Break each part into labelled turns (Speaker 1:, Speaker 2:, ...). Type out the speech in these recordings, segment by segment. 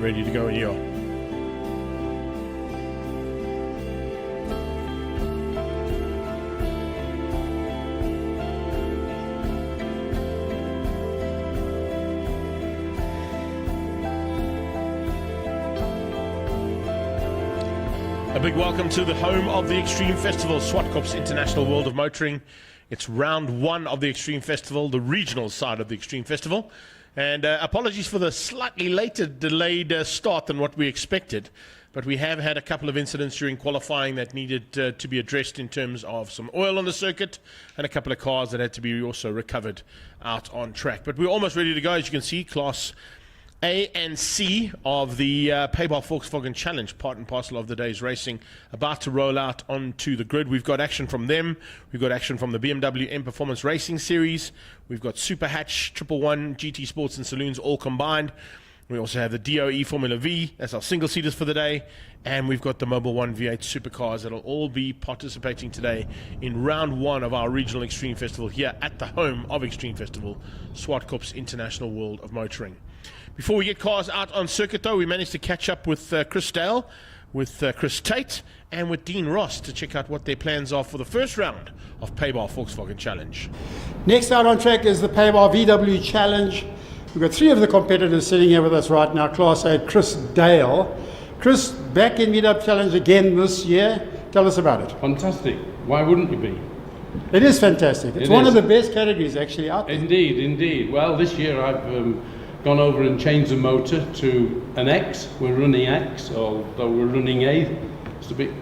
Speaker 1: ready to go when you are. A big welcome to the home of the Extreme Festival, Zwartkops International World of Motoring. It's round one of the Extreme Festival, the regional side of the Extreme Festival. And apologies for the slightly later delayed start than what we expected. But we have had a couple of incidents during qualifying that needed to be addressed in terms of some oil on the circuit and a couple of cars that had to be also recovered out on track. But we're almost ready to go. As you can see, Class A and C of the Paybar Volkswagen Challenge, part and parcel of the day's racing, about to roll out onto the grid. We've got action from them. We've got action from the BMW M Performance Racing Series. We've got Super Hatch, 111, GT Sports and Saloons all combined. We also have the DOE Formula V as our single-seaters for the day. And we've got the Mobile One V8 supercars that will all be participating today in round one of our regional Extreme Festival here at the home of Extreme Festival, Zwartkops International World of Motoring. Before we get cars out on circuit, though, we managed to catch up with Chris Dale, with Chris Tate, and with Dean Ross to check out what their plans are for the first round of Paybar Volkswagen Challenge.
Speaker 2: Next out on track is the Paybar VW Challenge. We've got three of the competitors sitting here with us right now. Class 8, Chris Dale. Chris, back in VW Challenge again this year. Tell us about it.
Speaker 3: Fantastic. Why wouldn't you be?
Speaker 2: It is fantastic. It's one of the best categories actually out there.
Speaker 3: Indeed, indeed. Well, this year I've gone over and changed the motor to an X. We're running X, although we're running A. It's a bit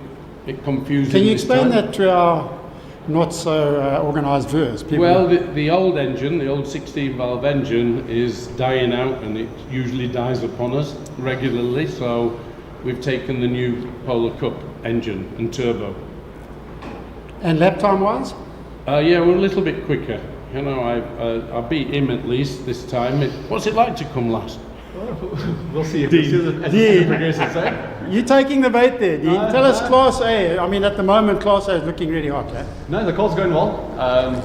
Speaker 3: confusing.
Speaker 2: Can you explain that to our not so organised viewers?
Speaker 3: Well, the old engine, the old 16-valve engine, is dying out, and it usually dies upon us regularly. So we've taken the new Polar Cup engine and turbo.
Speaker 2: And lap time wise?
Speaker 3: Yeah, we're a little bit quicker. You know, I beat him at least this time. What's it like to come last?
Speaker 4: We'll see if it progresses, eh?
Speaker 2: You're taking the bait there, Dean. Tell us Class A. I mean, at the moment, Class A is looking really hot. Eh?
Speaker 4: No, the car's going well.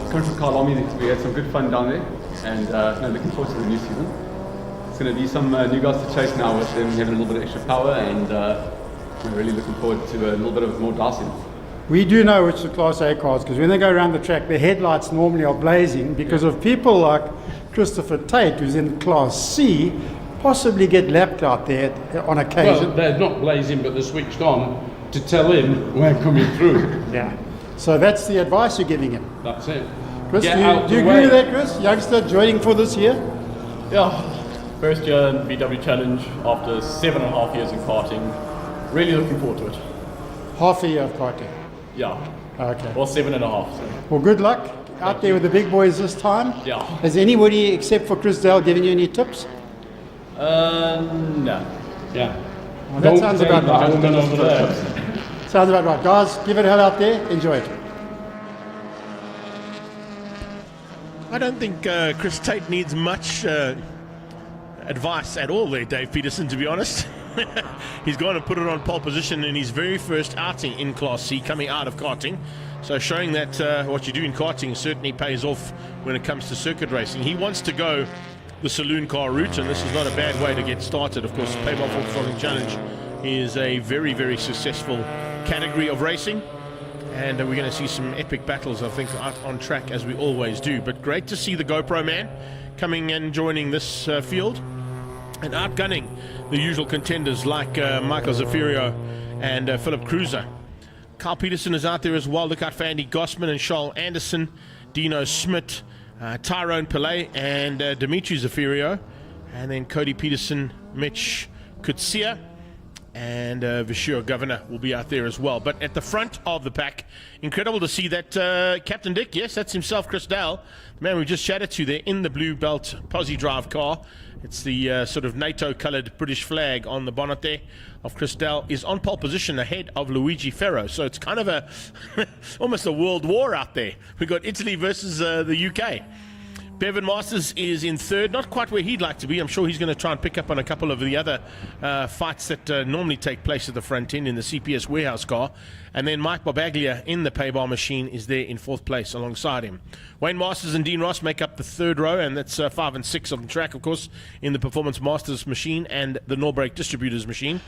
Speaker 4: Coming from Carl Army, we had some good fun down there, and no, looking forward to the new season. It's going to be some new guys to chase now with them having a little bit of extra power, and we're really looking forward to a little bit of more dicing.
Speaker 2: We do know which the Class A cars, because when they go around the track, the headlights normally are blazing because of people like Christopher Tate, who's in Class C, possibly get lapped out there on occasion.
Speaker 3: Well, they're not blazing, but they're switched on to tell him we're coming through.
Speaker 2: Yeah. So that's the advice you're giving him.
Speaker 3: That's it.
Speaker 2: Chris, do you agree with that, Chris? Youngster joining for this year?
Speaker 5: Yeah. First year in VW Challenge after 7.5 years in karting. Really looking forward to it.
Speaker 2: Half a year of karting.
Speaker 5: Yeah.
Speaker 2: Okay.
Speaker 5: Well, 7.5. So.
Speaker 2: Well, good luck out there with the big boys this time.
Speaker 5: Yeah.
Speaker 2: Has anybody except for Chris Dale given you any tips?
Speaker 5: No.
Speaker 3: Yeah.
Speaker 2: Well, that sounds about right.
Speaker 3: Over there.
Speaker 2: Sounds about right. Guys, give it a hell out there. Enjoy it.
Speaker 1: I don't think Chris Tate needs much advice at all there, Dave Peterson, to be honest. He's gone and put it on pole position in his very first outing in Class C, coming out of karting. So showing that what you do in karting certainly pays off when it comes to circuit racing. He wants to go the saloon car route, and this is not a bad way to get started. Of course, the Paybar Volkswagen Challenge is a very, very successful category of racing. And we're going to see some epic battles, I think, out on track, as we always do. But great to see the GoPro man coming and joining this field and outgunning the usual contenders like Michael Zaffirio and Philip Cruiser. Carl Peterson is out there as well. Look out for Andy Gossman and Charles Anderson, Dino Smith, Tyrone Pillay and Dimitri Zaffirio. And then Cody Peterson, Mitch Kutsia, and Vishio Governor will be out there as well. But at the front of the pack, incredible to see that Captain Dick, yes, that's himself, Chris Dale, the man we just chatted to there in the blue belt Posse Drive car. It's the sort of NATO-coloured British flag on the bonnet there of Chris Dale, is on pole position ahead of Luigi Ferro. So it's kind of a almost a world war out there. We've got Italy versus the UK. Bevan Masters is in third, not quite where he'd like to be. I'm sure he's going to try and pick up on a couple of the other fights that normally take place at the front end in the CPS warehouse car. And then Mike Barbaglia in the pay bar machine is there in fourth place alongside him. Wayne Masters and Dean Ross make up the third row, and that's 5 and 6 on the track, of course, in the Performance Masters machine and the Norbrake Distributors machine.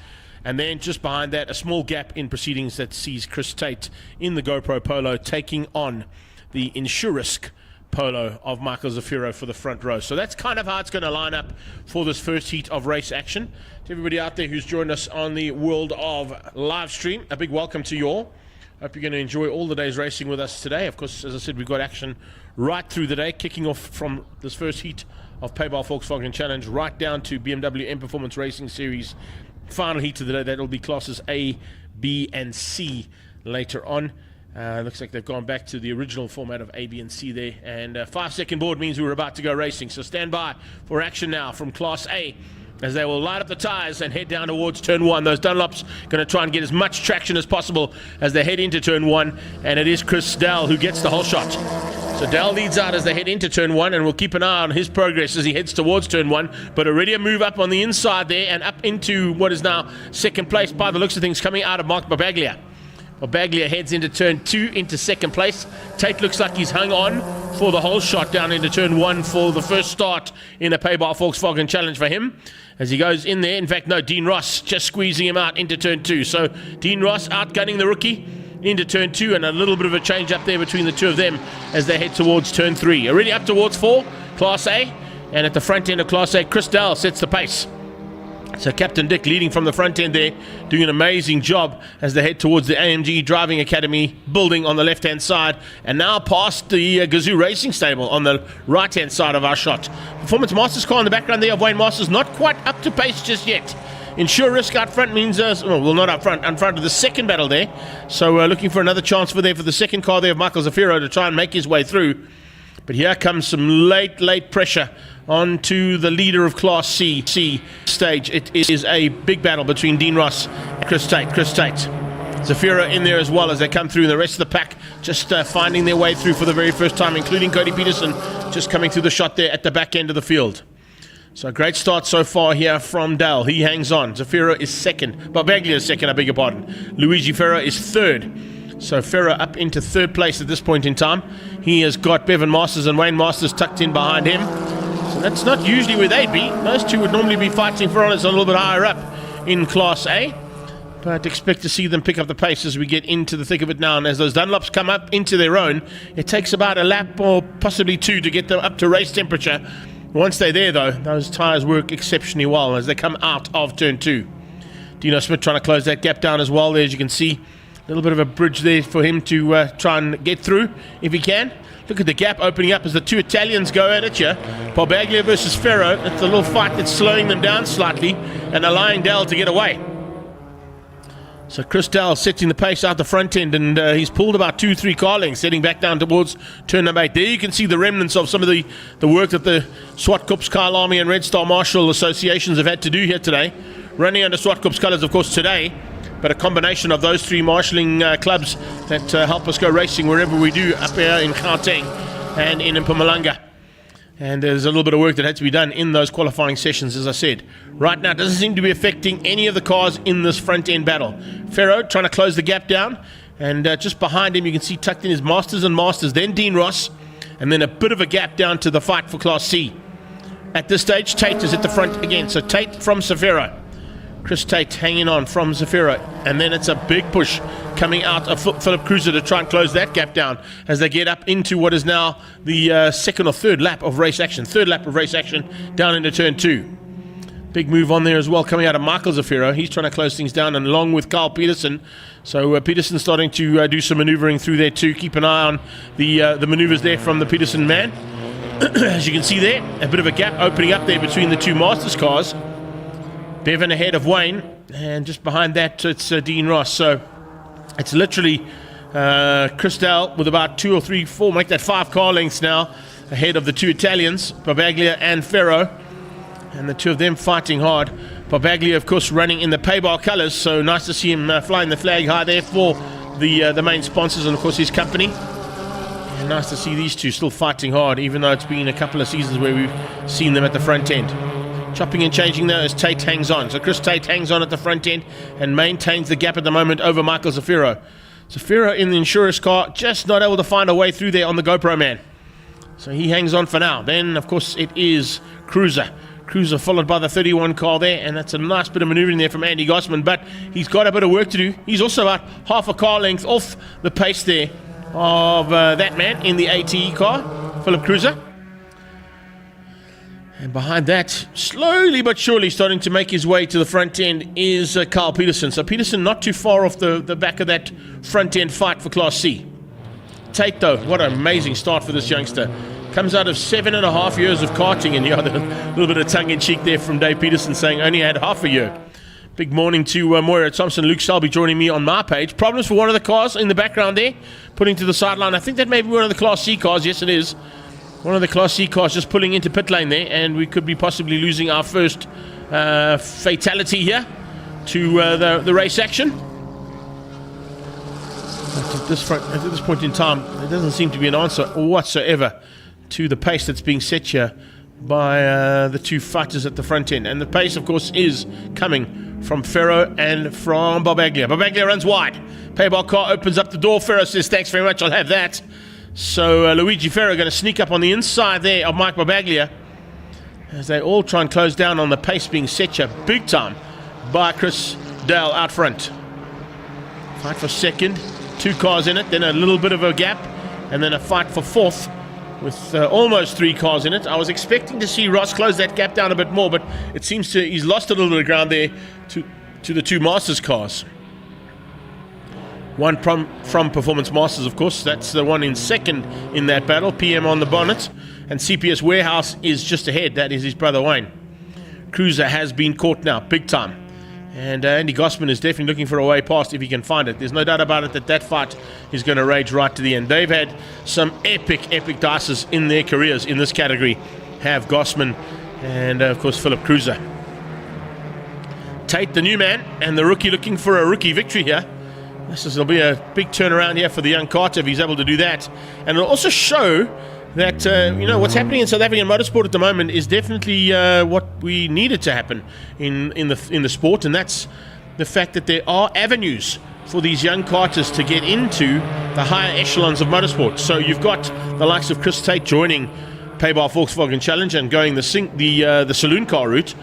Speaker 1: And then just behind that, a small gap in proceedings that sees Chris Tate in the GoPro Polo taking on the Insurisk Polo of Michael Zafiro for the front row. So that's kind of how it's going to line up for this first heat of race action. To everybody out there who's joined us on the world of live stream, a big welcome to you all. Hope you're going to enjoy all the day's racing with us today. Of course, as I said, we've got action right through the day, kicking off from this first heat of Payball Volkswagen Challenge right down to BMW M Performance Racing Series final heat of the day. That'll be classes A, B and C later on. Looks like they've gone back to the original format of A, B, and C there. And 5-second board means we're about to go racing. So stand by for action now from Class A as they will light up the tyres and head down towards Turn 1. Those Dunlops going to try and get as much traction as possible as they head into Turn 1. And it is Chris Dell who gets the whole shot. So Dell leads out as they head into Turn 1, and we'll keep an eye on his progress as he heads towards Turn 1. But already a move up on the inside there and up into what is now second place by the looks of things coming out of Mark Barbaglia. Barbaglia heads into Turn 2 into second place. Tate looks like he's hung on for the whole shot down into Turn 1 for the first start in a Payball Volkswagen Challenge for him as he goes in there. In fact, no, Dean Ross just squeezing him out into Turn 2. So Dean Ross outgunning the rookie into Turn 2, and a little bit of a change up there between the two of them as they head towards Turn 3. Already up towards 4, Class A, and at the front end of Class A, Chris Dell sets the pace. So Captain Dick leading from the front end there, doing an amazing job as they head towards the AMG Driving Academy building on the left-hand side, and now past the Gazoo Racing Stable on the right-hand side of our shot. Performance Masters car in the background there of Wayne Masters, not quite up to pace just yet. Ensure Risk out front means, well, not up front, in front of the second battle there. So looking for another chance for the second car there of Michael Zafiro to try and make his way through. But here comes some late pressure onto the leader of Class C stage. It is a big battle between Dean Ross and Chris Tate. Zafiro in there as well as they come through. The rest of the pack just finding their way through for the very first time, including Cody Peterson just coming through the shot there at the back end of the field. So a great start so far here from Dell. He hangs on. Zafiro is second. Barbaglia is second, I beg your pardon. Luigi Ferro is third. So Ferro up into third place at this point in time. He has got Bevan Masters and Wayne Masters tucked in behind him. So that's not usually where they'd be. Those two would normally be fighting for honors a little bit higher up in Class A. But expect to see them pick up the pace as we get into the thick of it now. And as those Dunlops come up into their own, it takes about a lap or possibly two to get them up to race temperature. Once they're there, though, those tyres work exceptionally well as they come out of Turn 2. Dino Smith trying to close that gap down as well there, as you can see. A little bit of a bridge there for him to try and get through if he can. Look at the gap opening up as the two Italians go at it here. Barbaglia versus Ferro. It's a little fight that's slowing them down slightly and allowing Dell to get away. So Chris Dell setting the pace out the front end, and he's pulled about 2-3 car lengths heading back down towards Turn number 8. There you can see the remnants of some of the work that the Zwartkops Kyle Army and Red Star Marshal associations have had to do here today. Running under Zwartkops colours, of course, today, but a combination of those three marshalling clubs that help us go racing wherever we do up here in Gauteng and in Mpumalanga. And there's a little bit of work that had to be done in those qualifying sessions, as I said. Right now, it doesn't seem to be affecting any of the cars in this front-end battle. Ferro trying to close the gap down, and just behind him you can see tucked in his Masters and Masters, then Dean Ross, and then a bit of a gap down to the fight for Class C. At this stage, Tate is at the front again. So Tate from Zafiro. Chris Tate hanging on from Zafiro, and then it's a big push coming out of Philip Cruiser to try and close that gap down as they get up into what is now the second or third lap of race action. Third lap of race action down into Turn 2. Big move on there as well coming out of Michael Zafiro. He's trying to close things down, and along with Carl Peterson. So Peterson starting to do some maneuvering through there too. Keep an eye on the maneuvers there from the Peterson man. As you can see there, a bit of a gap opening up there between the two Masters cars. Bevan ahead of Wayne, and just behind that it's Dean Ross. So it's literally Chris Dell with about 2 or 3, 4, make that 5 car lengths now ahead of the two Italians, Barbaglia and Ferro, and the two of them fighting hard. Barbaglia, of course, running in the Paybar colours, so nice to see him flying the flag high there for the main sponsors and, of course, his company. And nice to see these two still fighting hard, even though it's been a couple of seasons where we've seen them at the front end. Chopping and changing there as Tate hangs on. So Chris Tate hangs on at the front end and maintains the gap at the moment over Michael Zafiro. Zafiro in the insurance car, just not able to find a way through there on the GoPro man. So he hangs on for now. Then, of course, it is Cruiser. Cruiser followed by the 31 car there, and that's a nice bit of manoeuvring there from Andy Gossman, but he's got a bit of work to do. He's also about half a car length off the pace there of that man in the ATE car, Philip Cruiser. And behind that, slowly but surely starting to make his way to the front end is Carl Peterson. So Peterson not too far off the back of that front end fight for Class C. Tate, though, what an amazing start for this youngster. Comes out of 7.5 years of karting, and you had a little bit of tongue-in-cheek there from Dave Peterson saying only had half a year. Big morning to Moira Thompson. Luke Selby joining me on my page. Problems for one of the cars in the background there, putting to the sideline. I think that may be one of the Class C cars. Yes, it is. One of the Class C cars just pulling into pit lane there, and we could be possibly losing our first fatality here to the race action. At this point in time, there doesn't seem to be an answer whatsoever to the pace that's being set here by the two fighters at the front end. And the pace, of course, is coming from Ferro and from Barbaglia. Barbaglia runs wide. Paybar car opens up the door. Ferro says, thanks very much, I'll have that. So Luigi Ferro going to sneak up on the inside there of Mike Barbaglia as they all try and close down on the pace being set here big time by Chris Dale out front. Fight for second. Two cars in it, then a little bit of a gap, and then a fight for fourth with almost three cars in it. I was expecting to see Ross close that gap down a bit more, but it seems he's lost a little bit of ground there to the two Masters cars. One from Performance Masters, of course. That's the one in second in that battle. PM on the bonnet, and CPS Warehouse is just ahead. That is his brother Wayne. Cruiser has been caught now, big time. And Andy Gossman is definitely looking for a way past if he can find it. There's no doubt about it that fight is going to rage right to the end. They've had some epic dices in their careers in this category. Have Gossman and, of course, Philip Cruiser. Tate, the new man, and the rookie looking for a rookie victory here. There'll be a big turnaround here for the young Carter if he's able to do that. And it'll also show that what's happening in South African motorsport at the moment is definitely what we needed to happen in the sport, and that's the fact that there are avenues for these young karters to get into the higher echelons of motorsport. So you've got the likes of Chris Tate joining Paybar Volkswagen Challenge and going the saloon car route,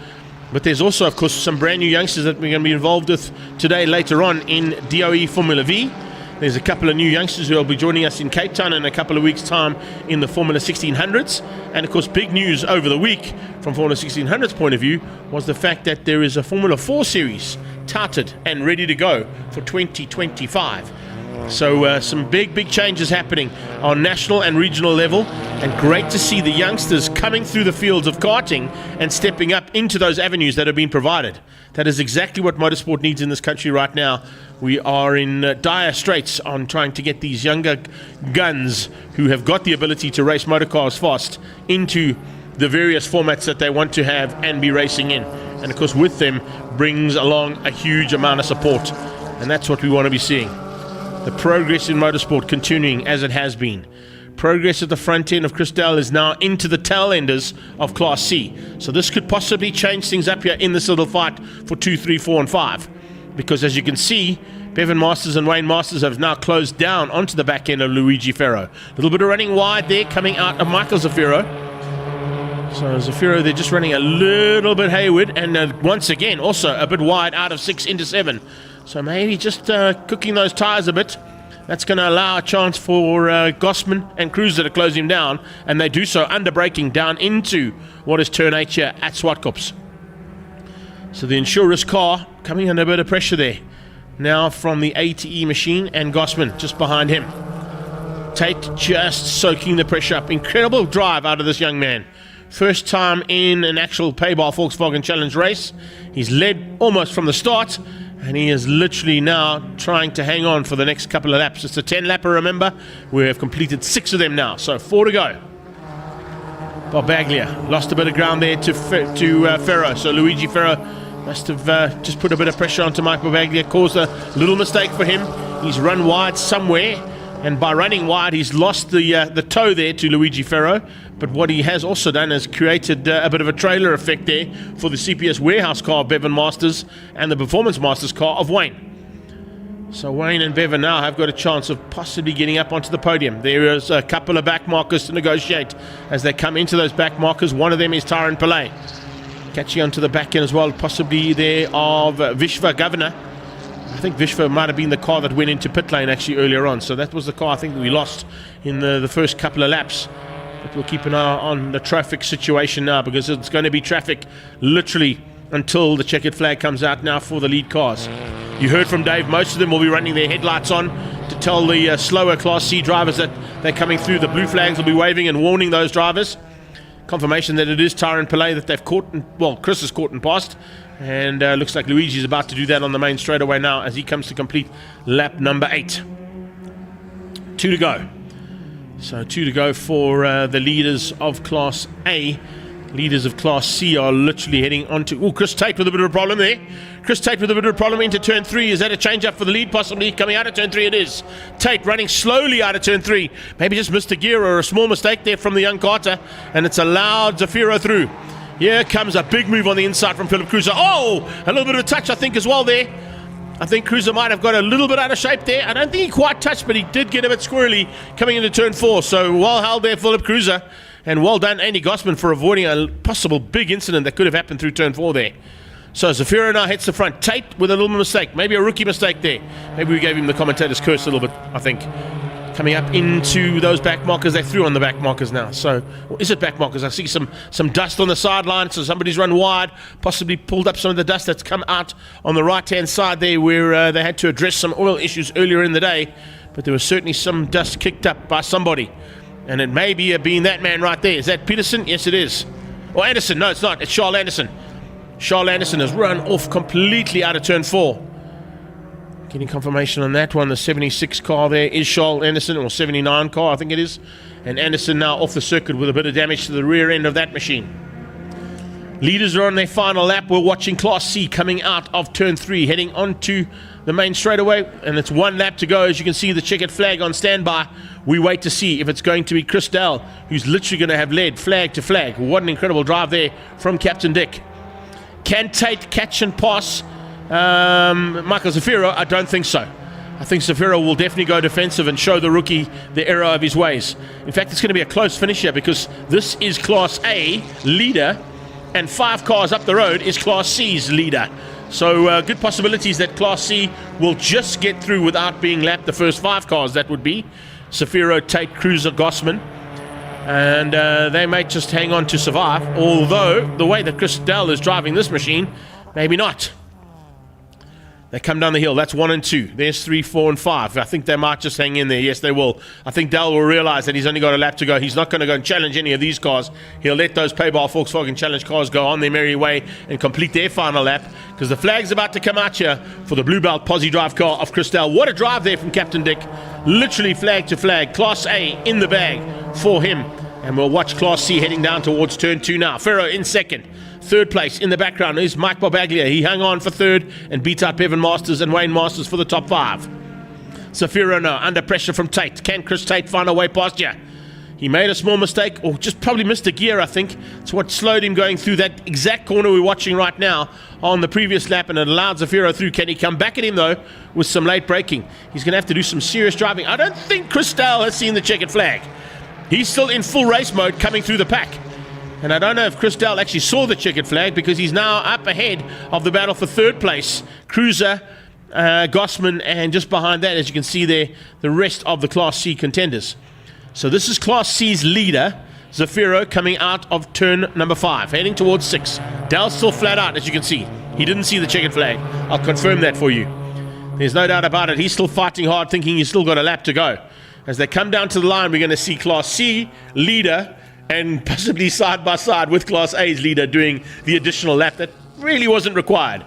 Speaker 1: but there's also, of course, some brand new youngsters that we're going to be involved with today later on in DOE Formula V. There's a couple of new youngsters who will be joining us in Cape Town in a couple of weeks' time in the Formula 1600s. And, of course, big news over the week from Formula 1600's point of view was the fact that there is a Formula 4 series touted and ready to go for 2025. So some big changes happening on national and regional level, and great to see the youngsters coming through the fields of karting and stepping up into those avenues that have been provided. That is exactly what motorsport needs in this country right now. We are in dire straits on trying to get these younger guns who have got the ability to race motorcars fast into the various formats that they want to have and be racing in. And of course with them brings along a huge amount of support, and that's what we want to be seeing. The progress in motorsport continuing as it has been. Progress at the front end of Chris Dale is now into the tail enders of Class C. So this could possibly change things up here in this little fight for 2, 3, 4 and 5. Because as you can see, Bevan Masters and Wayne Masters have now closed down onto the back end of Luigi Ferro. A little bit of running wide there coming out of Michael Zafiro. So Zafiro, they're just running a little bit hayward, and once again also a bit wide out of 6 into 7. So maybe just cooking those tyres a bit. That's going to allow a chance for Gossman and Cruiser to close him down, and they do so under braking down into what is turn 8 here at Zwartkops. So the insurer's car coming under a bit of pressure there. Now from the ATE machine, and Gossman just behind him. Tate just soaking the pressure up. Incredible drive out of this young man. First time in an actual Paybar Volkswagen Challenge race. He's led almost from the start, and he is literally now trying to hang on for the next couple of laps. It's a 10-lapper, remember. We have completed 6 of them now, so 4 to go. Barbaglia lost a bit of ground there to Ferro, so Luigi Ferro must have just put a bit of pressure onto Mike Barbaglia, caused a little mistake for him. He's run wide somewhere And by running wide, he's lost the toe there to Luigi Ferro. But what he has also done is created a bit of a trailer effect there for the CPS warehouse car of Bevan Masters and the Performance Masters car of Wayne. So Wayne and Bevan now have got a chance of possibly getting up onto the podium. There is a couple of back markers to negotiate as they come into those back markers. One of them is Tyron Pillay. Catching onto the back end as well, possibly there of Vishva Governor. I think Vishva might have been the car that went into pit lane actually earlier on. So that was the car I think that we lost in the first couple of laps. But we'll keep an eye on the traffic situation now, because it's going to be traffic literally until the checkered flag comes out now for the lead cars. You heard from Dave, most of them will be running their headlights on to tell the slower Class C drivers that they're coming through. The blue flags will be waving and warning those drivers. Confirmation that it is Tyron Pillay that they've caught, Chris has caught and passed. And looks like Luigi's about to do that on the main straightaway now as he comes to complete lap number 8. 2 to go. So 2 to go for the leaders of Class A. Leaders of Class C are literally heading onto... Oh, Chris Tate with a bit of a problem there. Chris Tate with a bit of a problem into turn 3. Is that a change up for the lead possibly? Coming out of turn 3 it is. Tate running slowly out of turn 3. Maybe just missed a gear or a small mistake there from the young Carter. And it's allowed Zafiro through. Here comes a big move on the inside from Philip Cruiser. Oh, a little bit of a touch I think as well there. I think Cruiser might have got a little bit out of shape there. I don't think he quite touched, but he did get a bit squirrely coming into turn 4. So well held there, Philip Cruiser. And well done, Andy Gossman, for avoiding a possible big incident that could have happened through turn 4 there. So Zafiro now hits the front. Tate with a little mistake. Maybe a rookie mistake there. Maybe we gave him the commentator's curse a little bit, I think. Coming up into those back markers. They threw on the back markers now. So, or is it back markers? I see some dust on the sideline. So somebody's run wide, possibly pulled up some of the dust that's come out on the right-hand side there where they had to address some oil issues earlier in the day. But there was certainly some dust kicked up by somebody. And it may be being that man right there. Is that Peterson? Yes, it is. Or Anderson. No, it's not. It's Charles Anderson. Charles Anderson has run off completely out of turn 4. Getting confirmation on that one. The 76 car there is Charles Anderson, or 79 car, I think it is. And Anderson now off the circuit with a bit of damage to the rear end of that machine. Leaders are on their final lap. We're watching Class C coming out of turn 3, heading onto the main straightaway. And it's 1 lap to go. As you can see, the checkered flag on standby. We wait to see if it's going to be Chris Dell, who's literally going to have led flag to flag. What an incredible drive there from Captain Dick. Can Tate catch and pass Michael Zafiro? I don't think so. I think Zafiro will definitely go defensive and show the rookie the error of his ways. In fact, it's going to be a close finish here, because this is Class A leader, and 5 cars up the road is Class C's leader. So good possibilities that Class C will just get through without being lapped. The first 5 cars, that would be Zafiro, Tate, Cruiser, Gossman. And they may just hang on to survive, although the way that Chris Dell is driving this machine, maybe not. They come down the hill. That's 1 and 2. There's 3, 4, and 5. I think they might just hang in there. Yes, they will. I think Dell will realize that he's only got a lap to go. He's not going to go and challenge any of these cars. He'll let those Payball Volkswagen Challenge cars go on their merry way and complete their final lap, because the flag's about to come out here for the Blue Belt Posse drive car of Chris Dell. What a drive there from Captain Dick. Literally flag to flag. Class A in the bag for him. And we'll watch Class C heading down towards turn 2 now. Ferro in second. Third place in the background is Mike Barbaglia. He hung on for third and beat out Bevan Masters and Wayne Masters for the top 5. Zafiro now under pressure from Tate. Can Chris Tate find a way past here? He made a small mistake, or just probably missed a gear, I think. It's what slowed him going through that exact corner we're watching right now on the previous lap, and it allowed Zafiro through. Can he come back at him, though, with some late braking? He's going to have to do some serious driving. I don't think Chris Dale has seen the checkered flag. He's still in full race mode coming through the pack. And I don't know if Chris Dell actually saw the checkered flag, because he's now up ahead of the battle for third place. Cruiser, Gossman, and just behind that, as you can see there, the rest of the Class C contenders. So this is Class C's leader, Zafiro, coming out of turn number 5, heading towards 6. Dell's still flat out, as you can see. He didn't see the checkered flag. I'll confirm that for you. There's no doubt about it. He's still fighting hard, thinking he's still got a lap to go. As they come down to the line, we're going to see Class C leader and possibly side by side with Class A's leader doing the additional lap that really wasn't required.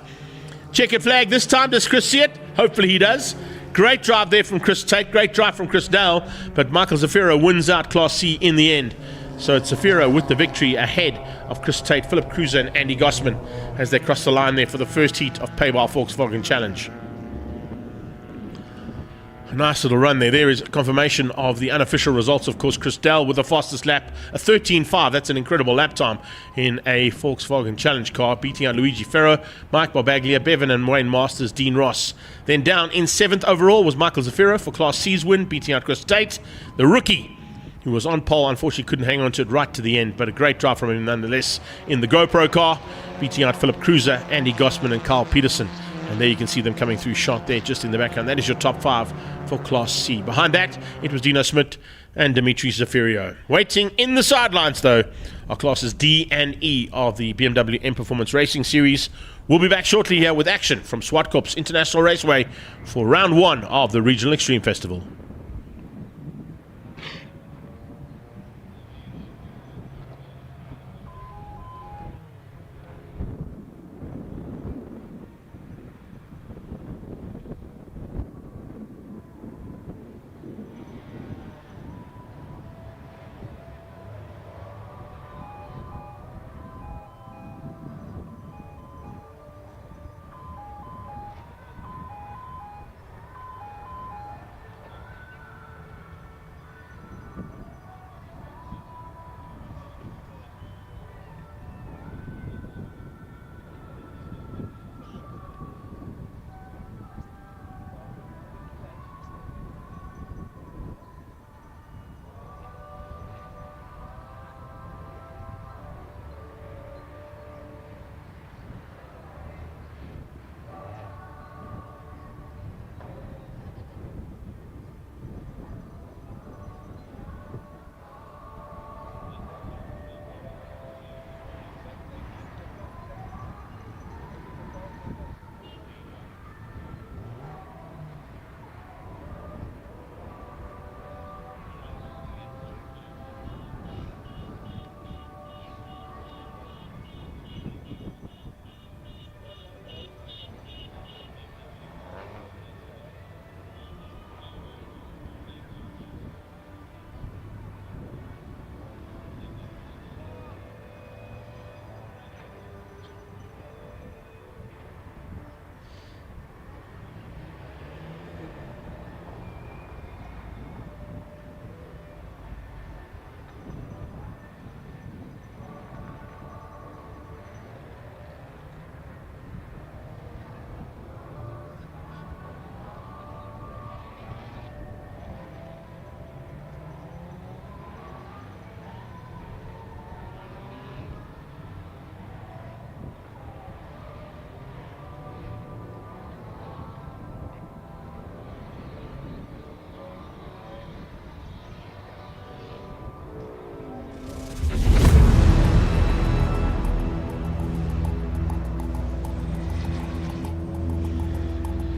Speaker 1: Checkered flag this time. Does Chris see it? Hopefully he does. Great drive there from Chris Tate. Great drive from Chris Dowell. But Michael Zafiro wins out Class C in the end. So it's Zafiro with the victory ahead of Chris Tate, Philip Cruiser, and Andy Gossman as they cross the line there for the first heat of Payball Volkswagen Challenge. A nice little run there. There is confirmation of the unofficial results. Of course, Chris Dell with the fastest lap, a 13.5. That's an incredible lap time in a Volkswagen Challenge car, beating out Luigi Ferro, Mike Barbaglia, Bevan and Wayne Masters, Dean Ross. Then down in 7th overall was Michael Zafiro for Class C's win, beating out Chris Tate, the rookie, who was on pole. Unfortunately couldn't hang on to it right to the end, but a great drive from him nonetheless in the GoPro car, beating out Philip Cruiser, Andy Gossman and Carl Peterson. And there you can see them coming through shot there just in the background. That is your top 5 for Class C. Behind that, it was Dino Smit and Dimitri Zafirio. Waiting in the sidelines, though, are Classes D and E of the BMW M Performance Racing Series. We'll be back shortly here with action from Zwartkops International Raceway for round 1 of the Regional Extreme Festival.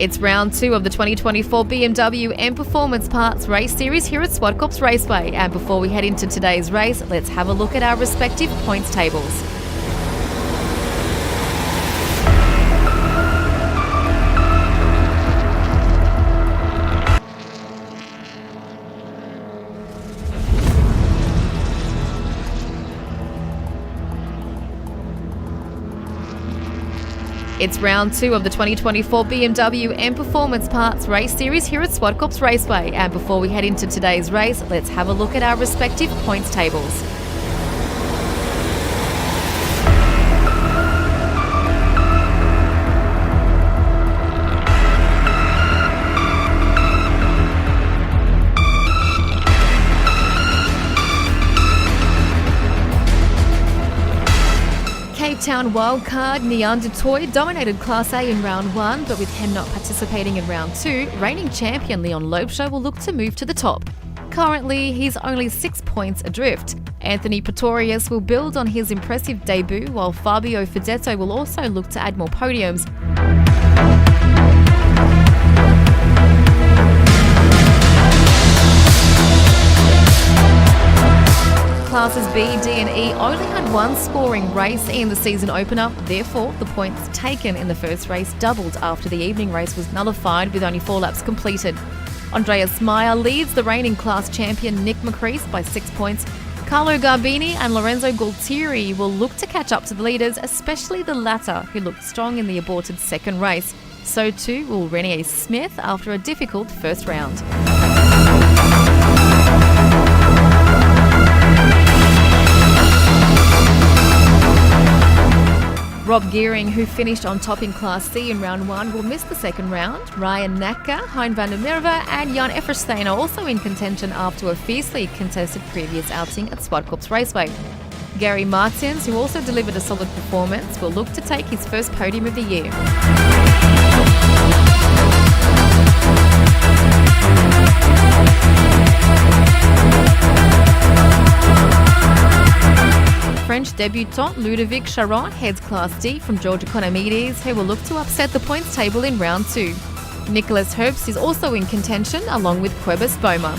Speaker 6: It's round 2 of the 2024 BMW M Performance Parts Race Series here at Zwartkops Raceway. And before we head into today's race, let's have a look at our respective points tables. It's round 2 of the 2024 BMW M Performance Parts Race Series here at Zwartkops Raceway. And before we head into today's race, let's have a look at our respective points tables. Cape Town wildcard Neander Toy dominated Class A in round 1, but with him not participating in round 2, reigning champion Leon Lobshow will look to move to the top. Currently, he's only 6 points adrift. Anthony Pretorius will build on his impressive debut, while Fabio Fedetto will also look to add more podiums. Classes B, D and E only had one scoring race in the season opener, therefore the points taken in the first race doubled after the evening race was nullified with only 4 laps completed. Andreas Meyer leads the reigning class champion Nick McCrease by 6 points. Carlo Garbini and Lorenzo Gualtieri will look to catch up to the leaders, especially the latter, who looked strong in the aborted second race. So too will Renier Smith after a difficult first round. Rob Gearing, who finished on top in Class C in round 1, will miss the second round. Ryan Naka, Hein van der Merwe and Jan Efferstein are also in contention after a fiercely contested previous outing at Zwartkops Raceway. Gary Martins, who also delivered a solid performance, will look to take his first podium of the year. French debutant Ludovic Charon heads Class D from George Economides, who will look to upset the points table in round 2. Nicholas Herbst is also in contention along with Quebus Boma.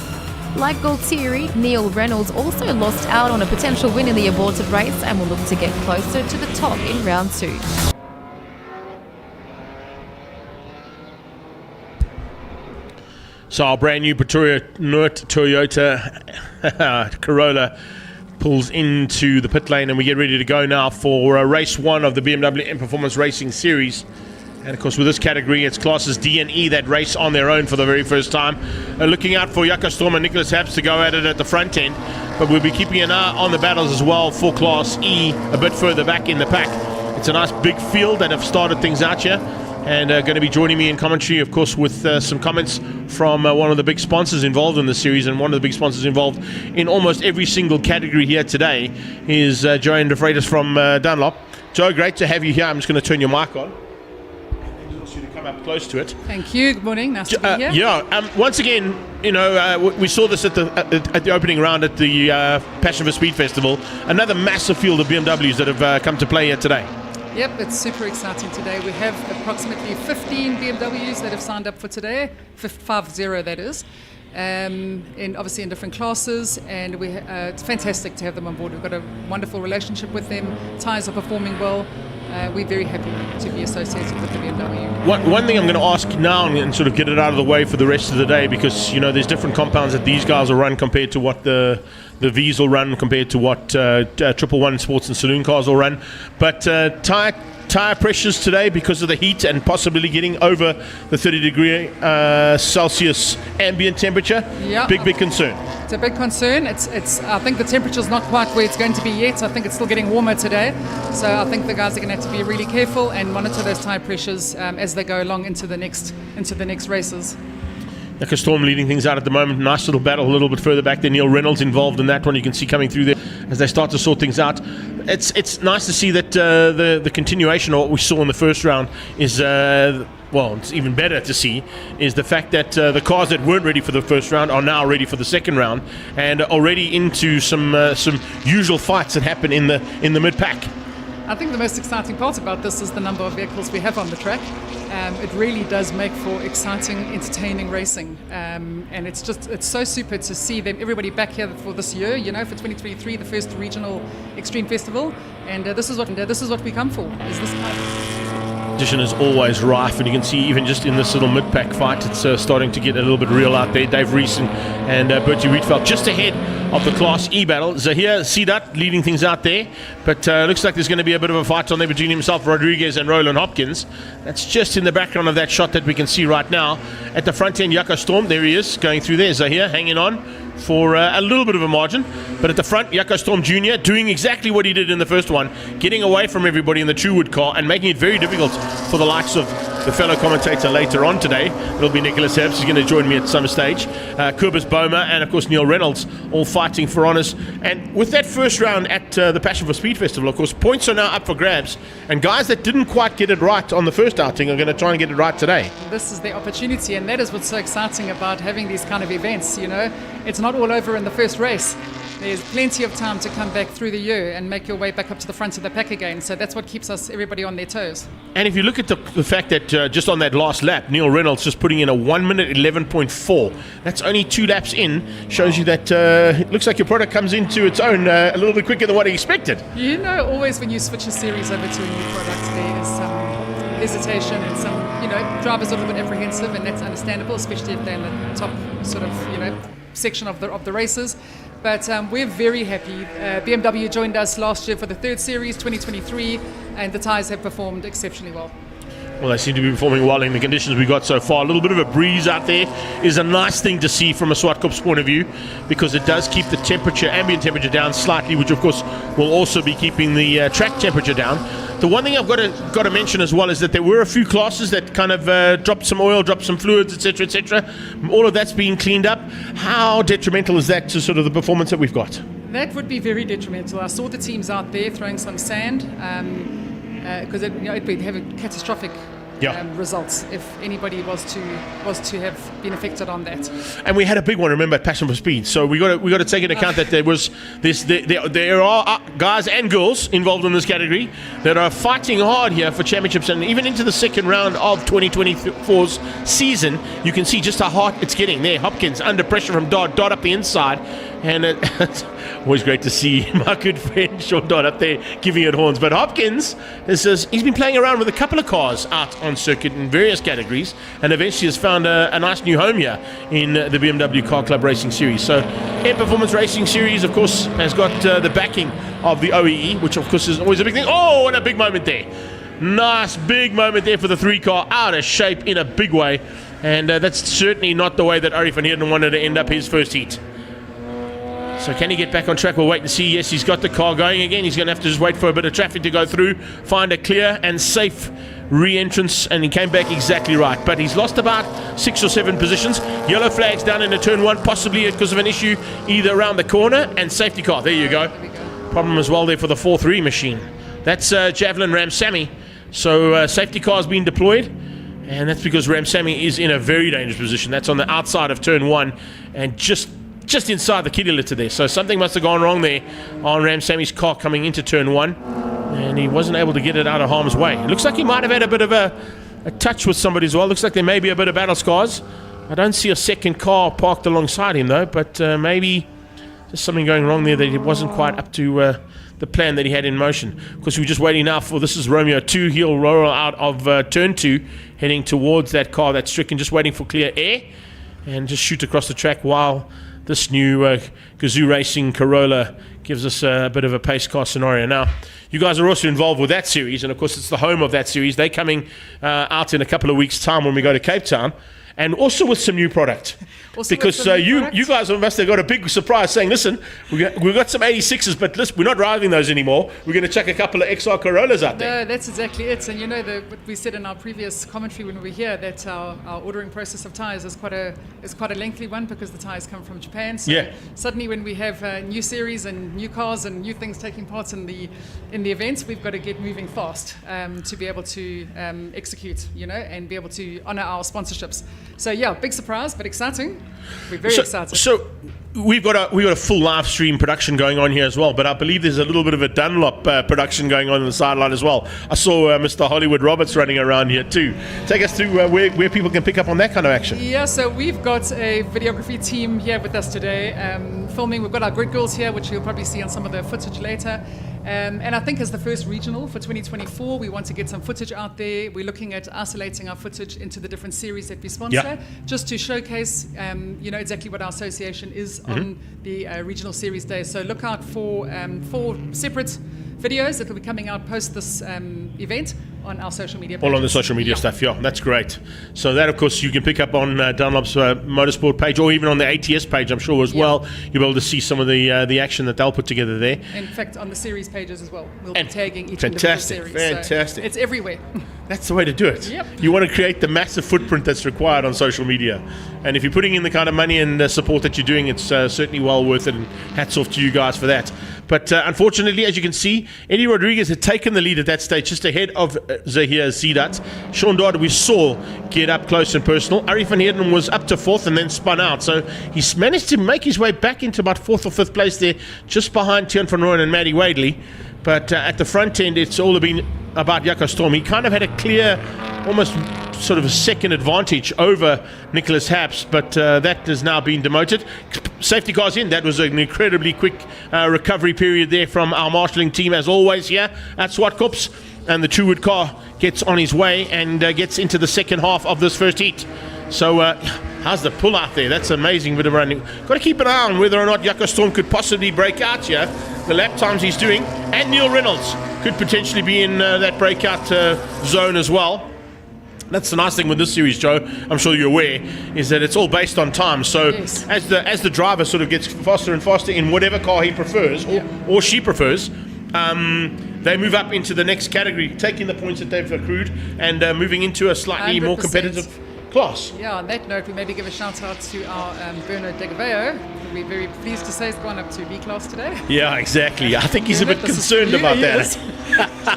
Speaker 6: Like Gualtieri, Neil Reynolds also lost out on a potential win in the aborted race and will look to get closer to the top in round 2.
Speaker 1: So our brand new Toyota Corolla pulls into the pit lane, and we get ready to go now for race 1 of the BMW M Performance Racing Series. And of course, with this category, it's classes D and E that race on their own for the very first time. Looking out for Jaco Storm and Nicholas Habs to go at it at the front end, but we'll be keeping an eye on the battles as well for Class E a bit further back in the pack. It's a nice big field that have started things out here, and going to be joining me in commentary, of course, with some comments from one of the big sponsors involved in the series, and one of the big sponsors involved in almost every single category here today is Joanne De Freitas from Dunlop. Joe, great to have you here. I'm just going to turn your mic on. You to come up close to it.
Speaker 7: Thank you. Good morning. Nice to be here.
Speaker 1: Once again, you know, we saw this at the opening round at the Passion for Speed Festival. Another massive field of BMWs that have come to play here today.
Speaker 7: Yep, it's super exciting today. We have approximately 15 BMWs that have signed up for today, 50 that is, obviously in different classes, and it's fantastic to have them on board. We've got a wonderful relationship with them. Tyres are performing well. We're very happy to be associated with the BMW.
Speaker 1: One thing I'm going to ask now and sort of get it out of the way for the rest of the day, because you know there's different compounds that these guys will run compared to what the V's will run, compared to what 111 Sports and Saloon cars will run. But tyre pressures today, because of the heat and possibly getting over the 30-degree Celsius ambient temperature, big concern.
Speaker 7: It's a big concern. It's. I think the temperature's not quite where it's going to be yet. I think it's still getting warmer today. So I think the guys are going to have to be really careful and monitor those tyre pressures as they go along into the next races.
Speaker 1: Jaco Storm leading things out at the moment. Nice little battle a little bit further back there. Neil Reynolds involved in that one. You can see coming through there as they start to sort things out. It's nice to see that the continuation of what we saw in the first round is it's even better to see is the fact that the cars that weren't ready for the first round are now ready for the second round and already into some usual fights that happen in the mid pack.
Speaker 7: I think the most exciting part about this is the number of vehicles we have on the track. It really does make for exciting, entertaining racing, and it's so super to see them, everybody back here for this year. You know, for 2023, the first regional extreme festival, and this is what we come for. Is this kind of
Speaker 1: competition is always rife, and you can see even just in this little mid-pack fight, it's starting to get a little bit real out there. Dave Rees and Bertie Rietveld just ahead of the Class E battle. Zahir Sidat leading things out there, but looks like there's going to be a bit of a fight on there between himself, Rodriguez, and Roland Hopkins. That's just in the background of that shot that we can see right now. At the front end, Jaco Storm, there he is, going through there. Zahir hanging on for a little bit of a margin, but at the front, Jaco Storm Jr. doing exactly what he did in the first one, getting away from everybody in the Truewood car and making it very difficult for the likes of the fellow commentator later on today. It'll be Nicholas Herbst, who's going to join me at some stage. Quebus Boma and of course Neil Reynolds, all fighting for honours. And with that first round at the Passion for Speed Festival, of course, points are now up for grabs, and guys that didn't quite get it right on the first outing are going to try and get it right today.
Speaker 7: This is the opportunity, and that is what's so exciting about having these kind of events. You know, it's not all over in the first race. There's plenty of time to come back through the year and make your way back up to the front of the pack again. So that's what keeps everybody on their toes.
Speaker 1: And if you look at the fact that just on that last lap, Neil Reynolds just putting in a 1 minute 11.4. That's only 2 laps in. Shows you that it looks like your product comes into its own a little bit quicker than what I expected.
Speaker 7: You know, always when you switch a series over to a new product, there is some hesitation and some, drivers are a little bit apprehensive, and that's understandable, especially if they're in the top sort of, section of the races. But we're very happy. BMW joined us last year for the third series, 2023, and the tyres have performed exceptionally well.
Speaker 1: Well, they seem to be performing well in the conditions we got so far. A little bit of a breeze out there is a nice thing to see from a Zwartkops point of view, because it does keep the temperature, ambient temperature, down slightly, which of course will also be keeping the track temperature down. The one thing I've got to mention as well is that there were a few classes that kind of dropped some oil, dropped some fluids, etc., etc. All of that's being cleaned up. How detrimental is that to sort of the performance that we've got?
Speaker 7: That would be very detrimental. I saw the teams out there throwing some sand because it would have a catastrophic results if anybody was to have been affected on that.
Speaker 1: And we had a big one, remember, at Passion for Speed. So we got to take into account that there are guys and girls involved in this category that are fighting hard here for championships, and even into the second round of 2024's season. You can see just how hot it's getting there. Hopkins under pressure from Dodd up the inside, and it's always great to see my good friend Sean Dodd up there giving it horns. But Hopkins he's been playing around with a couple of cars out on circuit in various categories, and eventually has found a nice new home here in the BMW Car Club Racing Series. So Air Performance Racing Series, of course, has got the backing of the OEE, which of course is always a big thing. Oh, and a big moment there. Nice big moment there for the 3 car, out of shape in a big way, and that's certainly not the way that Ari van Heerden wanted to end up his first heat. So can he get back on track? We'll wait and see. Yes, he's got the car going again. He's going to have to just wait for a bit of traffic to go through, find a clear and safe re-entrance, and he came back exactly right. But he's lost about 6 or 7 positions. Yellow flags down into turn 1, possibly because of an issue either around the corner, and safety car. There you go. Problem as well there for the 4-3 machine. That's Javelin Ramsamy. So safety car has been deployed, and that's because Ramsamy is in a very dangerous position. That's on the outside of turn 1 and just inside the kitty litter there. So something must have gone wrong there on Ramsamy's car coming into turn 1, and he wasn't able to get it out of harm's way. It looks like he might have had a bit of a touch with somebody as well. Looks like there may be a bit of battle scars. I don't see a second car parked alongside him though, but maybe just something going wrong there, that he wasn't quite up to the plan that he had in motion. Because we're just waiting now for, this is Romeo 2, he'll roll out of turn 2, heading towards that car that's stricken, just waiting for clear air, and just shoot across the track while this new Gazoo Racing Corolla gives us a bit of a pace car scenario. Now, you guys are also involved with that series, and of course it's the home of that series. They're coming out in a couple of weeks' time when we go to Cape Town, and also with some new product. Because you guys must have got a big surprise saying, listen, we've got some 86s, but listen, we're not driving those anymore. We're going to chuck a couple of XR Corollas out there.
Speaker 7: No, that's exactly it. And you know, what we said in our previous commentary when we were here, that our ordering process of tyres is quite a lengthy one, because the tyres come from Japan. So suddenly when we have new series and new cars and new things taking part in the events, we've got to get moving fast to be able to execute, and be able to honour our sponsorships. So yeah, big surprise, but exciting. We're very excited.
Speaker 1: So we've got a full live stream production going on here as well, but I believe there's a little bit of a Dunlop production going on the sideline as well. I saw Mr. Hollywood Roberts running around here too. Take us through where people can pick up on that kind of action.
Speaker 7: Yeah, so we've got a videography team here with us today, filming. We've got our grid girls here, which you'll probably see on some of the footage later. And I think as the first regional for 2024, we want to get some footage out there. We're looking at isolating our footage into the different series that we sponsor, just to showcase, exactly what our association is on the regional series day. So look out for 4 separate videos that will be coming out post this event on our social media pages.
Speaker 1: All on the social media stuff, that's great. So that, of course, you can pick up on Dunlop's Motorsport page, or even on the ATS page, I'm sure, as well. You'll be able to see some of the action that they'll put together there.
Speaker 7: In fact, on the series pages as well. We'll be tagging each individual series.
Speaker 1: Fantastic.
Speaker 7: So it's everywhere.
Speaker 1: That's the way to do it.
Speaker 7: Yep.
Speaker 1: You want to create the massive footprint that's required on social media. And if you're putting in the kind of money and support that you're doing, it's certainly well worth it, and hats off to you guys for that. But unfortunately, as you can see, Eddie Rodriguez had taken the lead at that stage, just ahead of Zahir Zidat. Sean Dodd, we saw get up close and personal. Ari van Heerden was up to 4th and then spun out. So he's managed to make his way back into about 4th or 5th place there, just behind Tian van Rooyen and Matty Wadley. But at the front end, it's all been about Jaco Storm. He kind of had a clear, almost sort of a second advantage over Nicholas Haps, but that has now been demoted. Safety cars in. That was an incredibly quick recovery period there from our marshalling team, as always, here at Zwartkops. And the Truewood car gets on his way and gets into the second half of this first heat. So how's the pull out there? That's an amazing bit of running. Got to keep an eye on whether or not Jaco Storm could possibly break out here. The lap times he's doing, and Neil Reynolds could potentially be in that breakout zone as well. That's the nice thing with this series, Joe. I'm sure you're aware, is that it's all based on time. So
Speaker 7: Yes.
Speaker 1: as the driver sort of gets faster and faster in whatever car he prefers or she prefers, they move up into the next category, taking the points that they've accrued and moving into a slightly more
Speaker 7: 100%.
Speaker 1: competitive class.
Speaker 7: Yeah, on that note, we maybe give a shout out to our Bernard De Gaveo. We're very pleased to say he's gone up to B class today.
Speaker 1: Yeah, exactly. I think he's a bit
Speaker 7: Bernard, this is
Speaker 1: concerned
Speaker 7: for you.
Speaker 1: about
Speaker 7: He
Speaker 1: that.
Speaker 7: is.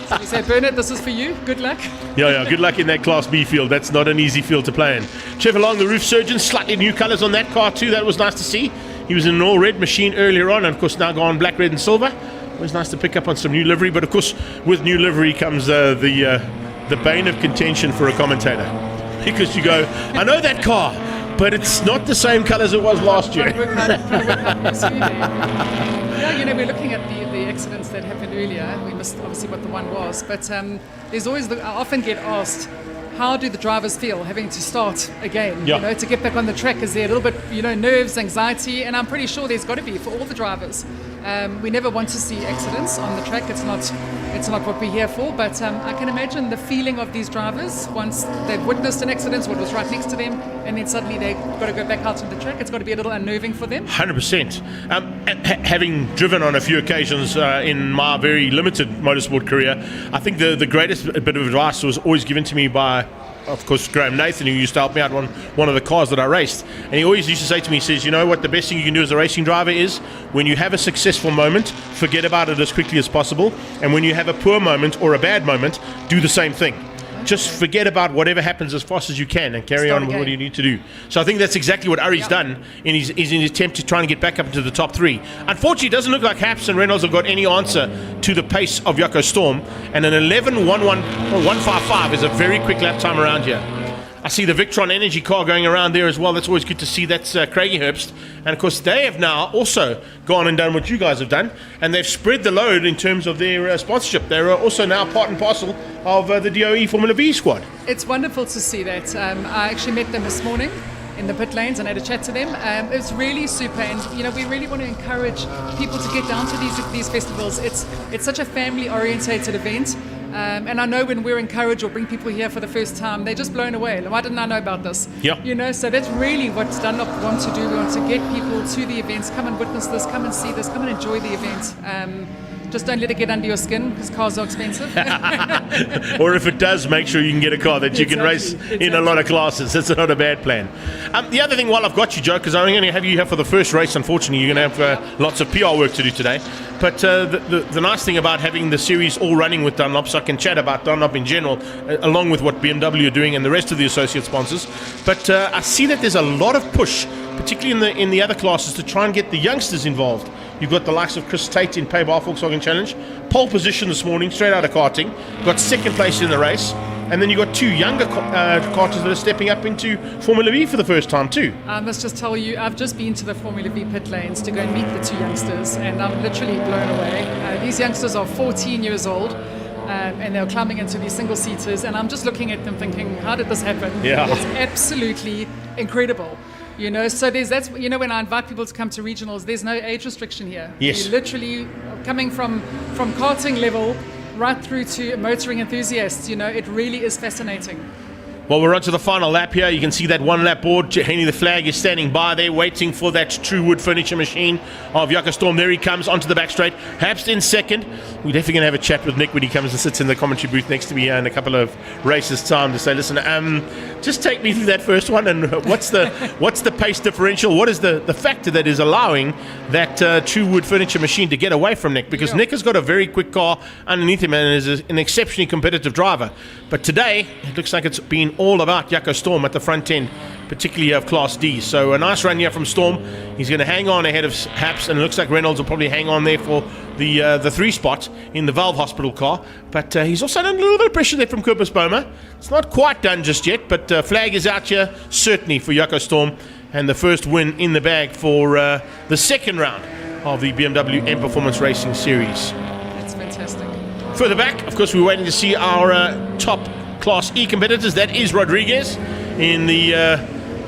Speaker 7: So we say, Bernard, this is for you. Good luck.
Speaker 1: Yeah, good luck in that Class B field. That's not an easy field to play in. Trevor Long, the roof surgeon, slightly new colours on that car too. That was nice to see. He was in an all-red machine earlier on, and of course now gone black, red and silver. It was nice to pick up on some new livery, but of course with new livery comes the bane of contention for a commentator. Because you go, I know that car, but it's not the same colour as it was last year.
Speaker 7: Yeah, we're looking at the accidents that happened earlier. We missed obviously what the one was, but there's always I often get asked, how do the drivers feel having to start again?
Speaker 1: Yeah.
Speaker 7: To get back on the track? Is there a little bit, nerves, anxiety? And I'm pretty sure there's got to be for all the drivers. We never want to see accidents on the track. It's not what we're here for. But I can imagine the feeling of these drivers once they've witnessed an accident, what was right next to them, and then suddenly they've got to go back out on the track. It's got to be a little unnerving for them.
Speaker 1: 100%. Having driven on a few occasions in my very limited motorsport career, I think the greatest bit of advice was always given to me by, of course, Graham Nathan, who used to help me out on one of the cars that I raced. And he always used to say to me, he says, you know what, the best thing you can do as a racing driver is when you have a successful moment, forget about it as quickly as possible. And when you have a poor moment or a bad moment, do the same thing. Just forget about whatever happens as fast as you can and carry
Speaker 7: Start
Speaker 1: on with
Speaker 7: again.
Speaker 1: what you need to do. So I think that's exactly what Ari's done in his attempt to try and get back up into the top three. Unfortunately, it doesn't look like Haps and Reynolds have got any answer to the pace of Jaco Storm. And an 11.155 is a very quick lap time around here. I see the Victron Energy car going around there as well. That's always good to see. That's Craigie Herbst. And of course, they have now also gone and done what you guys have done. And they've spread the load in terms of their sponsorship. They're also now part and parcel of the DOE Formula V squad.
Speaker 7: It's wonderful to see that. I actually met them this morning in the pit lanes and had a chat to them. It's really super, and we really want to encourage people to get down to these festivals. It's such a family-orientated event. And I know when we're encouraged or bring people here for the first time, they're just blown away. Why didn't I know about this?
Speaker 1: Yeah.
Speaker 7: So that's really what Dunlop want to do. We want to get people to the events, come and witness this, come and see this, come and enjoy the event. Just don't let it get under your skin because cars are expensive.
Speaker 1: Or if it does, make sure you can get a car that you can race in a lot of classes. That's not a bad plan. The other thing, while I've got you, Joe, because I'm only going to have you here for the first race, unfortunately, you're going to have lots of PR work to do today. But the nice thing about having the series all running with Dunlop, so I can chat about Dunlop in general, along with what BMW are doing and the rest of the associate sponsors. But I see that there's a lot of push, particularly in the other classes, to try and get the youngsters involved. You've got the likes of Chris Tate in Paybar Volkswagen Challenge, pole position this morning, straight out of karting, got second place in the race, and then you've got two younger karters that are stepping up into Formula V for the first time too.
Speaker 7: I must just tell you, I've just been to the Formula V pit lanes to go and meet the two youngsters, and I'm literally blown away. These youngsters are 14 years old, and they're climbing into these single-seaters, and I'm just looking at them thinking, how did this happen?
Speaker 1: Yeah.
Speaker 7: It's absolutely incredible. So that's when I invite people to come to regionals, there's no age restriction here.
Speaker 1: Yes.
Speaker 7: You're literally coming from karting level right through to motoring enthusiasts. It really is fascinating.
Speaker 1: Well, we're on to the final lap here. You can see that one lap board. Haney the Flag is standing by there waiting for that true wood furniture machine of Jaco Storm. There he comes onto the back straight. Haps in second. We're definitely going to have a chat with Nick when he comes and sits in the commentary booth next to me here in a couple of races time to say, listen, just take me through that first one and what's the pace differential? What is the factor that is allowing that true wood furniture machine to get away from Nick? Because Nick has got a very quick car underneath him and is an exceptionally competitive driver. But today, it looks like it's been all about Jaco Storm at the front end, particularly of Class D. So a nice run here from Storm. He's going to hang on ahead of Haps, and it looks like Reynolds will probably hang on there for the 3 spot in the Valve Hospital car. But he's also under a little bit of pressure there from Kurpis Boma. It's not quite done just yet, but flag is out here certainly for Jaco Storm, and the first win in the bag for the second round of the BMW M Performance Racing Series.
Speaker 7: That's fantastic.
Speaker 1: Further back, of course, we're waiting to see our top Class E competitors. That is Rodriguez in the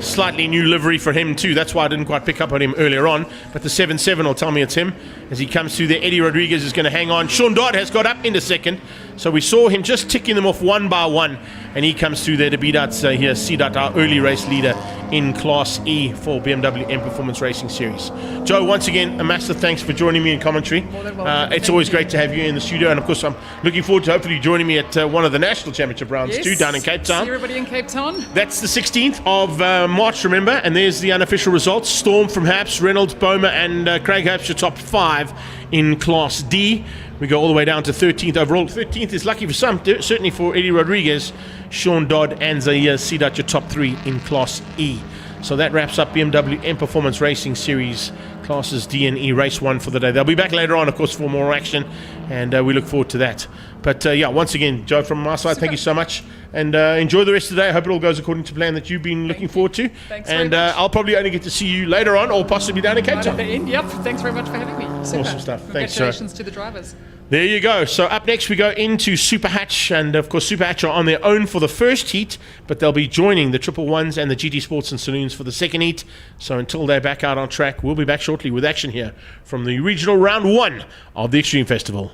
Speaker 1: slightly new livery for him too. That's why I didn't quite pick up on him earlier on. But the 7-7 will tell me it's him as he comes through there. Eddie Rodriguez is going to hang on. Sean Dodd has got up into second. So we saw him just ticking them off one by one. And he comes through there to beat out here C-Dot, our early race leader in Class E for BMW M Performance Racing Series. Joe, once again, a massive thanks for joining me in commentary. It's always great to have you in the studio. And of course, I'm looking forward to hopefully joining me at one of the National Championship rounds too, down in Cape Town.
Speaker 7: See everybody in Cape Town.
Speaker 1: That's the 16th of March, remember, and there's the unofficial results. Storm from Haps, Reynolds, Boma, and Craig Haps, your top 5 in Class D. We go all the way down to 13th overall. 13th is lucky for some, certainly for Eddie Rodriguez, Sean Dodd, and Zaire Sidat, your top 3 in Class E. So that wraps up BMW M Performance Racing Series Classes D and E Race 1 for the day. They'll be back later on, of course, for more action, and we look forward to that. But yeah, once again, Joe, from my side, thank you so much, and enjoy the rest of the day. I hope it all goes according to plan that you've been looking forward to.
Speaker 7: Thanks
Speaker 1: and
Speaker 7: very much.
Speaker 1: I'll probably only get to see you later on, or possibly down in Cape
Speaker 7: Right at
Speaker 1: Town.
Speaker 7: the end. Yep. Thanks very much for having me. Super.
Speaker 1: Awesome stuff. Thanks, sir.
Speaker 7: Congratulations to the drivers.
Speaker 1: There you go. So up next we go into Super Hatch, and of course Super Hatch are on their own for the first heat, but they'll be joining the Triple Ones and the GT Sports and Saloons for the second heat. So until they're back out on track, we'll be back shortly with action here from the regional round 1 of the Extreme Festival.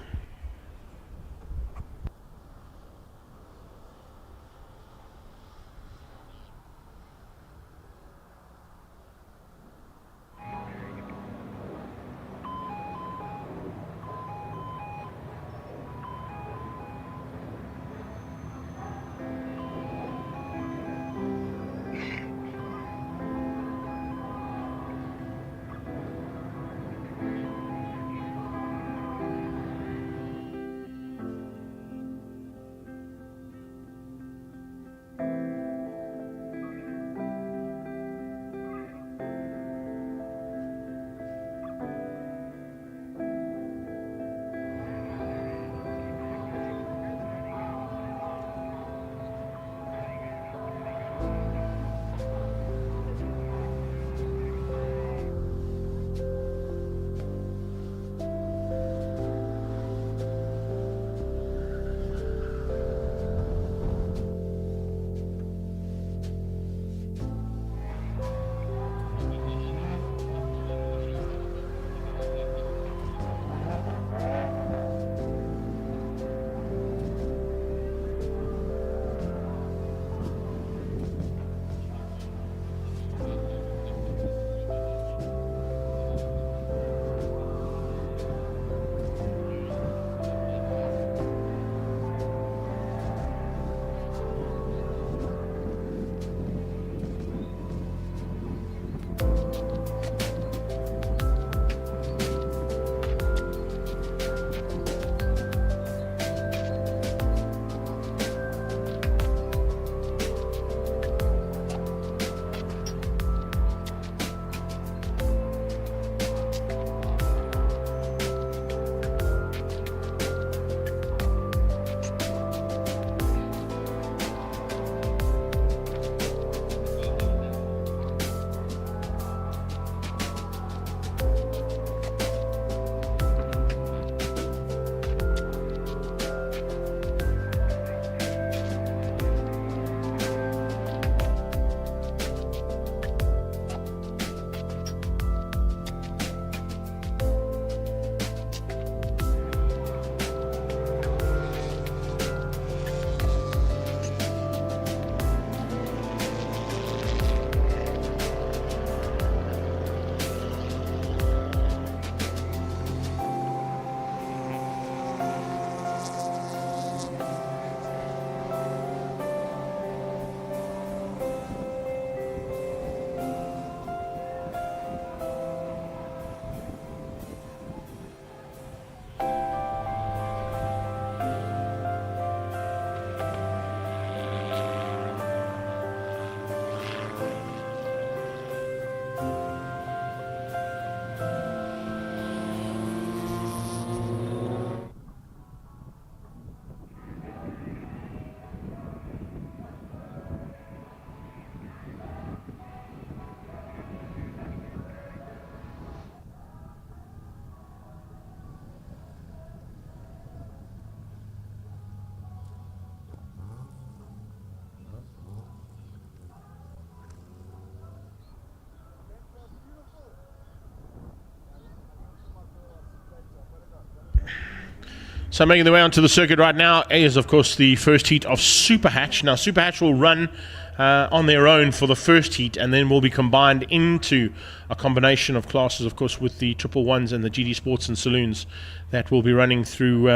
Speaker 1: So making their way onto the circuit right now is, of course, the first heat of Super Hatch. Now, Super Hatch will run on their own for the first heat, and then will be combined into a combination of classes, of course, with the Triple Ones and the GT Sports and Saloons that will be running through.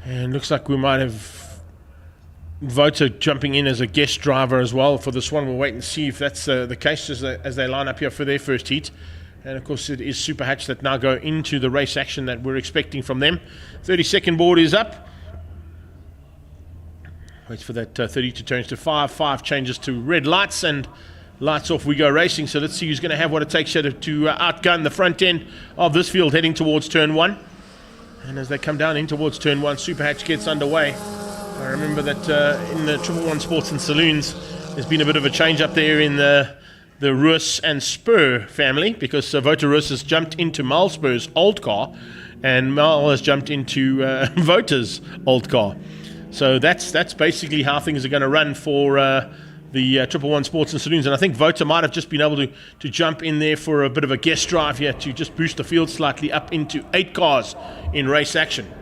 Speaker 1: And looks like we might have Vota jumping in as a guest driver as well for this one. We'll wait and see if that's the case as they line up here for their first heat. And of course it is Super Hatch that now go into the race action that we're expecting from them. 30-second board is up. Wait for that 30 to turn to 5. 5 changes to red lights, and lights off we go racing. So let's see who's going to have what it takes here to outgun the front end of this field heading towards turn 1. And as they come down in towards turn 1, Super Hatch gets underway. I remember that in the Triple One Sports and Saloons, there's been a bit of a change up there in the Roos and Spur family, because Vota Roos has jumped into Mal Spur's old car, and Mal has jumped into Vota's old car. So that's basically how things are going to run for the Triple One Sports and Saloons. And I think Vota might have just been able to jump in there for a bit of a guest drive here to just boost the field slightly up into 8 cars in race action.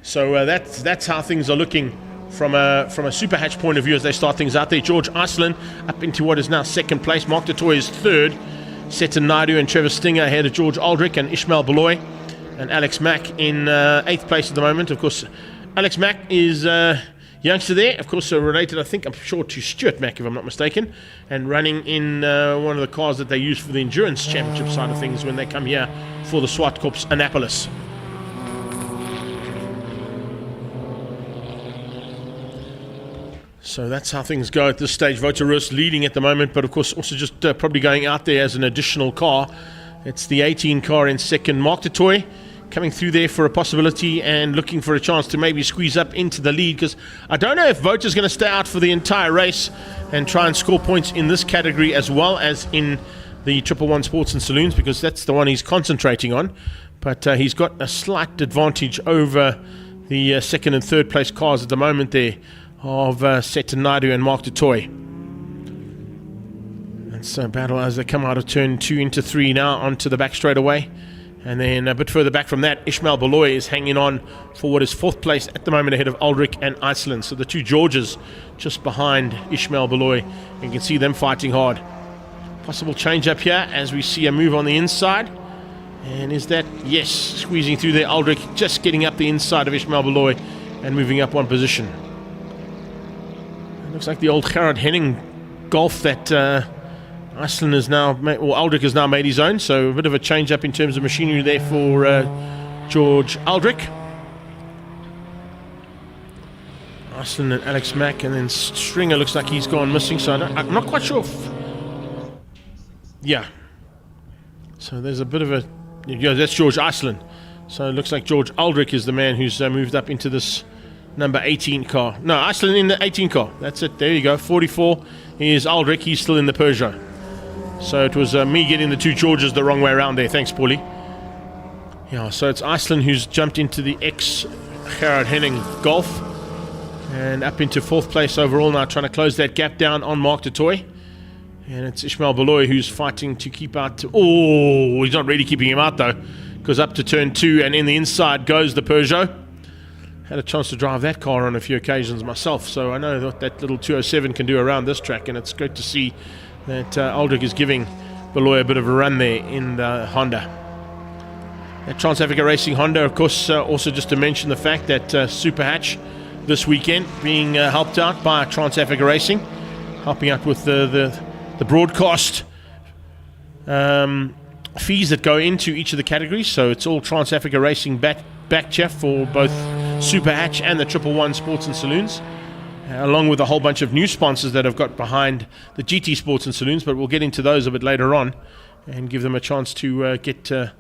Speaker 1: So that's how things are looking from a Super Hatch point of view as they start things out there. George Iceland up into what is now second place. Mark du Toit is third. Seton Naidu and Trevor Stinger ahead of George Aldrich and Ishmael Beloy. And Alex Mack in 8th place at the moment. Of course, Alex Mack is youngster there, of course, related, I'm sure, to Stuart Mack, if I'm not mistaken, and running in one of the cars that they use for the Endurance Championship side of things when they come here for the Zwartkops Annapolis. So that's how things go at this stage. Vota Roos leading at the moment, but of course also just probably going out there as an additional car. It's the 18 car in second. Mark du Toit coming through there for a possibility and looking for a chance to maybe squeeze up into the lead, because I don't know if Vota's going to stay out for the entire race and try and score points in this category as well as in the Triple One Sports and Saloons, because that's the one he's concentrating on. But he's got a slight advantage over the second and third place cars at the moment there of Seton Naidu and Mark du Toit. And so battle as they come out of turn 2 into 3 now onto the back straightaway. And then a bit further back from that, Ishmael Beloy is hanging on for what is 4th place at the moment ahead of Aldrich and Iceland. So the two Georges just behind Ishmael Beloy. You can see them fighting hard. Possible change up here as we see a move on the inside. And is that, yes, squeezing through there. Aldrich just getting up the inside of Ishmael Beloy and moving up one position. It looks like the old Gerard Henning Golf that Iceland is now, or Aldrich has now made his own, so a bit of a change up in terms of machinery there for George Aldrich. Iceland and Alex Mack, and then Stringer looks like he's gone missing, so I'm not quite sure if, yeah. So there's a bit of a, yeah, that's George Iceland. So it looks like George Aldrich is the man who's moved up into this number 18 car. No, Iceland in the 18 car. That's it. There you go. 44 is Aldrich. He's still in the Peugeot. So it was me getting the two Georges the wrong way around there. Thanks, Paulie. Yeah, so it's Iceland who's jumped into the ex-Gerard Henning Golf and up into 4th place overall now, trying to close that gap down on Mark du Toit. And it's Ishmael Beloy who's fighting to keep out. Oh, he's not really keeping him out though, because up to turn 2 and in the inside goes the Peugeot. Had a chance to drive that car on a few occasions myself, so I know what that little 207 can do around this track, and it's great to see that Aldrich is giving Beloy a bit of a run there in the Honda. At Trans-Africa Racing Honda, of course, also just to mention the fact that Super Hatch this weekend being helped out by Trans-Africa Racing, helping out with the broadcast fees that go into each of the categories. So it's all Trans-Africa Racing backed here for both Super Hatch and the Triple One Sports and Saloons, along with a whole bunch of new sponsors that have got behind the GT Sports and Saloons, but we'll get into those a bit later on and give them a chance to get a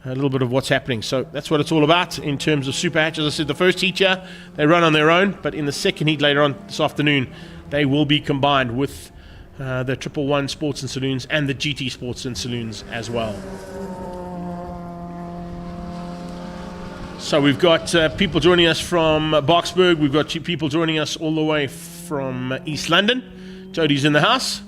Speaker 1: little bit of what's happening. So that's what it's all about in terms of Super Hatch. As I said, the first heat here, they run on their own, but in the second heat later on this afternoon, they will be combined with the Triple One Sports and Saloons and the GT Sports and Saloons as well. So we've got people joining us from Boksburg. We've got people joining us all the way from East London. Jody's in the house.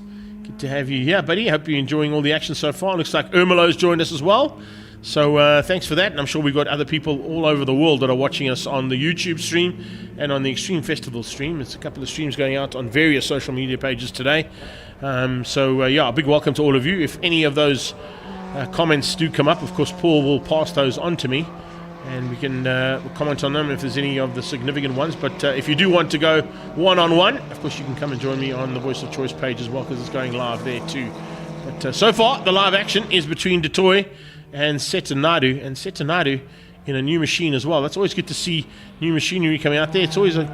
Speaker 1: Good to have you here, buddy. Hope you're enjoying all the action so far. Looks like Ermelo's joined us as well. So thanks for that, and I'm sure we've got other people all over the world that are watching us on the YouTube stream and on the Extreme Festival stream. There's a couple of streams going out on various social media pages today. A big welcome to all of you. If any of those comments do come up, of course, Paul will pass those on to me, and we can comment on them if there's any of the significant ones. But if you do want to go one-on-one, of course, you can come and join me on the Voice of Choice page as well, because it's going live there too. But so far, the live action is between Du Toit and Setonadu in a new machine as well. That's always good to see new machinery coming out there. It's always a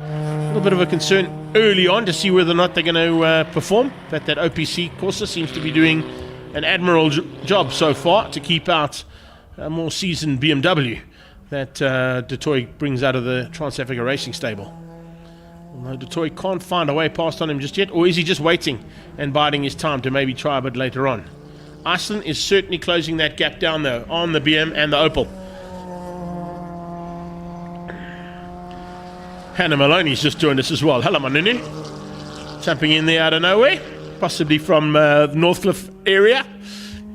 Speaker 1: little bit of a concern early on to see whether or not they're going to perform. But that OPC Corsa seems to be doing an admirable job so far to keep out a more seasoned BMW that Du Toit brings out of the Trans-Africa Racing stable. Although Du Toit can't find a way past on him just yet, or is he just waiting and biding his time to maybe try a bit later on? Iceland is certainly closing that gap down though on the BM and the Opel. Hannah Maloney's just joined us as well. Hello, Manunu. Jumping in there out of nowhere, possibly from the Northcliffe area,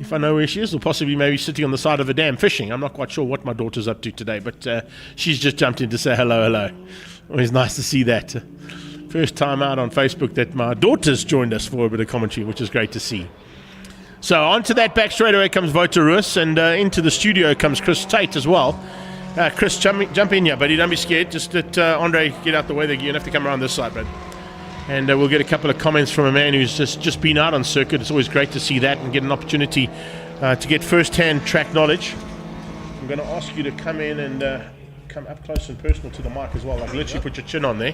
Speaker 1: if I know where she is, or possibly maybe sitting on the side of a dam fishing. I'm not quite sure what my daughter's up to today, but she's just jumped in to say hello. Always nice to see that. First time out on Facebook that my daughter's joined us for a bit of commentary, which is great to see. So onto that back straight away comes Wouter Roos, and into the studio comes Chris Tate as well. Chris, jump in here, buddy. Don't be scared. Just let Andre get out the way. You have to come around this side, bud. And we'll get a couple of comments from a man who's just been out on circuit. It's always great to see that and get an opportunity to get first-hand track knowledge. I'm going to ask you to come in and come up close and personal to the mic as well. Like literally put your chin on there.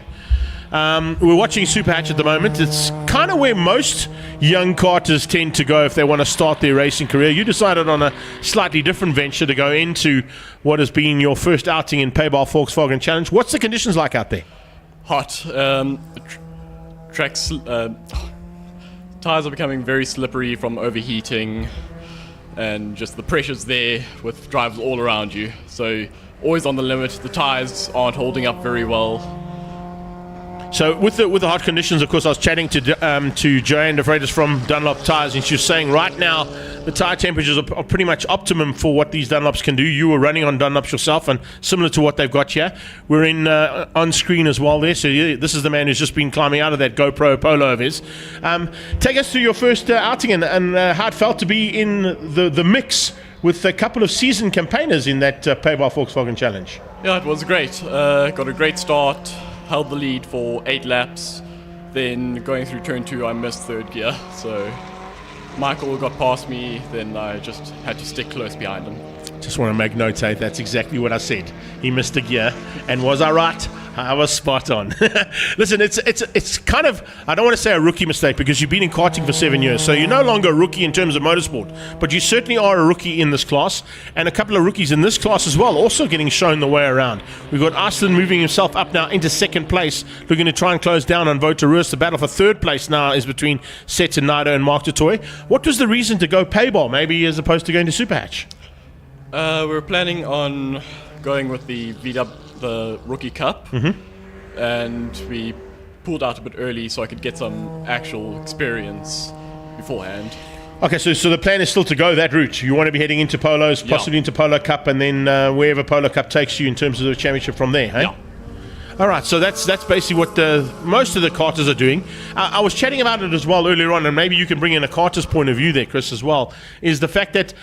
Speaker 1: We're watching Super Hatch at the moment. It's kind of where most young karters tend to go if they want to start their racing career. You decided on a slightly different venture to go into what has been your first outing in Paybal Volkswagen Challenge. What's the conditions like out there?
Speaker 5: Hot. Tracks, tires are becoming very slippery from overheating, and just the pressure's there with drivers all around you. So always on the limit. The tires aren't holding up very well.
Speaker 1: So with the hot conditions, of course, I was chatting to Joanne de Freitas from Dunlop Tires, and she was saying right now the tire temperatures are pretty much optimum for what these Dunlops can do. You were running on Dunlops yourself, and similar to what they've got here. We're in on screen as well there. So this is the man who's just been climbing out of that GoPro Polo of his. Take us through your first outing and how it felt to be in the mix with a couple of seasoned campaigners in that Paybal Volkswagen Challenge.
Speaker 5: Yeah, it was great. Got a great start. Held the lead for 8 laps. Then going through turn 2, I missed third gear. So Michael got past me. Then I just had to stick close behind him.
Speaker 1: Just want to make note, that's exactly what I said. He missed a gear, and was I right? I was spot on. Listen, it's kind of, I don't want to say a rookie mistake, because you've been in karting for 7 years, so you're no longer a rookie in terms of motorsport, but you certainly are a rookie in this class, and a couple of rookies in this class as well, also getting shown the way around. We've got Iceland moving himself up now into second place, looking to try and close down on Wouter Roos. The battle for third place now is between Setonadu and Mark Du Toit. What was the reason to go Paybal, maybe, as opposed to going to Super Hatch?
Speaker 5: We're planning on going with the the Rookie Cup, and we pulled out a bit early so I could get some actual experience beforehand.
Speaker 1: Okay, so the plan is still to go that route. You want to be heading into Polos, possibly into Polo Cup, and then wherever Polo Cup takes you in terms of the championship from there, hey?
Speaker 5: Yeah.
Speaker 1: All right, so that's basically what most of the karters are doing. I was chatting about it as well earlier on, and maybe you can bring in a karter's point of view there, Chris, as well, is the fact that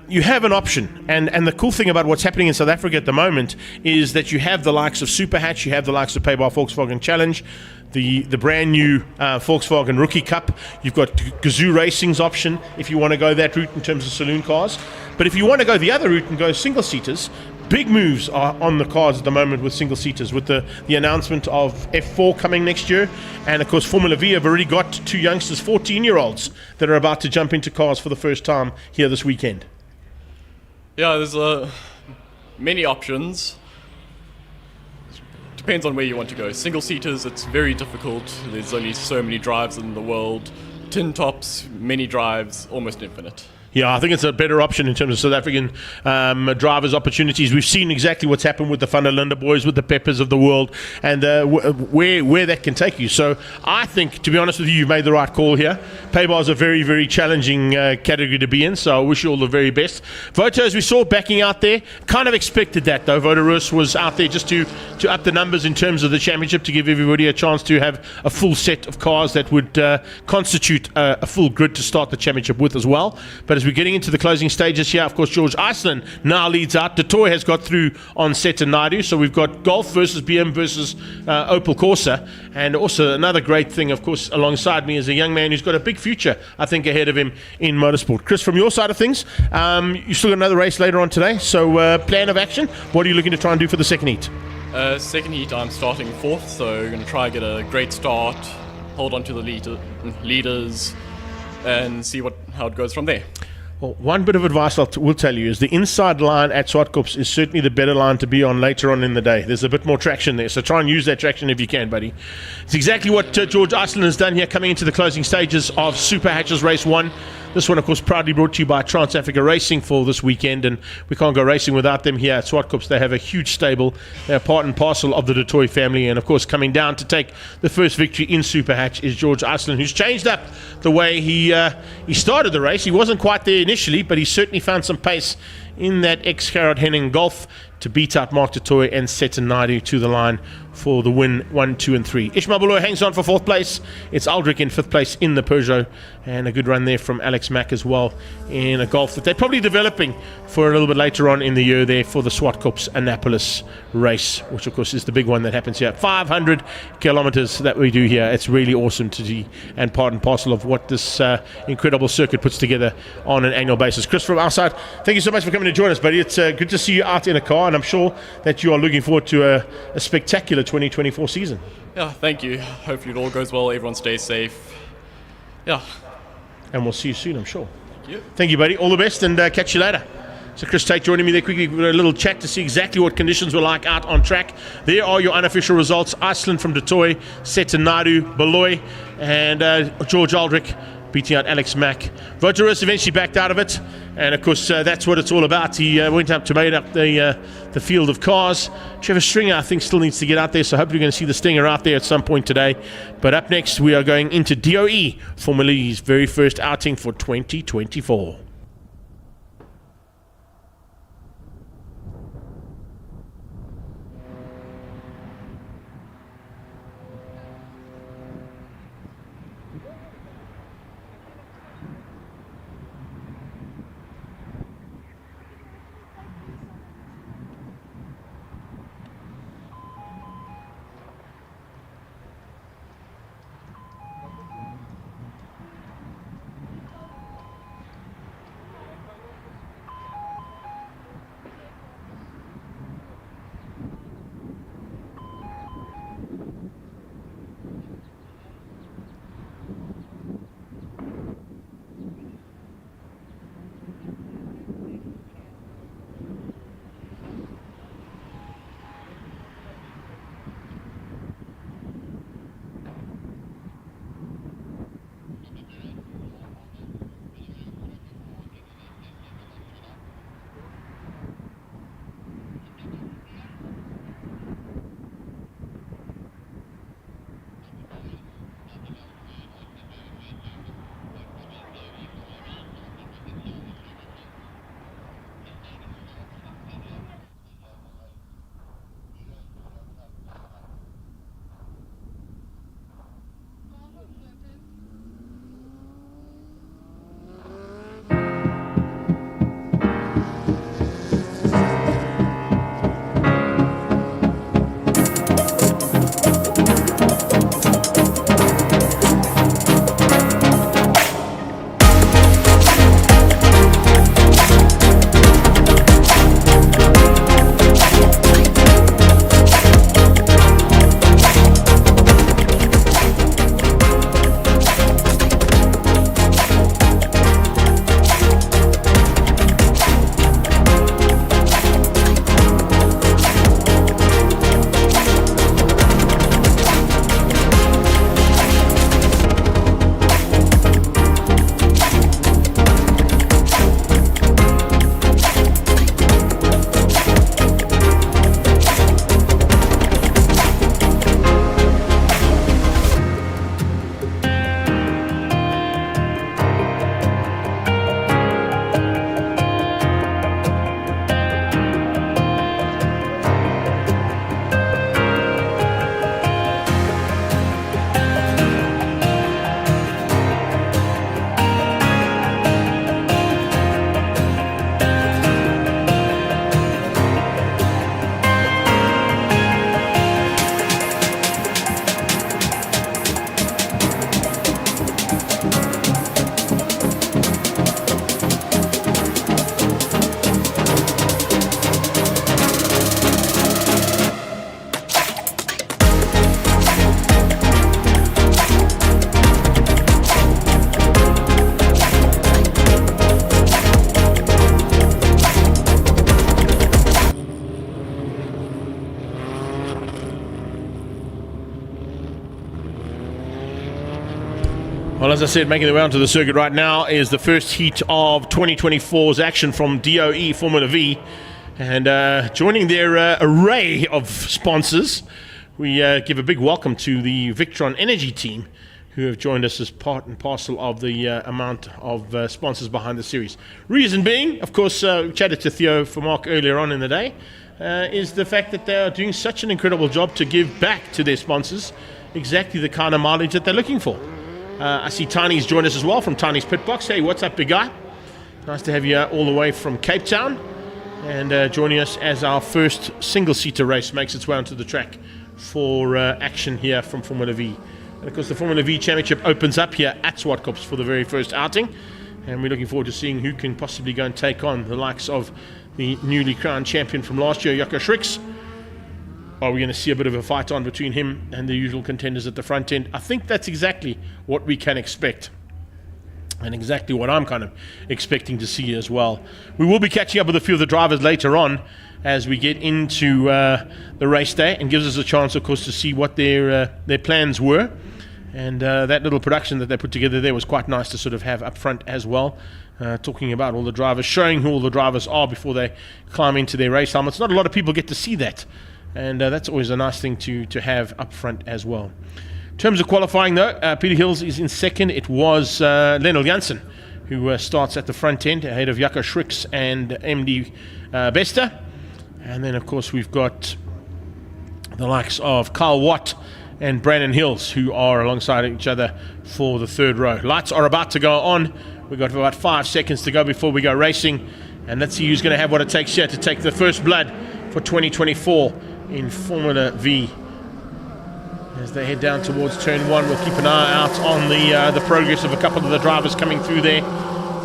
Speaker 1: you have an option. And the cool thing about what's happening in South Africa at the moment is that you have the likes of Super Hatch, you have the likes of Paybal Volkswagen Challenge, the brand new Volkswagen Rookie Cup. You've got Gazoo Racing's option if you want to go that route in terms of saloon cars. But if you want to go the other route and go single-seaters, big moves are on the cards at the moment with single-seaters, with the announcement of F4 coming next year. And, of course, Formula V have already got 2 youngsters, 14-year-olds, that are about to jump into cars for the first time here this weekend.
Speaker 5: Yeah, there's many options. Depends on where you want to go. Single-seaters, it's very difficult. There's only so many drives in the world. tin tops, many drives, almost infinite.
Speaker 1: Yeah, I think it's a better option in terms of South African drivers' opportunities. We've seen exactly what's happened with the Van der Linde boys, with the Peppers of the world, and where that can take you. So I think, to be honest with you, you've made the right call here. Paybar is a very, very challenging category to be in, so I wish you all the very best. Voto, as we saw, backing out there, kind of expected that, though. Voto Roos was out there just to up the numbers in terms of the championship, to give everybody a chance to have a full set of cars that would constitute a full grid to start the championship with as well. But as we're getting into the closing stages here, of course, George Iceland now leads out. Detoy has got through on Seta Naidu, so we've got Golf versus BM versus Opel Corsa. And also another great thing, of course, alongside me is a young man who's got a big future, I think, ahead of him in motorsport. Chris, from your side of things, you still got another race later on today, so plan of action, what are you looking to try and do for the second heat?
Speaker 5: Second heat, I'm starting 4th, so we're going to try and get a great start, hold on to the leaders, and see how it goes from there.
Speaker 1: Well, one bit of advice will tell you is the inside line at Zwartkops is certainly the better line to be on later on in the day. There's a bit more traction there, so try and use that traction if you can, buddy. It's exactly what George Iceland has done here, coming into the closing stages of Super Hatches Race 1. This one, of course, proudly brought to you by Trans Africa Racing for this weekend, and we can't go racing without them here at Zwartkops. They have a huge stable. They're part and parcel of the Detoy family, and of course, coming down to take the first victory in Super Hatch is George Iceland, who's changed up the way he started the race. He wasn't quite there initially, but he certainly found some pace in that ex-Gerard Henning Golf to beat out Mark Detoy and Seta Naidu to the line for the win 1, 2 and 3. Ishmael Baloy hangs on for 4th place. It's Aldrich in 5th place in the Peugeot, and a good run there from Alex Mack as well in a Golf that they're probably developing for a little bit later on in the year there for the Zwartkops Annapolis race, which of course is the big one that happens here. 500 kilometers that we do here. It's really awesome to see, and part and parcel of what this incredible circuit puts together on an annual basis. Chris, from our side, thank you so much for coming to join us, buddy. It's good to see you out in a car, and I'm sure that you are looking forward to a spectacular 2024 season.
Speaker 5: Yeah, thank you. Hopefully it all goes well, everyone stays safe. Yeah.
Speaker 1: And we'll see you soon, I'm sure.
Speaker 5: Thank you.
Speaker 1: Thank you, buddy. All the best, and catch you later. So Chris Tate joining me there quickly. We've got a little chat to see exactly what conditions were like out on track. There are your unofficial results. Iceland from Detoy, Seta Naidu, Baloy, and George Aldrich beating out Alex Mack. Voteris eventually backed out of it, and of course that's what it's all about. He went up to make up the field of cars. Trevor Stringer, I think, still needs to get out there, so hopefully we're going to see the Stinger out there at some point today. But up next, we are going into DOE Formula E's very first outing for 2024. Well, as I said, making their way onto the circuit right now is the first heat of 2024's action from DOE Formula V. And joining their array of sponsors, we give a big welcome to the Victron Energy team, who have joined us as part and parcel of the amount of sponsors behind the series. Reason being, of course, we chatted to Theo for Mark earlier on in the day, is the fact that they are doing such an incredible job to give back to their sponsors exactly the kind of mileage that they're looking for. I see Tiny's joined us as well from Tiny's Pit Box. Hey, what's up, big guy? Nice to have you all the way from Cape Town and joining us as our first single-seater race makes its way onto the track for action here from Formula V. And of course, the Formula V Championship opens up here at Zwartkops for the very first outing, and we're looking forward to seeing who can possibly go and take on the likes of the newly crowned champion from last year, Jaco Schricks. Are we going to see a bit of a fight on between him and the usual contenders at the front end? I think that's exactly what we can expect, and exactly what I'm kind of expecting to see as well. We will be catching up with a few of the drivers later on as we get into the race day, and gives us a chance, of course, to see what their plans were. And that little production that they put together there was quite nice to sort of have up front as well, talking about all the drivers, showing who all the drivers are before they climb into their race helmets. Not a lot of people get to see that, and that's always a nice thing to have up front as well. In terms of qualifying, though, Peter Hills is in second. It was Lennel Janssen who starts at the front end, ahead of Jaco Schricks and MD Bester. And then, of course, we've got the likes of Carl Watt and Brandon Hills, who are alongside each other for the third row. Lights are about to go on. We've got about 5 seconds to go before we go racing. And let's see who's going to have what it takes here to take the first blood for 2024 in Formula V. As they head down towards turn 1, we'll keep an eye out on the progress of a couple of the drivers coming through there,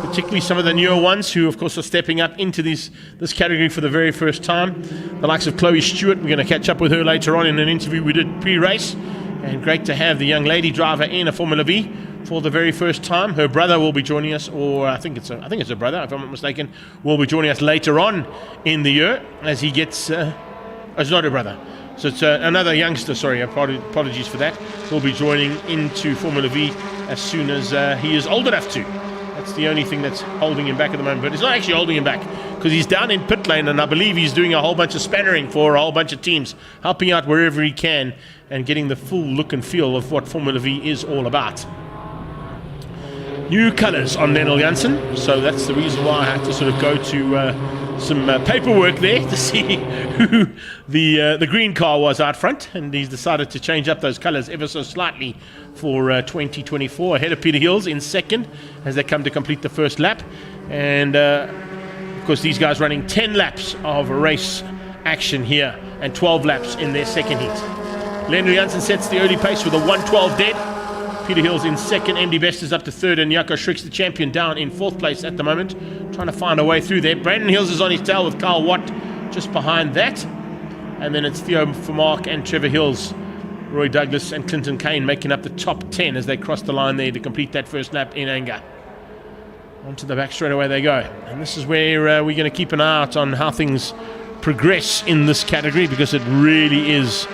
Speaker 1: particularly some of the newer ones who, of course, are stepping up into this category for the very first time. The likes of Chloe Stewart, we're going to catch up with her later on in an interview we did pre-race. And great to have the young lady driver in a Formula V for the very first time. Her brother will be joining us, or I think it's her brother, if I'm not mistaken, will be joining us later on in the year as he gets... it's not her brother. So it's another youngster, sorry, apologies for that, will be joining into Formula V as soon as he is old enough to. That's the only thing that's holding him back at the moment. But it's not actually holding him back, because he's down in pit lane, and I believe he's doing a whole bunch of spannering for a whole bunch of teams, helping out wherever he can and getting the full look and feel of what Formula V is all about. New colours on Lennel Janssen, so that's the reason why I had to sort of go to some paperwork there to see who the green car was out front, and he's decided to change up those colours ever so slightly for 2024, ahead of Peter Hills in second as they come to complete the first lap. And of course, these guys running 10 laps of race action here and 12 laps in their second heat. Lennel Janssen sets the early pace with a 1:12 dead. Peter Hills in second, MD Best is up to third, and Jaco Schricks, the champion, down in fourth place at the moment, trying to find a way through there. Brandon Hills is on his tail with Carl Watt just behind that. And then it's Theo Vermark and Trevor Hills, Roy Douglas and Clinton Kane making up the top 10 as they cross the line there to complete that first lap in anger. Onto the back straight away they go. And this is where we're going to keep an eye out on how things progress in this category, because it really is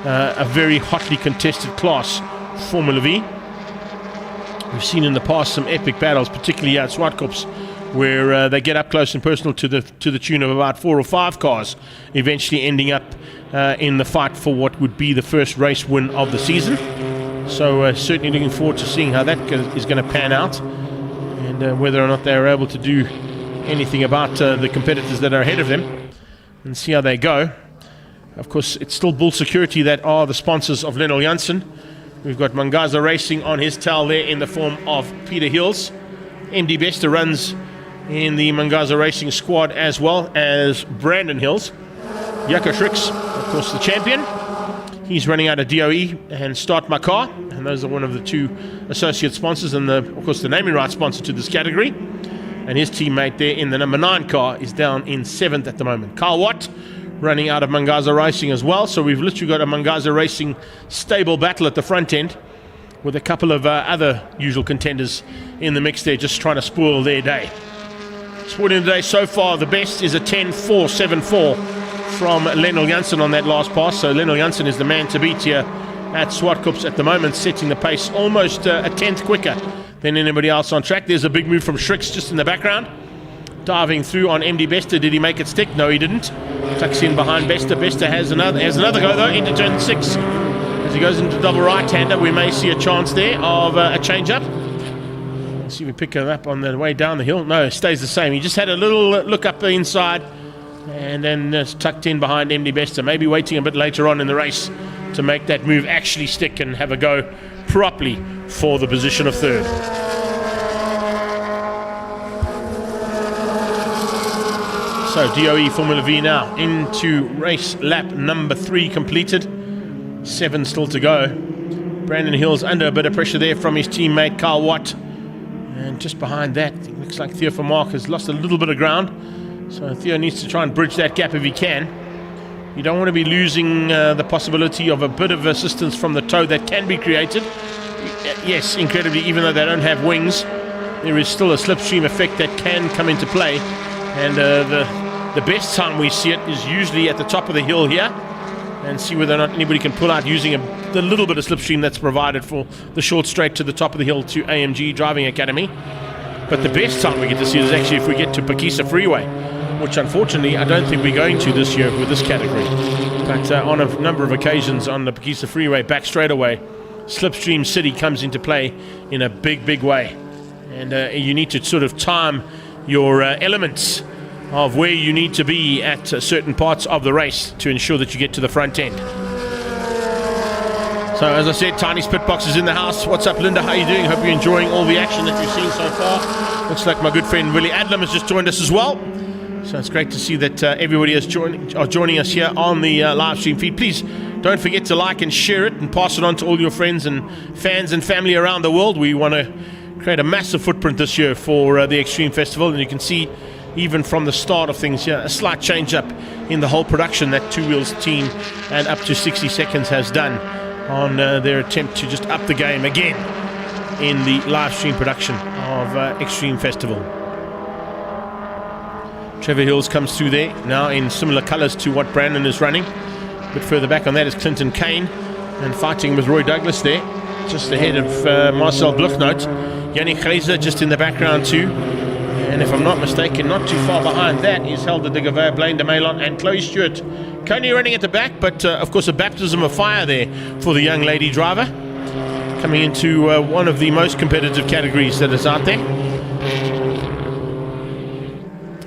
Speaker 1: a very hotly contested class, Formula V. We've seen in the past some epic battles, particularly at Zwartkops, where they get up close and personal to the tune of about 4 or 5 cars, eventually ending up in the fight for what would be the first race win of the season. So certainly looking forward to seeing how that is going to pan out, and whether or not they are able to do anything about the competitors that are ahead of them, and see how they go. Of course, it's still Bull Security that are the sponsors of Lennel Janssen. We've got Mangaza Racing on his tail there in the form of Peter Hills. MD Bester runs in the Mangaza Racing squad, as well as Brandon Hills. Jaco Schricks, of course, the champion. He's running out of DOE and Start My Car, and those are one of the 2 associate sponsors, and of course the naming rights sponsor to this category. And his teammate there in the number 9 car is down in 7th at the moment. Carl Watt running out of Mangaza Racing as well, so we've literally got a Mangaza Racing stable battle at the front end, with a couple of other usual contenders in the mix there, just trying to spoil their day. Sporting today so far, the best is a 10.474 from Lennel Janssen on that last pass, so Lennel Janssen is the man to beat here at Zwartkops at the moment, setting the pace almost a tenth quicker than anybody else on track. There's a big move from Shrix just in the background. Diving through on MD Bester. Did he make it stick? No, he didn't. Tucks in behind Bester. Bester has another go though into turn 6. As he goes into double right-hander, we may see a chance there of a change-up. Let's see if we pick him up on the way down the hill. No, it stays the same. He just had a little look up the inside and then tucked in behind MD Bester. Maybe waiting a bit later on in the race to make that move actually stick and have a go properly for the position of third. So DOE Formula V now into race lap number 3 completed. 7 still to go. Brandon Hill's under a bit of pressure there from his teammate Carl Watt. And just behind that, it looks like Theo Vermaak has lost a little bit of ground. So Theo needs to try and bridge that gap if he can. You don't want to be losing the possibility of a bit of assistance from the toe that can be created. Yes, incredibly, even though they don't have wings, there is still a slipstream effect that can come into play. And the best time we see it is usually at the top of the hill here, and see whether or not anybody can pull out using the little bit of slipstream that's provided for the short straight to the top of the hill to AMG Driving Academy. But the best time we get to see it is actually if we get to Pakisa Freeway, which unfortunately I don't think we're going to this year with this category. But on a number of occasions on the Pakisa Freeway back straightaway, Slipstream City comes into play in a big way. And you need to sort of time your elements of where you need to be at certain parts of the race to ensure that you get to the front end. So as I said, Tiny's Pit Box is in the house. What's up, Linda? How are you doing? Hope you're enjoying all the action that you've seen so far. Looks like my good friend Willie Adlam has just joined us as well. So it's great to see that everybody is joining us here on the live stream feed. Please don't forget to like and share it and pass it on to all your friends and fans and family around the world. We want to create a massive footprint this year for the Extreme Festival, and you can see even from the start of things here, a slight change up in the whole production that Two Wheels team and Up to 60 Seconds has done on their attempt to just up the game again in the live stream production of Extreme Festival. Trevor Hills comes through there now in similar colours to what Brandon is running. A bit further back on that is Clinton Kane, and fighting with Roy Douglas there, just ahead of Marcel Bluchnoot. Yannick Greiser just in the background too. And if I'm not mistaken, not too far behind that is Helder de Gevaer, Blaine de Melon and Chloe Stewart. Coney running at the back, but of course a baptism of fire there for the young lady driver. Coming into one of the most competitive categories that is out there.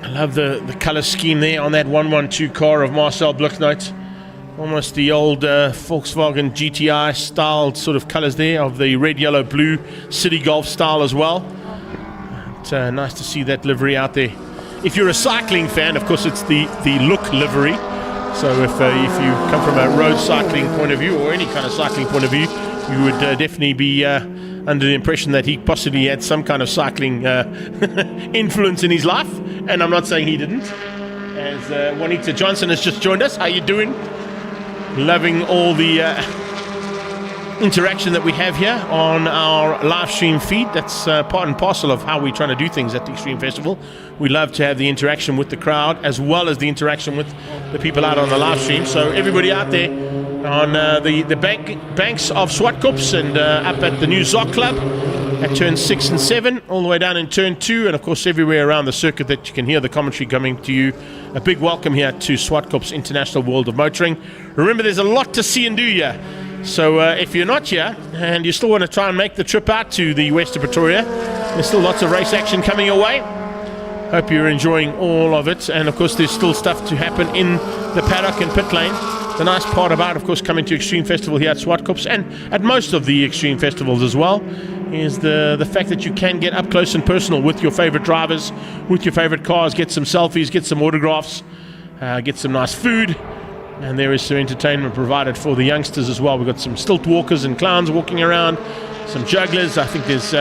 Speaker 1: I love the colour scheme there on that 112 car of Marcel Bluchnoot. Almost the old Volkswagen GTI style sort of colours there, of the red, yellow, blue City Golf style as well. Nice to see that livery out there. If you're a cycling fan, of course it's the look livery. So if you come from a road cycling point of view or any kind of cycling point of view, you would definitely be under the impression that he possibly had some kind of cycling influence in his life, and I'm not saying he didn't. As Juanita Johnson has just joined us. How you doing? Loving all the interaction that we have here on our live stream feed. That's part and parcel of how we're trying to do things at the Extreme Festival. We love to have the interaction with the crowd as well as the interaction with the people out on the live stream. So everybody out there on the banks of Zwartkops and up at the new Zok Club at turn 6 and 7, all the way down in turn 2, and of course everywhere around the circuit that you can hear the commentary coming to you. A big welcome here to Zwartkops International World of Motoring. Remember, there's a lot to see and do here. So if you're not here and you still want to try and make the trip out to the west of Pretoria, there's still lots of race action coming your way. Hope you're enjoying all of it. And of course there's still stuff to happen in the paddock and pit lane. The nice part about, of course, coming to Extreme Festival here at Zwartkops and at most of the Extreme Festivals as well is the fact that you can get up close and personal with your favorite drivers, with your favorite cars, get some selfies, get some autographs, get some nice food. And there is some entertainment provided for the youngsters as well. We've got some stilt walkers and clowns walking around, some jugglers. I think there's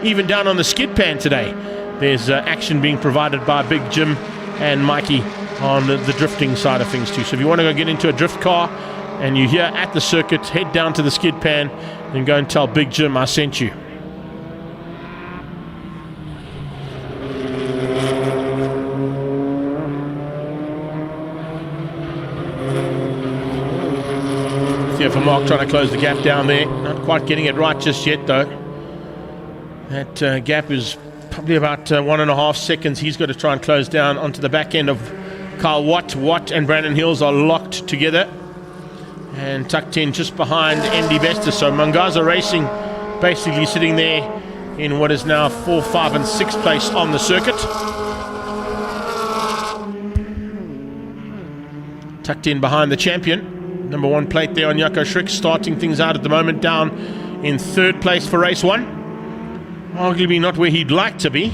Speaker 1: even down on the skid pan today, there's action being provided by Big Jim and Mikey on the drifting side of things too. So if you want to go get into a drift car and you're here at the circuit, head down to the skid pan and go and tell Big Jim I sent you. Theo for Mark trying to close the gap down there. Not quite getting it right just yet, though. That gap is probably about 1.5 seconds. He's got to try and close down onto the back end of Carl Watt. Watt and Brandon Hills are locked together and tucked in just behind MD Bester. So Mangaza Racing basically sitting there in what is now 4, 5 and 6 place on the circuit. Tucked in behind the champion. Number 1 plate there on Jaco Schrick, starting things out at the moment down in 3rd place for race 1. Arguably not where he'd like to be.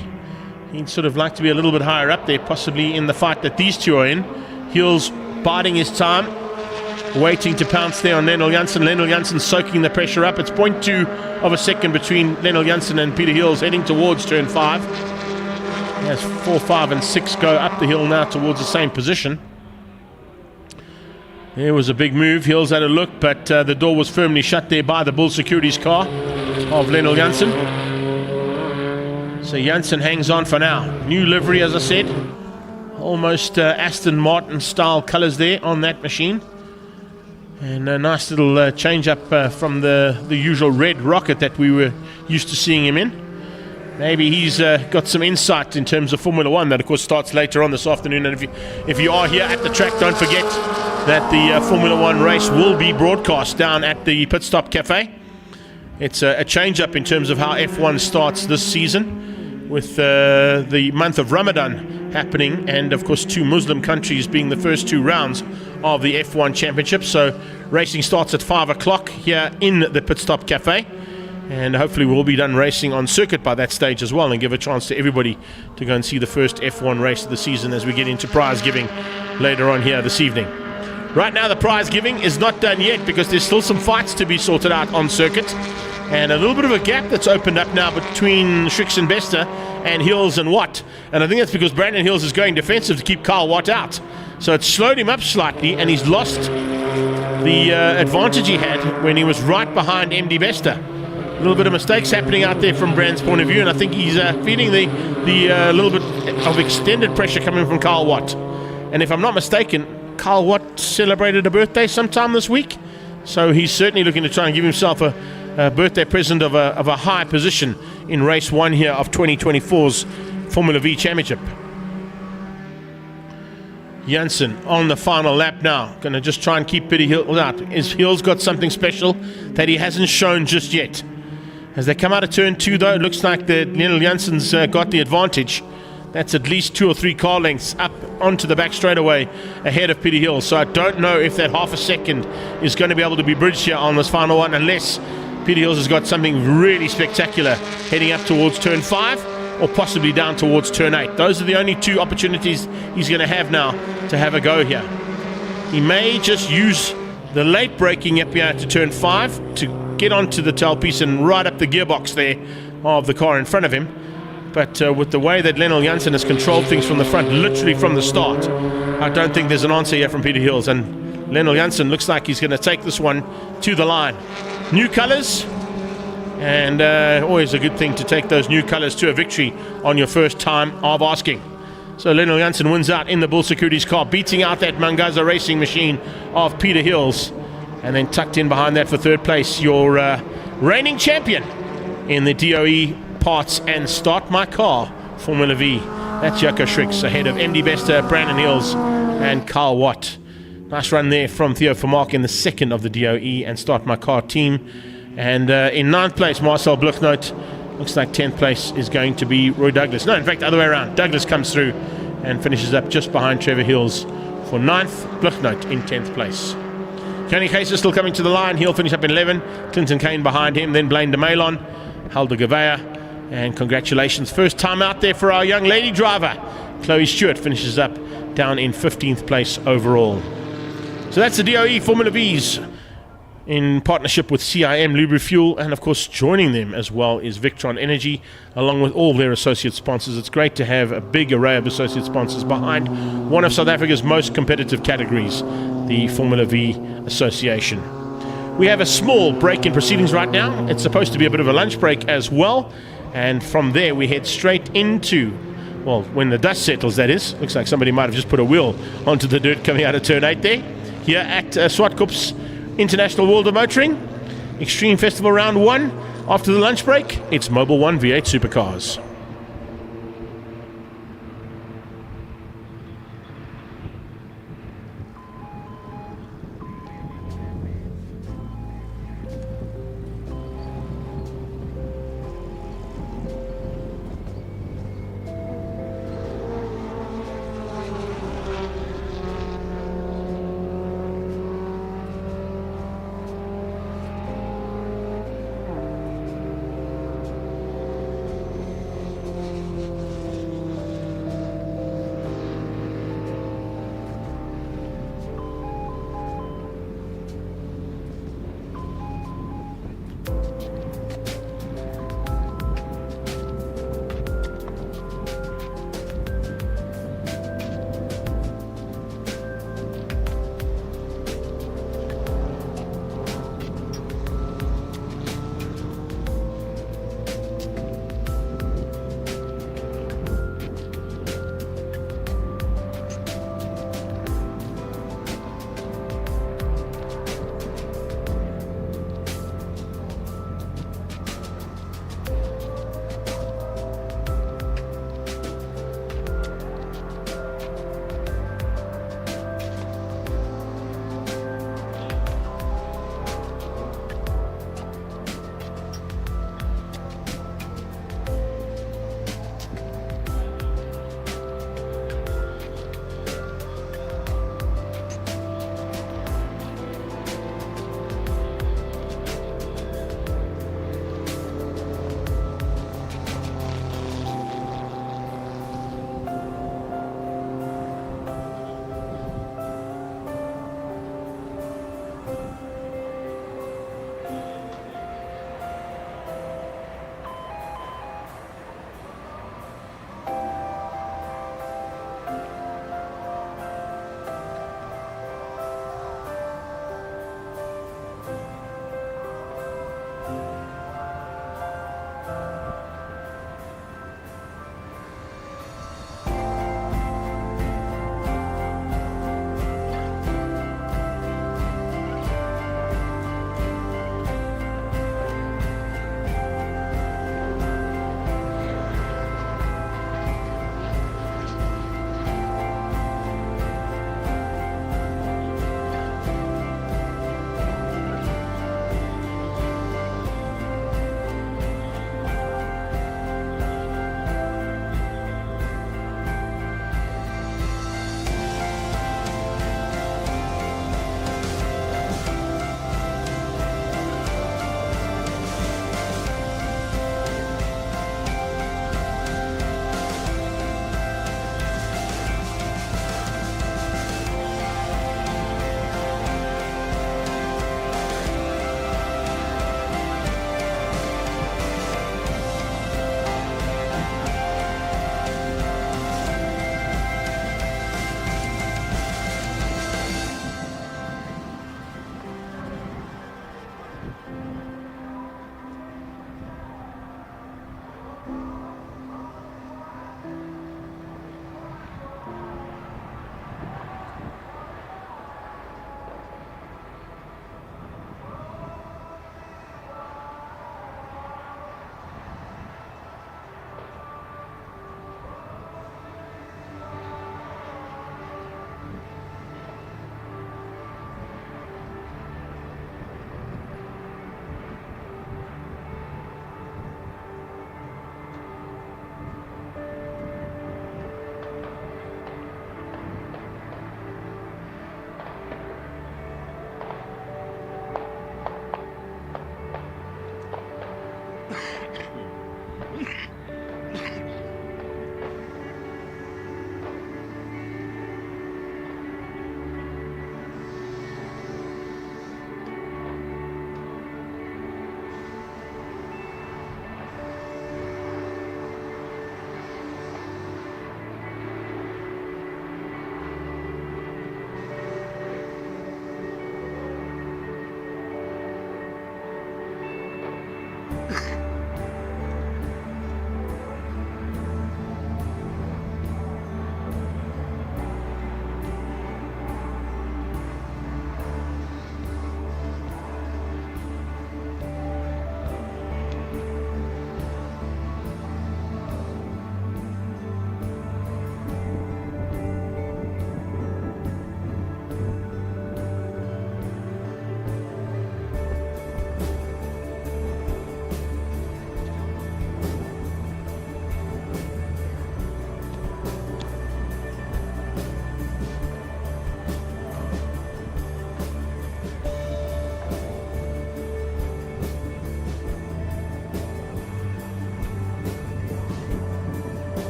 Speaker 1: He'd sort of like to be a little bit higher up there, possibly in the fight that these two are in. Hills biding his time, waiting to pounce there on Lennel Janssen. Lennel Janssen soaking the pressure up. It's 0.2 of a second between Lennel Janssen and Peter Hills heading towards turn 5. As 4, 5 and 6 go up the hill now towards the same position. There was a big move. Hills had a look, but the door was firmly shut there by the Bull Securities car of Lennel Janssen. So Janssen hangs on for now. New livery, as I said. Almost Aston Martin style colours there on that machine. And a nice little change up from the usual red rocket that we were used to seeing him in. Maybe he's got some insight in terms of Formula One that of course starts later on this afternoon. And if you are here at the track, don't forget that the Formula One race will be broadcast down at the Pit Stop Cafe. It's a change up in terms of how F1 starts this season, with the month of Ramadan happening, and of course 2 Muslim countries being the first 2 rounds of the F1 Championship. So racing starts at 5 o'clock here in the Pit Stop Cafe, and hopefully we'll be done racing on circuit by that stage as well, and give a chance to everybody to go and see the first F1 race of the season as we get into prize giving later on here this evening. Right now the prize giving is not done yet because there's still some fights to be sorted out on circuit, and a little bit of a gap that's opened up now between Schricks and Bester and Hills and Watt. And I think that's because Brandon Hills is going defensive to keep Carl Watt out. So it slowed him up slightly, and he's lost the advantage he had when he was right behind MD Bester. A little bit of mistakes happening out there from Brand's point of view, and I think he's feeling the little bit of extended pressure coming from Carl Watt. And if I'm not mistaken, Carl Watt celebrated a birthday sometime this week, so he's certainly looking to try and give himself a birthday present of a high position in race 1 here of 2024's Formula V Championship. Janssen on the final lap now, going to just try and keep Peter Hills out. Is Hills got something special that he hasn't shown just yet? As they come out of turn 2 though, it looks like Lennel Janssen's got the advantage. That's at least 2 or 3 car lengths up onto the back straightaway ahead of Peter Hills. So I don't know if that half a second is going to be able to be bridged here on this final one, unless Peter Hills has got something really spectacular heading up towards turn 5 or possibly down towards turn 8. Those are the only 2 opportunities he's going to have now to have a go here. He may just use the late braking up here to turn 5 to get onto the tailpiece and right up the gearbox there of the car in front of him. But with the way that Lennel Janssen has controlled things from the front, literally from the start, I don't think there's an answer here from Peter Hills. And Lennel Janssen looks like he's going to take this one to the line. New colours, and always a good thing to take those new colours to a victory on your first time of asking. So Lennel Janssen wins out in the Bull Securities car, beating out that Mangaza Racing machine of Peter Hills. And then tucked in behind that for 3rd place, your reigning champion in the DOE Parts and Start My Car Formula V. That's Jaco Schricks ahead of MD Bester, Brandon Hills and Carl Watt. Nice run there from Theo Vermaak in the 2nd of the DOE and Start My Car team. And in 9th place, Marcel Bluchnoot. Looks like 10th place is going to be Roy Douglas. No, in fact, other way around. Douglas comes through and finishes up just behind Trevor Hills for 9th, Bluchnoot in 10th place. Kenny Case is still coming to the line. He'll finish up in 11. Clinton Kane behind him, then Blaine de Malon, Helder Gavea. And congratulations, first time out there for our young lady driver. Chloe Stewart finishes up down in 15th place overall. So that's the DOE Formula V's in partnership with CIM Lubrifuel, and of course joining them as well is Victron Energy, along with all their associate sponsors. It's great to have a big array of associate sponsors behind one of South Africa's most competitive categories, the Formula V Association. We have a small break in proceedings right now. It's supposed to be a bit of a lunch break as well, and from there we head straight into, well, when the dust settles, that is. Looks like somebody might have just put a wheel onto the dirt coming out of turn 8 there. Here at Zwartkops International World of Motoring, Extreme Festival Round 1. After the lunch break, it's Mobile 1 V8 Supercars.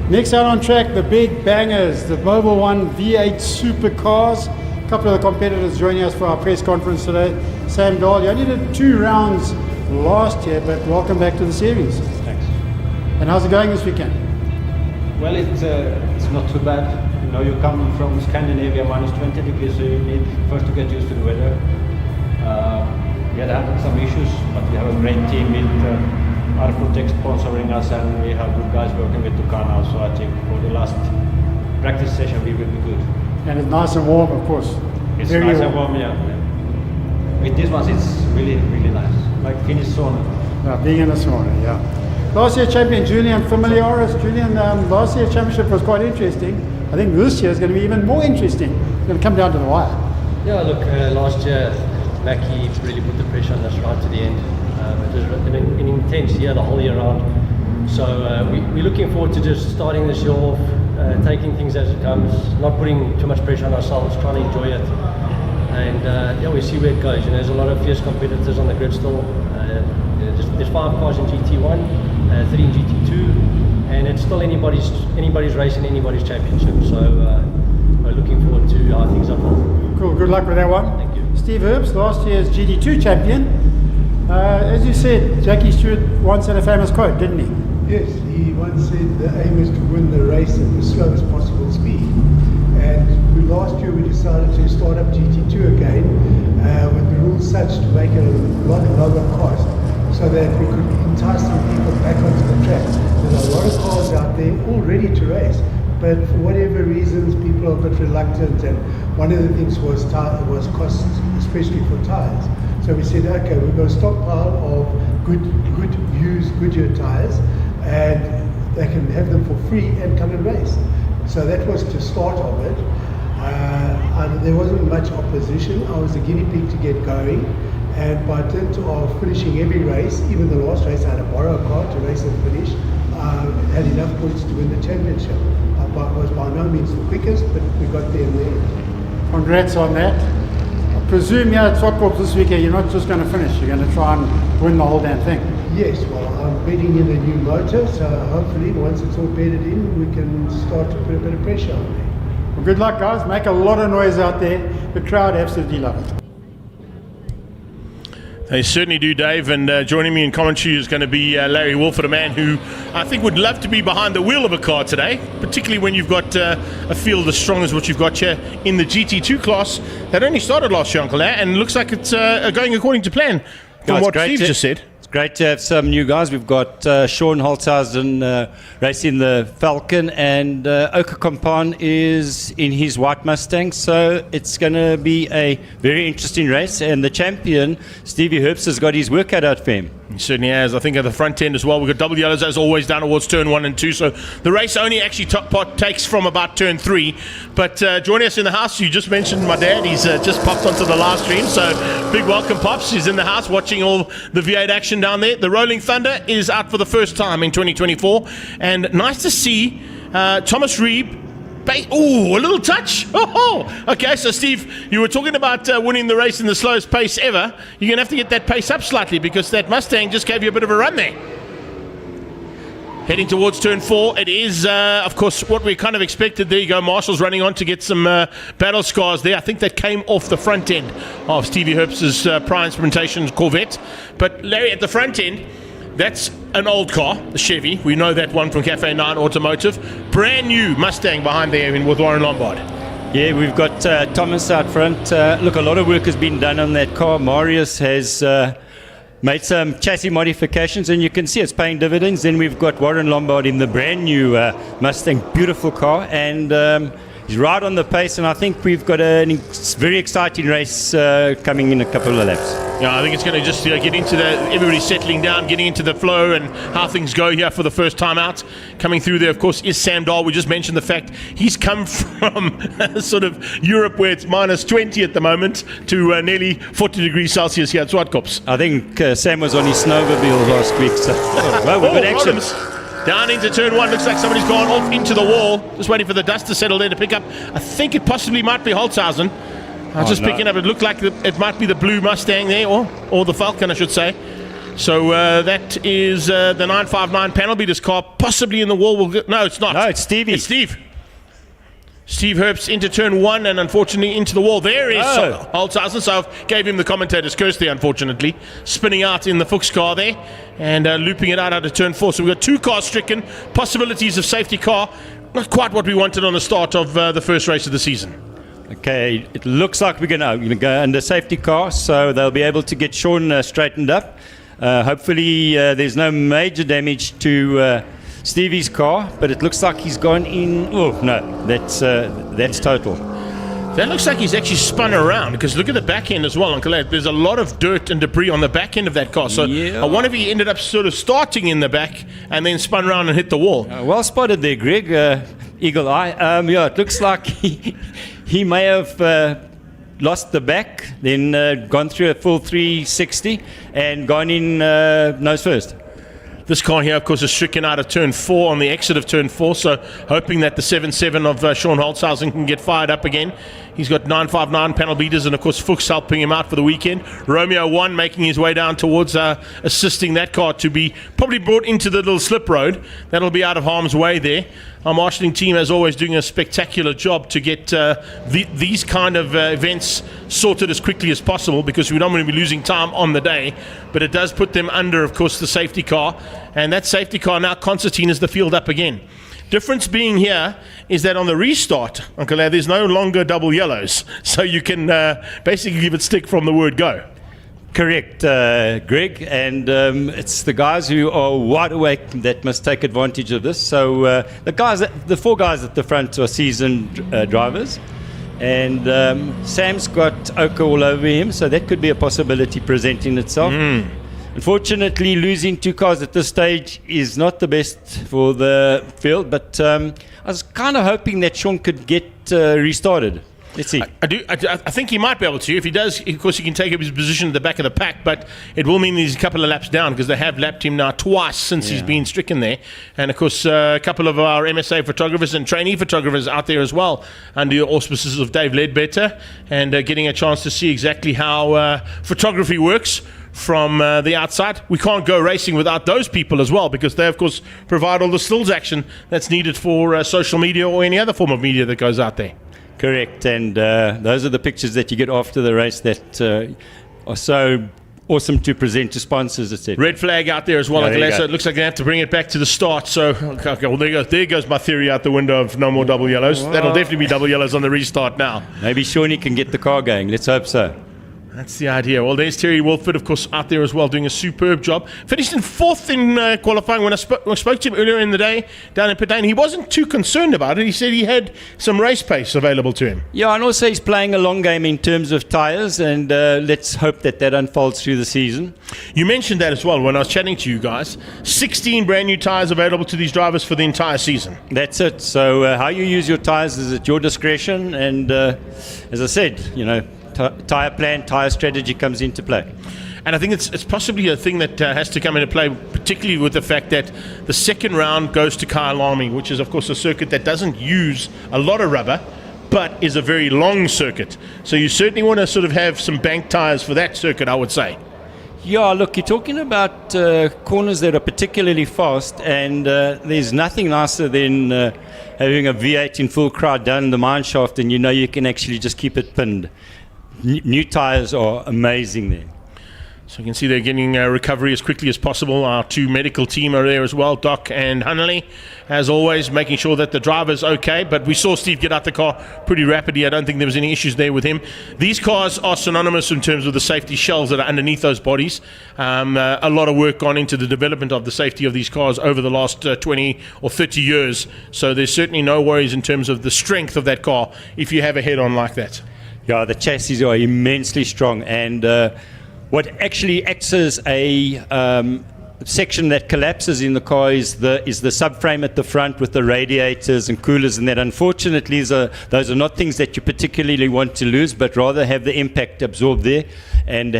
Speaker 2: Next out on track, the big bangers, the Mobile One V8 supercars. A couple of the competitors joining us for our press conference today. Sam Dahl, you only did 2 rounds last year, but welcome back to the series.
Speaker 8: Thanks.
Speaker 2: And how's it going this weekend?
Speaker 8: Well, it's not too bad. You know, you come from Scandinavia, minus 20 degrees, so you need first to get used to the weather. We had some issues, but we have a great team with Arcotech sponsoring us, and we have good guys working with the car now, so I think for the last practice session we will be good.
Speaker 2: And it's nice and warm, of course.
Speaker 8: It's
Speaker 2: Very
Speaker 8: nice and warm, yeah. With this one, it's really, really nice, like Finnish sauna.
Speaker 2: Being in a sauna, yeah. Last year champion Julian Familiaris. Julian, last year's championship was quite interesting. I think this year is going to be even more interesting. It's going to come down to the wire.
Speaker 9: Yeah, look, last year Mackie really put the pressure on us right to the end. It was an intense year the whole year round. So we're looking forward to just starting this year off, taking things as it comes, not putting too much pressure on ourselves, trying to enjoy it. And yeah, we see where it goes. You know, there's a lot of fierce competitors on the grid still. There's 5 cars in GT1, 3 in GT2, and it's still anybody's race and anybody's championship. So we're looking forward to how things unfold.
Speaker 2: Cool, good luck with that one.
Speaker 9: Thank you.
Speaker 2: Steve Herbst, last year's GT2 champion. As you said, Jackie Stewart once had a famous quote, didn't he?
Speaker 10: Yes, he once said the aim is to win the race at the slowest possible speed. And last year we decided to start up GT2 again with the rules such to make it a lot lower cost so that we could entice some people back onto the track. There's a lot of cars out there all ready to race, but for whatever reasons people are a bit reluctant, and one of the things was costs, especially for tyres. So we said, okay, we've got a stockpile of good used Goodyear tyres, and they can have them for free and come and race. So that was the start of it. And there wasn't much opposition. I was the guinea pig to get going, and by dint of finishing every race, even the last race, I had to borrow a car to race and finish. Had enough points to win the championship. I was by no means the quickest, but we got there in the end.
Speaker 2: Congrats on that. I presume you're at Zwartkops this weekend, you're not just going to finish, you're going to try and win the whole damn thing.
Speaker 10: Yes, well, I'm bedding in a new motor, so hopefully once it's all bedded in, we can start to put a bit of pressure on there.
Speaker 2: Well, good luck, guys. Make a lot of noise out there. The crowd absolutely love it.
Speaker 1: They certainly do, Dave, and joining me in commentary is going to be Larry Wolford, a man who I think would love to be behind the wheel of a car today, particularly when you've got a field as strong as what you've got here in the GT2 class that only started last year, Uncle, and looks like it's going according to plan from what Steve just said.
Speaker 11: Great to have some new guys. We've got Sean Holtzhausen racing the Falcon, and Oka Kompan is in his white Mustang. So it's going to be a very interesting race. And the champion, Stevie Herbst, has got his work cut out for him.
Speaker 1: He certainly has. I think at the front end as well, we've got double yellows as always down towards turn 1 and 2. So the race only actually top part takes from about turn 3. But joining us in the house, you just mentioned my dad. He's just popped onto the live stream. So big welcome, Pops. He's in the house watching all the V8 action down there. The Rolling Thunder is out for the first time in 2024. And nice to see Thomas Reeb. Oh, a little touch. Oh, okay, so Steve, you were talking about winning the race in the slowest pace ever. You're going to have to get that pace up slightly because that Mustang just gave you a bit of a run there. Heading towards turn 4, it is, of course, what we kind of expected. There you go, Marshall's running on to get some battle scars there. I think that came off the front end of Stevie Herbst's Prior Instrumentation Corvette. But Larry, at the front end, that's an old car, the Chevy. We know that one from Cafe 9 Automotive. Brand new Mustang behind there with Warren Lombard.
Speaker 11: Yeah, we've got Thomas out front. Look, a lot of work has been done on that car. Marius has made some chassis modifications, and you can see it's paying dividends. Then we've got Warren Lombard in the brand new Mustang, beautiful car, and he's right on the pace, and I think we've got a very exciting race coming in a couple of laps.
Speaker 1: Yeah, I think it's going to just get into everybody settling down, getting into the flow and how things go here for the first time out. Coming through there, of course, is Sam Dahl. We just mentioned the fact he's come from sort of Europe where it's minus 20 at the moment to nearly 40 degrees Celsius here at Zwartkops.
Speaker 11: I think Sam was on his snowmobile last week, so well, we've got action.
Speaker 1: Down into turn 1, looks like somebody's gone off into the wall. Just waiting for the dust to settle there to pick up. I think it possibly might be Holtzhausen. I was picking up, it looked like it might be the blue Mustang there, or the Falcon, I should say. So that is the 959 panel beaters car, possibly in the wall. No, it's not.
Speaker 11: No, it's Stevie.
Speaker 1: It's Steve. Steve Herbst into turn 1 and unfortunately into the wall. There is Holtzhausen. So I gave him the commentator's curse there, unfortunately. Spinning out in the Fuchs car there and looping it out of turn 4. So we've got 2 cars stricken. Possibilities of safety car. Not quite what we wanted on the start of the first race of the season.
Speaker 11: Okay, it looks like we're going to go under safety car, so they'll be able to get Sean straightened up. Hopefully there's no major damage to Stevie's car, but it looks like he's gone in. Oh no, that's total.
Speaker 1: That looks like he's actually spun around, because look at the back end as well, Uncle Ed. There's a lot of dirt and debris on the back end of that car. So I wonder if he ended up sort of starting in the back and then spun around and hit the wall.
Speaker 11: Well spotted there, Greg. Eagle eye. Yeah, it looks like he may have lost the back, then gone through a full 360 and gone in nose first.
Speaker 1: This car here, of course, is stricken out of turn 4 on the exit of turn 4, so hoping that the 7.7 of Sean Holtzhausen can get fired up again. He's got 959 panel beaters and, of course, Fuchs helping him out for the weekend. Romeo 1 making his way down towards assisting that car to be probably brought into the little slip road. That'll be out of harm's way there. Our marshalling team, as always, doing a spectacular job to get these kind of events sorted as quickly as possible, because we don't want to be losing time on the day. But it does put them under, of course, the safety car. And that safety car now, Constantine, is the field up again. Difference being here is that on the restart, Uncle Lad, there's no longer double yellows. So you can basically give it stick from the word go.
Speaker 11: Correct, Greg, and it's the guys who are wide awake that must take advantage of this. So the 4 guys at the front are seasoned drivers, and Sam's got Oka all over him, so that could be a possibility presenting itself. Unfortunately, losing 2 cars at this stage is not the best for the field, but I was kind of hoping that Sean could get restarted. Let's see.
Speaker 1: I think he might be able to. If he does, of course, he can take up his position at the back of the pack, but it will mean he's a couple of laps down, because they have lapped him now twice since he's been stricken there. And, of course, a couple of our MSA photographers and trainee photographers out there as well, under the auspices of Dave Ledbetter, and getting a chance to see exactly how photography works from the outside. We can't go racing without those people as well, because they, of course, provide all the stills action that's needed for social media or any other form of media that goes out there.
Speaker 11: Correct, and those are the pictures that you get after the race that are so awesome to present to sponsors, etc.
Speaker 1: Red flag out there as well, so it looks like they have to bring it back to the start. So, okay, well, there goes my theory out the window of no more double yellows. That'll definitely be double yellows on the restart now.
Speaker 11: Maybe Shawnee can get the car going. Let's hope so.
Speaker 1: That's the idea. Well, there's Terry Wolford, of course, out there as well, doing a superb job. Finished in 4th in qualifying. When I spoke to him earlier in the day down in Pedane, he wasn't too concerned about it. He said he had some race pace available to him.
Speaker 11: Yeah, and also he's playing a long game in terms of tyres, and let's hope that unfolds through the season.
Speaker 1: You mentioned that as well when I was chatting to you guys. 16 brand new tyres available to these drivers for the entire season.
Speaker 11: That's it. So how you use your tyres is at your discretion, and as I said, tyre plan, tyre strategy comes into play.
Speaker 1: And I think it's possibly a thing that has to come into play, particularly with the fact that the second round goes to Kyalami, which is, of course, a circuit that doesn't use a lot of rubber, but is a very long circuit. So you certainly want to sort of have some bank tyres for that circuit, I would say.
Speaker 11: Yeah, look, you're talking about corners that are particularly fast, and there's nothing nicer than having a V8 in full crowd down the mine shaft, and you can actually just keep it pinned. New tyres are amazing there.
Speaker 1: So you can see they're getting recovery as quickly as possible. Our 2 medical team are there as well, Doc and Hunnelly, as always, making sure that the driver's okay. But we saw Steve get out the car pretty rapidly. I don't think there was any issues there with him. These cars are synonymous in terms of the safety shells that are underneath those bodies. A lot of work gone into the development of the safety of these cars over the last 20 or 30 years. So there's certainly no worries in terms of the strength of that car if you have a head-on like that.
Speaker 11: Yeah, the chassis are immensely strong, and what actually acts as a section that collapses in the car is the subframe at the front with the radiators and coolers, and that unfortunately those are not things that you particularly want to lose, but rather have the impact absorbed there and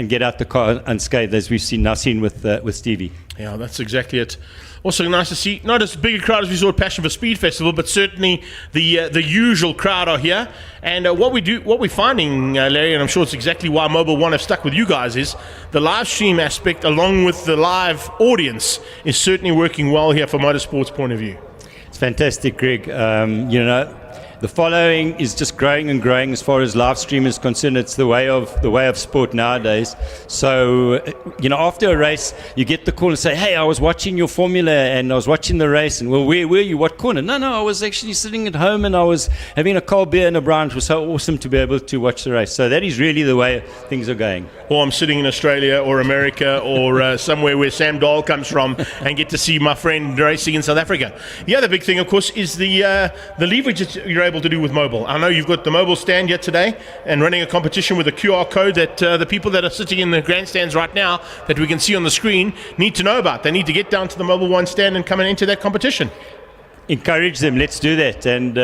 Speaker 11: get out the car unscathed, as we've seen with Stevie.
Speaker 1: Yeah, that's exactly it. Also nice to see not as big a crowd as we saw at Passion for Speed Festival, but certainly the usual crowd are here. And what we're finding, Larry, and I'm sure it's exactly why Mobile One have stuck with you guys, is the live stream aspect along with the live audience is certainly working well here from motorsports point of view.
Speaker 11: It's fantastic, Greg. The following is just growing and growing as far as live stream is concerned. It's the way of sport nowadays. So, after a race, you get the call and say, "Hey, I was watching your Formula and I was watching the race." And, "Well, where were you? What corner?" No, I was actually sitting at home and I was having a cold beer and a brunch. It was so awesome to be able to watch the race. So that is really the way things are going.
Speaker 1: Or I'm sitting in Australia or America or somewhere where Sam Dahl comes from and get to see my friend racing in South Africa. The other big thing, of course, is the leverage that you're able to do with mobile. I know you've got the mobile stand here today and running a competition with a QR code that the people that are sitting in the grandstands right now that we can see on the screen need to know about. They need to get down to the Mobile One stand and come and enter that competition.
Speaker 11: Encourage them. Let's do that. And,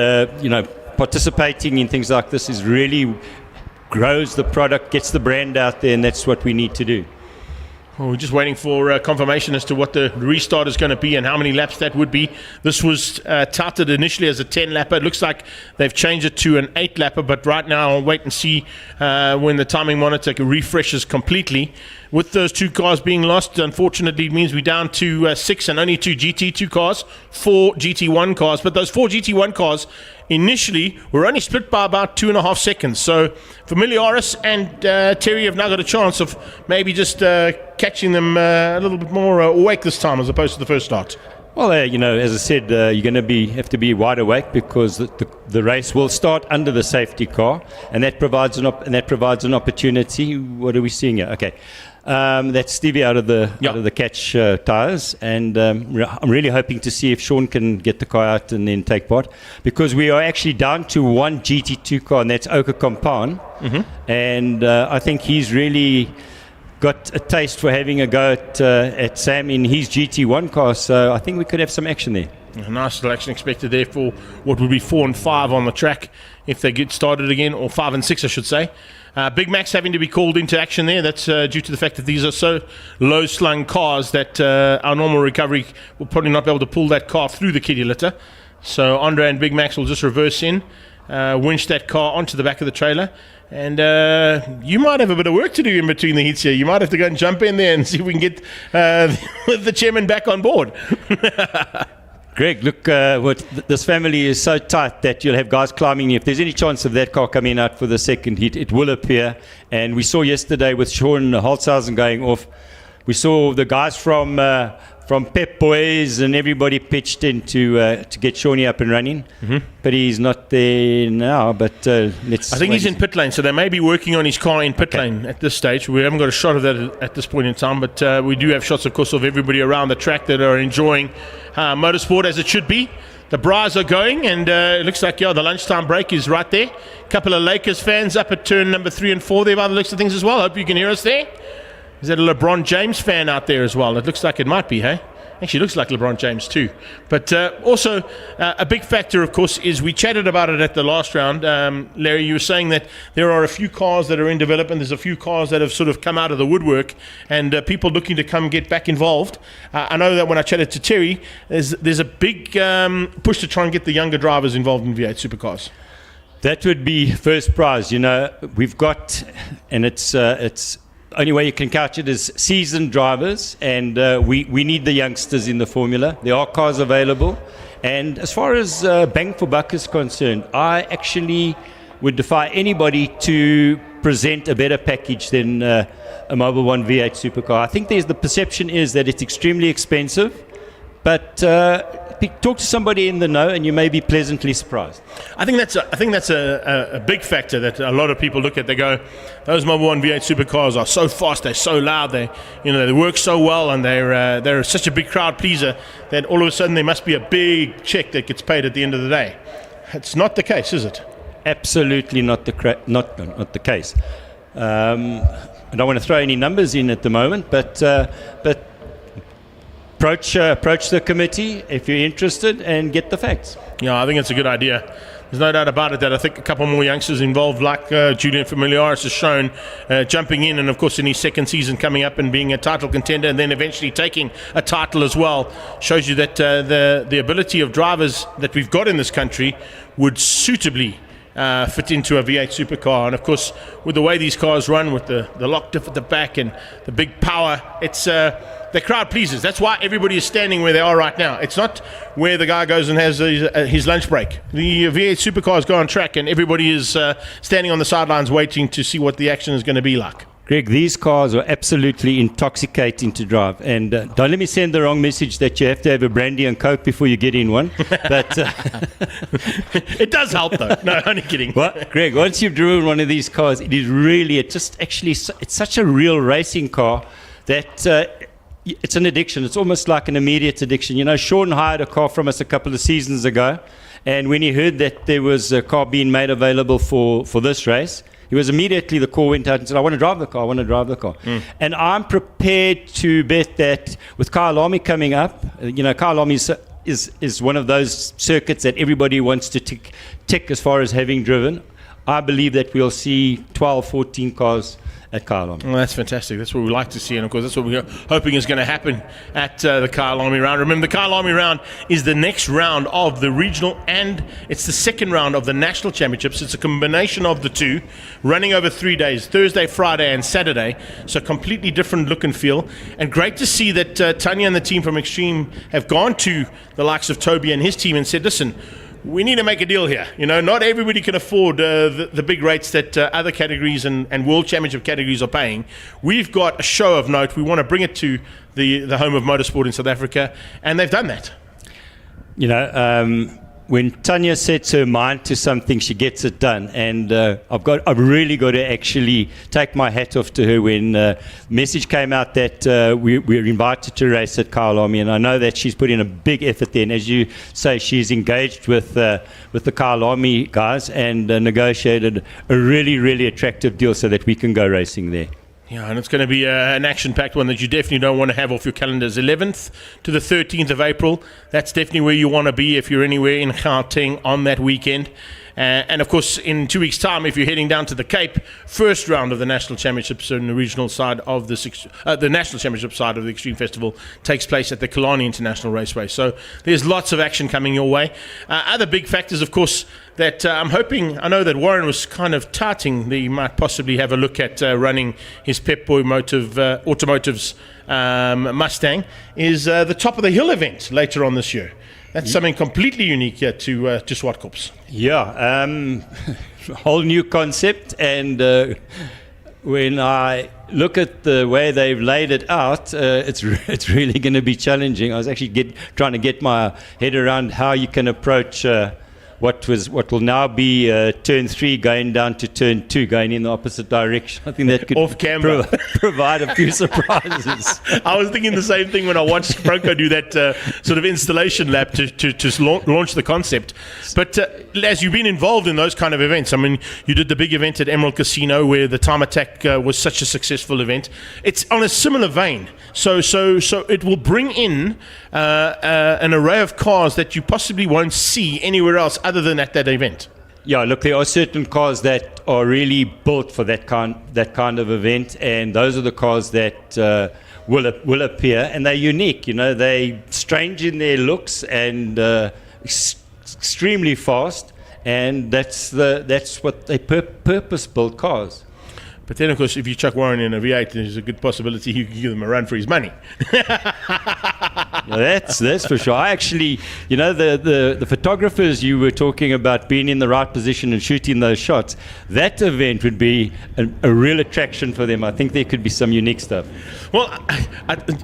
Speaker 11: participating in things like this is really grows the product, gets the brand out there, and that's what we need to do.
Speaker 1: Well, we're just waiting for confirmation as to what the restart is going to be and how many laps that would be. This was touted initially as a 10-lapper. It looks like they've changed it to an 8-lapper, but right now I'll wait and see when the timing monitor refreshes completely. With those two cars being lost, unfortunately, it means we're down to 6 and only 2 GT2 cars, 4 GT1 cars. But those 4 GT1 cars initially were only split by about 2.5 seconds. So Familiaris and Terry have now got a chance of maybe just catching them a little bit more awake this time as opposed to the first start.
Speaker 11: Well, as I said, you're going to have to be wide awake because the race will start under the safety car, and that provides an opportunity. What are we seeing here? Okay, that's Stevie out of the catch tires, and I'm really hoping to see if Sean can get the car out and then take part, because we are actually down to 1 GT2 car, and that's Oka Compound, and I think he's really got a taste for having a go at Sam in his GT1 car, so I think we could have some action there.
Speaker 1: A nice little action expected there for what would be 4 and 5 on the track if they get started again, or 5 and 6 I should say. Big Max having to be called into action there. That's due to the fact that these are so low slung cars that our normal recovery will probably not be able to pull that car through the kiddie litter. So Andre and Big Max will just reverse in, winch that car onto the back of the trailer. And you might have a bit of work to do in between the heats here. You might have to go and jump in there and see if we can get the chairman back on board.
Speaker 11: Greg, look, this family is so tight that you'll have guys climbing. If there's any chance of that car coming out for the second heat, it will appear. And we saw yesterday with Sean Holtzhausen going off, we saw the guys from Pep Boys and everybody pitched in to get Shawnee up and running. But he's not there now. But I
Speaker 1: think he's in pit lane, so they may be working on his car in pit lane at this stage. We haven't got a shot of that at this point in time, but we do have shots, of course, of everybody around the track that are enjoying motorsport as it should be. The bras are going, and it looks like the lunchtime break is right there. A couple of Lakers fans up at turn number 3 and 4 there by the looks of things as well. Hope you can hear us there. Is that a LeBron James fan out there as well? It looks like it might be, hey? Actually looks like LeBron James too. But also a big factor, of course, is we chatted about it at the last round. Larry, you were saying that there are a few cars that are in development. There's a few cars that have sort of come out of the woodwork, and people looking to come get back involved. I know that when I chatted to Terry, there's a big push to try and get the younger drivers involved in V8 supercars.
Speaker 11: That would be first prize. We've got, and it's only way you can couch it is seasoned drivers, and we need the youngsters in the formula. There are cars available, and as far as bang for buck is concerned, I actually would defy anybody to present a better package than a Mobile One V8 supercar. I think the perception is that it's extremely expensive, but talk to somebody in the know and you may be pleasantly surprised.
Speaker 1: I think that's a big factor that a lot of people look at. They go, those Mobile One V8 supercars are so fast, they're so loud, they work so well, and they're such a big crowd pleaser that all of a sudden there must be a big check that gets paid at the end of the day. It's not the case, is it?
Speaker 11: Absolutely not the case. I don't want to throw any numbers in at the moment, but approach the committee if you're interested and get the facts.
Speaker 1: Yeah, I think it's a good idea. There's no doubt about it that I think a couple more youngsters involved, like Julian Familiaris has shown, jumping in, and of course in his second season coming up and being a title contender and then eventually taking a title as well, shows you that the ability of drivers that we've got in this country would suitably fit into a V8 supercar. And of course, with the way these cars run, with the lock diff at the back and the big power, it's the crowd pleases. That's why everybody is standing where they are right now. It's not where the guy goes and has his lunch break. The V8 supercars go on track and everybody is standing on the sidelines waiting to see what the action is going to be like.
Speaker 11: Greg, these cars are absolutely intoxicating to drive. And don't let me send the wrong message that you have to have a brandy and coke before you get in one. But
Speaker 1: it does help, though. No, only kidding.
Speaker 11: What? Greg, once you've driven one of these cars, it is really, it's such a real racing car that it's an addiction. It's almost like an immediate addiction. You know, Sean hired a car from us a couple of seasons ago. And when he heard that there was a car being made available for this race, he was immediately, the call went out and said, I want to drive the car, And I'm prepared to bet that with Kyalami coming up, you know, Kyalami is one of those circuits that everybody wants to tick as far as having driven. I believe that we'll see 12, 14 cars at Kyalami.
Speaker 1: Well, that's fantastic. That's what we like to see, and of course that's what we're hoping is going to happen at the Kyalami round. Remember, the Kyalami round is the next round of the regional, and it's the second round of the national championships. It's a combination of the two, running over 3 days, Thursday, Friday and Saturday, so completely different look and feel. And great to see that Tanya and the team from Extreme have gone to the likes of Toby and his team and said, listen, we need to make a deal here. You know, not everybody can afford the big rates that other categories and world championship categories are paying. We've got a show of note. We want to bring it to the home of motorsport in South Africa, and they've done that.
Speaker 11: You know, when Tanya sets her mind to something, she gets it done. And I've really got to actually take my hat off to her when message came out that we're invited to race at Kyalami, and I know that she's put in a big effort there. And as you say, she's engaged with the Kyalami guys and negotiated a really, really attractive deal so that we can go racing there.
Speaker 1: Yeah, and it's going to be an action-packed one that you definitely don't want to have off your calendars. 11th to the 13th of April. That's definitely where you want to be if you're anywhere in Gauteng on that weekend. And of course, in 2 weeks' time, if you're heading down to the Cape, first round of the national championships in the regional side of the national championship side of the Extreme Festival takes place at the Killarney International Raceway. So there's lots of action coming your way. Other big factors, of course, that I'm hoping, I know that Warren was kind of touting that he might possibly have a look at running his Pep Boy Automotive's Mustang, is the Top of the Hill event later on this year. That's something completely unique here to Zwartkops.
Speaker 11: Yeah, whole new concept, and when I look at the way they've laid it out, it's really going to be challenging. I was actually trying to get my head around how you can approach what will now be turn 3 going down to turn 2, going in the opposite direction. I think that could
Speaker 1: off camera
Speaker 11: provide a few surprises.
Speaker 1: I was thinking the same thing when I watched Bronco do that sort of installation lap to launch the concept. But as you've been involved in those kind of events, I mean, you did the big event at Emerald Casino where the Time Attack was such a successful event. It's on a similar vein. So it will bring in an array of cars that you possibly won't see anywhere else other than at that event.
Speaker 11: Yeah, look, there are certain cars that are really built for that kind of event, and those are the cars that will appear, and they're unique. You know, they're strange in their looks and extremely fast, and that's what they purpose-built cars.
Speaker 1: But then, of course, if you chuck Warren in a V8, there's a good possibility you can give him a run for his money.
Speaker 11: That's for sure. I actually, you know, the photographers you were talking about being in the right position and shooting those shots, that event would be a real attraction for them. I think there could be some unique stuff.
Speaker 1: Well,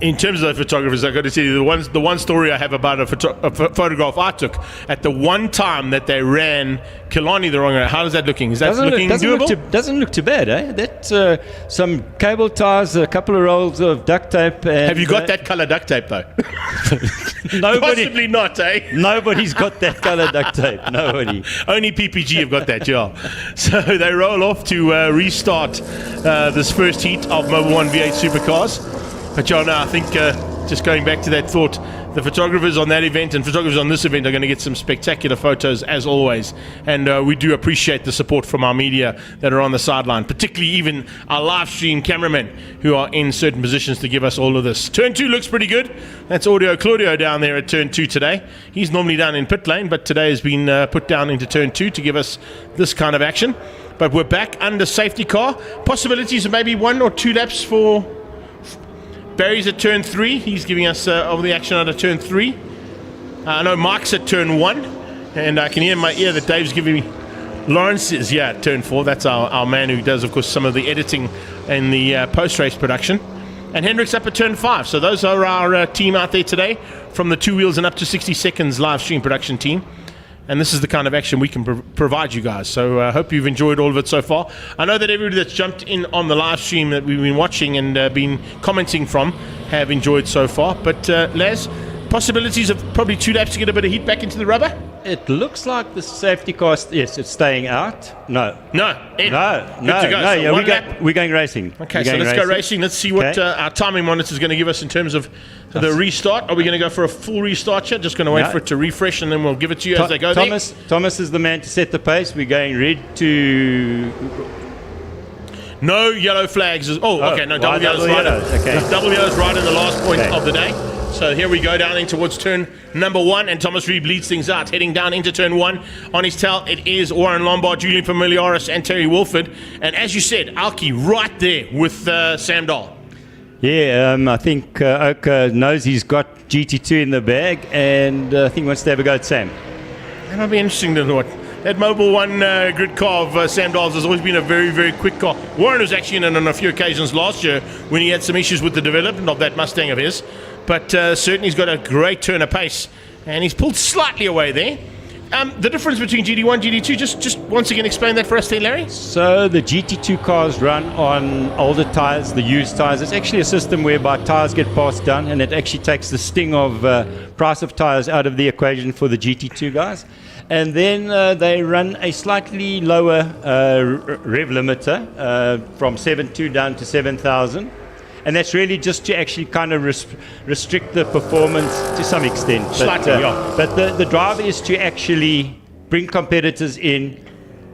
Speaker 1: in terms of the photographers, I've got to tell you, the one story I have about a photograph I took at the one time that they ran Killarney the wrong way. How is that looking? Is that looking doable?
Speaker 11: Doesn't look too bad, eh? That's some cable ties, a couple of rolls of duct tape. And,
Speaker 1: have you got that colour duct tape, though? Possibly not, eh?
Speaker 11: Nobody's got that colour duct tape. Nobody.
Speaker 1: Only PPG have got that, yeah. So they roll off to restart this first heat of Mobil 1 V8 Supercars. But yeah, no, I think just going back to that thought, the photographers on that event and photographers on this event are going to get some spectacular photos as always. And we do appreciate the support from our media that are on the sideline, particularly even our live stream cameramen who are in certain positions to give us all of this. Turn 2 looks pretty good. That's Audio Claudio down there at turn 2 today. He's normally down in pit lane, but today has been put down into turn 2 to give us this kind of action. But we're back under safety car. Possibilities of maybe 1 or 2 laps for Barry's at turn 3. He's giving us over the action under turn 3. I know Mike's at turn 1, and I can hear in my ear that Dave's giving me. Lawrence is, at turn 4. That's our man who does, of course, some of the editing and the post-race production. And Hendrick's up at turn 5. So those are our team out there today from the 2 wheels and up to 60 seconds live stream production team. And this is the kind of action we can provide you guys. So I hope you've enjoyed all of it so far. I know that everybody that's jumped in on the live stream that we've been watching and been commenting from have enjoyed so far. But Les, possibilities of probably 2 laps to get a bit of heat back into the rubber?
Speaker 11: It looks like the safety car, yes, it's staying out. No.
Speaker 1: Ed,
Speaker 11: No.
Speaker 1: good to go. So
Speaker 11: Yeah,
Speaker 1: one lap.
Speaker 11: we're going racing.
Speaker 1: Okay, so let's go racing. Let's see what our timing monitor is going to give us in terms of the restart. Are we going to go for a full restart here? Just going to wait for it to refresh and then we'll give it to you as they go
Speaker 11: Thomas is the man to set the pace. We're going red to...
Speaker 1: No yellow flags. Okay, no, double yellows right.
Speaker 11: Okay.
Speaker 1: Double yellows right in the last point of the day. So here we go down in towards turn number 1, and Thomas Reeb leads things out, heading down into turn 1. On his tail, it is Warren Lombard, Julian Familiaris, and Terry Wolford. And as you said, Alki right there with Sam Dahl.
Speaker 11: Yeah, I think Oka knows he's got GT2 in the bag, and I think he wants to have a go at Sam.
Speaker 1: That'll be interesting to know what. That Mobile 1 grid car of Sam Dahl's has always been a very, very quick car. Warren was actually in it on a few occasions last year when he had some issues with the development of that Mustang of his. But certainly he's got a great turn of pace, and he's pulled slightly away there. The difference between GD1 GD2, just once again explain that for us there, Larry.
Speaker 11: So the GT2 cars run on older tyres, the used tyres. It's actually a system whereby tyres get passed down, and it actually takes the sting of price of tyres out of the equation for the GT2 guys. And then they run a slightly lower rev limiter from 7.2 down to 7,000. And that's really just to actually kind of restrict the performance to some extent.
Speaker 1: Slightly,
Speaker 11: but the drive is to actually bring competitors in,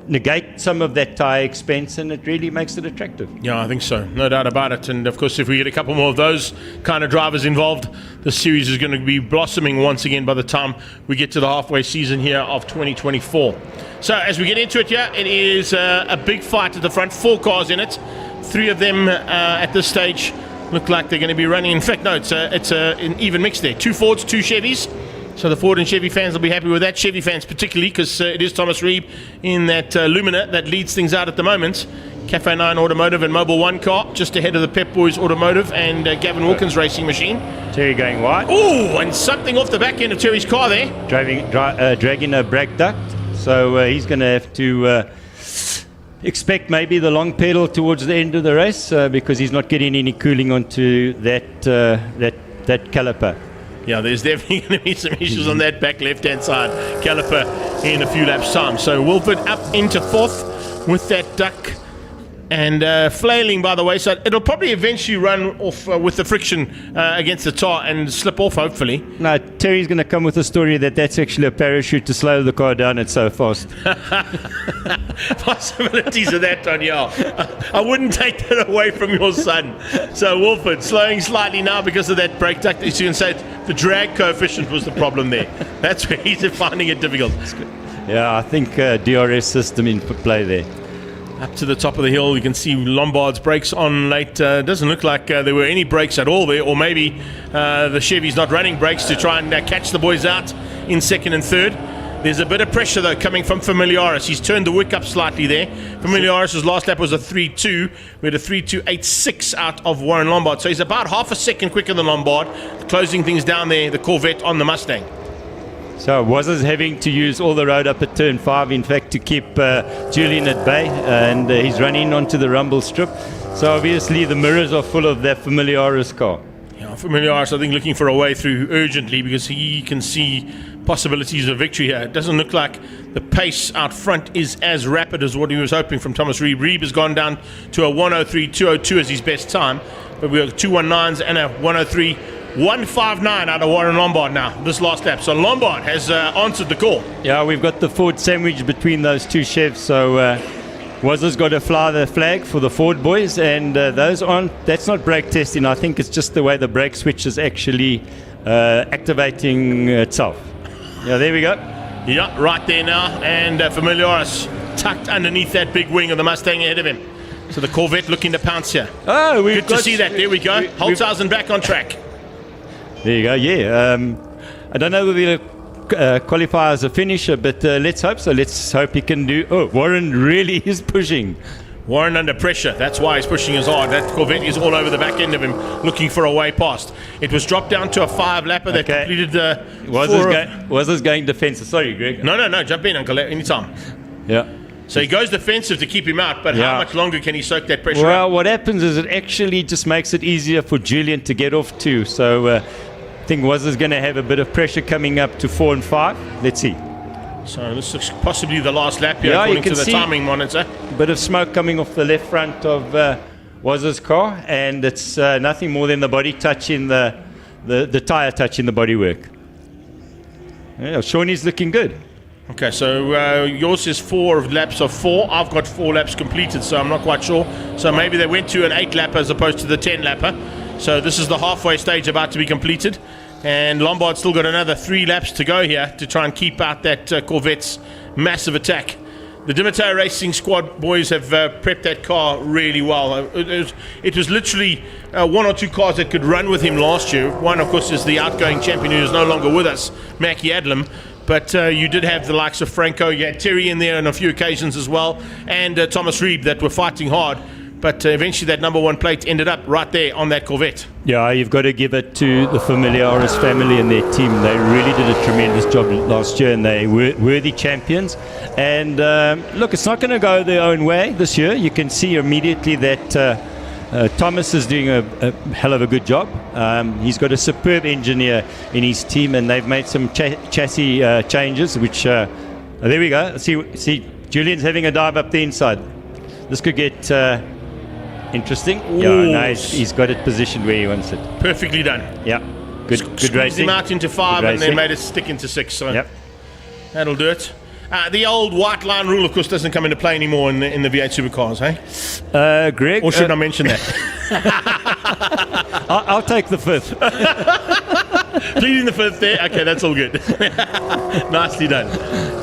Speaker 11: negate some of that tyre expense, and it really makes it attractive.
Speaker 1: Yeah, I think so. No doubt about it. And, of course, if we get a couple more of those kind of drivers involved, the series is going to be blossoming once again by the time we get to the halfway season here of 2024. So as we get into it here, it is a big fight at the front. 4 cars in it. 3 of them at this stage look like they're going to be running. In fact, no, it's an even mix there. 2 Fords, 2 Chevys. So the Ford and Chevy fans will be happy with that. Chevy fans particularly, because it is Thomas Reeb in that Lumina that leads things out at the moment. Cafe 9 Automotive and Mobile 1 car just ahead of the Pep Boys Automotive and Gavin Wilkins Racing Machine.
Speaker 11: Terry going wide.
Speaker 1: Oh, and something off the back end of Terry's car there.
Speaker 11: Dragging a brake duct. So he's going to have to... expect maybe the long pedal towards the end of the race because he's not getting any cooling onto that caliper.
Speaker 1: Yeah, there's definitely going to be some issues on that back left-hand side caliper in a few laps' time. So Wilford up into 4th with that duck and flailing, by the way. So it'll probably eventually run off with the friction against the tar and slip off, hopefully.
Speaker 11: No, Terry's going to come with a story that's actually a parachute to slow the car down. It's so fast.
Speaker 1: Possibilities of that, Danielle. I wouldn't take that away from your son. So Wolford slowing slightly now because of that brake duct. As you can say, the drag coefficient was the problem there. That's where he's finding it difficult.
Speaker 11: Yeah, I think DRS system in play there.
Speaker 1: Up to the top of the hill, you can see Lombard's brakes on late. Doesn't look like there were any brakes at all there, or maybe the Chevy's not running brakes to try and catch the boys out in 2nd and 3rd. There's a bit of pressure, though, coming from Familiaris. He's turned the wick up slightly there. Familiaris' last lap was a 3.2. We had a 3.286 out of Warren Lombard. So he's about half a second quicker than Lombard, closing things down there, the Corvette on the Mustang.
Speaker 11: So Wazza's having to use all the road up at turn 5, in fact, to keep Julian at bay, and he's running onto the rumble strip. So obviously the mirrors are full of that Familiaris car.
Speaker 1: Yeah, Familiaris, I think, looking for a way through urgently because he can see possibilities of victory here. It doesn't look like the pace out front is as rapid as what he was hoping from Thomas Reeb. Reeb has gone down to a 103.202 as his best time, but we have 219s and a 103 159 out of Warren Lombard now, this last lap. So Lombard has answered the call.
Speaker 11: Yeah, we've got the Ford sandwich between those two chefs, so Wazza's got to fly the flag for the Ford boys, and that's not brake testing. I think it's just the way the brake switch is actually activating itself. Yeah, there we go.
Speaker 1: Yeah, right there now, and Familiaris tucked underneath that big wing of the Mustang ahead of him. So the Corvette looking to pounce here.
Speaker 11: Oh,
Speaker 1: good to see that. There we go. Holtzhausen back on track.
Speaker 11: There you go, yeah. I don't know whether he'll qualify as a finisher, but let's hope so. Let's hope he can do... Oh, Warren really is pushing.
Speaker 1: Warren under pressure. That's why he's pushing as hard. That Corvette is all over the back end of him, looking for a way past. It was dropped down to a 5-lapper that completed the...
Speaker 11: Was this going defensive? Sorry, Greg.
Speaker 1: No. Jump in, Uncle. Anytime.
Speaker 11: Yeah.
Speaker 1: So he goes defensive to keep him out, but how much longer can he soak that pressure
Speaker 11: Well,
Speaker 1: out?
Speaker 11: what happens is it actually just makes it easier for Julian to get off too. So I think Wazza's going to have a bit of pressure coming up to 4 and 5. Let's see.
Speaker 1: So this is possibly the last lap here, according to the timing monitor.
Speaker 11: A bit of smoke coming off the left front of Wazza's car, and it's nothing more than the body touch in the tyre touch in the bodywork. Yeah, Shawnee's looking good.
Speaker 1: Okay, so yours is 4 laps of 4. I've got 4 laps completed, so I'm not quite sure. So maybe they went to an 8-lapper as opposed to the 10-lapper. So this is the halfway stage about to be completed. And Lombard's still got another 3 laps to go here to try and keep out that Corvette's massive attack. The Dimitar Racing Squad boys have prepped that car really well. It was literally 1 or 2 cars that could run with him last year. One, of course, is the outgoing champion who is no longer with us, Mackie Adlam. But you did have the likes of Franco. You had Terry in there on a few occasions as well, and Thomas Reeb that were fighting hard. But eventually that number 1 plate ended up right there on that Corvette.
Speaker 11: Yeah, you've got to give it to the Familiaris family and their team. They really did a tremendous job last year, and they were worthy champions. And look, it's not going to go their own way this year. You can see immediately that Thomas is doing a hell of a good job. He's got a superb engineer in his team, and they've made some chassis changes, which there we go. See, Julian's having a dive up the inside. This could get interesting.
Speaker 1: Ooh.
Speaker 11: Yeah, nice. He's got it positioned where he wants it.
Speaker 1: Perfectly done.
Speaker 11: Yeah, good
Speaker 1: Squeezed
Speaker 11: racing.
Speaker 1: him out into 5 and then made it stick into 6. So that'll do it. The old white line rule, of course, doesn't come into play anymore in the V8 supercars, hey?
Speaker 11: Greg?
Speaker 1: Or should I mention that?
Speaker 11: I'll take the 5th.
Speaker 1: Pleading the 5th there. Okay, that's all good. Nicely done.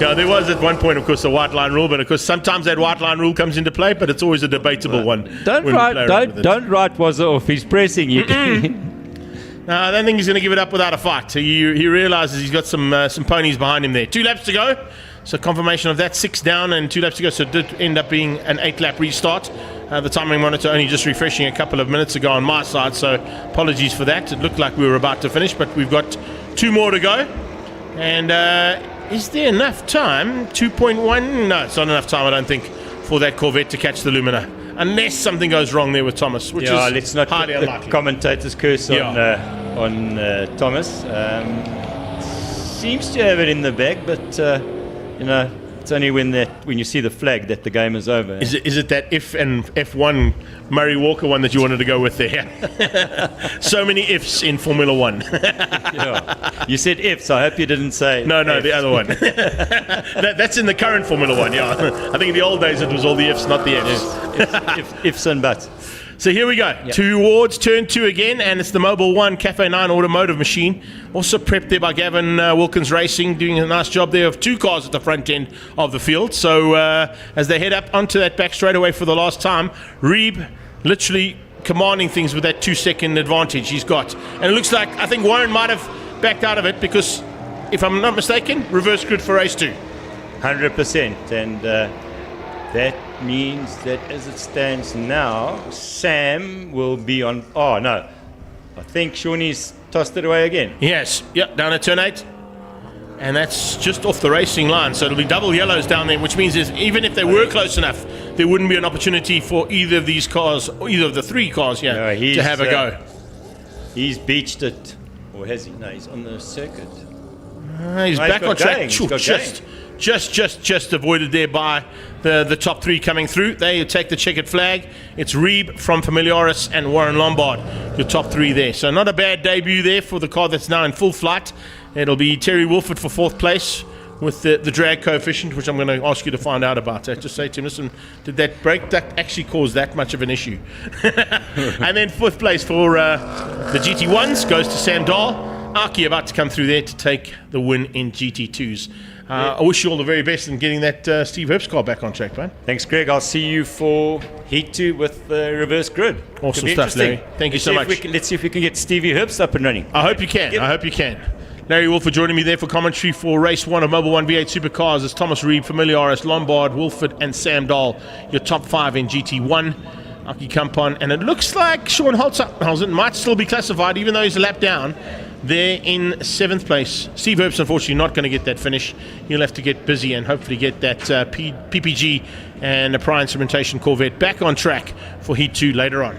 Speaker 1: Yeah, there was at one point, of course, a white line rule, but of course sometimes that white line rule comes into play, but it's always a debatable one.
Speaker 11: Don't write Wazza off. He's pressing you.
Speaker 1: No, I don't think he's going to give it up without a fight. He realizes he's got some ponies behind him there. 2 laps to go. So confirmation of that, 6 down and 2 laps to go. So it did end up being an 8-lap restart. The timing monitor only just refreshing a couple of minutes ago on my side, so apologies for that. It looked like we were about to finish, but we've got 2 more to go. And is there enough time? 2.1? No, it's not enough time, I don't think, for that Corvette to catch the Lumina. Unless something goes wrong there with Thomas, which is
Speaker 11: let's not
Speaker 1: highly
Speaker 11: put
Speaker 1: unlikely.
Speaker 11: The commentator's curse on Thomas. Seems to have it in the bag, but it's only when you see the flag that the game is over.
Speaker 1: Is it that if and F1 Murray Walker one that you wanted to go with there? So many ifs in Formula 1.
Speaker 11: You said ifs. I hope you didn't say
Speaker 1: No,
Speaker 11: ifs.
Speaker 1: the other one. That's in the current Formula 1, yeah. I think in the old days it was all the ifs, not the ifs.
Speaker 11: Ifs and buts.
Speaker 1: So here we go, towards turn 2 again, and it's the Mobile 1 Cafe 9 automotive machine. Also prepped there by Gavin Wilkins Racing, doing a nice job there of 2 cars at the front end of the field. So as they head up onto that back straightaway for the last time, Reeb literally commanding things with that 2-second advantage he's got. And it looks like, I think Warren might have backed out of it because, if I'm not mistaken, reverse grid for race 2.
Speaker 11: 100%, and that means that as it stands now, Sam will be on... Oh, no. I think Shawnee's tossed it away again.
Speaker 1: Yes. Yep, down at turn 8. And that's just off the racing line. So it'll be double yellows down there, which means even if they were close enough, there wouldn't be an opportunity for either of these cars, or either of the 3 cars here, to have a go.
Speaker 11: He's beached it. Or has he? No, he's on the circuit.
Speaker 1: He's back on track. just avoided there by the top three coming through. There you take the checkered flag. It's Reeb from Familiaris and Warren Lombard, your top three there. So not a bad debut there for the car that's now in full flight. It'll be Terry Wolford for 4th place with the drag coefficient, which I'm going to ask you to find out about. Just say to him, listen, did that brake duct actually cause that much of an issue? And then 5th place for the GT1s goes to Sam Dahl. Aki about to come through there to take the win in GT2s. I wish you all the very best in getting that Steve Herbst car back on track, man.
Speaker 11: Thanks, Greg. I'll see you for Heat 2 with the reverse grid.
Speaker 1: Awesome stuff, Larry. Thank you so much.
Speaker 11: Let's see if we can get Stevie Herbst up and running.
Speaker 1: I hope you can. I hope you can. Larry Wolford joining me there for commentary for race 1 of Mobil 1 V8 Supercars. It's Thomas Reeb, Familiaris, Lombard, Wolford and Sam Dahl, your top 5 in GT1. Aki Kampon, and it looks like Sean Holtzhausen might still be classified, even though he's a lap down. There in 7th place. Steve Herbst, unfortunately, not going to get that finish. He'll have to get busy and hopefully get that PPG and a Prior Instrumentation Corvette back on track for Heat 2 later on.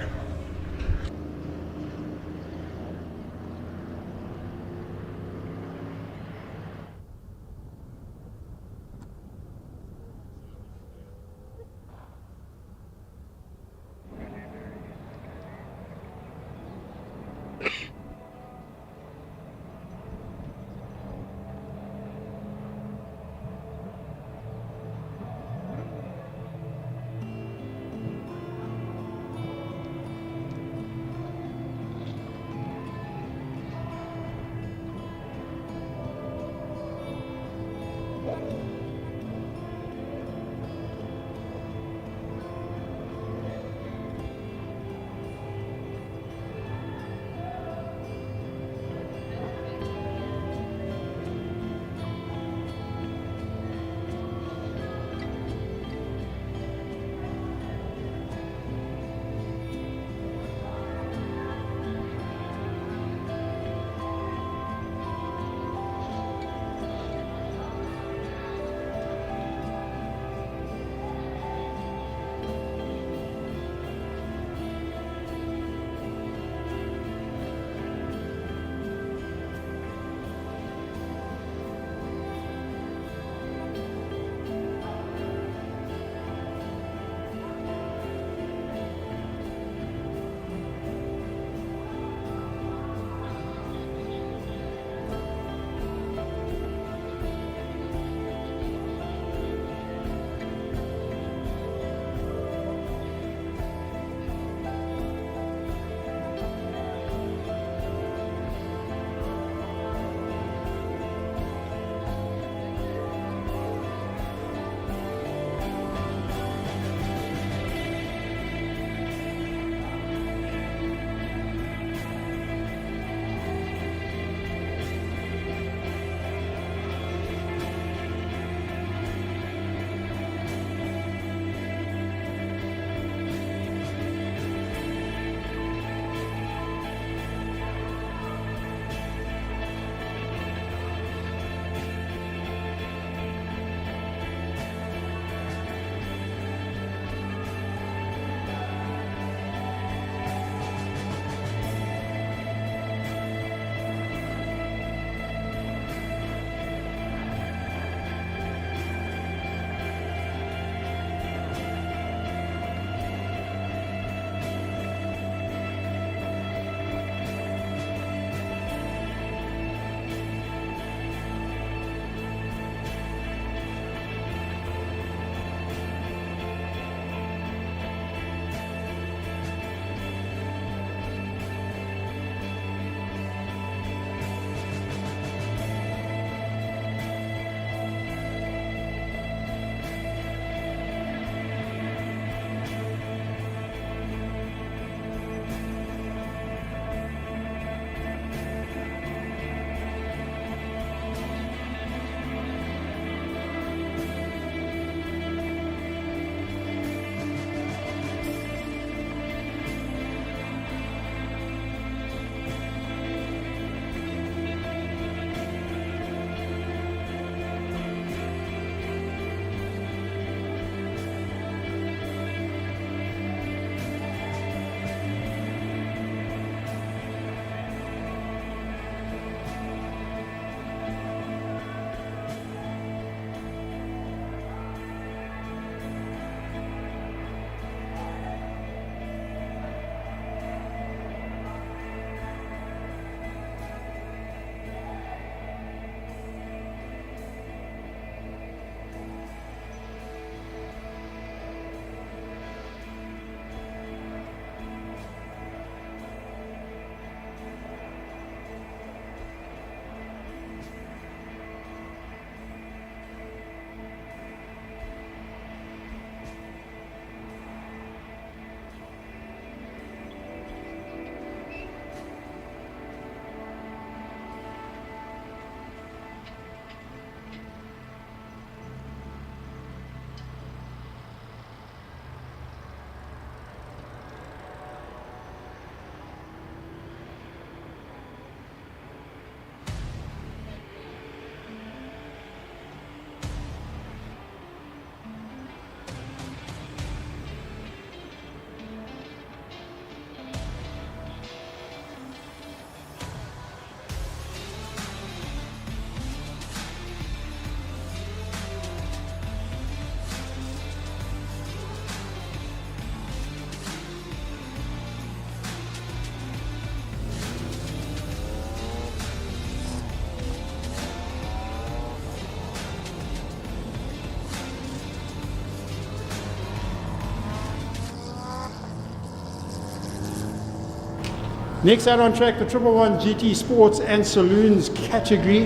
Speaker 2: Next out on track, the 111 GT Sports and Saloons category.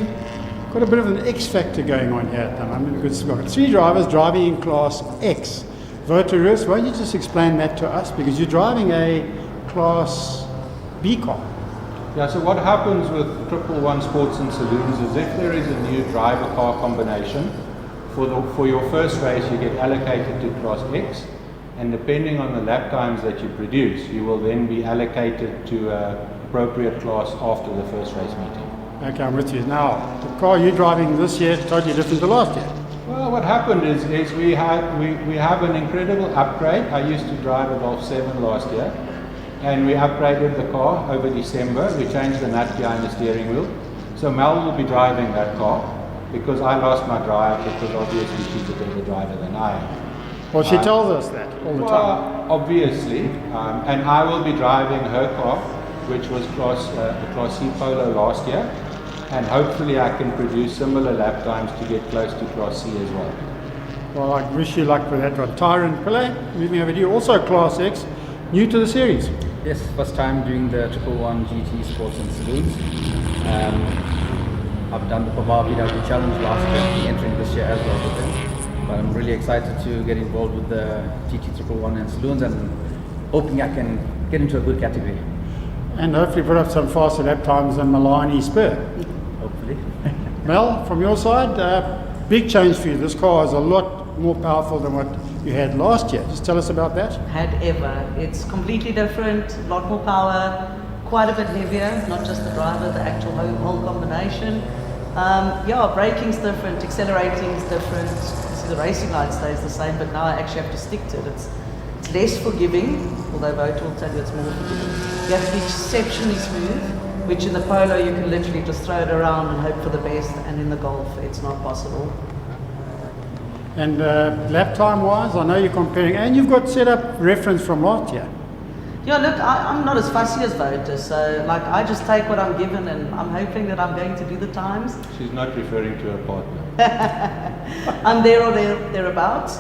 Speaker 2: Got a bit of an X factor going on here at the moment because we've got 3 drivers driving in Class X. Votarus, why don't you just explain that to us? Because you're driving a Class B car.
Speaker 12: Yeah, so what happens with 111 Sports and Saloons is if there is a new driver car combination, for your first race you get allocated to Class X, and depending on the lap times that you produce, you will then be allocated to an appropriate class after the first race meeting.
Speaker 2: Okay, I'm with you. Now, the car you're driving this year is totally different to last year.
Speaker 12: Well, what happened is we have an incredible upgrade. I used to drive a Golf 7 last year, and we upgraded the car over December. We changed the nut behind the steering wheel. So Mel will be driving that car because I lost my drive because obviously she's a better driver than I am.
Speaker 2: Well, she tells us that all the time.
Speaker 12: Obviously, and I will be driving her car, which was the Class C Polo last year, and hopefully I can produce similar lap times to get close to Class C as well.
Speaker 2: Well, I wish you luck with that one. Tyron Pillay, moving over to you, also Class X, new to the series.
Speaker 13: Yes, first time doing the 111 GT Sports and Saloons. I've done the Papa VW Challenge last year, entering this year as well with them. But I'm really excited to get involved with the GT 111 and Saloons and hoping I can get into a good category.
Speaker 2: And hopefully put up some faster lap times than Milani Spur.
Speaker 13: Hopefully.
Speaker 2: Mel, from your side, big change for you. This car is a lot more powerful than what you had last year. Just tell us about that.
Speaker 14: Had ever. It's completely different, a lot more power, quite a bit heavier, not just the driver, the actual whole combination. Yeah, braking's different, accelerating's different. See, the racing line stays the same, but now I actually have to stick to it. It's less forgiving, although Vote will tell you it's more forgiving. You have to be exceptionally smooth, which in the Polo you can literally just throw it around and hope for the best, and in the Golf it's not possible.
Speaker 2: And lap time wise, I know you're comparing, and you've got set up reference from last year.
Speaker 14: Yeah, look, I'm not as fussy as Voter, so like I just take what I'm given and I'm hoping that I'm going to do the times.
Speaker 12: She's not referring to her partner.
Speaker 14: I'm there or thereabouts.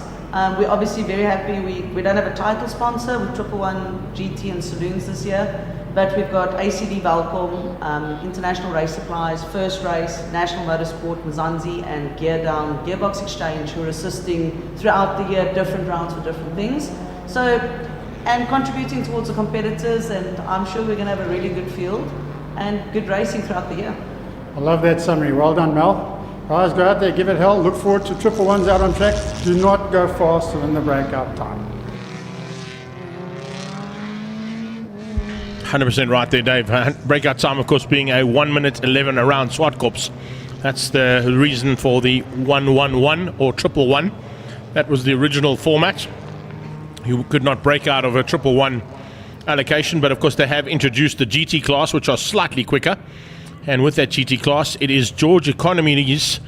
Speaker 14: We're obviously very happy. We don't have a title sponsor with 111 GT and Saloons this year, but we've got ACD Valcom, International Race Supplies, First Race, National Motorsport, Mzansi, and Gear Down, Gearbox Exchange, who are assisting throughout the year, different rounds for different things. So, and contributing towards the competitors, and I'm sure we're going to have a really good field and good racing throughout the year.
Speaker 2: I love that summary. Well done, Mel. Guys, go out there, give it hell. Look forward to 111s out on track. Do not go faster than the breakout time.
Speaker 1: 100% right there, Dave. Breakout time, of course, being a 1 minute 11 around Zwartkops. That's the reason for the 111 or 111. That was the original format. You could not break out of a 111 allocation, but of course they have introduced the GT class, which are slightly quicker. And with that GT class, it is George Economies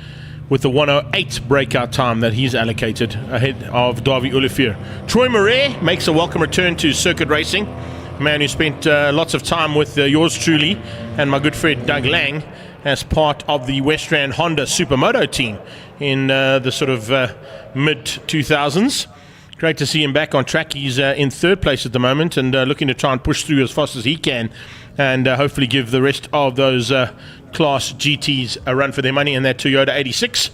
Speaker 1: with the 108 breakout time that he's allocated ahead of Davy Olivier. Troy Murray makes a welcome return to circuit racing. A man who spent lots of time with yours truly and my good friend Doug Lang as part of the West Rand Honda Supermoto team in the sort of mid-2000s. Great to see him back on track. He's in third place at the moment and looking to try and push through as fast as he can and hopefully give the rest of those Class GTs a run for their money in that Toyota 86.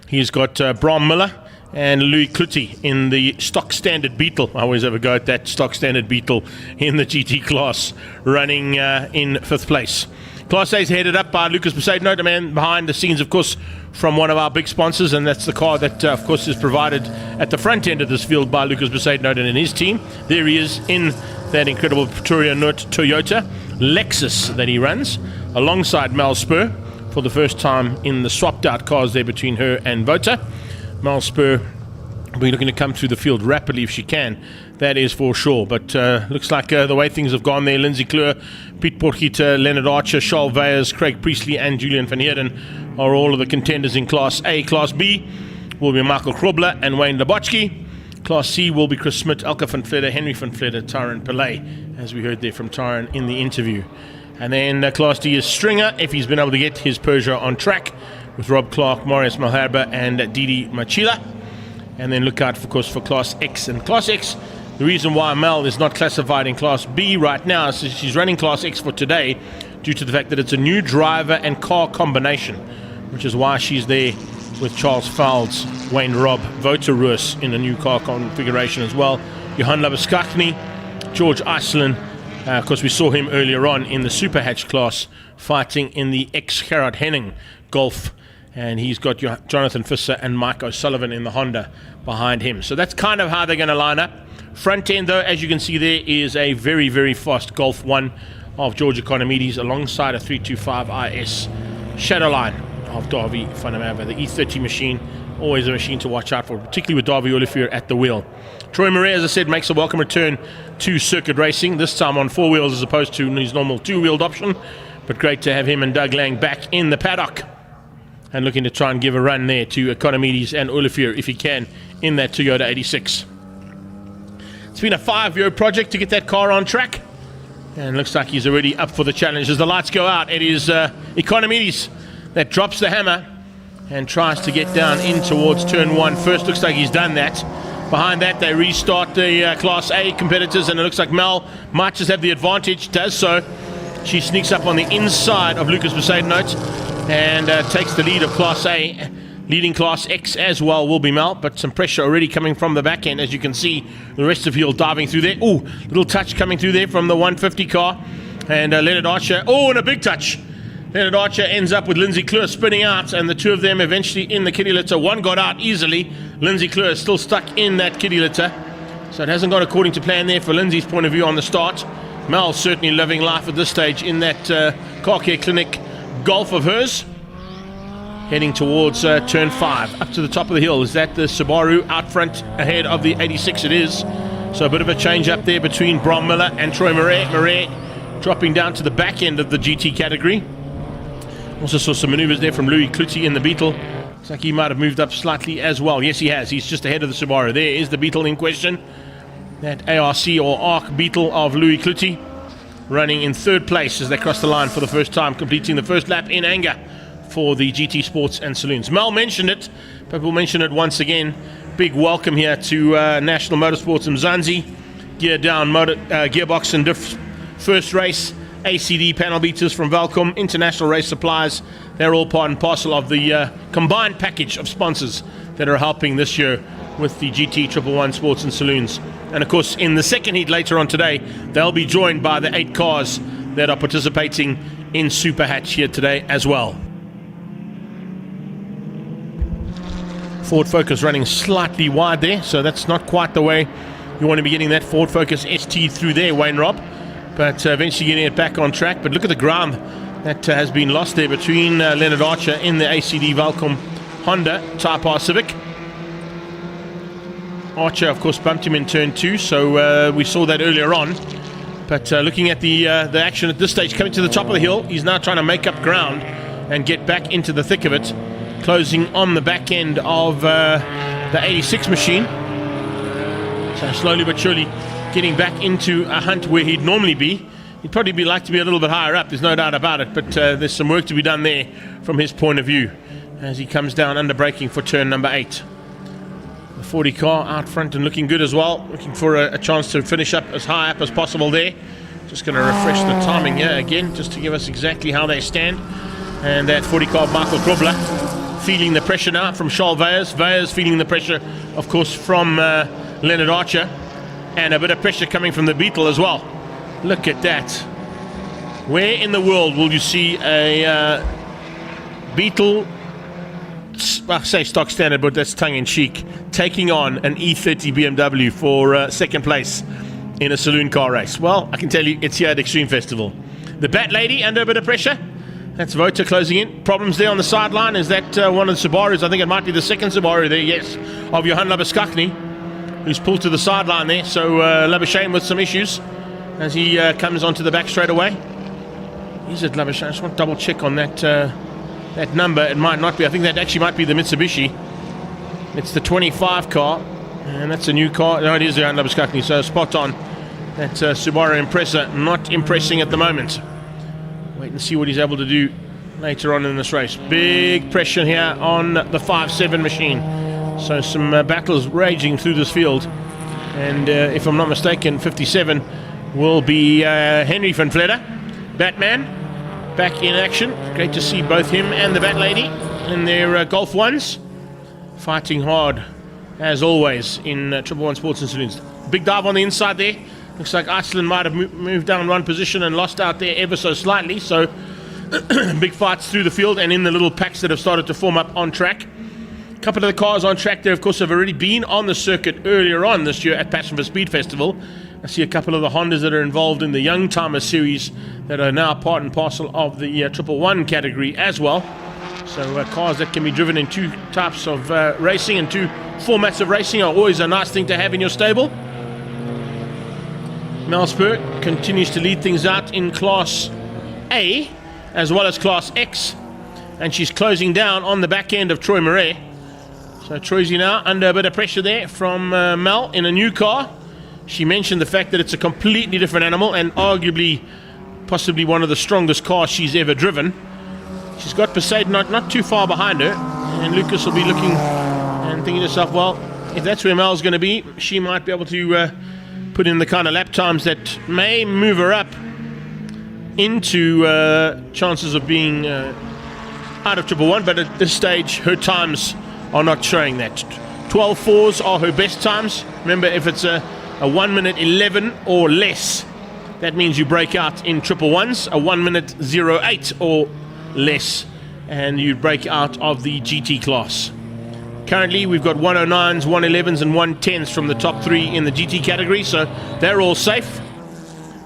Speaker 1: He's got Bram Miller and Louis Cluty in the stock standard Beetle. I always have a go at that stock standard Beetle in the GT class, running in fifth place. Class A is headed up by Lucas Besaidnout, a man behind the scenes, of course, from one of our big sponsors, and that's the car that, of course, is provided at the front end of this field by Lucas Besaidnout and his team. There he is in that incredible Pretoria Noord Toyota Lexus that he runs, alongside Mel Spur for the first time in the swapped-out cars there between her and Vota. Mel Spur will be looking to come through the field rapidly if she can. That is for sure. But looks like the way things have gone there, Lindsay Kleur, Piet Porgieter, Leonard Archer, Charles Veyers, Craig Priestley and Julian van Heerden are all of the contenders in Class A. Class B will be Michael Krobler and Wayne Labotsky. Class C will be Chris Smith, Elke van Vletter, Henry van Vletter, Tyron Pillay, as we heard there from Tyron in the interview. And then Class D is Stringer, if he's been able to get his Peugeot on track, with Rob Clark, Marius Malherbe and Didi Machila. And then look out, of course, for Class X. And Class X The reason why Mel is not classified in Class B right now is she's running Class X for today due to the fact that it's a new driver and car combination, which is why she's there with Charles Fould's Wayne Robb Voterus in a new car configuration as well. Johan Labuskakny, George Iceland, of course we saw him earlier on in the Super Hatch class fighting in the ex-Gerard Henning Golf, and he's got Jonathan Fisser and Mike O'Sullivan in the Honda behind him. So that's kind of how they're going to line up. Front end though, as you can see there, is a very, very fast Golf 1 of George Economides alongside a 325 IS Shadowline of Davy Vanamava, the E30 machine. Always a machine to watch out for, particularly with Davy Olivier at the wheel. Troy Murray, as I said, makes a welcome return to circuit racing, this time on 4 wheels as opposed to his normal 2-wheeled option. But great to have him and Doug Lang back in the paddock and looking to try and give a run there to Economides and Olivier if he can in that Toyota 86. It's been a 5-year project to get that car on track, and looks like he's already up for the challenge. As the lights go out, it is Economides that drops the hammer and tries to get down in towards turn 1 first. Looks like he's done that. Behind that, they restart the Class A competitors, and it looks like Mel might just have the advantage. Does so. She sneaks up on the inside of Lucas Besaidenote and takes the lead of Class A. Leading Class X as well will be Mel, but some pressure already coming from the back end, as you can see. The rest of the field diving through there. Ooh, little touch coming through there from the 150 car. And Leonard Archer. Oh, and a big touch. Leonard Archer ends up with Lindsay Kleur spinning out, and the two of them eventually in the kiddie litter. One got out easily. Lindsay Kleur is still stuck in that kiddie litter. So it hasn't gone according to plan there for Lindsay's point of view on the start. Mel certainly living life at this stage in that car care clinic Golf of hers. Heading towards turn 5, up to the top of the hill. Is that the Subaru out front ahead of the 86? It is. So a bit of a change up there between Brom Miller and Troy Murray. Murray dropping down to the back end of the GT category. Also saw some maneuvers there from Louis Cluty in the Beetle. Looks like he might have moved up slightly as well. Yes, he has. He's just ahead of the Subaru. There is the Beetle in question. That ARC or ARC Beetle of Louis Cluty running in 3rd place as they cross the line for the first time, completing the first lap in anger for the GT Sports and Saloons. Mel mentioned it, but we'll mention it once again. Big welcome here to National Motorsports Mzansi. Gear down gearbox and diff first race. ACD panel beaters from Valcom, International Race Supplies. They're all part and parcel of the combined package of sponsors that are helping this year with the GT 111 Sports and Saloons. And of course, in the second heat later on today, they'll be joined by the 8 cars that are participating in Super Hatch here today as well. Ford Focus running slightly wide there, so that's not quite the way you want to be getting that Ford Focus ST through there, Wayne Robb. But eventually getting it back on track. But look at the ground that has been lost there between Leonard Archer in the ACD Valcom Honda Type R Civic. Archer, of course, bumped him in turn 2, so we saw that earlier on. But looking at the action at this stage, coming to the top of the hill, he's now trying to make up ground and get back into the thick of it, closing on the back end of the 86 machine. So slowly but surely getting back into a hunt where he'd normally be. He'd probably like to be a little bit higher up, there's no doubt about it, but there's some work to be done there from his point of view as he comes down under braking for turn number 8. The 40 car out front and looking good as well, looking for a chance to finish up as high up as possible there. Just going to refresh the timing here again just to give us exactly how they stand. And that 40 car Michael Grobler feeling the pressure now from Charles Veyers. Veyers feeling the pressure, of course, from Leonard Archer. And a bit of pressure coming from the Beetle as well. Look at that. Where in the world will you see a Beetle, I say stock standard, but that's tongue-in-cheek, taking on an E30 BMW for second place in a saloon car race? Well, I can tell you it's here at Extreme Festival. The Bat Lady under a bit of pressure. That's Voter closing in. Problems there on the sideline. Is that one of the Subarus? I think it might be the second Subaru there, yes, of Johan Labuskakny, who's pulled to the sideline there. So Labuschagne with some issues as he comes onto the back straight away. Is it Labuschagne? I just want to double check on that that number. It might not be. I think that actually might be the Mitsubishi. It's the 25 car, and that's a new car. No, it is Johan Labuskakny, so spot on. That Subaru Impreza not impressing at the moment. Wait and see what he's able to do later on in this race. Big pressure here on the 5.7 machine. So some battles raging through this field. And if I'm not mistaken, 57 will be Henry van Vletter, Batman, back in action. Great to see both him and the Bat Lady in their Golf 1s, fighting hard as always in 111 Sports and Saloons. Big dive on the inside there. Looks like Iceland might have moved down one position and lost out there ever so slightly. So big fights through the field and in the little packs that have started to form up on track. A couple of the cars on track there, of course, have already been on the circuit earlier on this year at Passion for Speed Festival. I see a couple of the Hondas that are involved in the Young Timer series that are now part and parcel of the 111 category as well. So cars that can be driven in two types of racing and two formats of racing are always a nice thing to have in your stable. Mel Spur continues to lead things out in Class A as well as Class X, and she's closing down on the back end of Troy Murray. So Troy's now under a bit of pressure there from Mel in a new car. She mentioned the fact that it's a completely different animal and arguably possibly one of the strongest cars she's ever driven. She's got Poseidon not too far behind her, and Lucas will be looking and thinking to herself, well, if that's where Mel's going to be, she might be able to put in the kind of lap times that may move her up into chances of being out of 111, but at this stage her times are not showing that. 12.4s are her best times. Remember, if it's a 1 minute 11 or less, that means you break out in 111s. A 1 minute 08 or less and you break out of the GT class. Currently we've got 109s, 111s and 110s from the top three in the GT category, so they're all safe.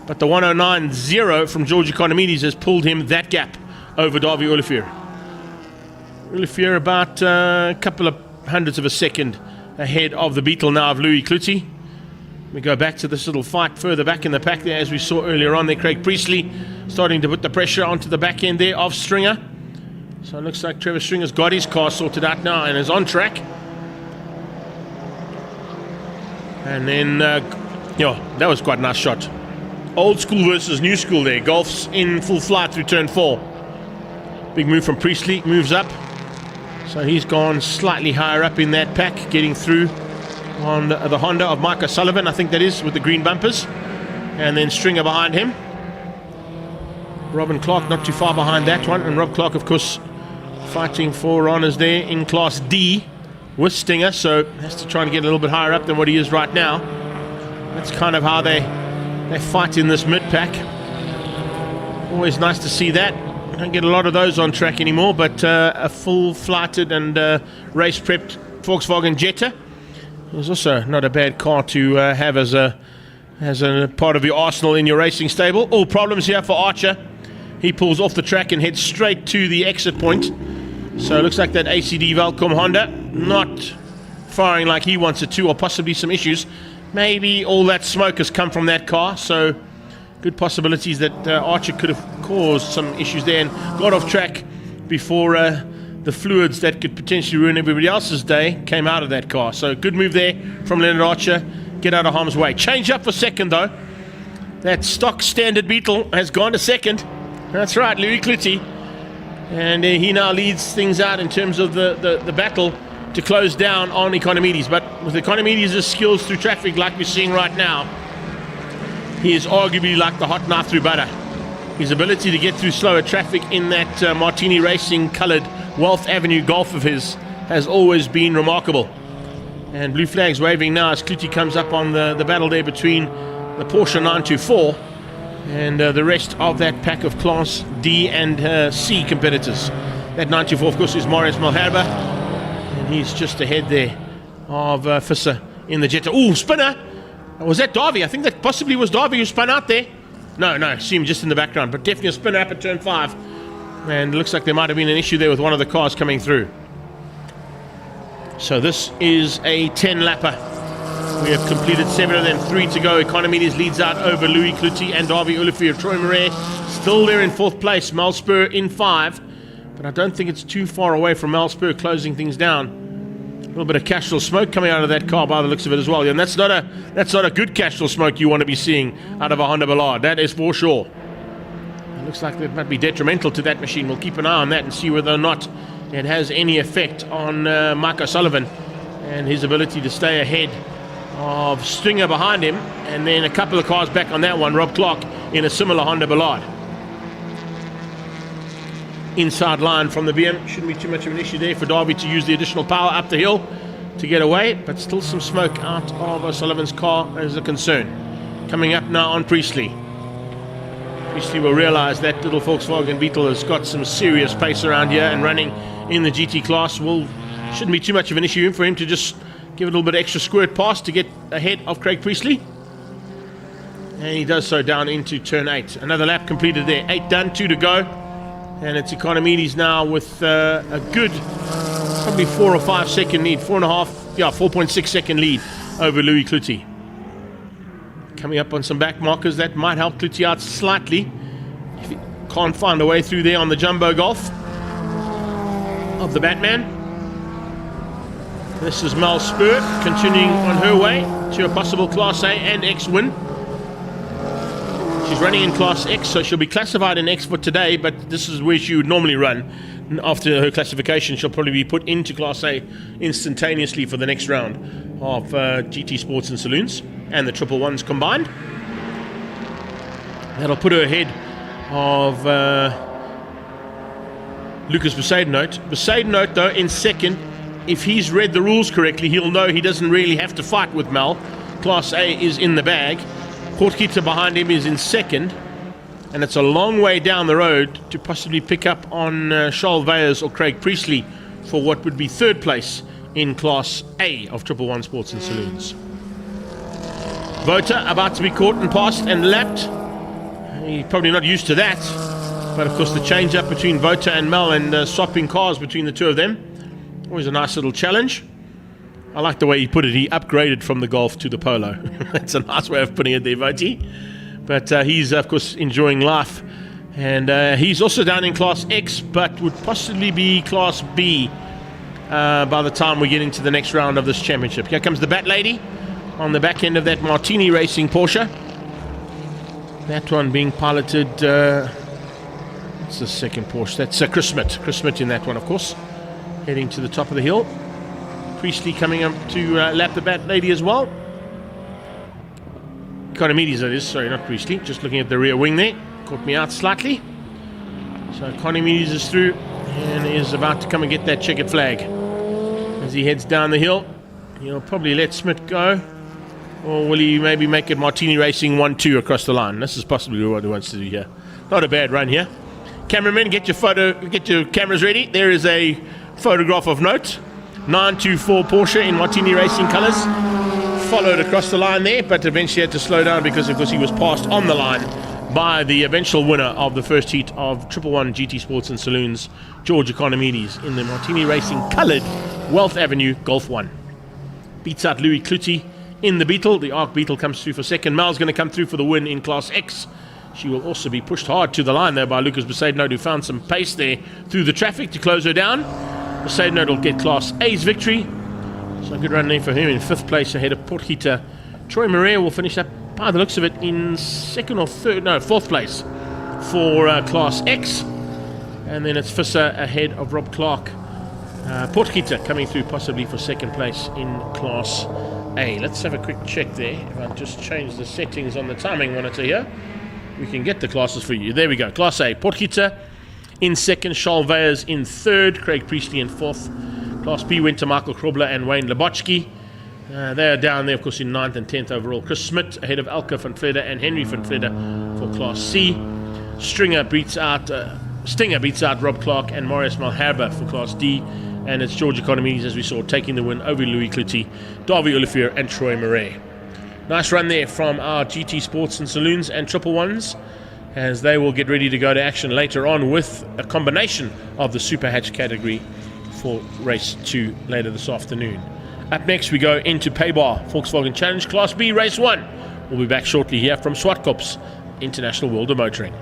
Speaker 1: But the 109.0 from George Economides has pulled him that gap over Davy Olivier. Olivier about a couple of hundredths of a second ahead of the Beetle now of Louis Cluty. We go back to this little fight further back in the pack there, as we saw earlier on there. Craig Priestley starting to put the pressure onto the back end there of Stringer. So it looks like Trevor Stringer's got his car sorted out now and is on track. And then, that was quite a nice shot. Old school versus new school there. Golf's in full flight through turn 4. Big move from Priestley, moves up. So he's gone slightly higher up in that pack, getting through on the Honda of Mike O'Sullivan, I think that is, with the green bumpers. And then Stringer behind him. Robin Clark not too far behind that one. And Rob Clark, of course, fighting for honours there in Class D with Stinger. So has to try and get a little bit higher up than what he is right now. That's kind of how they fight in this mid-pack. Always nice to see that. Don't get a lot of those on track anymore, but a full-flighted and race-prepped Volkswagen Jetta is also not a bad car to have as a part of your arsenal in your racing stable. All problems here for Archer. He pulls off the track and heads straight to the exit point. So it looks like that ACD Valcom Honda not firing like he wants it to, or possibly some issues. Maybe all that smoke has come from that car, so good possibilities that Archer could have caused some issues there and got off track before the fluids that could potentially ruin everybody else's day came out of that car. So good move there from Leonard Archer. Get out of harm's way. Change up for second though. That stock standard Beetle has gone to second. That's right, Louis Cluty. And he now leads things out in terms of the battle to close down on Economides. But with Economides' skills through traffic like we're seeing right now, he is arguably like the hot knife through butter. His ability to get through slower traffic in that Martini Racing coloured Wealth Avenue Golf of his has always been remarkable. And blue flags waving now as Cluty comes up on the battle there between the Porsche 924 and the rest of that pack of Class D and C competitors. That 924, of course, is Marius Malherbe, and he's just ahead there of Visser in the Jetta. Ooh, spinner! Was that Davy? I think that possibly was Davy who spun out there. No, see him just in the background, but definitely a spinner up at turn 5. And it looks like there might have been an issue there with one of the cars coming through. So this is a 10-lapper. We have completed 7 of them, 3 to go. Economides leads out over Louis Cluty and Davy Olivier. Troy Murray still there in 4th place. Mel Spur in 5. But I don't think it's too far away from Mel Spur closing things down. A little bit of Castrol smoke coming out of that car by the looks of it as well. And that's not a good Castrol smoke you want to be seeing out of a Honda Ballard. That is for sure. It looks like that might be detrimental to that machine. We'll keep an eye on that and see whether or not it has any effect on Mike O'Sullivan and his ability to stay ahead of Stringer behind him, and then a couple of cars back on that one, Rob Clark in a similar Honda Ballard. Inside line from the BM, shouldn't be too much of an issue there for Darby to use the additional power up the hill to get away, but still some smoke out of O'Sullivan's car is a concern. Coming up now on Priestley. Priestley will realize that little Volkswagen Beetle has got some serious pace around here, and running in the GT class shouldn't be too much of an issue for him to just give a little bit extra squirt pass to get ahead of Craig Priestley. And he does so down into turn 8. Another lap completed there. 8 done, 2 to go. And it's Economides now with a good, probably 4 or 5 second lead. 4.6 second lead over Louis Cloutier. Coming up on some back markers that might help Cloutier out slightly if he can't find a way through there on the jumbo Golf of the Batman. This is Mel Spur continuing on her way to a possible Class A and X win. She's running in Class X, so she'll be classified in X for today, but this is where she would normally run. After her classification, she'll probably be put into Class A instantaneously for the next round of GT Sports and Saloons and the Triple Ones combined. That'll put her ahead of Lucas Besaidenote. Besaidenote, though, in second. If he's read the rules correctly, he'll know he doesn't really have to fight with Mal. Class A is in the bag. Portkita behind him is in second. And it's a long way down the road to possibly pick up on Charles Veyers or Craig Priestley for what would be third place in Class A of Triple One Sports and Saloons. Vota about to be caught and passed and lapped. He's probably not used to that. But of course the change up between Vota and Mel and swapping cars between the two of them, always a nice little challenge. I like the way he put it. He upgraded from the Golf to the Polo. That's a nice way of putting it there, Voti. But he's, of course, enjoying life. And he's also down in Class X, but would possibly be Class B by the time we get into the next round of this championship. Here comes the Bat Lady on the back end of that Martini Racing Porsche. That one being piloted... it's the second Porsche. That's Chris Smith. Chris Smith in that one, of course. Heading to the top of the hill. Priestley coming up to lap the Bat Lady as well. Economides, that is. Sorry, not Priestley. Just looking at the rear wing there. Caught me out slightly. So Economides is through and is about to come and get that checkered flag. As he heads down the hill, he'll probably let Smith go. Or will he maybe make it Martini Racing 1-2 across the line? This is possibly what he wants to do here. Not a bad run here. Cameramen, get your cameras ready. There is a photograph of note. 924 Porsche in Martini Racing colours. Followed across the line there, but eventually had to slow down because, of course, he was passed on the line by the eventual winner of the first heat of Triple One GT Sports and Saloons, George Economides, in the Martini Racing coloured Wealth Avenue Golf 1. Beats out Louis Cloutier in the Beetle. The Arc Beetle comes through for second. Mal's going to come through for the win in Class X. She will also be pushed hard to the line there by Lucas Besaidenote, who found some pace there through the traffic to close her down. Besaidenote will get Class A's victory. So a good run there for him in fifth place ahead of Portkita. Troy Murray will finish up, by the looks of it, in fourth place for Class X. And then it's Visser ahead of Rob Clark. Portkita coming through possibly for second place in Class A. Let's have a quick check there. If I just change the settings on the timing monitor here, we can get the classes for you. There we go. Class A, Portkita in second, Charles Veyers in third, Craig Priestley in fourth. Class B went to Michael Krobler and Wayne Labochki. They are down there, of course, in 9th and 10th overall. Chris Smith ahead of Elke van Vleder and Henry van Vleder for Class C. Stinger beats out Rob Clark and Marius Malherbe for Class D. And it's George Economides, as we saw, taking the win over Louis Cloutier, Davy Olivier and Troy Murray. Nice run there from our GT Sports and Saloons and Triple Ones, as they will get ready to go to action later on with a combination of the Super Hatch category for race 2 later this afternoon. Up next we go into Paybar Volkswagen Challenge Class B race 1. We'll be back shortly here from Zwartkops International World of Motoring.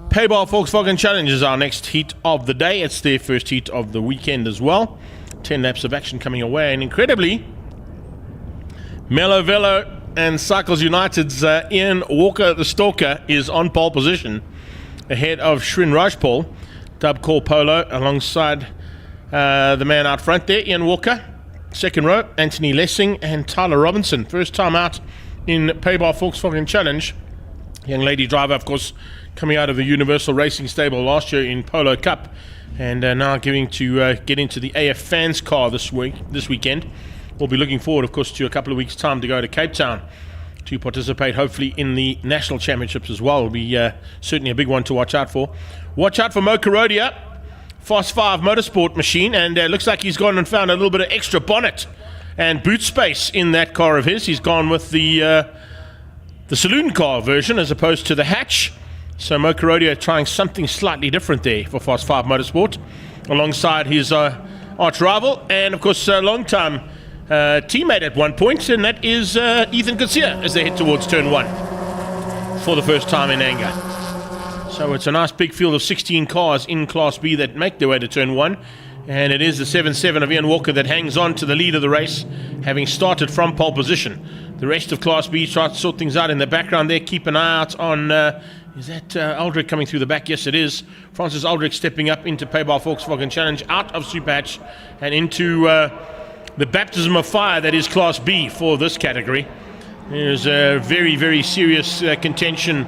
Speaker 1: Payball Volkswagen Challenge is our next heat of the day. It's their first heat of the weekend as well. 10 laps of action coming away, and incredibly, Mellow Velo and Cycles United's Ian Walker, the Stalker, is on pole position ahead of Shrin Rajpal, Dub Call Polo, alongside the man out front there, Ian Walker. Second row, Anthony Lessing and Tyler Robinson. First time out in Payball Volkswagen Challenge. Young lady driver, of course, coming out of the Universal Racing stable last year in Polo Cup, and now getting to get into the AF Fans car this weekend. We'll be looking forward, of course, to a couple of weeks' time to go to Cape Town to participate, hopefully, in the National Championships as well. It'll be certainly a big one to watch out for. Watch out for Mo Karodia, Fast 5 Motorsport machine, and looks like he's gone and found a little bit of extra bonnet and boot space in that car of his. He's gone with the saloon car version as opposed to the hatch. So Mo Karodia trying something slightly different there for Fast 5 Motorsport, alongside his arch rival and, of course, long-time teammate at one point, and that is Ethan Kutsia as they head towards turn 1 for the first time in anger. So it's a nice big field of 16 cars in Class B that make their way to turn 1, and it is the 7-7 of Ian Walker that hangs on to the lead of the race, having started from pole position. The rest of Class B try to sort things out in the background there. Keep an eye out on, is that Aldrich coming through the back? Yes, it is. Francis Aldrich stepping up into Payball Volkswagen Challenge, out of Super Hatch and into the baptism of fire that is Class B for this category. There's a very, very serious contention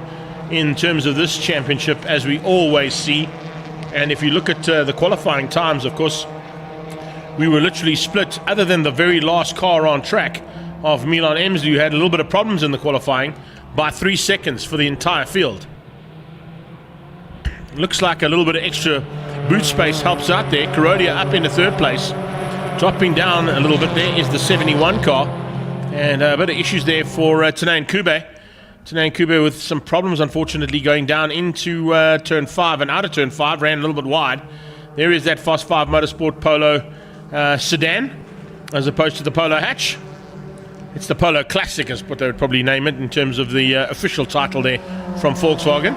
Speaker 1: in terms of this championship, as we always see. And if you look at the qualifying times, of course, we were literally split, other than the very last car on track of Milan Emsley, who had a little bit of problems in the qualifying, by 3 seconds for the entire field. Looks like a little bit of extra boot space helps out there. Karodia up into third place. Dropping down a little bit there is the 71 car, and a bit of issues there for Tanane Kube. Tanane Kube with some problems, unfortunately, going down into turn 5 and out of turn 5, ran a little bit wide. There is that Fast 5 Motorsport Polo sedan, as opposed to the Polo hatch. It's the Polo Classic is what they would probably name it in terms of the official title there from Volkswagen.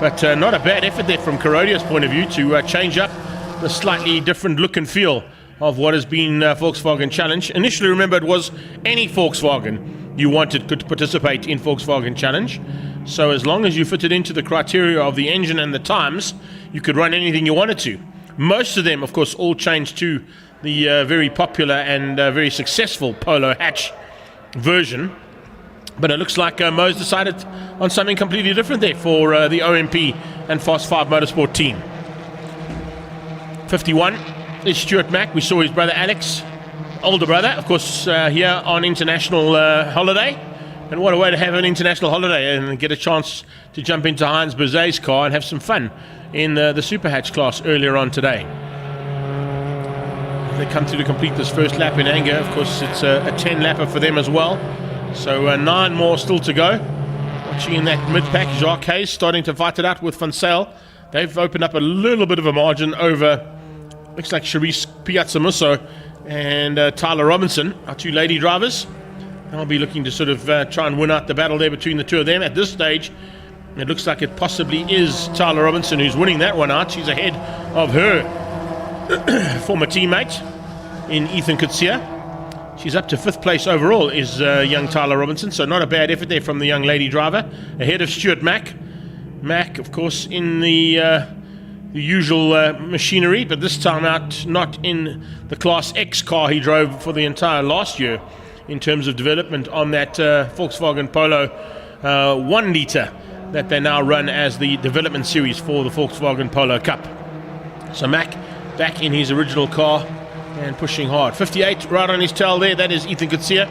Speaker 1: But not a bad effort there from Karodia's point of view to change up the slightly different look and feel of what has been Volkswagen Challenge. Initially, remember, it was any Volkswagen you wanted could participate in Volkswagen Challenge. So as long as you fitted into the criteria of the engine and the times, you could run anything you wanted to. Most of them, of course, all changed to the very popular and very successful Polo hatch version. But it looks like Mo's decided on something completely different there for the OMP and Fast 5 Motorsport team. 51 is Stuart Mack. We saw his brother Alex, older brother, of course, here on international holiday. And what a way to have an international holiday and get a chance to jump into Heinz Bezet's car and have some fun in the Super Hatch class earlier on today. They come through to complete this first lap in anger. Of course, it's a 10-lapper for them as well. So 9 more still to go. Watching in that mid-pack, Jacques starting to fight it out with Van Sale. They've opened up a little bit of a margin over, looks like Charisse Piazzamusso and Tyler Robinson, our two lady drivers. They'll be looking to sort of try and win out the battle there between the two of them. At this stage, it looks like it possibly is Tyler Robinson who's winning that one out. She's ahead of her former teammate in Ethan Kutsia. She's up to 5th place overall, is young Tyler Robinson, so not a bad effort there from the young lady driver. Ahead of Stuart Mack. Mack, of course, in the usual machinery, but this time out not in the Class X car he drove for the entire last year in terms of development on that Volkswagen Polo 1 litre that they now run as the development series for the Volkswagen Polo Cup. So Mack back in his original car and pushing hard. 58 right on his tail there, that is Ethan Kutsia.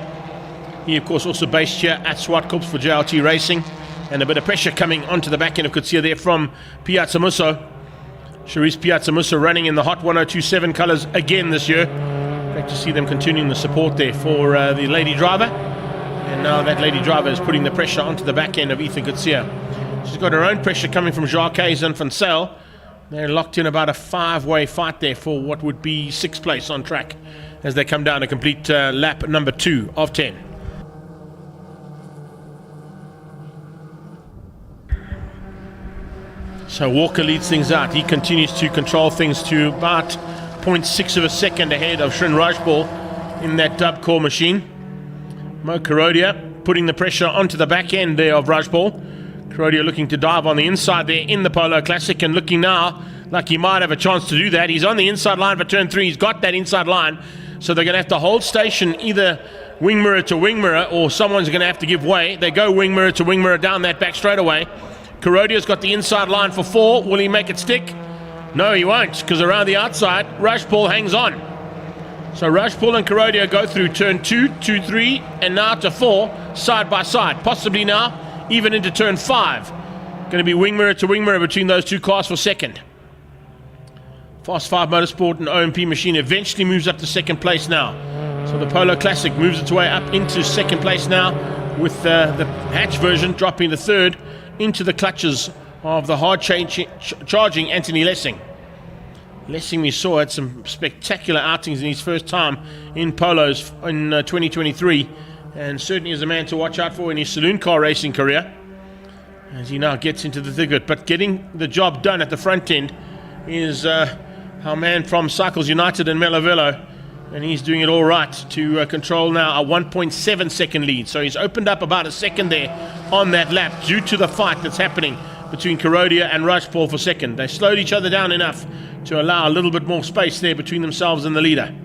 Speaker 1: He, of course, also based here at Zwartkops for JLT Racing, and a bit of pressure coming onto the back end of Kutsia there from Piazzamusso. Charisse Piazzamusso running in the hot 1027 colours again this year. Great to see them continuing the support there for the lady driver. And now that lady driver is putting the pressure onto the back end of Ethan Kutsia. She's got her own pressure coming from Jacques and Van Sale. They're locked in about a 5-way fight there for what would be 6th place on track as they come down to complete lap number 2 of 10. So Walker leads things out. He continues to control things to about 0.6 of a second ahead of Srin Rajpal in that dub core machine. Mo Karodia putting the pressure onto the back end there of Rajpal. Karodia looking to dive on the inside there in the Polo Classic and looking now like he might have a chance to do that. He's on the inside line for turn 3. He's got that inside line. So they're going to have to hold station either wing mirror to wing mirror or someone's going to have to give way. They go wing mirror to wing mirror down that back straightaway. Karodia's got the inside line for 4. Will he make it stick? No, he won't, because around the outside, Rajpal hangs on. So Rajpal and Karodia go through turn 2, 2, 3, and now to 4, side by side. Possibly now, even into turn 5. Going to be wing mirror to wing mirror between those two cars for second. Fast 5 Motorsport and OMP machine eventually moves up to second place now. So the Polo Classic moves its way up into second place now, with the hatch version dropping the third into the clutches of the hard charging Anthony Lessing. Lessing, we saw, had some spectacular outings in his first time in Polos in 2023, and certainly is a man to watch out for in his saloon car racing career as he now gets into the thick of it. But getting the job done at the front end is our man from Cycles United and Melavelo, and he's doing it all right to control now a 1.7 second lead. So he's opened up about a second there on that lap due to the fight that's happening between Karodia and Rajpal for second. They slowed each other down enough to allow a little bit more space there between themselves and the leader.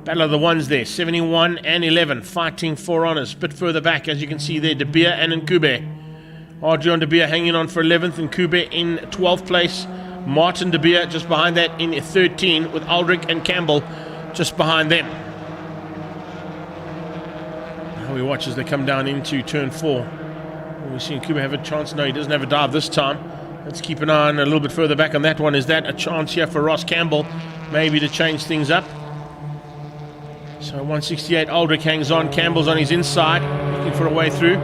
Speaker 1: Battle of the ones there, 71 and 11, fighting for honours. Bit further back, as you can see there, De Beer and Nkube. Adrian De Beer hanging on for 11th, and Nkube in 12th place. Martin De Beer just behind that in 13, with Aldrich and Campbell just behind them. Now we watch as they come down into turn 4. We see Nkube have a chance. No, he doesn't have a dive this time. Let's keep an eye on a little bit further back on that one. Is that a chance here for Ross Campbell maybe to change things up? So 168, Aldrich hangs on. Campbell's on his inside, looking for a way through.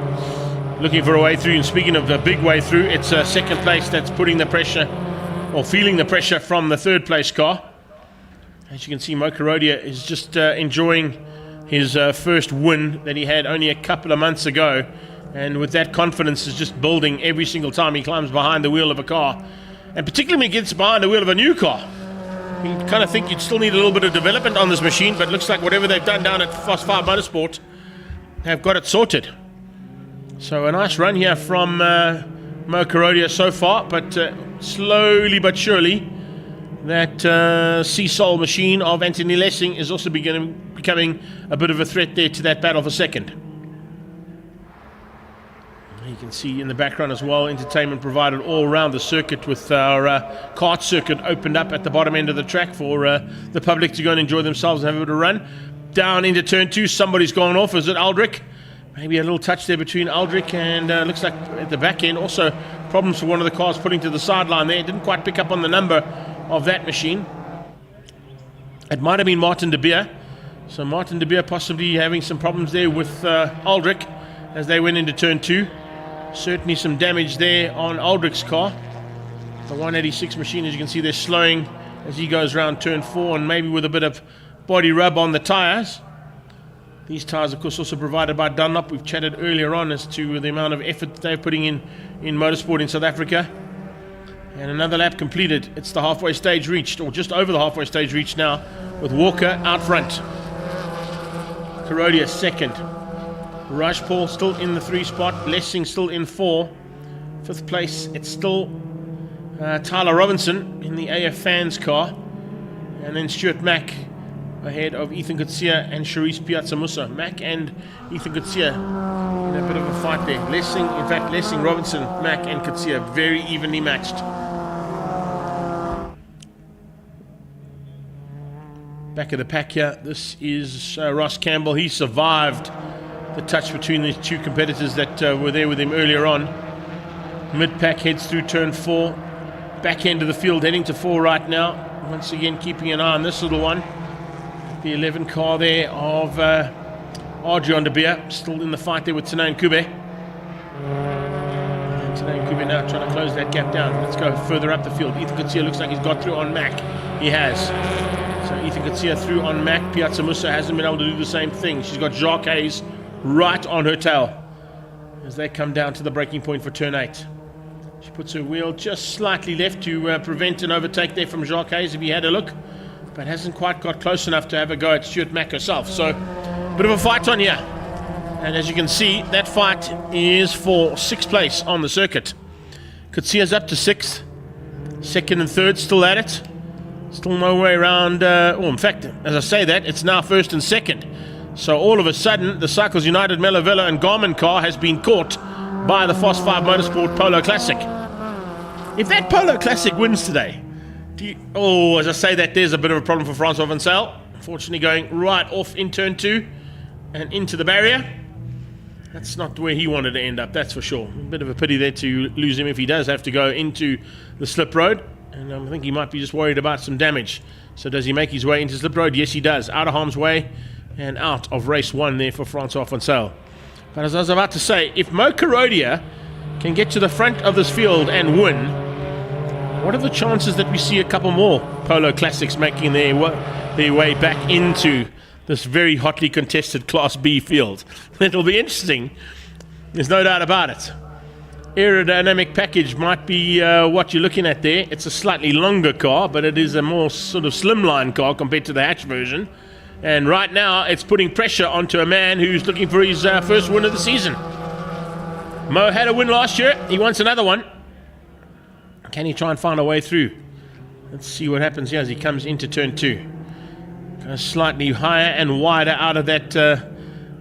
Speaker 1: And speaking of the big way through, it's second place that's putting the pressure, or feeling the pressure from the third place car. As you can see, Mo Karodia is just enjoying his first win that he had only a couple of months ago. And with that, confidence is just building every single time he climbs behind the wheel of a car. And particularly when he gets behind the wheel of a new car. You kind of think you'd still need a little bit of development on this machine, but it looks like whatever they've done down at Fast 5 Motorsport, they've got it sorted. So a nice run here from Mo Karodia so far, but slowly but surely, that Sea-Soul machine of Anthony Lessing is also becoming a bit of a threat there to that battle for second. You can see in the background as well, entertainment provided all around the circuit, with our kart circuit opened up at the bottom end of the track for the public to go and enjoy themselves and have a bit of run. Down into turn 2, somebody's gone off. Is it Aldrich? Maybe a little touch there between Aldrich and looks like at the back end also problems for one of the cars putting to the sideline there. Didn't quite pick up on the number of that machine. It might have been Martin De Beer. So Martin De Beer possibly having some problems there with Aldrich as they went into turn 2. Certainly some damage there on Aldrich's car. The 186 machine, as you can see, they're slowing as he goes around turn 4, and maybe with a bit of body rub on the tyres. These tyres, of course, also provided by Dunlop. We've chatted earlier on as to the amount of effort they're putting in motorsport in South Africa. And another lap completed. It's the halfway stage reached, or just over the halfway stage reached now, with Walker out front. Karodia second. Rajpal still in the 3 spot. Lessing still in 4. 5th place, it's still Tyler Robinson in the AF Fans car. And then Stuart Mack ahead of Ethan Kutsia and Charisse Piazzamusa. Mack and Ethan Kutsia in a bit of a fight there. Lessing, Robinson, Mack and Kutsia very evenly matched. Back of the pack here, this is Ross Campbell. He survived the touch between these two competitors that were there with him earlier on. Mid-pack heads through turn 4. Back end of the field heading to 4 right now. Once again keeping an eye on this little one. The 11 car there of Adrian De Beer, still in the fight there with Tanay Nkube. And Tanay Nkube now trying to close that gap down. Let's go further up the field. Ethan Kutsia looks like he's got through on Mack. He has. So Ethan Kutsia through on Mack. Piazzamusa hasn't been able to do the same thing. She's got Jacques Hayes right on her tail as they come down to the breaking point for turn 8. She puts her wheel just slightly left to prevent an overtake there from Jacques Hayes if he had a look, but hasn't quite got close enough to have a go at Stuart Mack herself. So, bit of a fight on here. And as you can see, that fight is for 6th place on the circuit. Kutsia's up to 6th. 2nd and 3rd still at it. Still no way around. In fact, as I say that, it's now 1st and 2nd. So all of a sudden, the Cycles United Melavella and Garmin car has been caught by the Fast 5 Motorsport Polo Classic. If that Polo Classic wins today, as I say that, there's a bit of a problem for Francois Van Zyl. Unfortunately, going right off in turn 2 and into the barrier. That's not where he wanted to end up, that's for sure. A bit of a pity there to lose him if he does have to go into the slip road. And I think he might be just worried about some damage. So does he make his way into slip road? Yes, he does. Out of harm's way and out of race 1 there for Francois Van Zyl. But as I was about to say, if Mo Karodia can get to the front of this field and win, what are the chances that we see a couple more Polo Classics making their way back into this very hotly contested Class B field? It'll be interesting. There's no doubt about it. Aerodynamic package might be what you're looking at there. It's a slightly longer car, but it is a more sort of slimline car compared to the hatch version. And right now, it's putting pressure onto a man who's looking for his first win of the season. Mo had a win last year. He wants another one. Can he try and find a way through? Let's see what happens here as he comes into turn 2. Goes slightly higher and wider out of that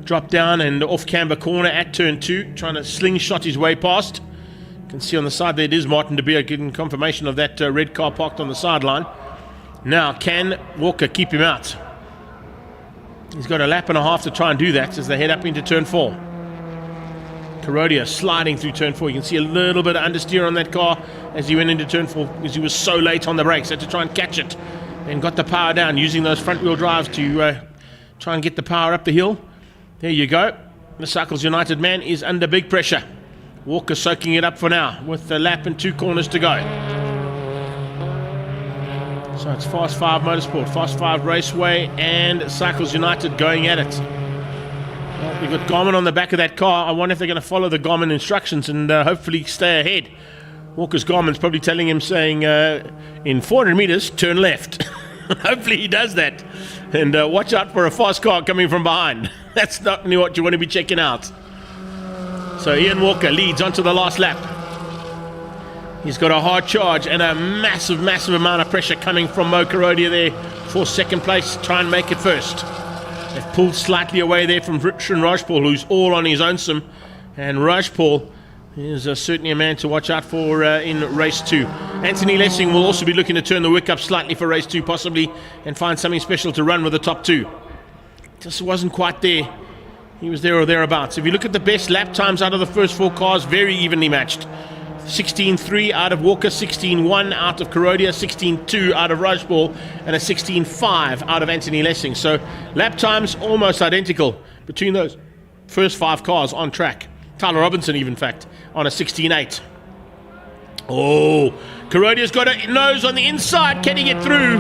Speaker 1: drop down and off camber corner at turn 2, trying to slingshot his way past. You can see on the side there it is Martin de Beer getting confirmation of that red car parked on the sideline. Now, can Walker keep him out? He's got a lap and a half to try and do that as they head up into turn 4. Karodia sliding through turn 4. You can see a little bit of understeer on that car as he went into turn 4 because he was so late on the brakes. Had to try and catch it and got the power down using those front wheel drives to try and get the power up the hill. There you go. The Cycles United man is under big pressure. Walker soaking it up for now with a lap and 2 corners to go. So it's Fast 5 Motorsport, Fast 5 Raceway and Cycles United going at it. Well, we've got Garmin on the back of that car. I wonder if they're going to follow the Garmin instructions and hopefully stay ahead. Walker's Garmin's probably telling him, saying, in 400 meters, turn left. Hopefully he does that. And watch out for a fast car coming from behind. That's not what you want to be checking out. So Ian Walker leads onto the last lap. He's got a hard charge and a massive, massive amount of pressure coming from Mo Karodia there for 2nd place. Try and make it first. They've pulled slightly away there from Srin Rajpaul, who's all on his own sim. And Rajpaul is certainly a man to watch out for in race 2. Anthony Lessing will also be looking to turn the wick up slightly for race 2 possibly and find something special to run with the top 2. Just wasn't quite there. He was there or thereabouts. If you look at the best lap times out of the first 4 cars, very evenly matched. 16.3 out of Walker, 16.1 out of Karodia, 16.2 out of Rajpaul, and a 16.5 out of Anthony Lessing. So lap times almost identical between those first 5 cars on track. Tyler Robinson, even, in fact, on a 16.8. Oh, Karodia's got a nose on the inside. Can he get through?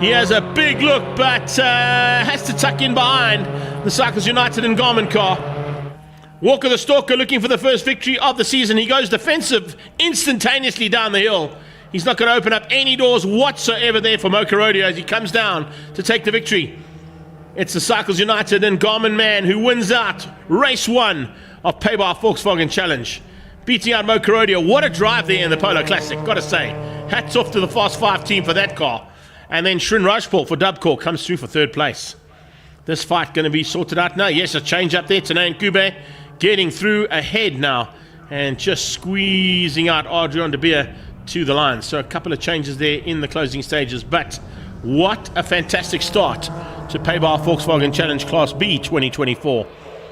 Speaker 1: He has a big look, but has to tuck in behind the Cycles United and Garmin car. Walker the Stalker looking for the first victory of the season. He goes defensive instantaneously down the hill. He's not going to open up any doors whatsoever there for Mo Karodia as he comes down to take the victory. It's the Cycles United and Garmin man who wins out race 1 of Paybar Volkswagen Challenge. Beating out Mo Karodia. What a drive there in the Polo Classic, got to say. Hats off to the Fast 5 team for that car. And then Srin Rajpaul for Dubcore comes through for 3rd place. This fight going to be sorted out now. Yes, a change up there. Tanayan Kube getting through ahead now and just squeezing out Adrian de Beer to the line. So a couple of changes there in the closing stages. But what a fantastic start to Paybar Volkswagen Challenge Class B 2024.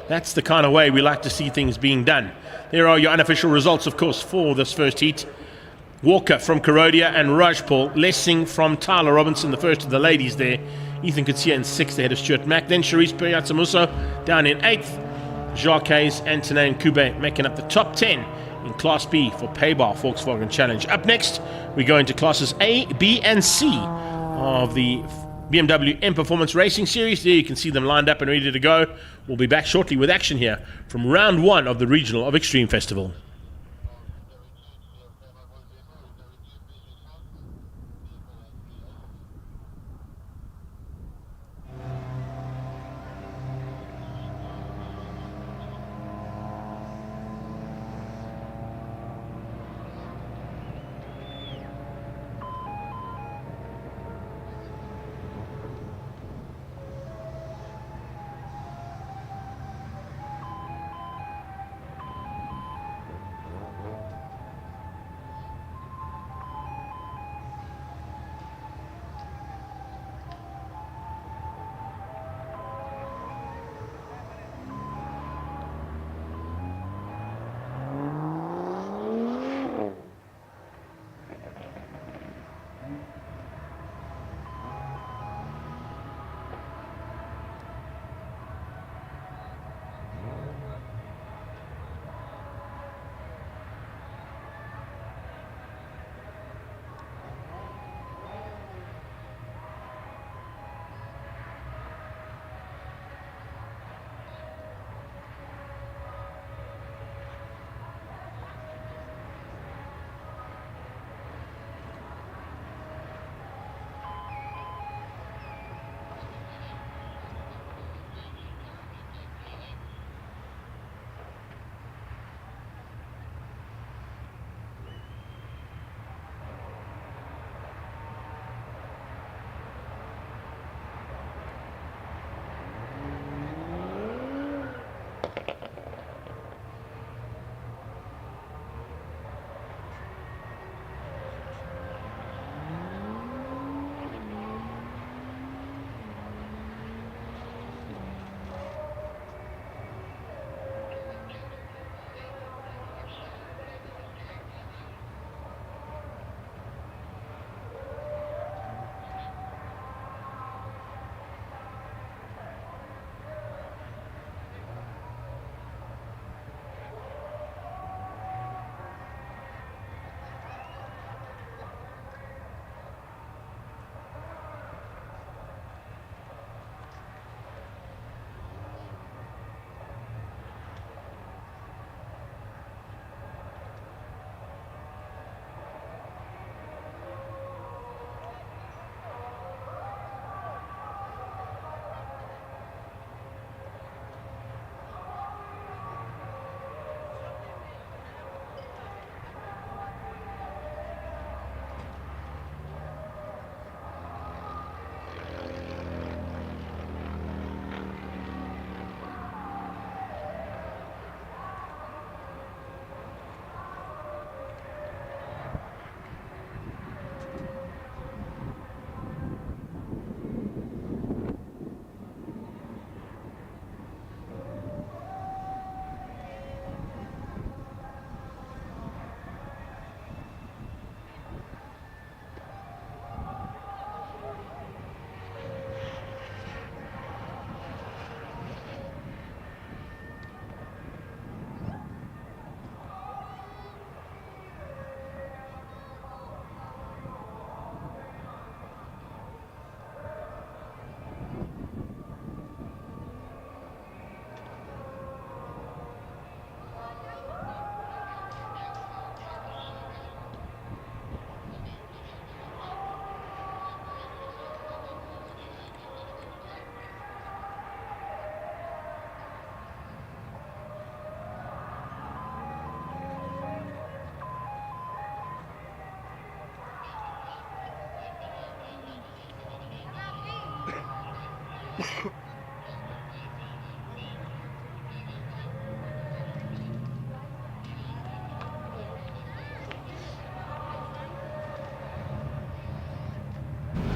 Speaker 1: That's the kind of way we like to see things being done. There are your unofficial results, of course, for this first heat. Walker from Karodia and Rajpaul. Lessing from Tyler Robinson, the first of the ladies there. Ethan Kutsia in 6th ahead of Stuart Mack. Then Charisse Piazzamuso down in 8th. Jacques Hayes and Tanayan Kube making up the top 10 in Class B for Paybar Volkswagen Challenge. Up next, we go into Classes A, B and C of the BMW M Performance Racing Series. There you can see them lined up and ready to go. We'll be back shortly with action here from round 1 of the Regional of Extreme Festival.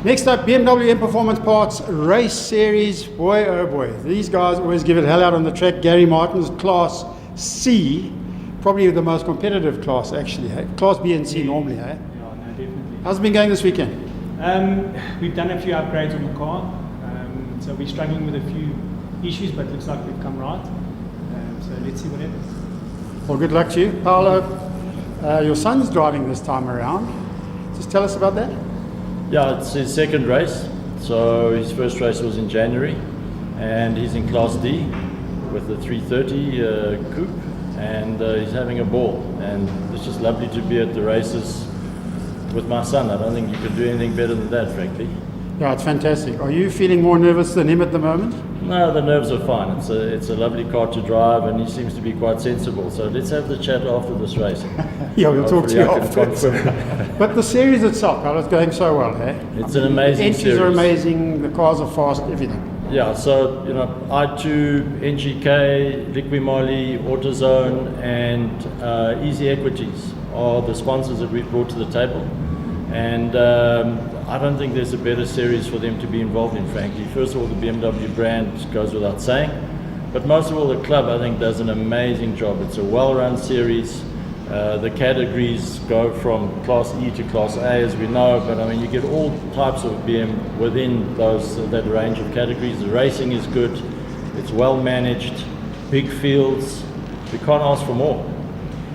Speaker 2: Next up, BMW M Performance Parts Race Series. Boy, oh boy, these guys always give it hell out on the track. Gary Martin's Class C, probably the most competitive class actually. Hey? Class B and C normally, hey?
Speaker 15: Yeah, no, definitely.
Speaker 2: How's it been going this weekend?
Speaker 15: We've done a few upgrades on the car, so we're struggling with a few issues, but it looks like we've come right. So let's see what happens.
Speaker 2: Well, good luck to you. Paolo, your son's driving this time around. Just tell us about that.
Speaker 16: Yeah, it's his second race. So his first race was in January, and he's in Class D with the 330 coupe, and he's having a ball. And it's just lovely to be at the races with my son. I don't think you could do anything better than that, frankly.
Speaker 2: Yeah, it's fantastic. Are you feeling more nervous than him at the moment?
Speaker 16: No, the nerves are fine. It's a lovely car to drive, and he seems to be quite sensible. So let's have the chat after this race.
Speaker 2: Yeah, we'll talk to you
Speaker 16: afterwards.
Speaker 2: But the series itself, it's going so well, hey?
Speaker 16: It's an amazing series.
Speaker 2: The entries are amazing, the cars are fast, everything.
Speaker 16: Yeah, so, I2, NGK, Liquimoli, AutoZone, and Easy Equities are the sponsors that we've brought to the table. And I don't think there's a better series for them to be involved in, frankly. First of all, the BMW brand goes without saying. But most of all, the club, I think, does an amazing job. It's a well-run series. The categories go from Class E to Class A, as we know, but I mean, you get all types of BM within that range of categories. The racing is good. It's well managed. Big fields. We can't ask for more.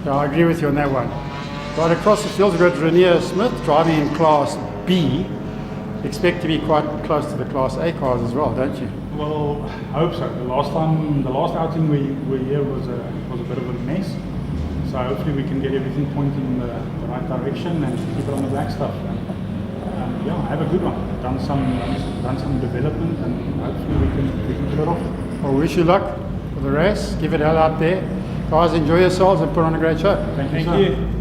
Speaker 2: Yeah, I agree with you on that one. Right across the field, we've got Renier Smith driving in Class B. Expect to be quite close to the Class A cars as well, don't you?
Speaker 15: Well, I hope so. The last outing we were here was a bit of a mess. So hopefully we can get everything pointing in the right direction and keep it on the black stuff. And yeah, have a good one. Done some development, and hopefully we can pull it off.
Speaker 2: Well, wish you luck for the race. Give it hell out there. Guys, enjoy yourselves and put on a great show.
Speaker 15: Thank you.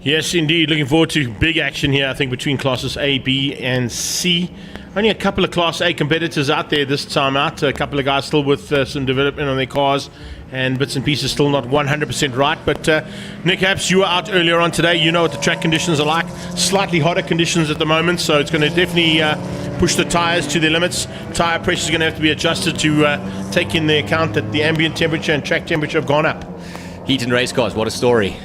Speaker 1: Yes, indeed. Looking forward to big action here, I think, between classes A, B, and C. Only a couple of Class A competitors out there this time out. A couple of guys still with some development on their cars and bits and pieces still not 100% right. But Nick Apps, you were out earlier on today. You know what the track conditions are like. Slightly hotter conditions at the moment, so it's going to definitely push the tyres to their limits. Tyre pressure is going to have to be adjusted to take in the account that the ambient temperature and track temperature have gone up.
Speaker 17: Heat and race cars, what a story.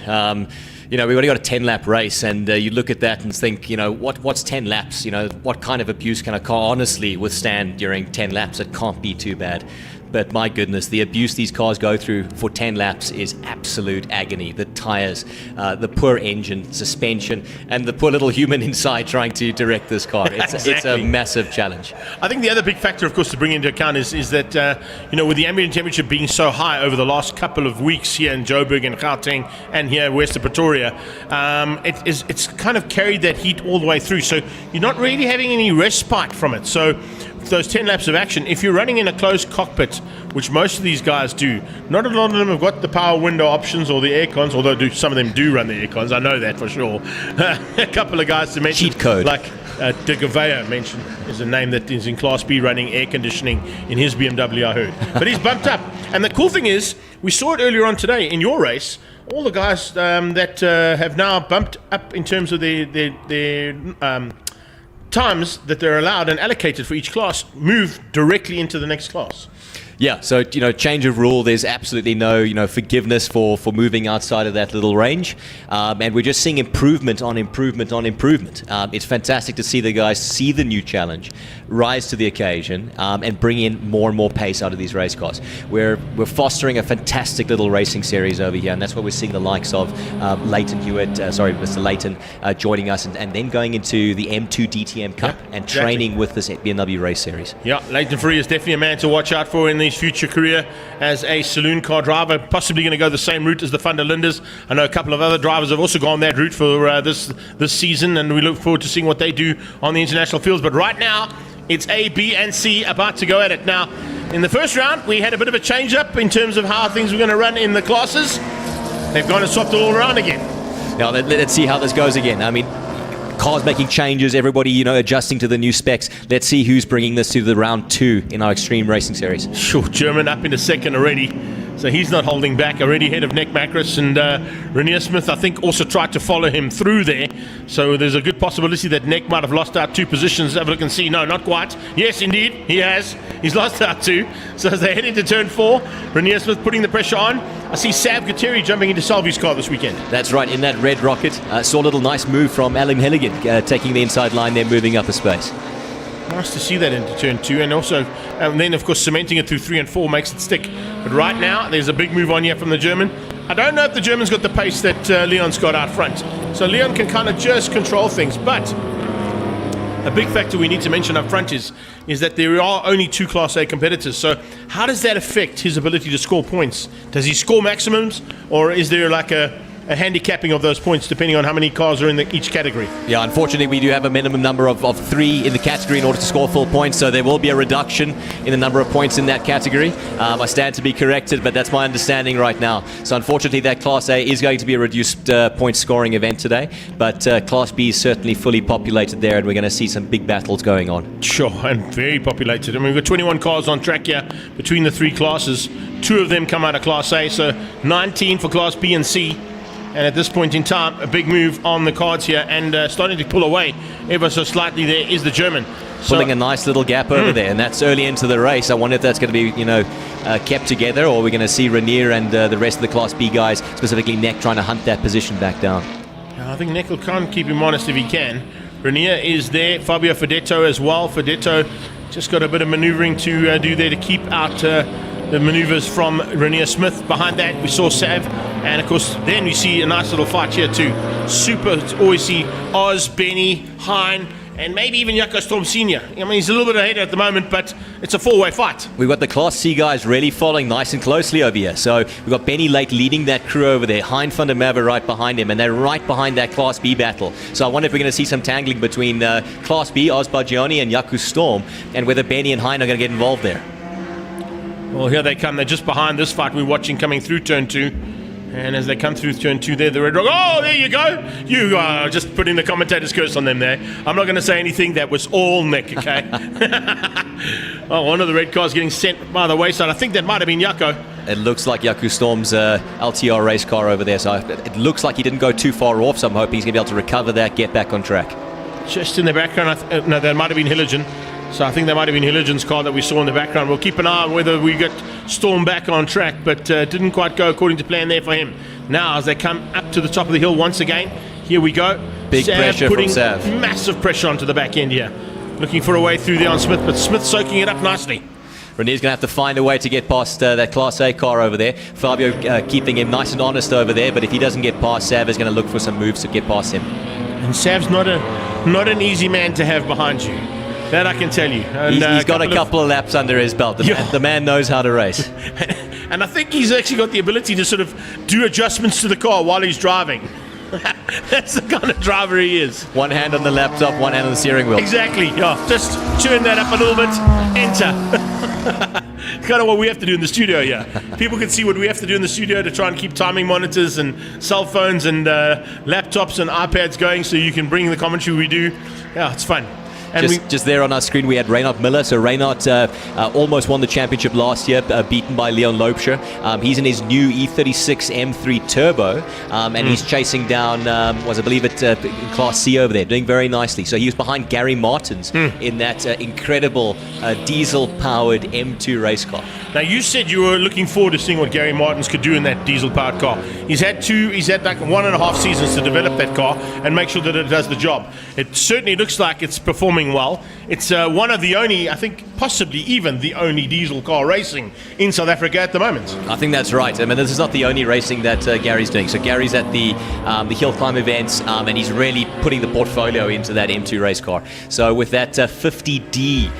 Speaker 17: We've already got a 10-lap race, and you look at that and think, what's 10 laps? What kind of abuse can a car honestly withstand during 10 laps? It can't be too bad. But my goodness, the abuse these cars go through for 10 laps is absolute agony. The tires, the poor engine, suspension, and the poor little human inside trying to direct this car. It's a massive challenge.
Speaker 1: I think the other big factor, of course, to bring into account is that, with the ambient temperature being so high over the last couple of weeks here in Joburg and Gauteng and here west of Pretoria, it's kind of carried that heat all the way through. So you're not really having any respite from it. So those 10 laps of action, if you're running in a closed cockpit, which most of these guys do, not a lot of them have got the power window options or the air cons, although some of them do run the air cons, I know that for sure. A couple of guys to mention,
Speaker 17: cheat code,
Speaker 1: like De Gavea mentioned, is a name that is in Class B running air conditioning in his BMW, I heard. But he's bumped up. And the cool thing is, we saw it earlier on today in your race, all the guys that have now bumped up in terms of their times that they're allowed and allocated for each class move directly into the next class.
Speaker 17: Yeah, so, change of rule, there's absolutely no, forgiveness for moving outside of that little range. And we're just seeing improvement on improvement on improvement. It's fantastic to see the guys see the new challenge, rise to the occasion, and bring in more and more pace out of these race cars. We're fostering a fantastic little racing series over here, and that's what we're seeing the likes of Mr. Leighton joining us, and then going into the M2 DTM Cup and training with this BMW race series.
Speaker 1: Yeah, Leighton Free is definitely a man to watch out for in his future career as a saloon car driver, possibly going to go the same route as the Van der Lindes. I know a couple of other drivers have also gone that route for this season, and we look forward to seeing what they do on the international fields. But right now, it's A, B, and C about to go at it. Now, in the first round, we had a bit of a change-up in terms of how things were going to run in the classes. They've gone and swapped it all around again.
Speaker 17: Now, let's see how this goes again. I mean, cars making changes, everybody, you know, adjusting to the new specs. Let's see who's bringing this to the round 2 in our Extreme Racing Series.
Speaker 1: Sure, German up into second already. So he's not holding back, already ahead of Nick Macris, and Renier Smith, I think, also tried to follow him through there. So there's a good possibility that Nick might have lost out 2 positions. Have a look and see. No, not quite. Yes, indeed, he has. He's lost out 2. So as they head into turn 4, Renier Smith putting the pressure on. I see Sav Gutierrez jumping into Salvi's car this weekend.
Speaker 17: That's right, in that red rocket. Saw a little nice move from Alan Hilligan, taking the inside line there, moving up a space.
Speaker 1: Nice to see that into turn 2, and also, and then of course cementing it through 3 and 4 makes it stick. But right now, there's a big move on here from the German. I don't know if the German's got the pace that Leon's got out front. So Leon can kind of just control things, but a big factor we need to mention up front is that there are only 2 Class A competitors. So how does that affect his ability to score points? Does he score maximums, or is there like a handicapping of those points depending on how many cars are in each category?
Speaker 17: Yeah, unfortunately we do have a minimum number of 3 in the category in order to score full points, so there will be a reduction in the number of points in that category. I stand to be corrected, but that's my understanding right now. So unfortunately that Class A is going to be a reduced point scoring event today, but Class B is certainly fully populated there, and we're going to see some big battles going on.
Speaker 1: Sure, and very populated. I mean, we've got 21 cars on track here between the 3 classes. 2 of them come out of Class A, so 19 for Class B and C. And at this point in time, a big move on the cards here, and starting to pull away ever so slightly there is the German.
Speaker 17: Pulling a nice little gap over there, and that's early into the race. I wonder if that's going to be, you know, kept together, or we're going to see Renier and the rest of the Class B guys, specifically Neck, trying to hunt that position back down.
Speaker 1: I think Neck will can't keep him honest if he can. Renier is there, Fabio Fedetto as well. Fedetto just got a bit of manoeuvring to do there to keep out the maneuvers from Renier Smith. Behind that we saw Sav, and of course then we see a nice little fight here too. Super, always see Oz, Benny, Hein, and maybe even Jaco Storm Senior. I mean, he's a little bit ahead at the moment, but it's a 4-way fight.
Speaker 17: We've got the Class C guys really following nice and closely over here. So we've got Benny Lake leading that crew over there, Hein van der Merwe right behind him, and they're right behind that Class B battle. So I wonder if we're going to see some tangling between Class B, Oz Bagioni and Jaco Storm, and whether Benny and Hein are going to get involved there.
Speaker 1: Well, here they come. They're just behind this fight we're watching coming through turn 2. And as they come through turn 2 there, the red rock. Oh, there you go. You are just putting the commentator's curse on them there. I'm not going to say anything. That was all Nick, okay? Oh, one of the red cars getting sent by the wayside. I think that might have been Jaco.
Speaker 17: It looks like Jaco Storm's LTR race car over there. So it looks like he didn't go too far off. So I'm hoping he's going to be able to recover that, get back on track.
Speaker 1: Just in the background, no, that might have been Hilligan. So I think that might have been Hilligan's car that we saw in the background. We'll keep an eye on whether we get Storm back on track, but didn't quite go according to plan there for him. Now, as they come up to the top of the hill once again, here we go.
Speaker 17: Big pressure from Sav.
Speaker 1: Massive pressure onto the back end here. Looking for a way through there on Smith, but Smith soaking it up nicely.
Speaker 17: Renier's going to have to find a way to get past that Class A car over there. Fabio keeping him nice and honest over there, but if he doesn't get past, Sav is going to look for some moves to get past him.
Speaker 1: And Sav's not an easy man to have behind you. That I can tell you. And,
Speaker 17: he's got a couple of laps under his belt. The man knows how to race.
Speaker 1: And I think he's actually got the ability to sort of do adjustments to the car while he's driving. That's the kind of driver he is.
Speaker 17: One hand on the laptop, one hand on the steering wheel.
Speaker 1: Exactly, yeah. Just turn that up a little bit, enter. Kind of what we have to do in the studio here. People can see what we have to do in the studio to try and keep timing monitors and cell phones and laptops and iPads going so you can bring the commentary we do. Yeah, it's fun. And
Speaker 17: just there on our screen, we had Reynard Miller. So Reynard almost won the championship last year, beaten by Leon Loubser. He's in his new E36 M3 Turbo, and he's chasing down, I believe, at Class C over there, doing very nicely. So he was behind Gary Martins in that incredible diesel-powered M2 race car.
Speaker 1: Now, you said you were looking forward to seeing what Gary Martins could do in that diesel-powered car. He's had like 1.5 seasons to develop that car and make sure that it does the job. It certainly looks like it's performing well. It's one of the only, I think, possibly even the only diesel car racing in South Africa at the moment.
Speaker 17: I think that's right. I mean, this is not the only racing that Gary's doing. So Gary's at the hill climb events, and he's really putting the portfolio into that M2 race car. So with that 50D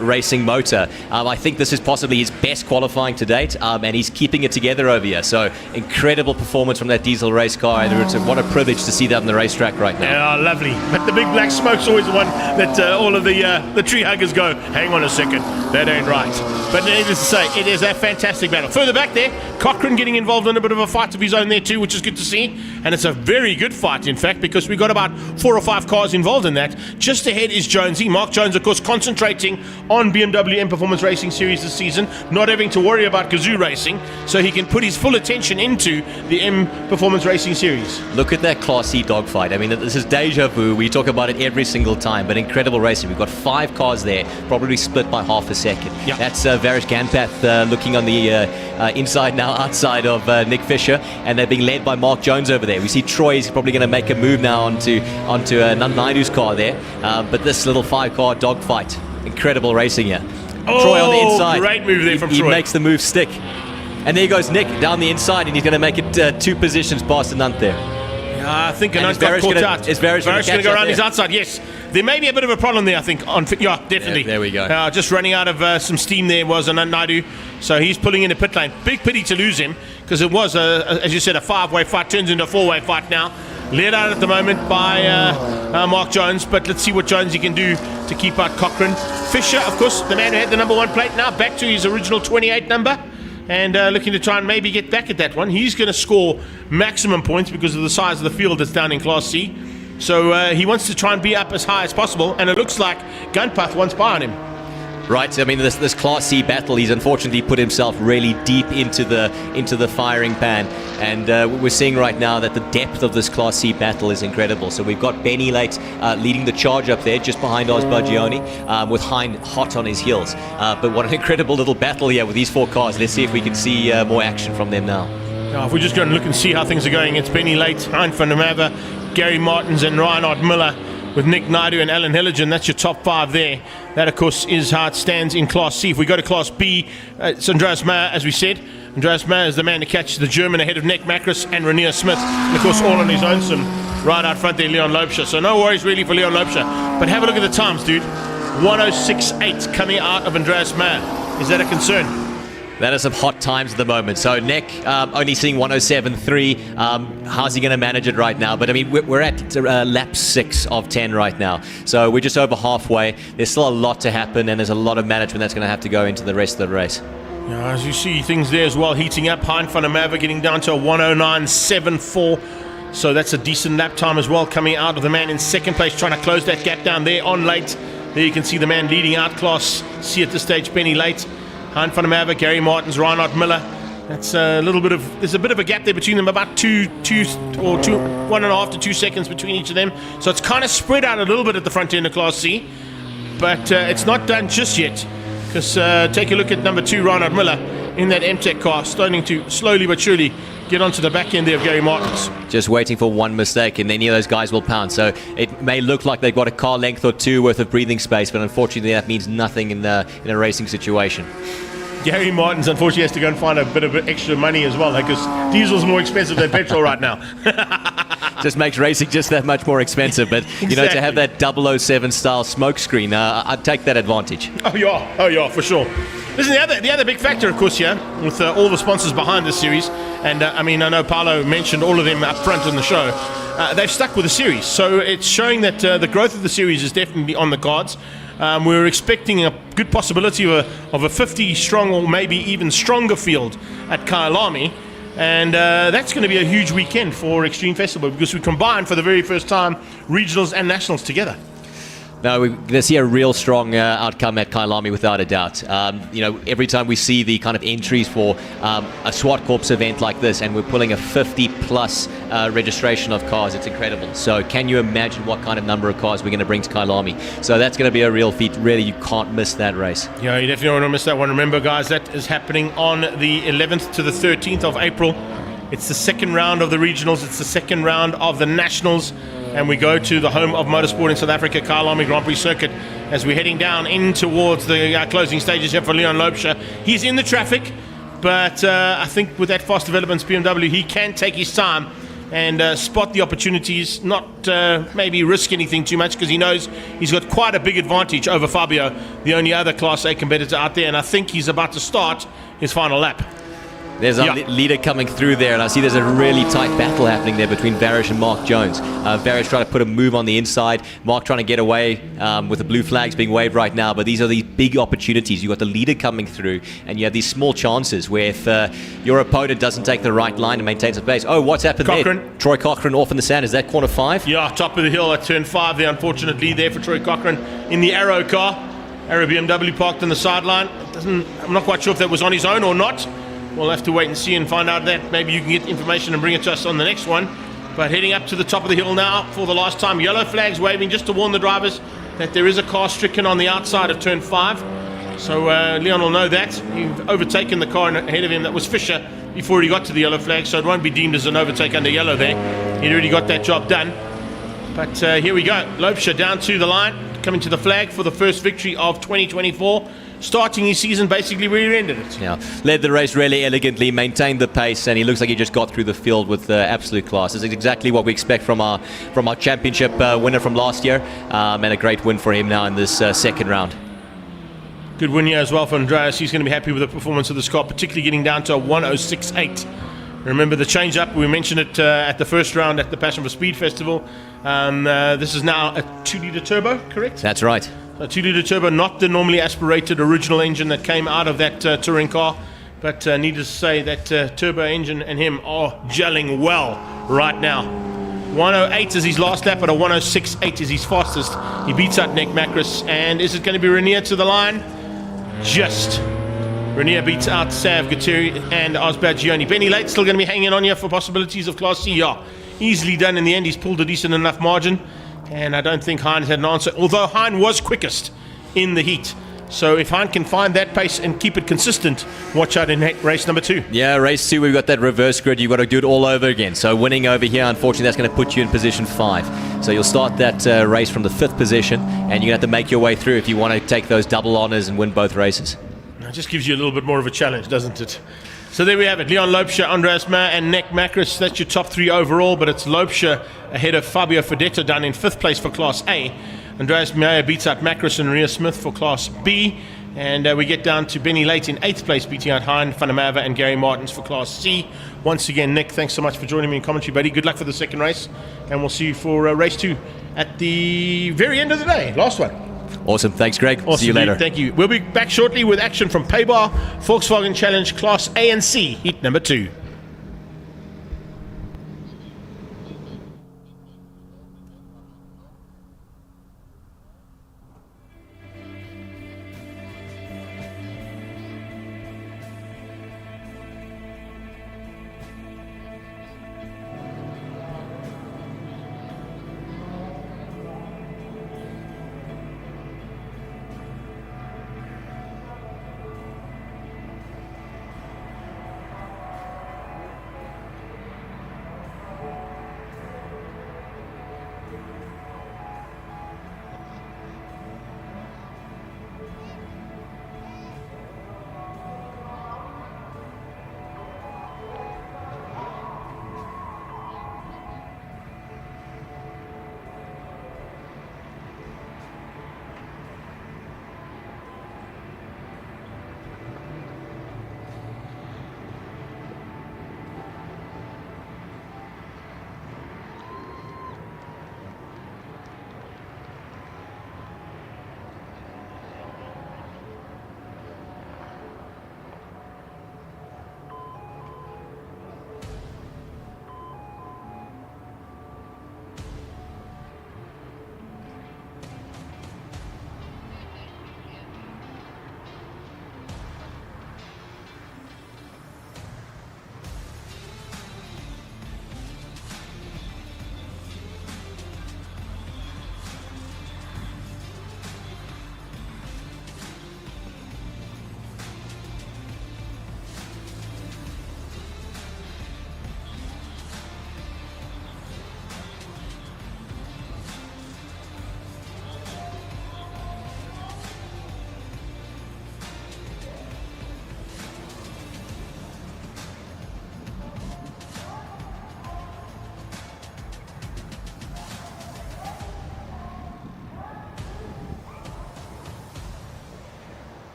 Speaker 17: racing motor, I think this is possibly his best qualifying to date, and he's keeping it together over here. So incredible performance from that diesel race car, and what a privilege to see that on the racetrack right now.
Speaker 1: Yeah, lovely. But the big black smoke's always the one that all of the tree huggers go, hang on a second, that ain't right. But needless to say, it is a fantastic battle. Further back there, Cochrane getting involved in a bit of a fight of his own there too, which is good to see. and it's a very good fight, in fact, because we've got about 4 or 5 cars involved in that. Just ahead is Jonesy. Mark Jones, of course, concentrating on BMW M Performance Racing Series this season, not having to worry about Gazoo Racing, so he can put his full attention into the M Performance Racing Series.
Speaker 17: Look at that Class C dogfight. I mean, this is deja vu. We talk about it every single time, but incredible racing. We've got 5 cars there, probably split by half a second.
Speaker 1: Yeah.
Speaker 17: That's Varish Ganpath looking on the inside now, outside of Nick Fisher, and they're being led by Mark Jones over there. We see Troy's probably going to make a move now onto Naidu's car there, but this little 5-car dogfight, incredible racing here. Troy on the inside.
Speaker 1: Great move there from
Speaker 17: He
Speaker 1: Troy.
Speaker 17: makes the move stick. And there goes Nick down the inside, and he's going to make it 2 positions past Anant there.
Speaker 1: I think
Speaker 17: And
Speaker 1: Anant
Speaker 17: is
Speaker 1: got
Speaker 17: Varish
Speaker 1: caught
Speaker 17: gonna-
Speaker 1: out.
Speaker 17: is Varish gonna
Speaker 1: Varish going to
Speaker 17: catch
Speaker 1: go
Speaker 17: up
Speaker 1: around his
Speaker 17: there?
Speaker 1: outside, yes. There may be a bit of a problem there, I think. Yeah, definitely.
Speaker 17: There we go.
Speaker 1: Just running out of some steam there was Anant Naidu. So he's pulling in the pit lane. Big pity to lose him, because it was, as you said, a 5-way fight. Turns into a 4-way fight now. Led out at the moment by Mark Jones, but let's see what Jonesy can do to keep out Cochrane. Fisher, of course, the man who had the number 1 plate, now back to his original 28 number. And looking to try and maybe get back at that one. He's going to score maximum points because of the size of the field that's down in Class C. So he wants to try and be up as high as possible, and it looks like Gunpath wants by on him.
Speaker 17: Right, I mean, this Class C battle, he's unfortunately put himself really deep into the firing pan, and we're seeing right now that the depth of this Class C battle is incredible. So we've got Benny Late leading the charge up there, just behind Oz Baggioni, with Hind hot on his heels. But what an incredible little battle here with these 4 cars. Let's see if we can see more action from them now.
Speaker 1: Now, if we just go and look and see how things are going, it's Benny Late, Hein van der Merwe, Gary Martins and Reinhard Miller, with Nick Naidu and Alan Hilligen. That's your top 5 there. That, of course, is how it stands in Class C. If we go to Class B, it's Andreas Meyer, as we said. Andreas Meyer is the man to catch the German ahead of Nick Macris and Rainier Smith. And, of course, all on his own, some right out front there, Leon Loubser. So no worries really for Leon Loubser. But have a look at the times, dude. 106.8 coming out of Andreas Meyer. Is that a concern?
Speaker 17: That are some hot times at the moment. So Nick only seeing 107.3. How's he going to manage it right now? But I mean, we're at lap 6 of 10 right now. So we're just over halfway. There's still a lot to happen, and there's a lot of management that's going to have to go into the rest of the race.
Speaker 1: Yeah, as you see things there as well, heating up. Hein van der Merwe getting down to a 109.74. So that's a decent lap time as well, coming out of the man in second place, trying to close that gap down there on Late. There you can see the man leading out Class C at this stage, Benny Late. Hein van der Merwe, Gary Martins, Reinhard Miller. That's a little bit of, there's a bit of a gap there between them, about 1.5 to 2 seconds between each of them. So it's kind of spread out a little bit at the front end of Class C, but it's not done just yet, because take a look at number 2, Reinhard Miller, in that MTech car, starting to slowly but surely get onto the back end there of Gary Martins.
Speaker 17: Just waiting for one mistake, and any of those guys will pounce. So it may look like they've got a car length or 2 worth of breathing space, but unfortunately that means nothing in a racing situation.
Speaker 1: Gary Martins unfortunately has to go and find a bit of extra money as well, because diesel's more expensive than petrol right now.
Speaker 17: Just makes racing just that much more expensive, but you know, to have that 007 style smoke screen, I'd take that advantage.
Speaker 1: Oh yeah, for sure. Listen, the other big factor, of course, here, with all the sponsors behind this series, and I mean, I know Paolo mentioned all of them up front in the show, they've stuck with the series. So it's showing that the growth of the series is definitely on the cards. We're expecting a good possibility of a 50-strong or maybe even stronger field at Kyalami. And that's going to be a huge weekend for Extreme Festival, because we combine for the very first time regionals and nationals together.
Speaker 17: No, we're going to see a real strong outcome at Kyalami without a doubt. You know, every time we see the kind of entries for a Zwartkops event like this, and we're pulling a 50-plus registration of cars, it's incredible. So can you imagine what kind of number of cars we're going to bring to Kyalami? So that's going to be a real feat. Really, you can't miss that race.
Speaker 1: Yeah, you definitely don't want to miss that one. Remember, guys, that is happening on the 11th to the 13th of April. It's the second round of the regionals. It's the second round of the nationals. And we go to the home of motorsport in South Africa, Kyalami Grand Prix Circuit, as we're heading down in towards the closing stages here for Leon Loubser. He's in the traffic, but I think with that fast developments BMW, he can take his time and spot the opportunities, not maybe risk anything too much, because he knows he's got quite a big advantage over Fabio, the only other Class A competitor out there, and I think he's about to start his final lap.
Speaker 17: There's our leader coming through there, and I see there's a really tight battle happening there between Varish and Mark Jones. Varish trying to put a move on the inside, Mark trying to get away with the blue flags being waved right now, but these are these big opportunities. You've got the leader coming through, and you have these small chances where if your opponent doesn't take the right line and maintains the pace. Oh, what's happened there? Troy Cochrane off in the sand. Is that corner 5?
Speaker 1: Yeah, top of the hill at turn 5 there, unfortunately, there for Troy Cochrane in the Arrow car. Arrow BMW parked on the sideline. I'm not quite sure if that was on his own or not. We'll have to wait and see and find out that. Maybe you can get information and bring it to us on the next one. But heading up to the top of the hill now for the last time. Yellow flags waving just to warn the drivers that there is a car stricken on the outside of turn 5. So Leon will know that. You've overtaken the car ahead of him. That was Fisher before he got to the yellow flag. So it won't be deemed as an overtake under yellow there. He'd already got that job done. But here we go. Lopesha down to the line, coming to the flag for the first victory of 2024. Starting his season basically where he ended it.
Speaker 17: Yeah, led the race really elegantly, maintained the pace, and he looks like he just got through the field with absolute class. This is exactly what we expect from our championship winner from last year, and a great win for him now in this second round.
Speaker 1: Good win here as well for Andreas. He's going to be happy with the performance of this car, particularly getting down to a 106.8. Remember the change up, we mentioned it at the first round at the Passion for Speed Festival. This is now a 2-litre turbo, correct?
Speaker 17: That's right.
Speaker 1: A 2-litre turbo, not the normally aspirated original engine that came out of that touring car, but needless to say that turbo engine and him are gelling well right now. 108 is his last lap, but a 106.8 is his fastest. He beats out Nick Macris, and is it going to be Renier to the line? Just. Renier beats out Sav Gutteri and Osbadgioni. Benny Late still going to be hanging on here for possibilities of Class C. Yeah, easily done in the end. He's pulled a decent enough margin. And I don't think Hein had an answer, although Hein was quickest in the heat. So if Hein can find that pace and keep it consistent, watch out in race number 2.
Speaker 17: Yeah, race 2, we've got that reverse grid. You've got to do it all over again. So winning over here, unfortunately, that's going to put you in position 5. So you'll start that race from the 5th position, and you're going to have to make your way through if you want to take those double honours and win both races.
Speaker 1: It just gives you a little bit more of a challenge, doesn't it? So there we have it. Leon Lopesha, Andreas Mayer and Nick Macris. That's your top 3 overall, but it's Lopesha ahead of Fabio Fedetto down in 5th place for Class A. Andreas Mayer beats out Macris and Rhea Smith for Class B. And we get down to Benny Late in 8th place, beating out Hein van der Merwe and Gary Martins for Class C. Once again, Nick, thanks so much for joining me in commentary, buddy. Good luck for the second race. And we'll see you for race 2 at the very end of the day. Last one.
Speaker 17: Awesome. Thanks, Greg.
Speaker 1: Awesome,
Speaker 17: see you later.
Speaker 1: Thank you. We'll be back shortly with action from Paybar Volkswagen Challenge Class A and C, heat number 2.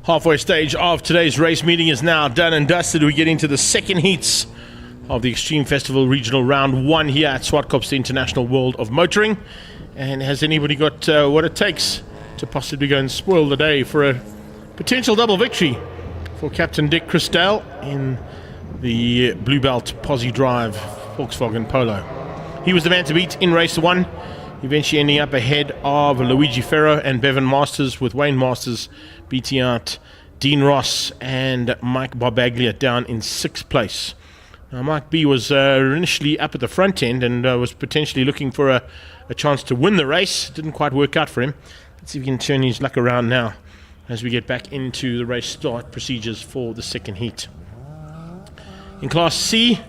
Speaker 1: Halfway stage of today's race meeting is now done and dusted. We get into the second heats of the Extreme Festival Regional Round 1 here at Zwartkops, the International World of Motoring. And has anybody got what it takes to possibly go and spoil the day for a potential double victory for Captain Dick Chris Dale in the Blue Belt Posi Drive Volkswagen Polo? He was the man to beat in race 1, eventually ending up ahead of Luigi Ferro and Bevan Masters, with Wayne Masters beating out Dean Ross and Mike Barbaglia down in 6th place. Now, Mike B was initially up at the front end and was potentially looking for a chance to win the race. Didn't quite work out for him. Let's see if he can turn his luck around now as we get back into the race start procedures for the second heat. In Class C,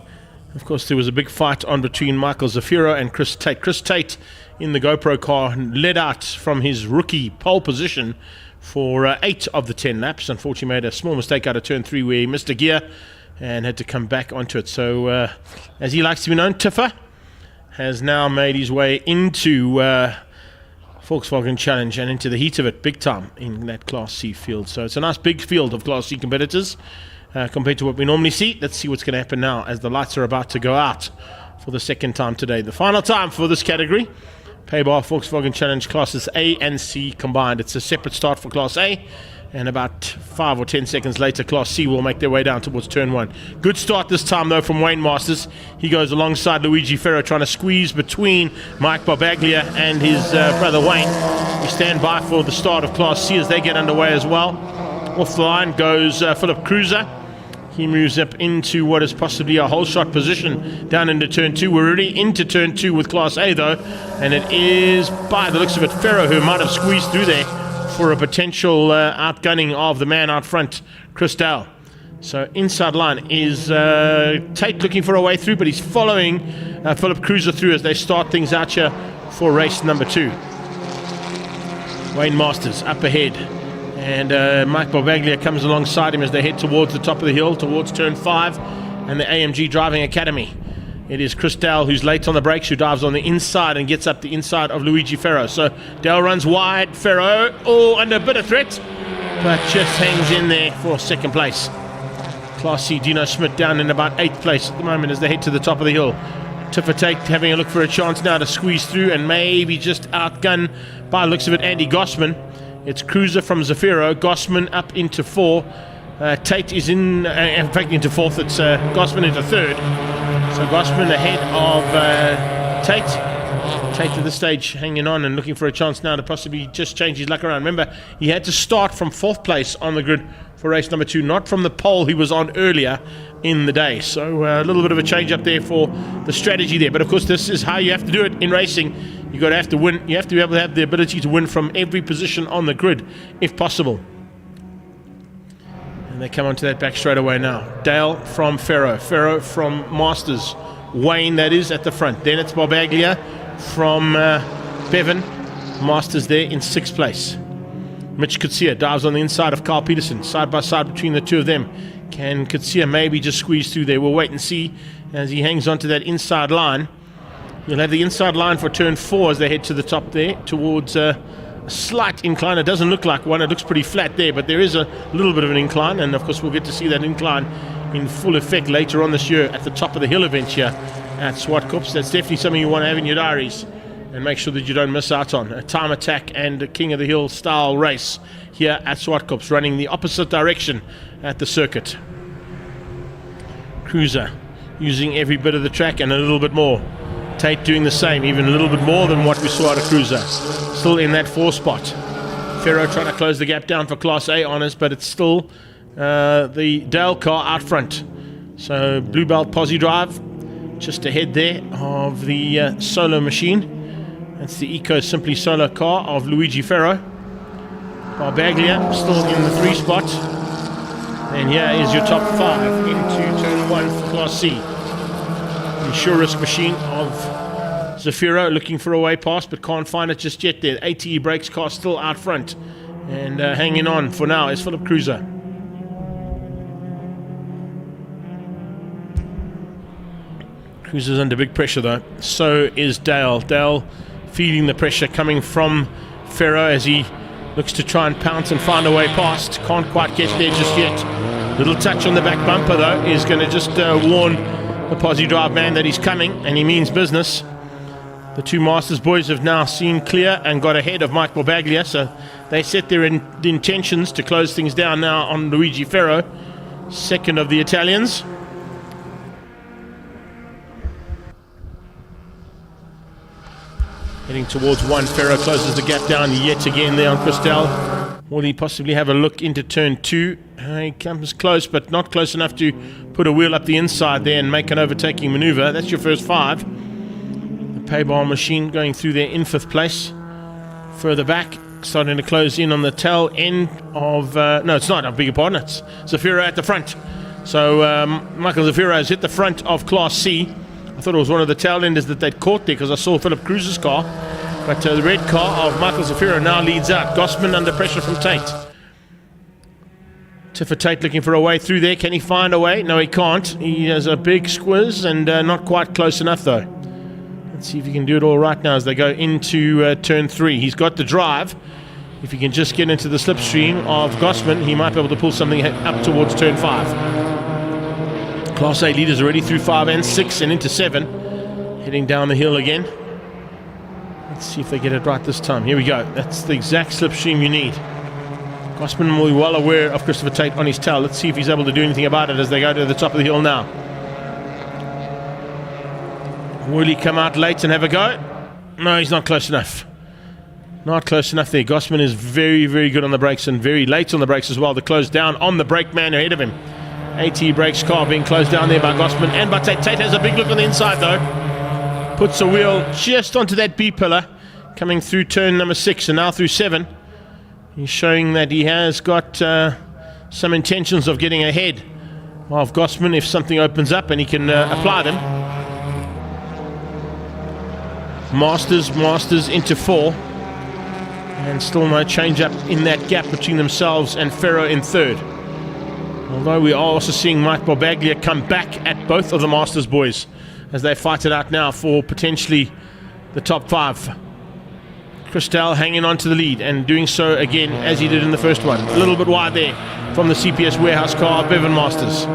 Speaker 1: of course, there was a big fight on between Michael Zafiro and Chris Tate. Chris Tate in the GoPro car led out from his rookie pole position for 8 of the 10 laps. Unfortunately made a small mistake out of turn 3 where he missed a gear and had to come back onto it. So as he likes to be known, Tiffer has now made his way into Volkswagen Challenge and into the heat of it big time in that Class C field. So it's a nice big field of Class C competitors compared to what we normally see. Let's see what's going to happen now as the lights are about to go out for the second time today. The final time for this category, Paybar Volkswagen Challenge Classes A and C combined. It's a separate start for Class A, and about 5 or 10 seconds later Class C will make their way down towards turn 1. Good start this time though from Wayne Masters. He goes alongside Luigi Ferro, trying to squeeze between Mike Barbaglia and his brother Wayne. We stand by for the start of Class C as they get underway as well. Off the line goes Philip Cruiser. He moves up into what is possibly a whole shot position down into turn 2. We're already into turn 2 with Class A though, and it is, by the looks of it, Ferro who might have squeezed through there for a potential outgunning of the man out front, Chris Dale. So inside line is Tate looking for a way through, but he's following Philip Cruiser through as they start things out here for race number 2. Wayne Masters up ahead, and Mike Barbaglia comes alongside him as they head towards the top of the hill, towards turn 5 and the AMG Driving Academy. It is Chris Dale who's late on the brakes, who dives on the inside and gets up the inside of Luigi Ferro. So Dale runs wide, Ferro under a bit of threat, but just hangs in there for second place. Class C, Dino Schmidt down in about 8th place at the moment as they head to the top of the hill. Tiffer Tate having a look for a chance now to squeeze through and maybe just outgun, by the looks of it, Andy Gossman. It's Cruiser from Zafiro, Gossman up into 4. Tate is in fact into 4th. It's Gossman into 3rd. So Gossman ahead of Tate. Tate at this stage hanging on and looking for a chance now to possibly just change his luck around. Remember, he had to start from 4th place on the grid for race number 2, not from the pole he was on earlier in the day. So a little bit of a change up there for the strategy there. But of course, this is how you have to do it in racing. You've got to have to win. You have to be able to have the ability to win from every position on the grid, if possible. And they come onto that back straight away now. Dale from Ferro, Ferro from Masters, Wayne, that is, at the front. Then it's Barbaglia from Bevan, Masters there in 6th place. Mitch Kutsia dives on the inside of Carl Peterson, side by side between the two of them. Can Kutsia maybe just squeeze through there? We'll wait and see as he hangs onto that inside line. You'll have the inside line for turn 4 as they head to the top there towards a slight incline. It doesn't look like one. It looks pretty flat there, but there is a little bit of an incline, and of course we'll get to see that incline in full effect later on this year at the top of the hill event here at Zwartkops. That's definitely something you want to have in your diaries and make sure that you don't miss out on. A time attack and a King of the Hill style race here at Zwartkops, running the opposite direction at the circuit. Cruiser using every bit of the track and a little bit more. Tate doing the same, even a little bit more than what we saw out of Cruiser. Still in that 4 spot. Ferro trying to close the gap down for Class A honours, but it's still the Dale car out front. So Blue Belt Posi Drive just ahead there of the Solo machine. That's the Eco Simply Solo car of Luigi Ferro. Barbaglia still in the 3 spot. And here is your top 5 into turn 1 for Class C. The Sure Risk machine of Zafiro looking for a way past, but can't find it just yet there. ATE Brakes car still out front. And hanging on for now is Philip Cruiser. Cruiser's under big pressure though. So is Dale. Dale feeling the pressure coming from Ferro as he Looks to try and pounce and find a way past. Can't quite get there just yet. Little touch on the back bumper though is going to just warn the Posi Drive man that he's coming, and he means business. The two Masters boys have now seen clear and got ahead of Mike Bobaglia, so they set their intentions to close things down now on Luigi Ferro, second of the Italians. Heading towards one. Ferro closes the gap down yet again there on Christel. Will he possibly have a look into turn 2? He comes close, but not close enough to put a wheel up the inside there and make an overtaking maneuver. That's your first 5. The Payball machine going through there in 5th place. Further back, starting to close in on the tail end of... no, it's not. I beg your pardon. It's Zafiro at the front. So Michael Zafiro has hit the front of Class C. I thought it was one of the tail enders that they'd caught there because I saw Philip Cruz's car. But the red car of Michael Zafiro now leads out. Gossman under pressure from Tate. Tiffer Tate looking for a way through there. Can he find a way? No, he can't. He has a big squiz and not quite close enough though. Let's see if he can do it all right now as they go into turn 3. He's got the drive. If he can just get into the slipstream of Gossman, he might be able to pull something up towards turn 5. Class A leaders already through 5 and 6 and into 7. Heading down the hill again. Let's see if they get it right this time. Here we go. That's the exact slipstream you need. Gossman will be well aware of Christopher Tate on his tail. Let's see if he's able to do anything about it as they go to the top of the hill now. Will he come out late and have a go? No, he's not close enough. Not close enough there. Gossman is very, very good on the brakes and very late on the brakes as well to close down on the brake man ahead of him. AT Brakes car being closed down there by Gossman and by Tate. Tate has a big look on the inside though. Puts a wheel just onto that B pillar, coming through turn number 6 and now through 7. He's showing that he has got some intentions of getting ahead of Gossman if something opens up and he can apply them. Masters into 4. And still no change up in that gap between themselves and Ferro in 3rd. Although we are also seeing Mike Bobaglia come back at both of the Masters boys as they fight it out now for potentially the top 5. Christel hanging on to the lead and doing so again as he did in the first one. A little bit wide there from the CPS warehouse car of Bevan Masters.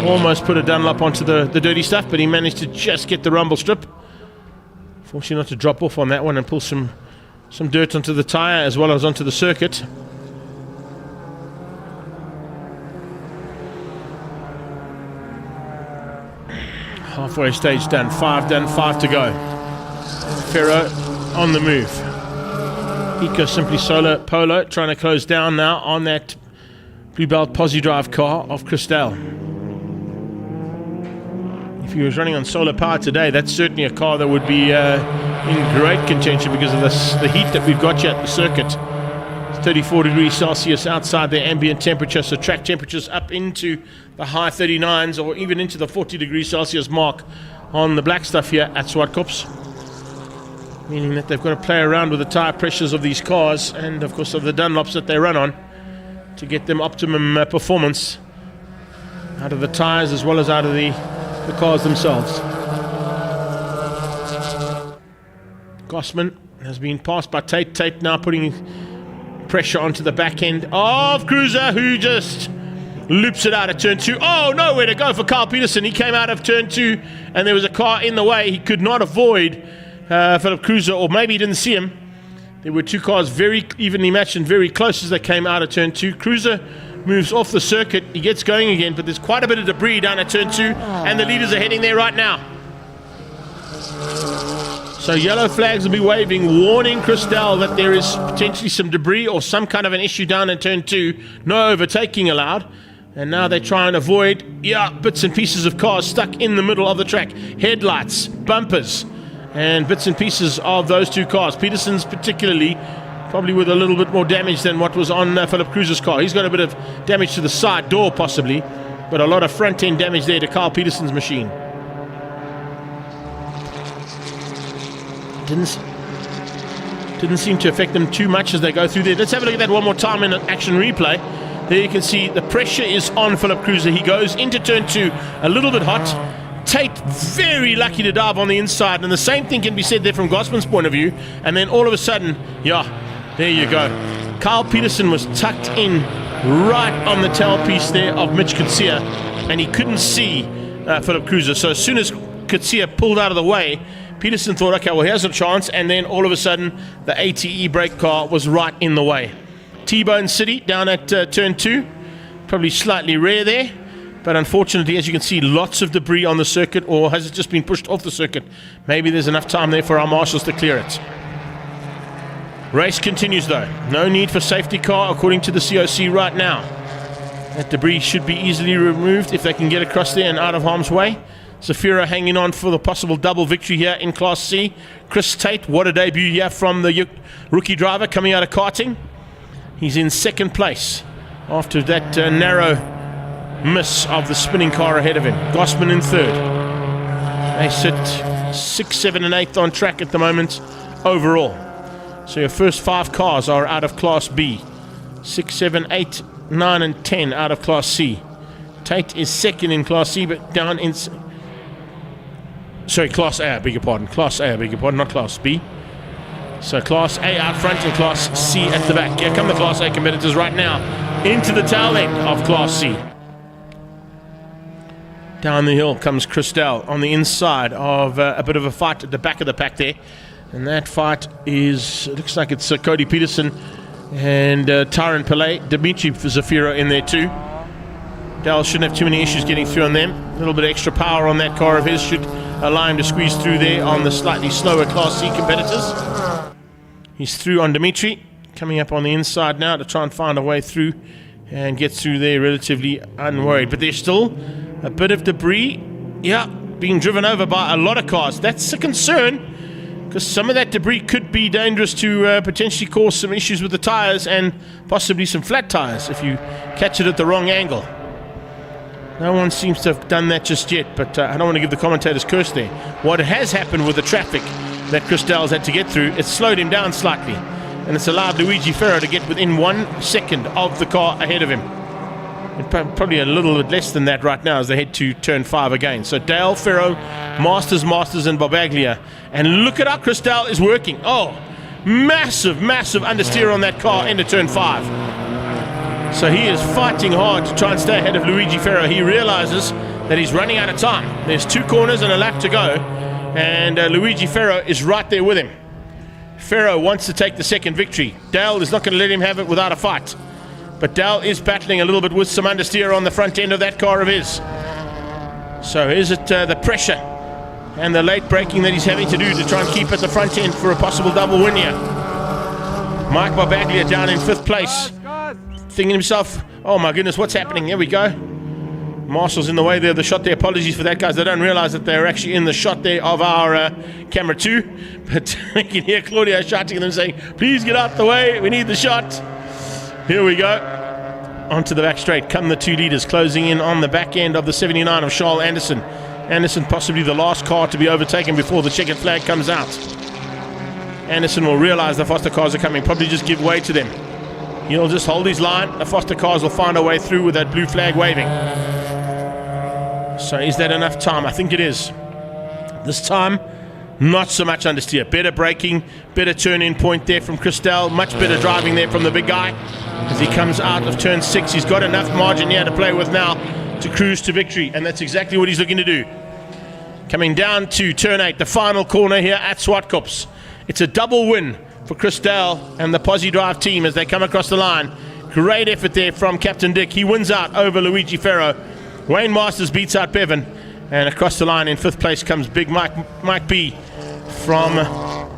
Speaker 1: Almost put a Dunlop onto the dirty stuff, but he managed to just get the rumble strip. Fortunately not to drop off on that one and pull some dirt onto the tyre as well as onto the circuit. Halfway stage done, 5 done, 5 to go. Ferro on the move. Eco Simply Solar Polo trying to close down now on that Blue Belt Posi Drive car of Christel. If he was running on solar power today, that's certainly a car that would be in great contention because of the heat that we've got here at the circuit. 34 degrees Celsius outside the ambient temperature, so track temperatures up into the high 39s or even into the 40 degrees Celsius mark on the black stuff here at Zwartkops, meaning that they've got to play around with the tyre pressures of these cars and of course of the Dunlops that they run on to get them optimum performance out of the tyres as well as out of the cars themselves. Gossman has been passed by Tate. Tate now putting pressure onto the back end of Cruiser, who just loops it out of turn 2. Oh, nowhere to go for Carl Peterson. He came out of turn 2 and there was a car in the way. He could not avoid Philip Cruiser, or maybe he didn't see him. There were two cars very evenly matched and very close as they came out of turn 2. Cruiser moves off the circuit. He gets going again, but there's quite a bit of debris down at turn 2 and the leaders are heading there right now. So yellow flags will be waving, warning Christel that there is potentially some debris or some kind of an issue down in turn 2. No overtaking allowed. And now they try and avoid bits and pieces of cars stuck in the middle of the track. Headlights, bumpers, and bits and pieces of those two cars. Peterson's particularly, probably with a little bit more damage than what was on Philip Cruz's car. He's got a bit of damage to the side door possibly, but a lot of front end damage there to Carl Peterson's machine. Didn't seem to affect them too much as they go through there. Let's have a look at that one more time in an action replay. There you can see the pressure is on Philip Cruiser. He goes into turn 2 a little bit hot. Tate very lucky to dive on the inside, and the same thing can be said there from Gossman's point of view. And then all of a sudden, there you go. Kyle Peterson was tucked in right on the tailpiece there of Mitch Coetzee, and he couldn't see Philip Cruiser. So as soon as Coetzee pulled out of the way, Peterson thought, okay, well, here's a chance, and then all of a sudden, the ATE brake car was right in the way. T-Bone City down at turn 2, probably slightly rare there, but unfortunately, as you can see, lots of debris on the circuit, or has it just been pushed off the circuit? Maybe there's enough time there for our marshals to clear it. Race continues though. No need for safety car according to the COC right now. That debris should be easily removed if they can get across there and out of harm's way. Zafira hanging on for the possible double victory here in Class C. Chris Tate, what a debut here from the rookie driver coming out of karting. He's in second place after that narrow miss of the spinning car ahead of him. Gossman in third. They sit 6, 7 and 8 on track at the moment overall. So your first 5 cars are out of Class B. 6, 7, 8, 9 and 10 out of Class C. Tate is second in Class C, but down in... Sorry, Class A, I beg your pardon. Class A, I beg your pardon, not Class B. So Class A out front and Class C at the back. Here come the Class A competitors right now into the tail end of Class C. Down the hill comes Christelle on the inside of a bit of a fight at the back of the pack there. And that fight is, looks like it's Cody Peterson and Tyron Pillay. Dimitri Zafiro in there too. Dal shouldn't have too many issues getting through on them. A little bit of extra power on that car of his should allow him to squeeze through there on the slightly slower Class C competitors. He's through on Dimitri, coming up on the inside now to try and find a way through and get through there relatively unworried. But there's still a bit of debris, being driven over by a lot of cars. That's a concern, because some of that debris could be dangerous to potentially cause some issues with the tires and possibly some flat tires if you catch it at the wrong angle. No one seems to have done that just yet, but I don't want to give the commentators curse there. What has happened with the traffic that Chris Dell's had to get through, it's slowed him down slightly, and it's allowed Luigi Ferro to get within 1 second of the car ahead of him. And probably a little bit less than that right now as they head to turn 5 again. So Dale, Ferro, Masters, and Barbaglia. And look at how Chris Dell is working. Oh, massive, massive understeer on that car into turn 5. So he is fighting hard to try and stay ahead of Luigi Ferro. He realizes that he's running out of time. There's 2 corners and a lap to go, and Luigi Ferro is right there with him. Ferro wants to take the second victory. Dale is not going to let him have it without a fight. But Dale is battling a little bit with some understeer on the front end of that car of his. So is it the pressure and the late braking that he's having to do to try and keep at the front end for a possible double win here? Mike Barbaglia down in 5th place. Thinking to himself, oh my goodness, what's happening? Here we go. Marshall's in the way there of the shot there. Apologies for that, guys. They don't realize that they're actually in the shot there of our camera 2. But you can hear Claudia shouting at them saying, please get out the way. We need the shot. Here we go. Onto the back straight come the 2 leaders, closing in on the back end of the 79 of Charles Anderson. Anderson possibly the last car to be overtaken before the checkered flag comes out. Anderson will realize the Foster cars are coming, probably just give way to them. He'll just hold his line. The Foster cars will find a way through with that blue flag waving. So is that enough time? I think it is. This time, not so much understeer. Better braking, better turn-in point there from Christelle. Much better driving there from the big guy. As he comes out of turn 6, he's got enough margin here to play with now to cruise to victory. And that's exactly what he's looking to do. Coming down to turn 8, the final corner here at Zwartkops. It's a double win for Chris Dale and the Posse Drive team as they come across the line. Great effort there from Captain Dick. He wins out over Luigi Ferro. Wayne Masters beats out Bevan. And across the line in 5th place comes Big Mike B from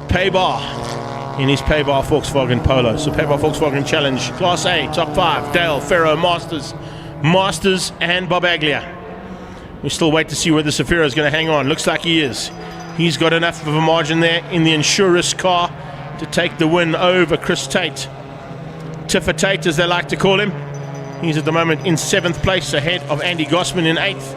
Speaker 1: Paybar in his Paybar Volkswagen Polo. So Paybar Volkswagen Challenge, Class A, top 5. Dale, Ferro, Masters and Barbaglia. We still wait to see whether Safira is going to hang on. Looks like he is. He's got enough of a margin there in the Insurus car to take the win over Chris Tate. Tiffer Tate, as they like to call him. He's at the moment in 7th place ahead of Andy Gossman in 8th.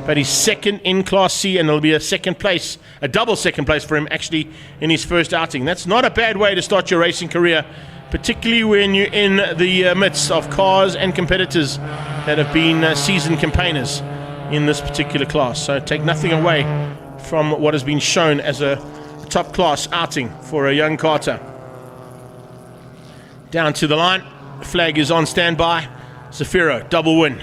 Speaker 1: But he's second in Class C, and it'll be a second place, a double second place for him actually in his first outing. That's not a bad way to start your racing career, particularly when you're in the midst of cars and competitors that have been seasoned campaigners in this particular class. So take nothing away from what has been shown as a top class outing for a young karter. down to the line. Flag is on standby. Zafiro, double win.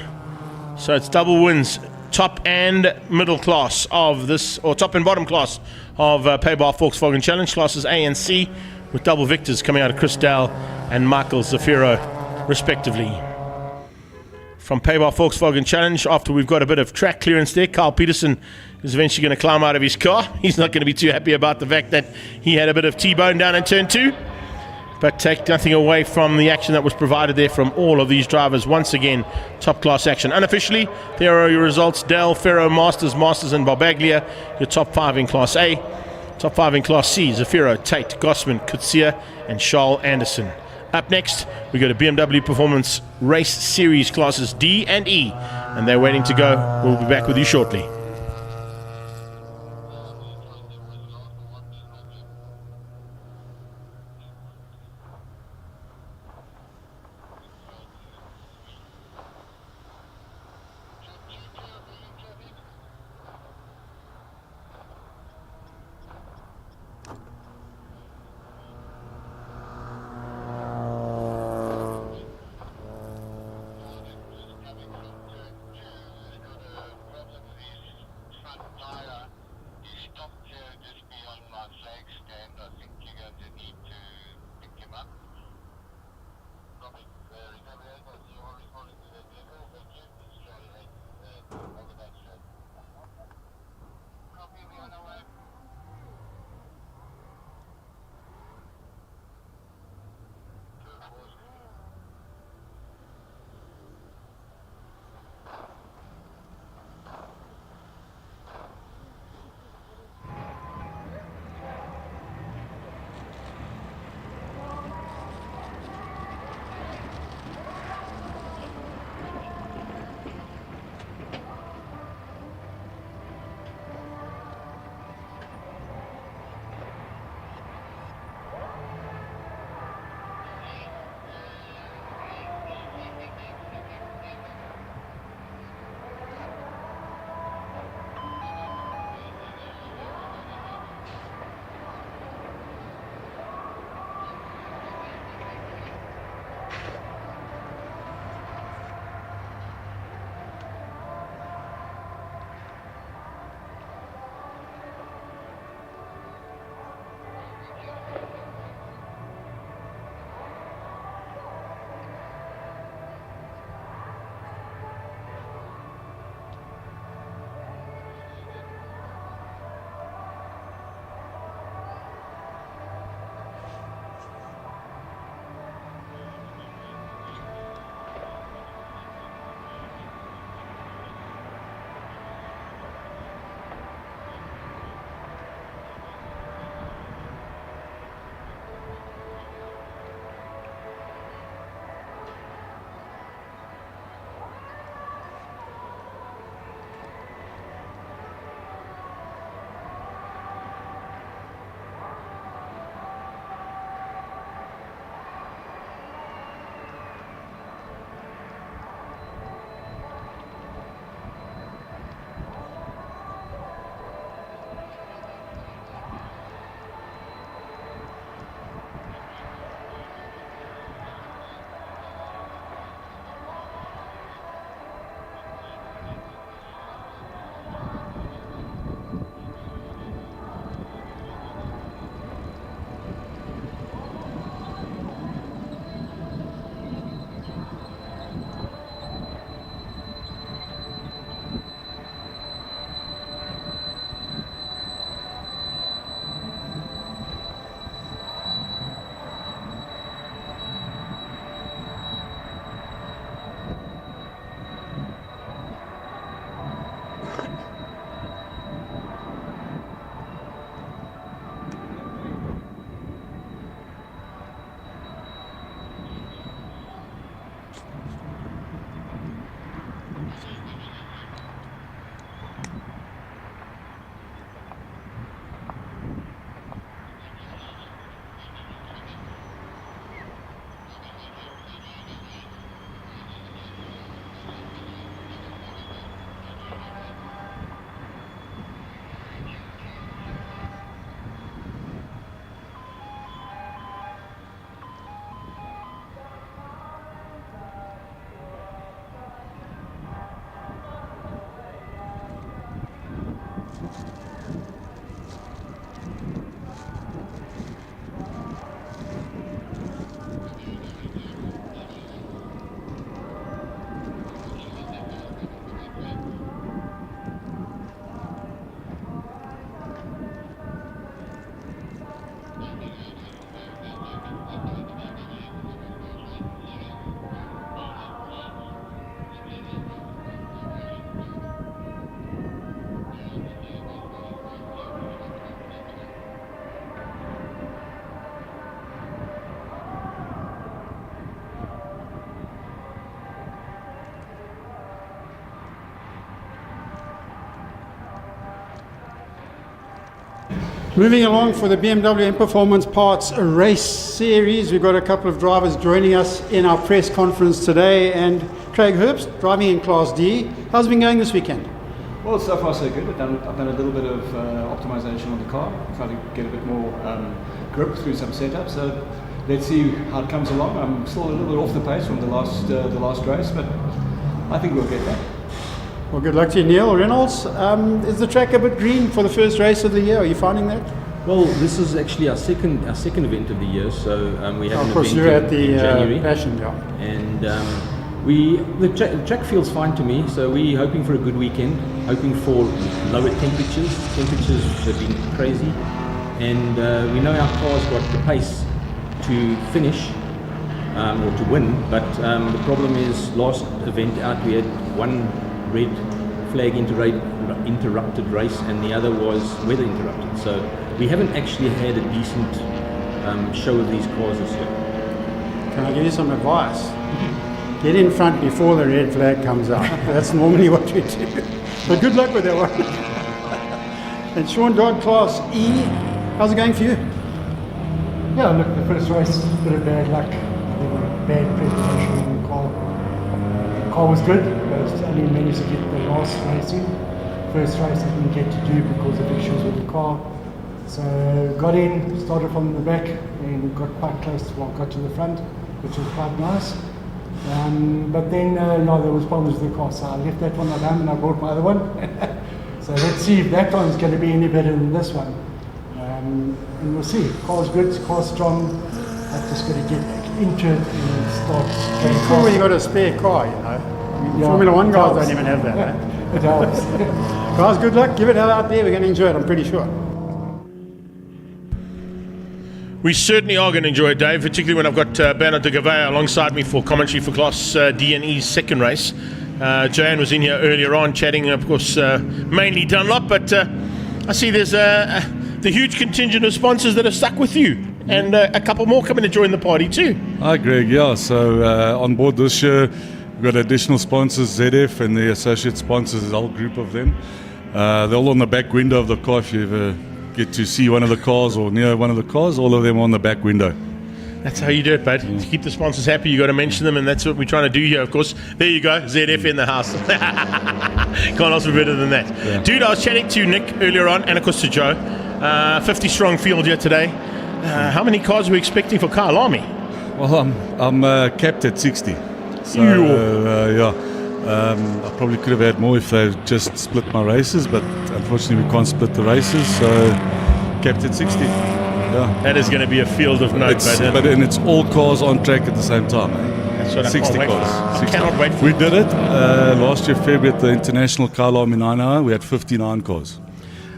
Speaker 1: So it's double wins, top and middle class of this, or top and bottom class of Paybar Volkswagen Challenge, classes A and C, with double victors coming out of Chris Dale and Michael Zafiro, respectively. From Paybar Volkswagen Challenge, after we've got a bit of track clearance there, Carl Peterson is eventually going to climb out of his car. He's not going to be too happy about the fact that he had a bit of T-bone down in turn 2. But take nothing away from the action that was provided there from all of these drivers. Once again, top class action. Unofficially, there are your results. Dell, Ferro, Masters, and Barbaglia, your top 5 in Class A. Top 5 in Class C, Zafiro, Tate, Gossman, Kutsia, and Charles Anderson. Up next, we go to BMW Performance Race Series Classes D and E. And they're waiting to go. We'll be back with you shortly.
Speaker 2: Moving along for the BMW M Performance Parts Race Series, we've got a couple of drivers joining us in our press conference today, and Craig Herbst, driving in Class D. How's it been going this weekend?
Speaker 18: Well, so far so good. I've done a little bit of optimization on the car, trying to get a bit more grip through some setup. So let's see how it comes along. I'm still a little bit off the pace from the last race, but I think we'll get there.
Speaker 2: Well, good luck to you, Neil. Reynolds, is the track a bit green for the first race of the year? Are you finding that?
Speaker 19: Well, this is actually our second event of the year, so we have
Speaker 2: of course, you're at the
Speaker 19: January.
Speaker 2: Passion, yeah.
Speaker 19: And the track feels fine to me, so we're hoping for a good weekend, hoping for lower temperatures. Temperatures have been crazy, and we know our car's got the pace to finish or to win, but the problem is last event out we had one red flag interrupted race and the other was weather interrupted, so we haven't actually had a decent show of these cars this year.
Speaker 2: Can I give you some advice? Get in front before the red flag comes out. That's normally what we do. But good luck with that one. And Sean Dodd, Class E, how's it going for you?
Speaker 20: Yeah, look, the first race, a bit of bad luck. There were bad preparation on the car. The car was good, but I only managed to get the last race in. First race I didn't get to do because of issues with the car. So got in, started from the back and got quite close, got to the front, which was quite nice. But then there was problems with the car, so I left that one alone and I brought my other one. So let's see if that one's going to be any better than this one. And we'll see. Car's good, car's strong. I've just got to get into it and start going.
Speaker 2: It's cool when you got a spare car, you know.
Speaker 20: Yeah,
Speaker 2: Formula One guys
Speaker 20: helps.
Speaker 2: don't even have that. Eh?
Speaker 20: It helps.
Speaker 2: Guys, good luck. Give it hell out there. We're going to enjoy it, I'm pretty sure.
Speaker 1: We certainly are going to enjoy it, Dave, particularly when I've got Bernard de Gavea alongside me for commentary for Class D and E's second race. Joanne was in here earlier on chatting, of course, mainly Dunlop, but I see there's the huge contingent of sponsors that have stuck with you, and a couple more coming to join the party too.
Speaker 21: Hi, Greg. Yeah, so on board this year, we've got additional sponsors, ZF and the associate sponsors, a whole group of them. They're all on the back window of the car. If you ever get to see one of the cars or near one of the cars, all of them on the back window.
Speaker 1: That's how you do it, bud. To keep the sponsors happy, you got to mention them, and that's what we're trying to do here, of course. There you go, ZF in the house. Can't ask for better than that. Yeah. Dude, I was chatting to Nick earlier on, and of course to Joe. 50 strong field here today. How many cars are we expecting for Kyle Army?
Speaker 21: Well, I'm capped at 60. So, I probably could have had more if they just split my races, but unfortunately we can't split the races, so capped at 60. Yeah.
Speaker 1: That is going to be a field of note.
Speaker 21: And it's all cars on track at the same time.
Speaker 1: That's what
Speaker 21: 60
Speaker 1: I
Speaker 21: cars.
Speaker 1: 60. Cannot wait.
Speaker 21: We did it last year, February, at the International Kyle Army 9-hour. We had 59 cars.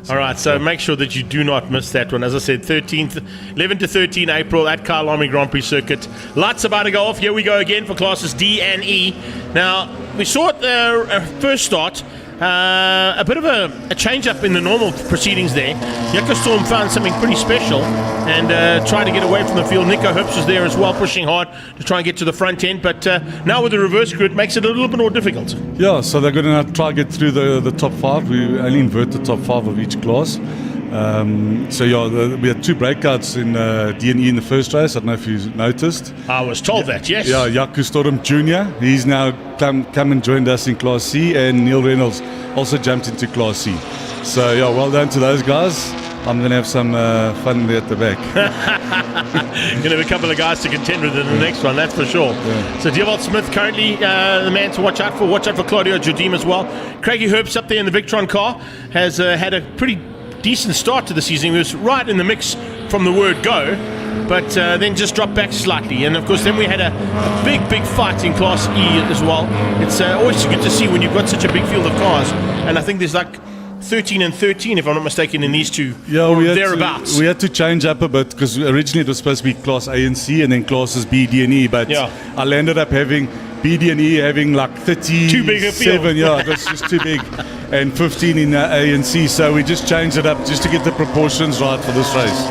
Speaker 1: All right, so make sure that you do not miss that one. As I said, 11 to 13 April at Kyle Army Grand Prix Circuit. Lights about to go off. Here we go again for classes D and E. Now, we saw at the first start a bit of a change-up in the normal proceedings there. Yucca Storm found something pretty special and tried to get away from the field. Nico Herbst was there as well, pushing hard to try and get to the front end. But now with the reverse grid, it makes it a little bit more difficult.
Speaker 21: Yeah, so they're going to try to get through the top five. We only invert the top five of each class. We had two breakouts in D&E in the first race. I don't know if you noticed.
Speaker 1: I was told that, yes.
Speaker 21: Yeah, Yaku Storm Jr. He's now come and joined us in Class C, and Neil Reynolds also jumped into Class C. So, well done to those guys. I'm going to have some fun there at the back.
Speaker 1: Going to have a couple of guys to contend with in the next one, that's for sure. Yeah. So Dewald Smith currently the man to watch out for. Watch out for Claudio Jardim as well. Craigie Herbst up there in the Victron car has had a pretty decent start to the season. He was right in the mix from the word go, but then just dropped back slightly. And of course then we had a big fight in Class E as well. It's always good to see when you've got such a big field of cars, and I think there's like 13 and 13 if I'm not mistaken in these two, or thereabouts.
Speaker 21: We had to change up a bit because originally it was supposed to be Class A and C and then classes B, D and E, but I landed up having B, D and E having like 37.
Speaker 1: Too big a field.
Speaker 21: Yeah, it was just too big, and 15 in A and C, so we just changed it up just to get the proportions right for this race.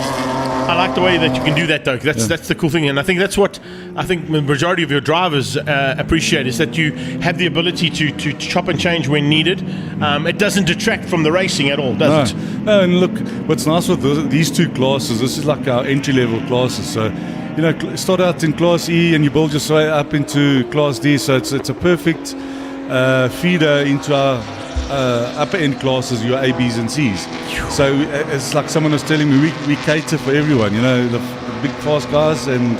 Speaker 1: I like the way that you can do that, though. That's the cool thing, and I think that's what I think the majority of your drivers appreciate, is that you have the ability to chop and change when needed. It doesn't detract from the racing at all, does it?
Speaker 21: No, and look, what's nice with these two classes, this is like our entry-level classes. So, you know, start out in Class E and you build your way up into Class D. So it's a perfect feeder into our upper end classes, your A, B's and C's. So it's like someone was telling me, we cater for everyone, you know, the big fast guys and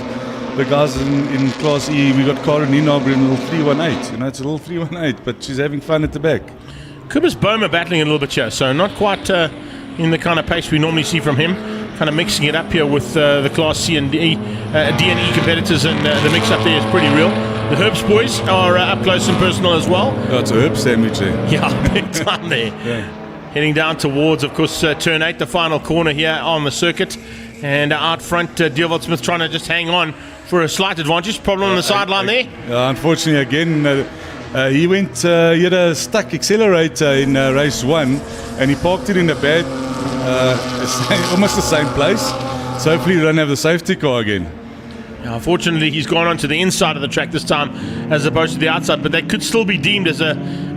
Speaker 21: the guys in Class E. We got Karen Nienaber in a little 318, you know, it's a little 318, but she's having fun at the back.
Speaker 1: Cobus Boma battling a little bit here, so not quite in the kind of pace we normally see from him. Kind of mixing it up here with the Class C and D and E competitors, and the mix up there is pretty real. The Herbst boys are up close and personal as well.
Speaker 21: Oh, it's a herb sandwich there.
Speaker 1: Yeah, big time there. Heading down towards, of course, turn 8, the final corner here on the circuit. And out front, Dierwald Smith trying to just hang on for a slight advantage. Problem on the sideline there.
Speaker 21: Unfortunately, again, he had a stuck accelerator in race 1, and he parked it in a bad, almost the same place. So hopefully he don't have the safety car again.
Speaker 1: Unfortunately, he's gone onto the inside of the track this time as opposed to the outside, but that could still be deemed as a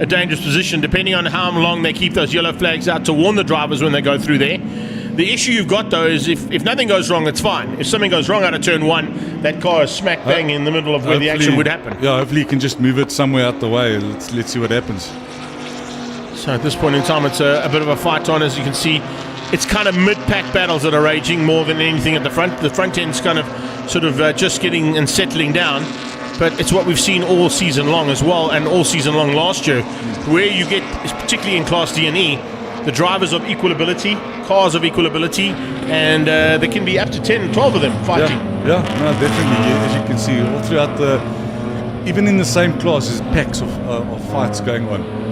Speaker 1: dangerous position depending on how long they keep those yellow flags out to warn the drivers when they go through there. The issue you've got, though, is if nothing goes wrong, it's fine. If something goes wrong out of turn 1, that car is smack bang in the middle of where the action would happen.
Speaker 21: Yeah, hopefully you can just move it somewhere out the way. Let's see what happens.
Speaker 1: So at this point in time, it's a bit of a fight on. As you can see, it's kind of mid-pack battles that are raging more than anything at the front. The front end's kind of sort of just getting and settling down, but it's what we've seen all season long as well, and all season long last year, where you get, particularly in Class D and E, the drivers of equal ability, cars of equal ability, and there can be up to 10, 12 of them fighting.
Speaker 21: Yeah, no, definitely. As you can see, all throughout even in the same class, there's packs of fights going on.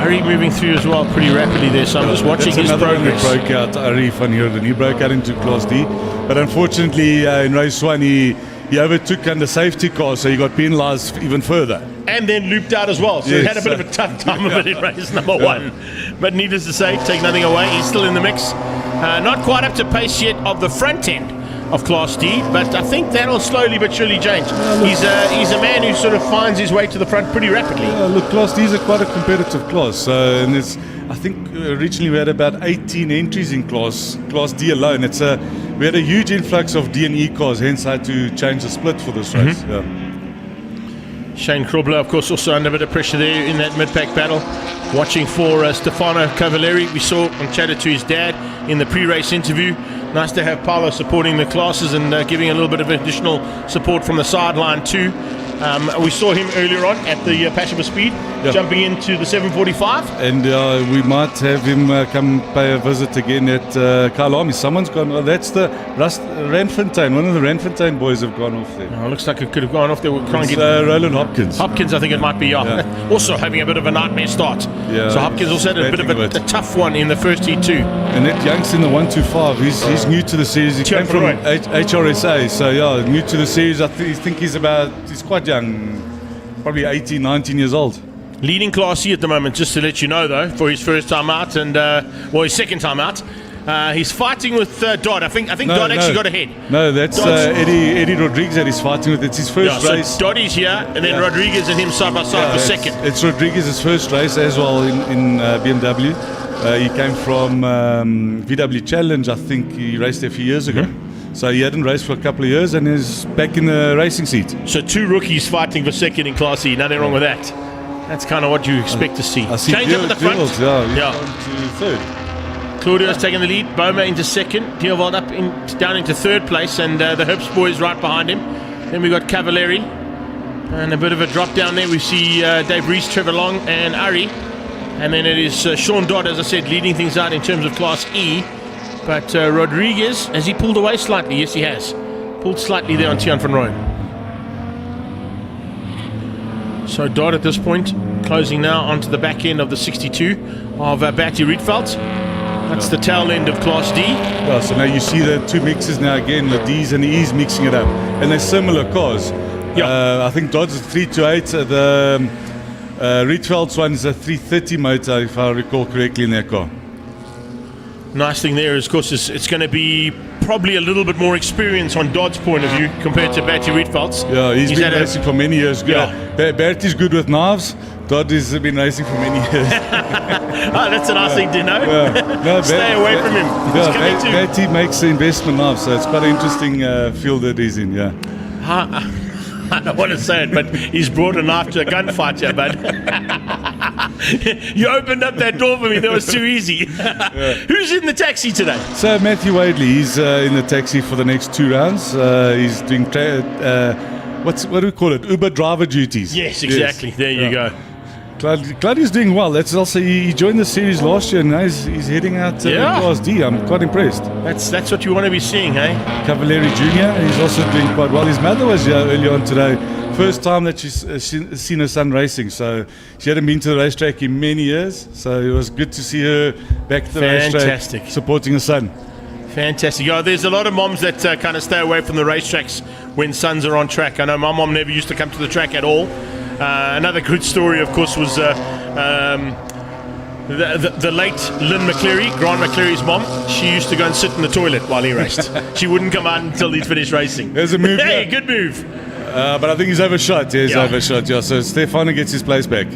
Speaker 1: Ari moving through as well pretty rapidly there, so I'm just watching his progress.
Speaker 21: Broke out, Ari van Heerden. He broke out into Class D, but unfortunately in race 1 he overtook under safety car, so he got penalised even further.
Speaker 1: And then looped out as well, so he had a bit of a tough time of it in race number 1. But needless to say, take nothing away, he's still in the mix. Not quite up to pace yet of the front end of Class D, but I think that'll slowly but surely change. He's a man who sort of finds his way to the front pretty rapidly.
Speaker 21: Look, Class D is quite a competitive class, and I think originally we had about 18 entries in Class D alone. We had a huge influx of D and E cars, hence I had to change the split for this race.
Speaker 1: Shane Krobler, of course, also under a bit of pressure there in that mid-pack battle. Watching for Stefano Cavalieri. We saw and chatted to his dad in the pre-race interview. Nice to have Paolo supporting the classes and giving a little bit of additional support from the sideline too. We saw him earlier on at the Passion for Speed, jumping into the 745.
Speaker 21: And we might have him come pay a visit again at Kyalami. Someone's gone. Oh, that's the Randfontein. One of the Randfontein boys have gone off there.
Speaker 1: Oh, looks like it could have gone off there. We'll try and get
Speaker 21: Roland Hopkins.
Speaker 1: Hopkins, I think it might be. Also having a bit of a nightmare start. So Hopkins also had a bit of a tough one in the first heat too.
Speaker 21: And that youngster in the 125, he's new to the series. He came from HRSA, so new to the series. I think he's quite young, probably 18, 19 years old.
Speaker 1: Leading Class C at the moment, just to let you know though, for his first time out and his second time out. He's fighting with Dodd. I think Dodd actually got ahead.
Speaker 21: No, that's Eddie Rodriguez that he's fighting with. It's his first race.
Speaker 1: So Dodd's here, and then Rodriguez and him side by side for second.
Speaker 21: It's Rodriguez's first race as well in BMW. He came from VW Challenge. I think he raced there a few years ago. So he hadn't raced for a couple of years and is back in the racing seat.
Speaker 1: So 2 rookies fighting for second in Class E. Nothing wrong with that. That's kind of what you expect to see. Change up at the front.
Speaker 21: To third.
Speaker 1: Claudio's taking the lead. Boma into second. Dierwald down into third place, and the Herbst boys right behind him. Then we got Cavalieri, and a bit of a drop down there. We see Dave Rees, Trevor Long, and Ari. And then it is Sean Dodd, as I said, leading things out in terms of Class E. But Rodriguez, has he pulled away slightly? Yes, he has. Pulled slightly there on Tian van Rooyen. So Dodd at this point, closing now onto the back end of the 62 of Bertie Rietveld. That's the tail end of Class D.
Speaker 21: Yeah, so now you see the 2 mixes now again, the D's and the E's mixing it up. And they're similar cars. I think Dodd's a 328, the Rietveld's one is a 330 motor, if I recall correctly, in their car.
Speaker 1: Nice thing there is, of course, it's going to be probably a little bit more experience on Dodd's point of view compared to Bertie Rietveld's.
Speaker 21: Yeah, he's been
Speaker 1: had
Speaker 21: racing for many years. Bertie's good with knives. Dodd has been racing for many years.
Speaker 1: That's a nice thing to know.
Speaker 21: No,
Speaker 1: Stay away from him. He's coming too.
Speaker 21: Bertie makes the investment knives, so it's quite an interesting field that he's in, yeah.
Speaker 1: I don't want to say it, but he's brought a knife to a gunfight here, bud. You opened up that door for me. That was too easy. Who's in the taxi today?
Speaker 21: So Matthew Wadley, he's in the taxi for the next 2 rounds. He's doing, what do we call it? Uber driver duties.
Speaker 1: Yes, exactly. Yes. There you go.
Speaker 21: Claudio's doing well. That's also he joined the series last year, and now he's heading out in Class D. I'm quite impressed.
Speaker 1: That's what you want to be seeing, hey?
Speaker 21: Cavalieri Jr. He's also doing quite well. His mother was here earlier on today. First time that she's seen her son racing, so she hadn't been to the racetrack in many years. So it was good to see her back to the racetrack, supporting her son.
Speaker 1: Fantastic. Yeah, there's a lot of moms that kind of stay away from the racetracks when sons are on track. I know my mom never used to come to the track at all. Another good story, of course, was the late Lynn McCleary, Grant McCleary's mom. She used to go and sit in the toilet while he raced. She wouldn't come out until he'd finished racing.
Speaker 21: There's a move.
Speaker 1: Hey, good move.
Speaker 21: But I think he's overshot. Yeah, he's overshot. Yeah, so Stefano gets his place back.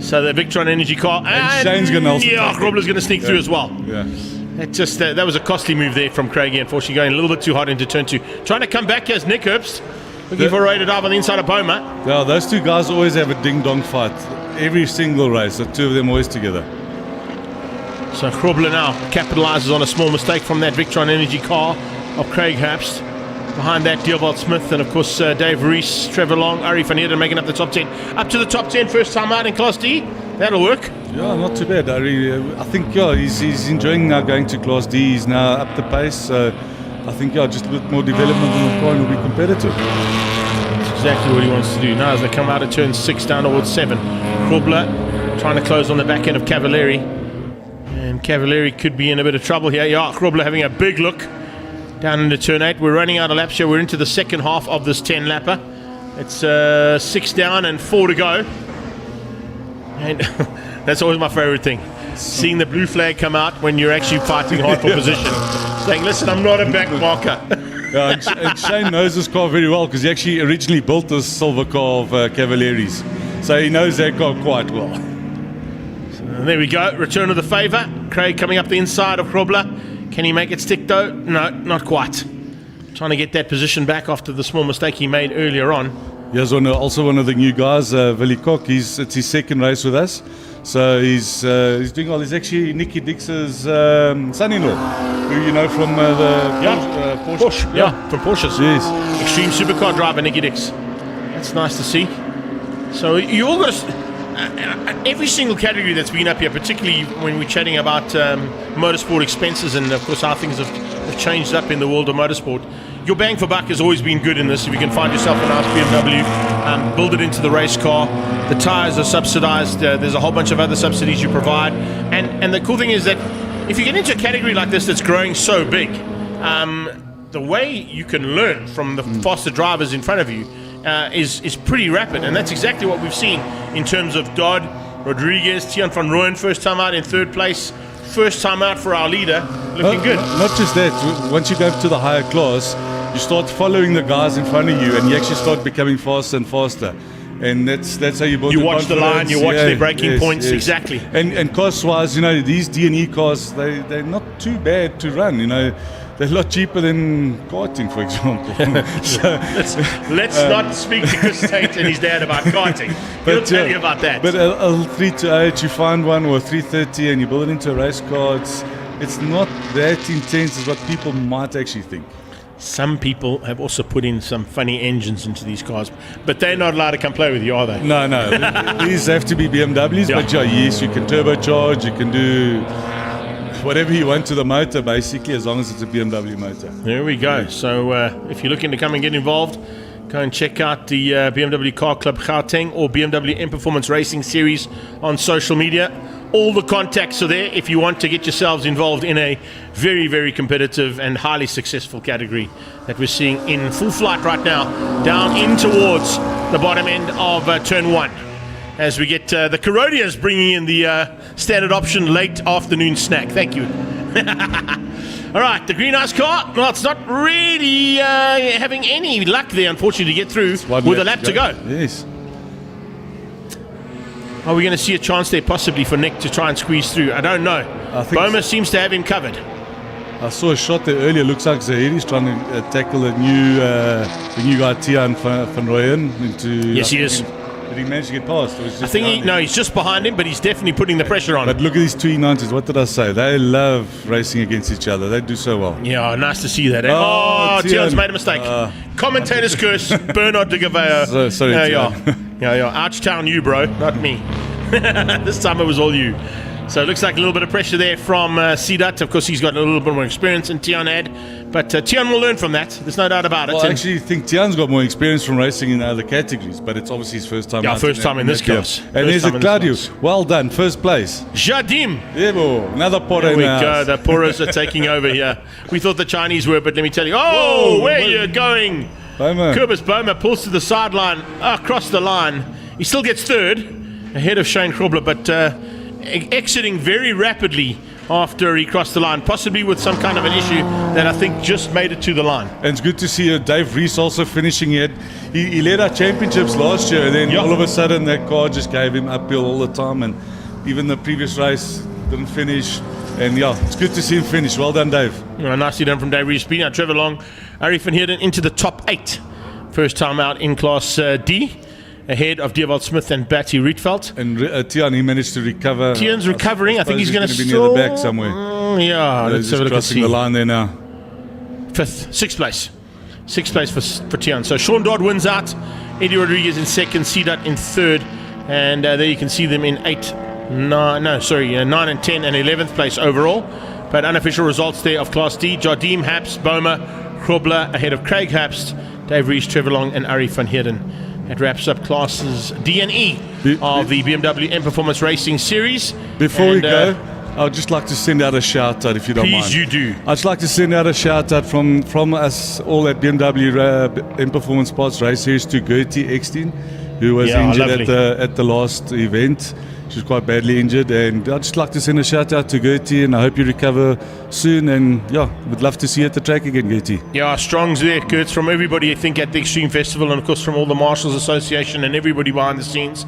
Speaker 1: So the Victron Energy car.
Speaker 21: And Shane's going to also.
Speaker 1: Yeah, Grobler's going to sneak through as well.
Speaker 21: Yeah.
Speaker 1: That was a costly move there from Craigie, unfortunately, going a little bit too hard into turn 2. Trying to come back here is Nick Herbst. Looking for a rated dive on the inside of Boma.
Speaker 21: Yeah, those two guys always have a ding-dong fight. Every single race, the two of them always together.
Speaker 1: So Grobler now capitalises on a small mistake from that Victron Energy car of Craig Herbst. Behind that, Dierwald Smith and, of course, Dave Rees, Trevor Long, Ari van Heerden making up the top 10. Up to the top 10, first time out in Class D. That'll work.
Speaker 21: Yeah, not too bad. I think, he's enjoying now going to Class D. He's now up the pace. So I think, just a bit more development in the car and will be competitive.
Speaker 1: That's exactly what he wants to do. Now as they come out of turn 6 down towards 7. Grobler trying to close on the back end of Cavalieri. And Cavalieri could be in a bit of trouble here. Yeah, Grobler having a big look down into turn 8. We're running out of laps here. We're into the second half of this 10-lapper. It's 6 down and 4 to go. And that's always my favourite thing. Seeing the blue flag come out when you're actually fighting hard for position. Saying, listen, I'm not a back marker.
Speaker 21: Yeah, and Shane knows this car very well because he actually originally built this silver car of Cavalieri's. So he knows that car quite well.
Speaker 1: So there we go. Return of the favour. Craig coming up the inside of Grobler. Can he make it stick though? No, not quite. Trying to get that position back after the small mistake he made earlier on.
Speaker 21: Yes, also one of the new guys, Willie Koch. It's his second race with us. So he's doing well. He's actually Nicky Dix's son-in-law, who you know from
Speaker 1: Porsche.
Speaker 21: Yeah,
Speaker 1: from Porsches.
Speaker 21: Yes.
Speaker 1: Extreme supercar driver Nicky Dix. That's nice to see. So you all got to... every single category that's been up here, particularly when we're chatting about motorsport expenses and of course how things have changed up in the world of motorsport, your bang for buck has always been good in this. If you can find yourself a nice BMW, build it into the race car. The tyres are subsidised. There's a whole bunch of other subsidies you provide. And the cool thing is that if you get into a category like this that's growing so big, the way you can learn from the faster drivers in front of you is pretty rapid, and that's exactly what we've seen in terms of Dodd, Rodriguez, Tian van Rooyen, first time out in 3rd place, first time out for our leader, looking good.
Speaker 21: Not just that, once you go to the higher class, you start following the guys in front of you, and you actually start becoming faster and faster. And that's how you build.
Speaker 1: You watch the line, you watch their braking points, exactly.
Speaker 21: And cost-wise, these D&E cars, they're not too bad to run. They're a lot cheaper than karting, for example.
Speaker 1: Let's not speak to Chris Tate and his dad about karting. He'll tell you about that.
Speaker 21: But a 328, you find one, or a 330, and you build it into a race car, it's not that intense as what people might actually think.
Speaker 1: Some people have also put in some funny engines into these cars, but they're not allowed to come play with you, are they?
Speaker 21: No. These have to be BMWs, but yes, you can turbocharge, you can do whatever you want to the motor, basically, as long as it's a BMW motor.
Speaker 1: There we go. So if you're looking to come and get involved, go and check out the BMW Car Club Gauteng or BMW M Performance Racing Series on social media. All the contacts are there if you want to get yourselves involved in a very, very competitive and highly successful category that we're seeing in full flight right now, down in towards the bottom end of turn 1. As we get the Corodias bringing in the standard option late afternoon snack. Thank you. All right, the green ice car. Well, it's not really having any luck there, unfortunately, to get through with a lap to go.
Speaker 21: Yes.
Speaker 1: Are we going to see a chance there possibly for Nick to try and squeeze through? I don't know. Boma seems to have him covered.
Speaker 21: I saw a shot there earlier. Looks like Zahiri's trying to tackle the new guy Tian van Rooyen into.
Speaker 1: Yes, he is.
Speaker 21: Did he manage to get past? Or
Speaker 1: I think he's just behind him, but he's definitely putting the pressure on.
Speaker 21: But look at these two E90s. What did I say? They love racing against each other. They do so well.
Speaker 1: Yeah, nice to see that. Oh, Tian's made a mistake. Commentator's curse. Bernard de Gavea.
Speaker 21: Sorry, Tian.
Speaker 1: Yeah. Archtown, you, bro, not me. This time it was all you. So it looks like a little bit of pressure there from Sidat. Of course, he's got a little bit more experience than Tian had. But Tian will learn from that. There's no doubt about it.
Speaker 21: Well, I actually think Tian's got more experience from racing in other categories, but it's obviously his first time.
Speaker 1: Yeah, first time in this class.
Speaker 21: And there's a Claudio. Well done, first place.
Speaker 1: Jardim.
Speaker 21: Yeah, another Pora
Speaker 1: There
Speaker 21: in
Speaker 1: we
Speaker 21: the house.
Speaker 1: go. The Poras are taking over here. We thought the Chinese were, but let me tell you. Oh, where are you going?
Speaker 21: Boma.
Speaker 1: Kurbis Boma pulls to the sideline, across the line. He still gets third, ahead of Shane Krobler, but exiting very rapidly after he crossed the line, possibly with some kind of an issue that I think just made it to the line.
Speaker 21: And it's good to see Dave Rees also finishing it. He led our championships last year, and then all of a sudden that car just gave him uphill all the time, and even the previous race didn't finish. And it's good to see him finish. Well done, Dave.
Speaker 1: Nicely done from Dave Rees. Now Trevor Long, Ari van Heerden into the top 8. First time out in Class D. Ahead of Dewald Smith and Batty Rietveld.
Speaker 21: And Tian, he managed to recover.
Speaker 1: Tian's recovering. I think he's going to
Speaker 21: be near the back somewhere.
Speaker 1: Let's have a look and see.
Speaker 21: Crossing the line there now.
Speaker 1: Sixth place for Tian. So Sean Dodd wins out. Eddie Rodriguez in second. Sidat in third. And there you can see them in 9 and 10 and 11th place overall. But unofficial results there of Class D. Jardim, Haps, Boma, Krobler ahead of Craig Haps, Dave Rees, Trevor Long and Ari van Heerden. It wraps up classes D and E of the BMW M Performance Racing Series.
Speaker 21: Before we go, I'd just like to send out a shout out if you don't mind.
Speaker 1: Please, you do.
Speaker 21: I'd just like to send out a shout out from us all at BMW M Performance Sports Race Series to Gertie Eckstein, who was injured at the last event. She was quite badly injured, and I'd just like to send a shout out to Gertie, and I hope you recover soon. And would love to see you at the track again, Gertie.
Speaker 1: Yeah, Strong's there, Kurtz, from everybody I think at the Extreme Festival, and of course from all the Marshals Association and everybody behind the scenes.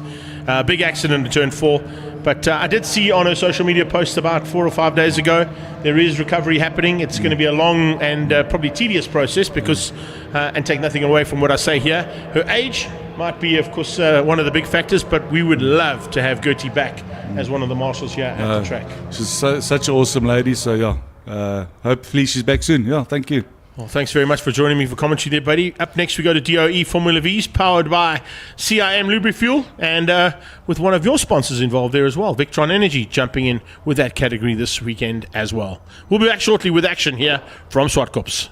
Speaker 1: Big accident in turn 4. But I did see on her social media post about 4 or 5 days ago, there is recovery happening. It's going to be a long and probably tedious process because, and take nothing away from what I say here, her age might be, of course, one of the big factors, but we would love to have Gertie back as one of the marshals here at the track.
Speaker 21: She's such an awesome lady, so hopefully she's back soon. Thank you.
Speaker 1: Well, thanks very much for joining me for commentary there, buddy. Up next, we go to DOE Formula V's, powered by CIM Lubrifuel, and with one of your sponsors involved there as well, Victron Energy, jumping in with that category this weekend as well. We'll be back shortly with action here from Zwartkops.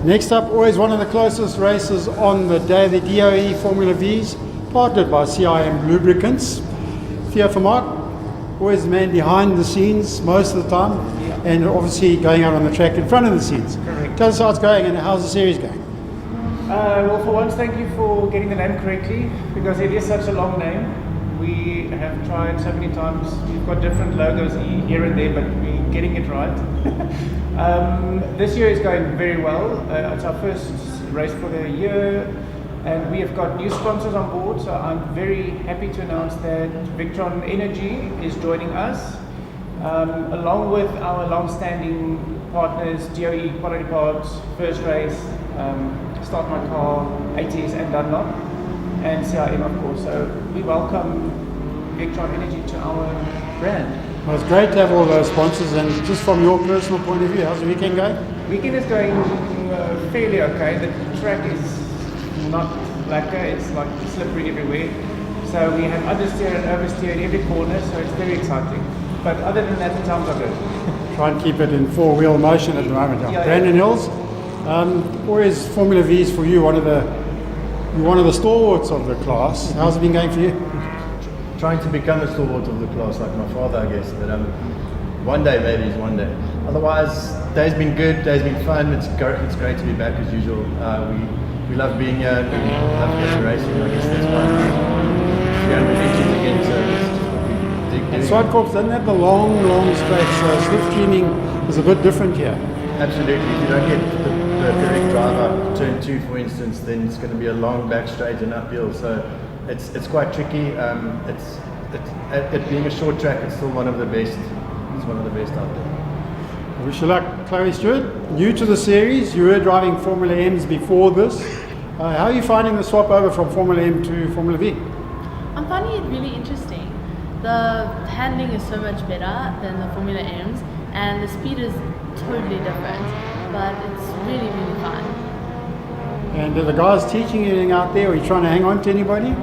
Speaker 2: Next up, always one of the closest races on the day, the DOE Formula Vs, partnered by CIM Lubricants. Theo Vermaak, always the man behind the scenes most of the time, and obviously going out on the track in front of the scenes.
Speaker 4: Correct.
Speaker 2: Tell us how it's going and how's the series going.
Speaker 4: Well, for once, thank you for getting the name correctly, because it is such a long name. We have tried so many times. We've got different logos here and there, but we're getting it right. This year is going very well. It's our first race for the year, and we have got new sponsors on board. So I'm very happy to announce that Victron Energy is joining us, along with our long-standing partners, DOE Quality Parts, First Race, Start My Car, ATS and Dunlop, and CIM of course. So we welcome Victron Energy to our brand.
Speaker 2: Well, it's great to have all those sponsors, and just from your personal point of view, how's the weekend going?
Speaker 4: Weekend is going fairly okay. The track is not lacquer, it's like slippery everywhere. So we have understeer and oversteer in every corner, so it's very exciting. But other than that, the times are good.
Speaker 2: Try and keep it in four-wheel motion at the moment.
Speaker 4: Yeah,
Speaker 2: Brandon Hills, always Formula Vs for you, you're one of the stalwarts of the class. How's it been going for you?
Speaker 22: Trying to become a stalwart of the class, like my father, I guess. But one day, maybe is one day. Otherwise, day's been good. Day's been fun. It's great to be back as usual. We love being here. We love getting racing. I guess that's why we're engines again. So
Speaker 2: And Zwartkops doesn't have the long straight, so slipstreaming is a bit different here.
Speaker 22: Absolutely. If you don't get the correct drive up, turn 2 for instance, then it's going to be a long back straight and uphill. So it's quite tricky. It being a short track, it's still one of the best. It's one of the best out there.
Speaker 2: I wish you luck, Chloe Stewart. New to the series, you were driving Formula M's before this. How are you finding the swap over from Formula M to Formula V?
Speaker 23: I'm finding it really interesting. The handling is so much better than the Formula M's, and the speed is totally different, but it's really, really fun.
Speaker 2: And are the guys teaching you anything out there? Are you trying to hang on to anybody?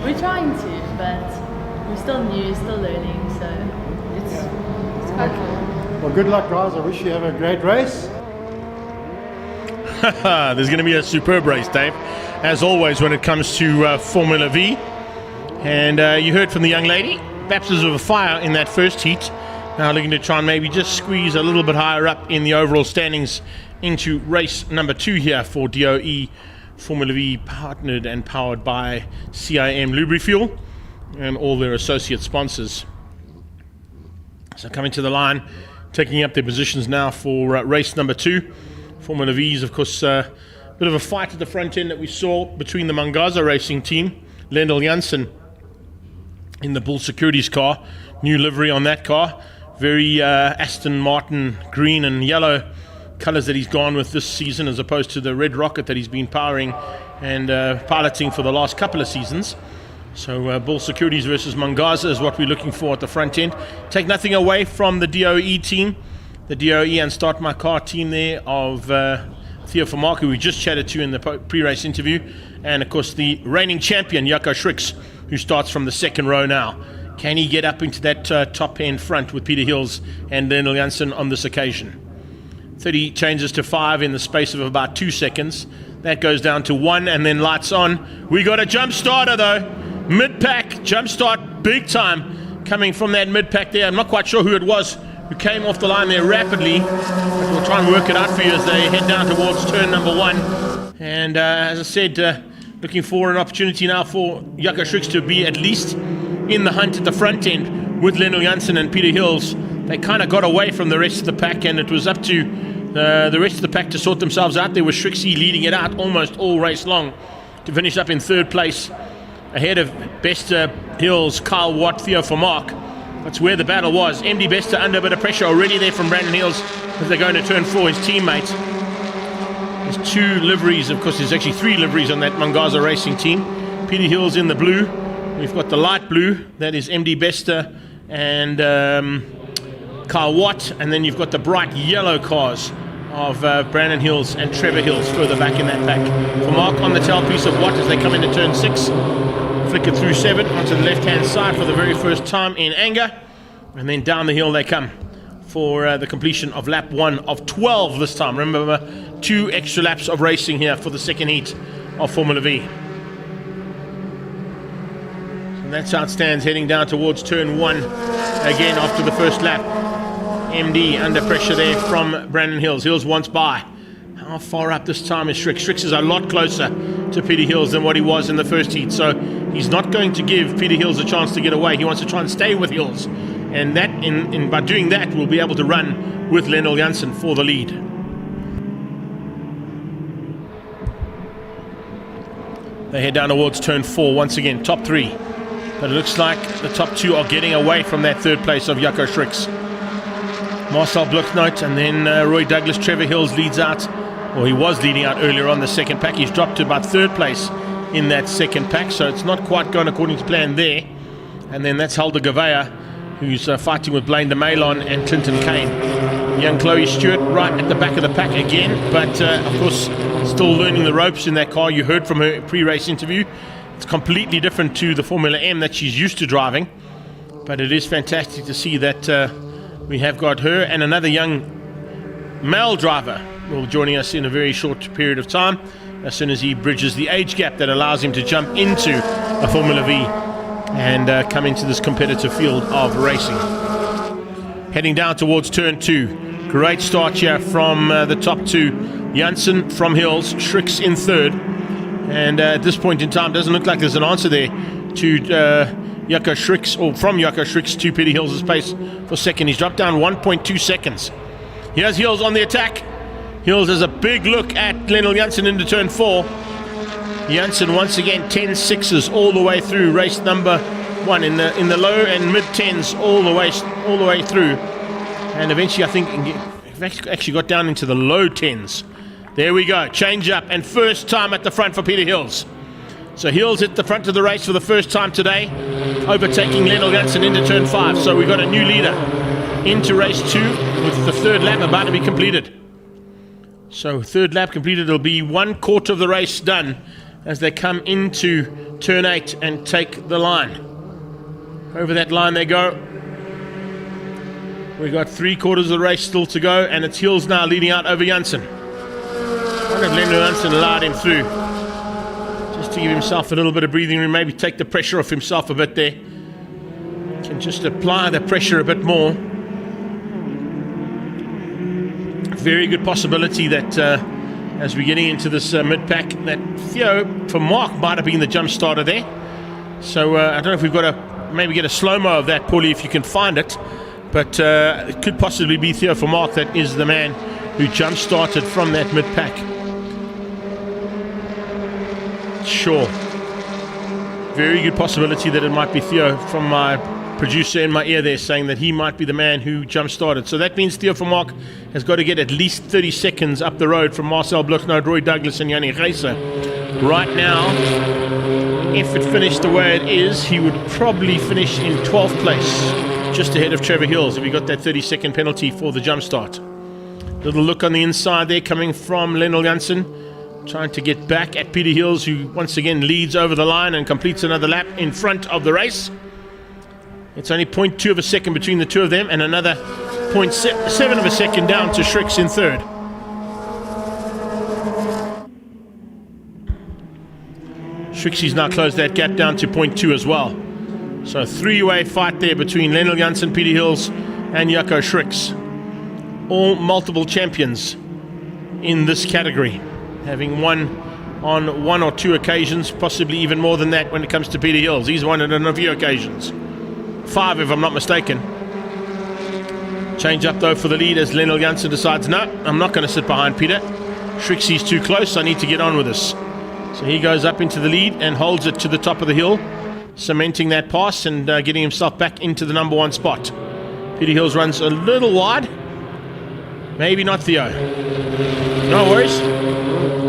Speaker 23: We're trying to, but we're still new, still learning, so it's quite cool.
Speaker 2: Well, good luck, guys. I wish you have a great race.
Speaker 1: There's going to be a superb race, Dave, as always when it comes to Formula V. And you heard from the young lady, baptism of fire in that first heat. Now looking to try and maybe just squeeze a little bit higher up in the overall standings into race number 2 here for DOE Formula V, partnered and powered by CIM Lubrifuel and all their associate sponsors. So coming to the line, taking up their positions now for race number 2. Formula V's, of course, a bit of a fight at the front end that we saw between the Mangaza racing team, Lendl Janssen in the Bull Securities car, new livery on that car, very Aston Martin green and yellow colours that he's gone with this season, as opposed to the red rocket that he's been powering and piloting for the last couple of seasons. So Bull Securities versus Mangaza is what we're looking for at the front end. Take nothing away from the DOE team, the DOE and Start My Car team there of Theo Vermaak, who we just chatted to in the pre-race interview, and of course the reigning champion Jaco Schricks, who starts from the second row now. Can he get up into that top end front with Peter Hills and Lendl Janssen on this occasion? 30 changes to 5 in the space of about 2 seconds. That goes down to 1 and then lights on. We got a jump starter though. Mid-pack, jump start big time coming from that mid-pack there. I'm not quite sure who it was who came off the line there rapidly, but we'll try and work it out for you as they head down towards turn number 1. And as I said, looking for an opportunity now for Jaco Schricks to be at least in the hunt at the front end with Lendl Janssen and Peter Hills. They kind of got away from the rest of the pack, and it was up to the rest of the pack to sort themselves out. There was Schricksy leading it out almost all race long to finish up in 3rd place ahead of Bester, Hills, Kyle Watt, Theo Vermaak. That's where the battle was. MD Bester under a bit of pressure already there from Brandon Hills as they're going to turn 4, his teammate. There's 2 liveries, of course there's actually 3 liveries on that Mangaza racing team. Peter Hills in the blue. We've got the light blue, that is MD Bester and Kyle Watt, and then you've got the bright yellow cars of Brandon Hills and Trevor Hills further back in that pack. Vermaak on the tailpiece of Watt as they come into turn 6. Flick it through 7 onto the left-hand side for the very first time in anger, and then down the hill they come for the completion of lap 1 of 12 this time. Remember, 2 extra laps of racing here for the second heat of Formula V. And that's how it stands, heading down towards turn 1 again after the first lap. MD under pressure there from Brandon Hills. Hills wants by. How far up this time is Strix? Strix is a lot closer to Peter Hills than what he was in the first heat, so he's not going to give Peter Hills a chance to get away. He wants to try and stay with Hills, and that, by doing that, we'll be able to run with Lennel Janssen for the lead. They head down towards turn 4 once again, top 3. But it looks like the top 2 are getting away from that third place of Jaco Strix. Marcel Bluchnout and then Roy Douglas. Trevor Hills leads out, or he was leading out earlier on the second pack. He's dropped to about third place in that second pack, so it's not quite going according to plan there. And then that's Helder Gavea, who's fighting with Blaine de Malon and Clinton Kane. Young Chloe Stewart right at the back of the pack again, but of course still learning the ropes in that car. You heard from her pre-race interview. It's completely different to the Formula M that she's used to driving, but it is fantastic to see that we have got her and another young male driver will be joining us in a very short period of time, as soon as he bridges the age gap that allows him to jump into a Formula V and come into this competitive field of racing. Heading down towards turn 2. Great start here from the top 2. Janssen from Hills, Strix in third. And at this point in time, doesn't look like there's an answer there to Jaco Strix, or from Jaco Strix to Peter Hills' pace for second. He's dropped down 1.2 seconds. Here's Hills on the attack. Hills has a big look at Lennel Janssen into turn 4. Janssen once again 10 sixes all the way through race number 1 in the low and mid 10s all the way through, and eventually I think he actually got down into the low 10s. There we go, change up, and first time at the front for Peter Hills. So Hills at the front of the race for the first time today, overtaking Lennel Janssen into turn 5. So we've got a new leader into race 2 with the third lap about to be completed. So third lap completed, it'll be 1/4 of the race done as they come into turn 8 and take the line. Over that line they go. We've got 3/4 of the race still to go, and it's Hills now leading out over Janssen. I wonder if Lennel Janssen allowed him through, just to give himself a little bit of breathing room, maybe take the pressure off himself a bit there. Can just apply the pressure a bit more. Very good possibility that as we're getting into this mid-pack, that Theo for Mark might have been the jump starter there. So I don't know if we've got to maybe get a slow-mo of that, Paulie, if you can find it. But it could possibly be Theo for Mark that is the man who jump started from that mid-pack. Sure. Very good possibility that it might be Theo, from my producer in my ear there saying that he might be the man who jump started. So that means Theo van Mark has got to get at least 30 seconds up the road from Marcel Bluchnout, Roy Douglas and Yannick Reiser. Right now, if it finished the way it is, he would probably finish in 12th place, just ahead of Trevor Hills if he got that 30-second penalty for the jump start. Little look on the inside there coming from Lennel Janssen, trying to get back at Peter Hills, who once again leads over the line and completes another lap in front of the race. It's only 0.2 of a second between the two of them, and another 0.7 of a second down to Strix in third. Strixie's now closed that gap down to 0.2 as well. So a three-way fight there between Lennel Janssen, Peter Hills and Jaco Strix. All multiple champions in this category, having won on 1 or 2 occasions, possibly even more than that when it comes to Peter Hills. He's won it on a few occasions. 5 if I'm not mistaken. Change up though for the lead as Lennel Janssen decides, no, I'm not going to sit behind Peter. Strixie's too close, I need to get on with this. So he goes up into the lead and holds it to the top of the hill, cementing that pass and getting himself back into the number 1 spot. Peter Hills runs a little wide. Maybe not Theo. No worries.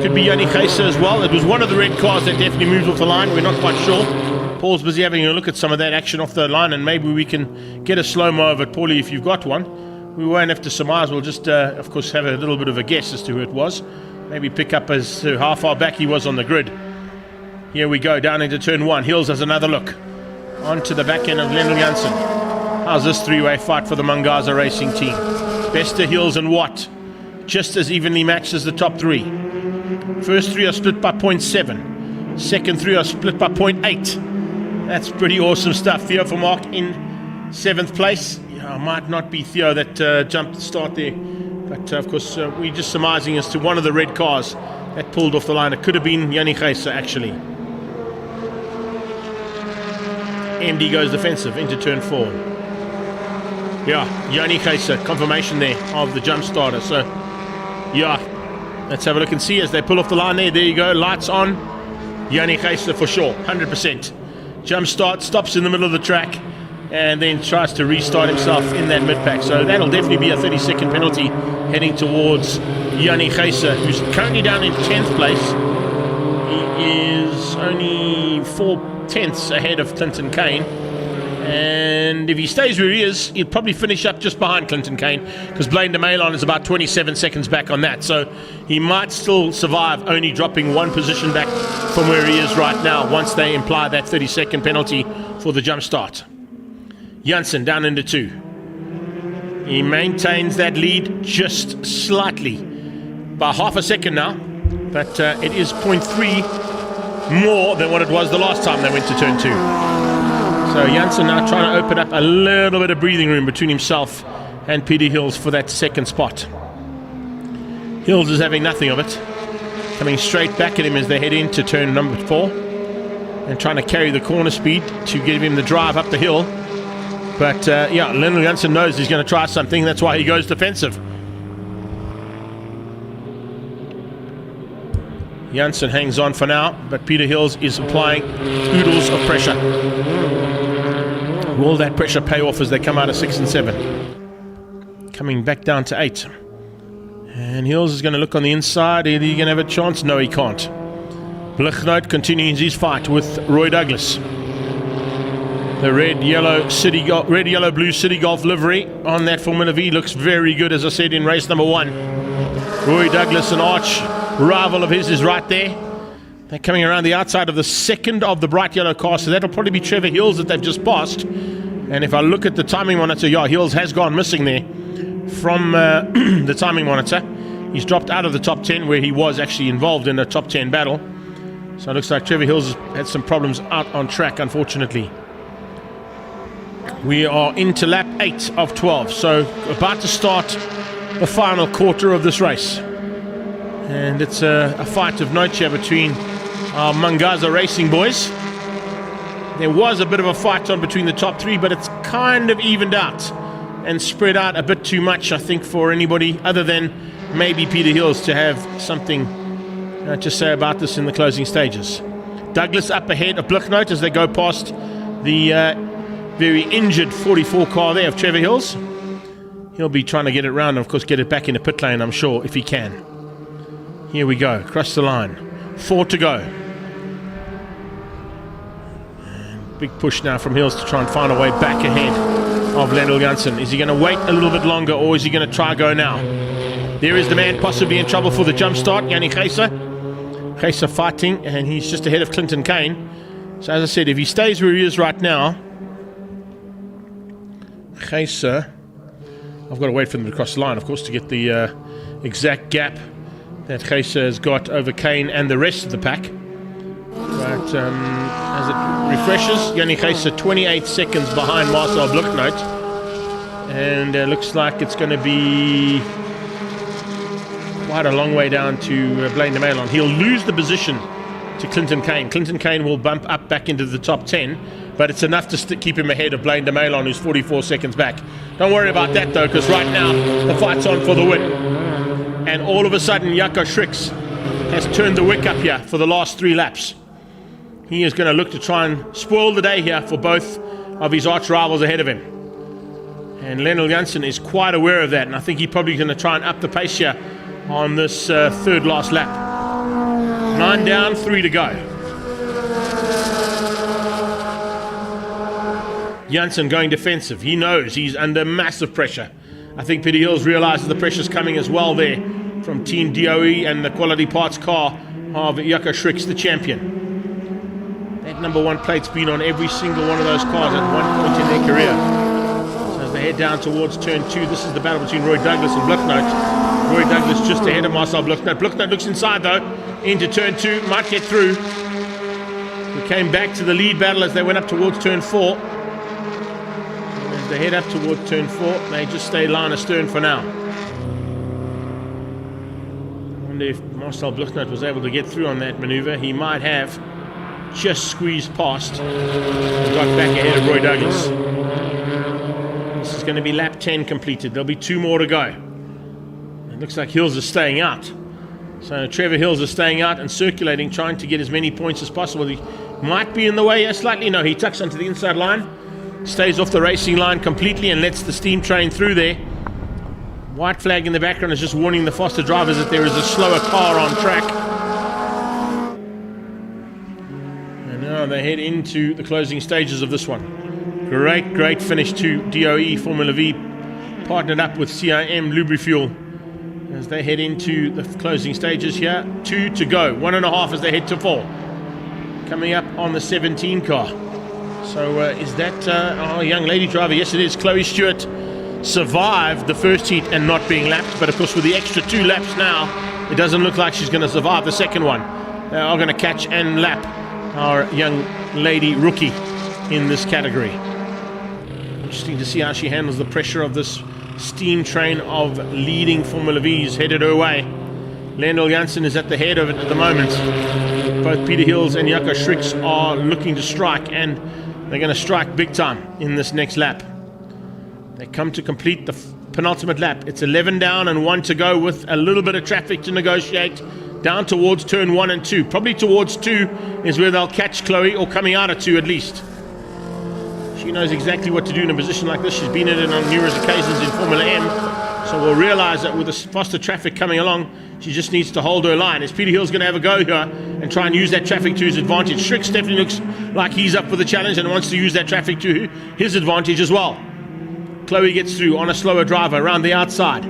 Speaker 1: Could be Yannick Reiser as well. It was one of the red cars that definitely moved off the line. We're not quite sure. Paul's busy having a look at some of that action off the line, and maybe we can get a slow-mo of it, Paulie, if you've got one. We won't have to surmise. We'll just, of course, have a little bit of a guess as to who it was. Maybe pick up as to how far back he was on the grid. Here we go, down into turn 1. Hills has another look. Onto the back end of Lennel Janssen. How's this three-way fight for the Mangaza Racing team? Bester, Hills and Watt, just as evenly matched as the top three. First three are split by 0.7. Second three are split by 0.8. That's pretty awesome stuff. Theo Vermaak in 7th place. Might not be Theo that jumped the start there. But of course, we're just surmising as to one of the red cars that pulled off the line. It could have been Yanni Geisa, actually. MD goes defensive into turn 4. Yeah, Yanni Geisa, confirmation there of the jump starter. So, yeah, let's have a look and see as they pull off the line there. There you go, lights on. Yanni Geisa for sure, 100%. Jump start, stops in the middle of the track, and then tries to restart himself in that mid-pack. So that'll definitely be a 30-second penalty heading towards Yanni Geisa, who's currently down in 10th place. He is only 4/10 ahead of Clinton Kane. And if he stays where he is, he'll probably finish up just behind Clinton Kane, because Blaine de Malon is about 27 seconds back on that. So he might still survive, only dropping one position back from where he is right now once they imply that 30-second penalty for the jump start. Janssen down into 2. He maintains that lead just slightly, by half a second now, but it is 0.3 more than what it was the last time they went to turn 2. So Janssen now trying to open up a little bit of breathing room between himself and Peter Hills for that second spot. Hills is having nothing of it, coming straight back at him as they head into turn number 4 and trying to carry the corner speed to give him the drive up the hill. But yeah, Lionel Janssen knows he's going to try something. That's why he goes defensive. Janssen hangs on for now, but Peter Hills is applying oodles of pressure. Will that pressure pay off as they come out of 6 and 7? Coming back down to 8. And Hills is going to look on the inside. Are he going to have a chance? No, he can't. Blichnout continues his fight with Roy Douglas. The red, yellow, blue City Golf livery on that Formula V looks very good, as I said, in race number 1. Roy Douglas, an arch rival of his, is right there. They're coming around the outside of the second of the bright yellow car, so that'll probably be Trevor Hills that they've just passed. And if I look at the timing monitor, yeah, Hills has gone missing there from the timing monitor. He's dropped out of the top 10, where he was actually involved in a top 10 battle. So it looks like Trevor Hills has had some problems out on track, unfortunately. We are into lap 8 of 12, so about to start the final quarter of this race. And it's a fight of note here between our Mangaza Racing boys. There was a bit of a fight on between the top 3, but it's kind of evened out and spread out a bit too much, I think, for anybody other than maybe Peter Hills to have something to say about this in the closing stages. Douglas up ahead of Blichnout as they go past the very injured 44 car there of Trevor Hills. He'll be trying to get it round and, of course, get it back into pit lane, I'm sure, if he can. Here we go, across the line. 4 to go. And big push now from Hills to try and find a way back ahead of Lendl Janssen. Is he going to wait a little bit longer, or is he going to try go now? There is the man possibly in trouble for the jump start, Yanni Geisa. Geisa fighting, and he's just ahead of Clinton Kane. So as I said, if he stays where he is right now, Geisa, I've got to wait for them to cross the line, of course, to get the exact gap that Geisa has got over Kane and the rest of the pack. But as it refreshes, Yanni Geisa 28 seconds behind Marcel Blichnout. And looks like it's going to be quite a long way down to Blaine de Malon. He'll lose the position to Clinton Kane. Clinton Kane will bump up back into the top 10, but it's enough to keep him ahead of Blaine de Malon, who's 44 seconds back. Don't worry about that, though, because right now the fight's on for the win. And all of a sudden, Jaco Schricks has turned the wick up here for the last 3 laps. He is going to look to try and spoil the day here for both of his arch rivals ahead of him. And Lionel Janssen is quite aware of that, and I think he's probably going to try and up the pace here on this third last lap. 9 down, 3 to go. Janssen going defensive. He knows he's under massive pressure. I think Peter Hills realizes the pressure's coming as well there from Team DOE and the quality parts car of Jaco Schricks, the champion. That number 1 plate's been on every single one of those cars at one point in their career. they head down towards turn 2. This is the battle between Roy Douglas and Bluchnout. Roy Douglas just ahead of Marcel Bluchnout. Bluchnout looks inside though, into turn 2, might get through. We came back to the lead battle as they went up towards turn 4. As they head up towards turn 4, they just stay line astern for now. I wonder if Marcel Bluchnout was able to get through on that maneuver. He might have just squeezed past and got back ahead of Roy Douglas. This is going to be lap 10 completed. There'll be 2 more to go. It looks like Hills is staying out. So Trevor Hills is staying out and circulating, trying to get as many points as possible. He might be in the way slightly. No, he tucks onto the inside line, stays off the racing line completely and lets the steam train through there. White flag in the background is just warning the faster drivers that there is a slower car on track. And now they head into the closing stages of this one. Great finish to DOE Formula V, partnered up with CIM Lubrifuel as they head into the closing stages here. 2 to go, 1.5 as they head to 4. Coming up on the 17 car. So is that our young lady driver? Yes, it is. Chloe Stewart survived the first heat and not being lapped, but of course with the extra 2 laps now, it doesn't look like she's going to survive the second one. They are going to catch and lap our young lady rookie in this category. Interesting to see how she handles the pressure of this steam train of leading Formula V's headed her way. Lendl Janssen is at the head of it at the moment. Both Peter Hills and Jaco Schricks are looking to strike, and they're going to strike big time in this next lap. They come to complete the penultimate lap. It's 11 down and 1 to go with a little bit of traffic to negotiate down towards turn 1 and 2. Probably towards 2 is where they'll catch Chloe, or coming out of 2 at least. She knows exactly what to do in a position like this. She's been in it on numerous occasions in Formula M. So we'll realize that with the faster traffic coming along, she just needs to hold her line. Is Peter Hill's going to have a go here and try and use that traffic to his advantage? Schricks definitely looks like he's up for the challenge and wants to use that traffic to his advantage as well. Chloe gets through on a slower driver around the outside.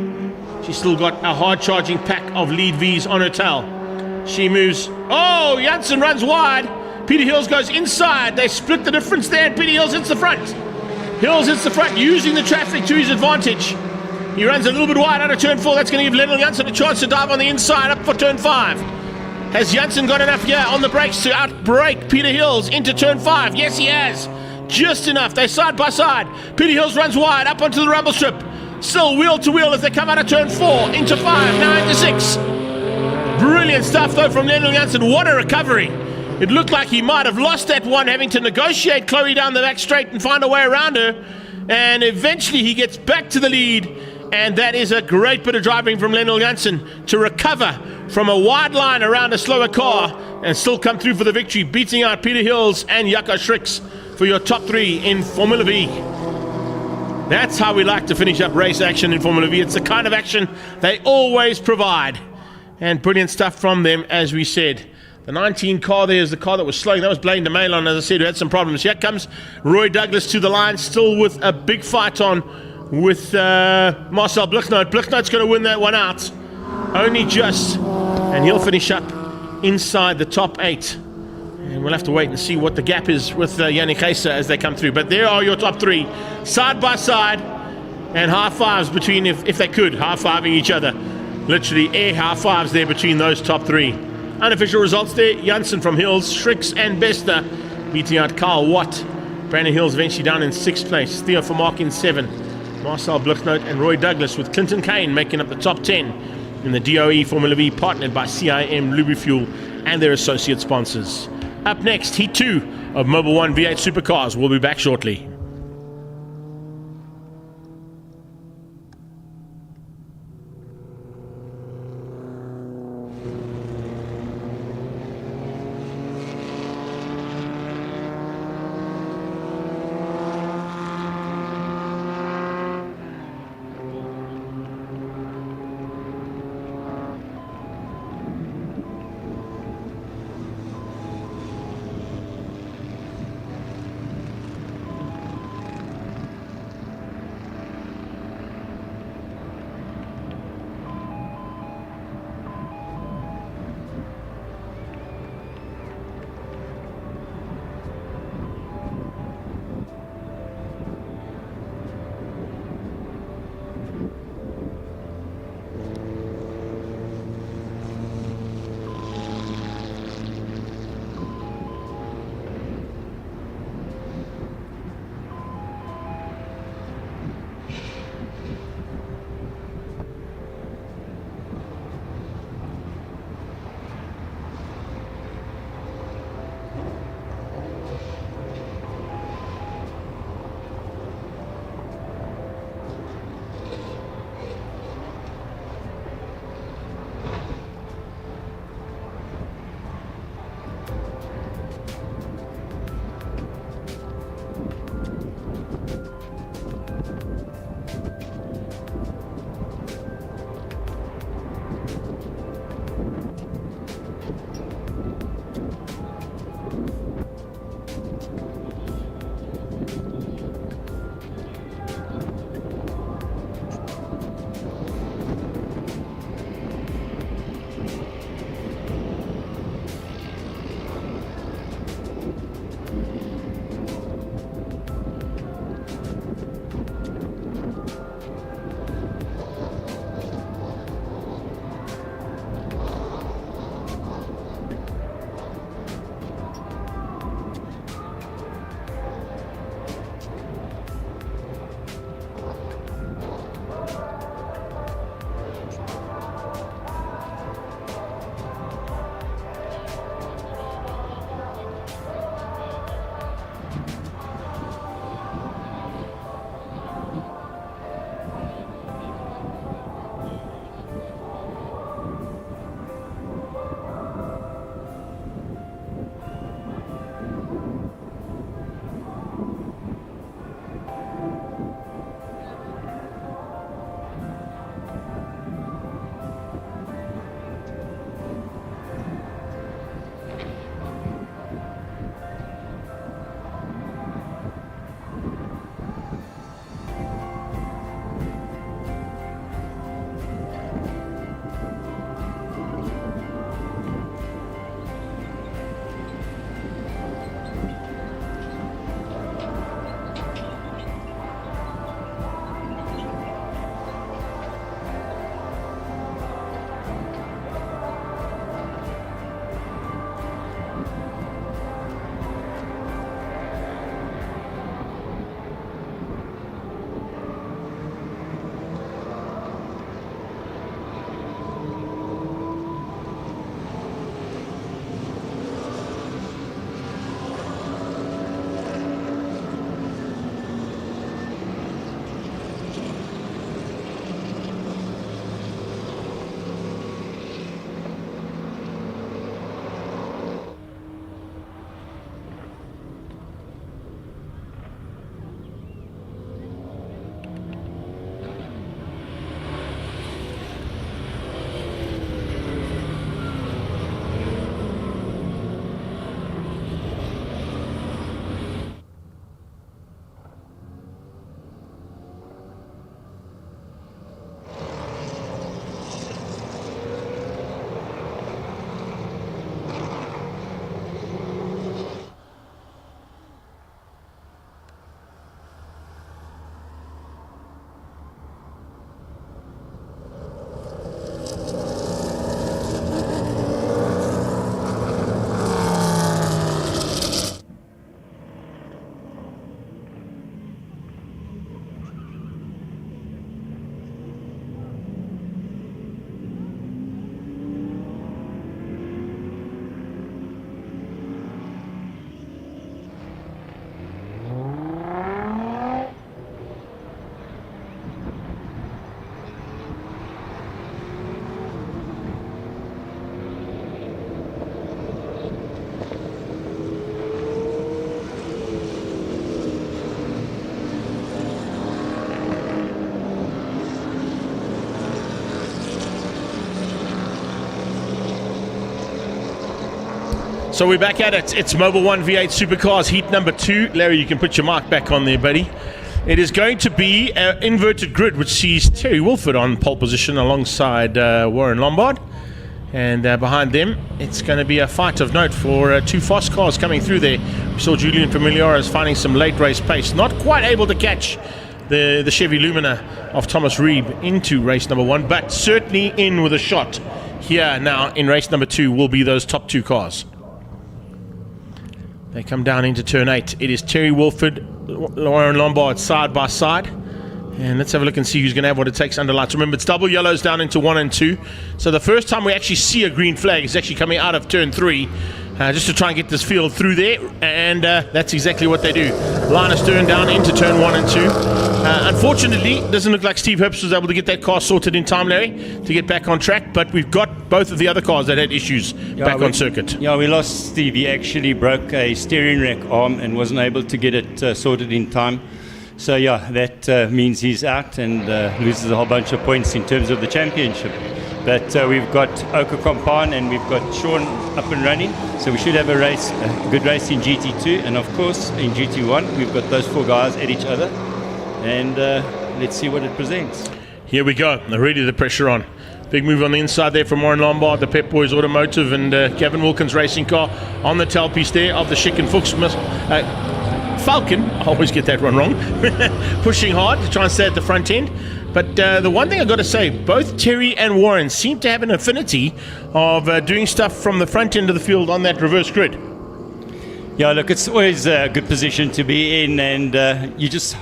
Speaker 1: She's still got a hard-charging pack of lead Vs on her tail. She moves. Oh, Janssen runs wide. Peter Hills goes inside. They split the difference there, and Peter Hills hits the front. Hills hits the front, using the traffic to his advantage. He runs a little bit wide out of turn 4. That's going to give Lendl Janssen a chance to dive on the inside up for turn 5. Has Janssen got enough here on the brakes to outbrake Peter Hills into turn 5? Yes, he has. Just enough. They're side by side. Peter Hills runs wide up onto the rumble strip. Still wheel to wheel as they come out of turn 4 into 5, now into 6. Brilliant stuff though from Lendl Janssen. What a recovery. It looked like he might have lost that one, having to negotiate Chloe down the back straight and find a way around her. And eventually he gets back to the lead. And that is a great bit of driving from Lendl Janssen to recover from a wide line around a slower car and still come through for the victory, beating out Peter Hills and Jaco Schricks for your top 3 in Formula V. That's how we like to finish up race action in Formula V. It's the kind of action they always provide. And brilliant stuff from them, as we said. The 19 car there is the car that was slowing. That was Blaine de Malon, as I said, who had some problems. Here comes Roy Douglas to the line, still with a big fight on with Marcel Bluchnout. Bluchnout's going to win that one out. Only just. And he'll finish up inside the top 8. And we'll have to wait and see what the gap is with Yannick Heiser as they come through. But there are your top 3, side by side, and high fives between, if they could, high fiving each other. Literally air high fives there between those top 3. Unofficial results there: Janssen from Hills, Schricks and Bester beating out Carl Watt. Brandon Hills eventually down in 6th place. Theo Vermaak in 7. Marcel Bluchnout and Roy Douglas with Clinton Kane making up the top 10 in the DOE Formula V, partnered by CIM Lubrifuel and their associate sponsors. Up next, Heat 2 of Mobil 1 V8 Supercars. We'll be back shortly. So we're back at it. It's Mobil 1 V8 Supercars Heat number 2. Larry, you can put your mic back on there, buddy. It is going to be an inverted grid, which sees Terry Wilford on pole position alongside Warren Lombard. And behind them, it's going to be a fight of note for two fast cars coming through there. We saw Julian Familiares finding some late race pace, not quite able to catch the Chevy Lumina of Thomas Reeb into race number 1, but certainly in with a shot here now in race number 2 will be those top 2 cars. They come down into turn 8. It is Terry Wilford, Warren Lombard side by side. And let's have a look and see who's going to have what it takes under lights. Remember, it's double yellows down into 1 and 2. So the first time we actually see a green flag is actually coming out of turn 3, just to try and get this field through there. And that's exactly what they do. Line of stern down into turn 1 and 2. Unfortunately, it doesn't look like Steve Herbst was able to get that car sorted in time, Larry, to get back on track. But we've got both of the other cars that had issues back on circuit.
Speaker 11: Yeah, we lost Steve. He actually broke a steering rack arm and wasn't able to get it sorted in time. So yeah, that means he's out and loses a whole bunch of points in terms of the championship. But we've got Oka Compan and we've got Sean up and running. So we should have a good race in GT2. And of course, in GT1, we've got those 4 guys at each other. And let's see what it presents.
Speaker 1: Here we go. Already the pressure on. Big move on the inside there from Warren Lombard, the Pep Boys Automotive, and Gavin Wilkins Racing car on the tailpiece there of the Schick and Fuchs Falcon. I always get that one wrong. Pushing hard to try and stay at the front end. But the one thing I've got to say, both Terry and Warren seem to have an affinity of doing stuff from the front end of the field on that reverse grid.
Speaker 11: Yeah, look, it's always a good position to be in, and you just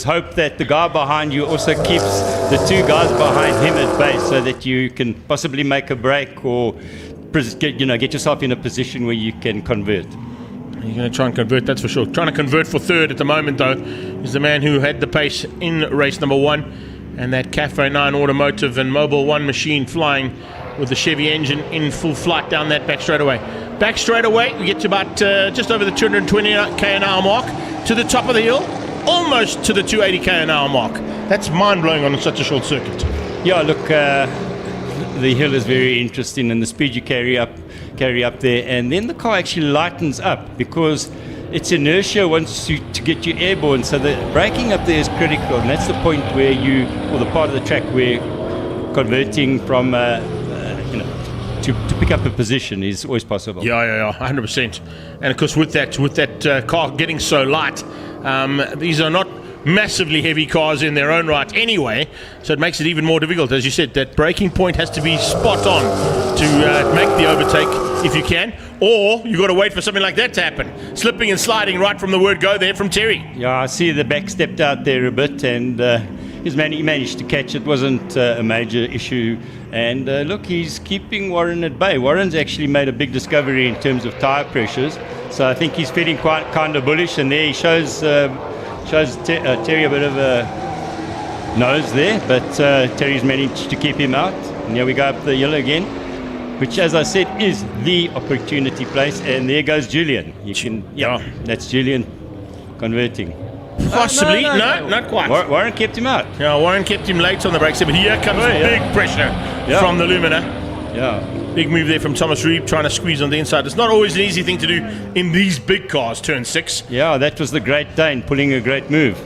Speaker 11: hope that the guy behind you also keeps the 2 guys behind him at bay, so that you can possibly make a break or get yourself in a position where you can convert.
Speaker 1: You're going to try and convert, that's for sure. Trying to convert for third at the moment, though, is the man who had the pace in race number 1, and that Cafe 9 Automotive and Mobil 1 machine flying with the Chevy engine in full flight down that back straightaway. Back straightaway, we get to about just over the 220 k/h mark, to the top of the hill, almost to the 280 k/h mark. That's mind-blowing on such a short circuit.
Speaker 11: Yeah, look, the hill is very interesting, and the speed you carry up there, and then the car actually lightens up because its inertia wants to get you airborne. So the braking up there is critical, and that's the point where or the part of the track where converting from to pick up a position is always possible.
Speaker 1: Yeah, 100%. And of course, with that car getting so light, these are not massively heavy cars in their own right anyway, so it makes it even more difficult. As you said, that braking point has to be spot on to make the overtake if you can, or you've got to wait for something like that to happen. Slipping and sliding right from the word go there from Terry.
Speaker 11: Yeah, I see the back stepped out there a bit, and he managed to catch it. Wasn't a major issue. And look, he's keeping Warren at bay. Warren's actually made a big discovery in terms of tyre pressures, so I think he's feeling quite kind of bullish, and there he shows Terry a bit of a nose there, but Terry's managed to keep him out. And here we go up the hill again, which, as I said, is the opportunity place. And there goes Julian. That's Julian converting.
Speaker 1: Possibly, no, not quite.
Speaker 11: Warren kept him out.
Speaker 1: Yeah, Warren kept him late on the brakes, but here comes big pressure from the Lumina.
Speaker 11: Yeah.
Speaker 1: Big move there from Thomas Reeb, trying to squeeze on the inside. It's not always an easy thing to do in these big cars, turn 6.
Speaker 11: Yeah, that was the Great Dane pulling a great move.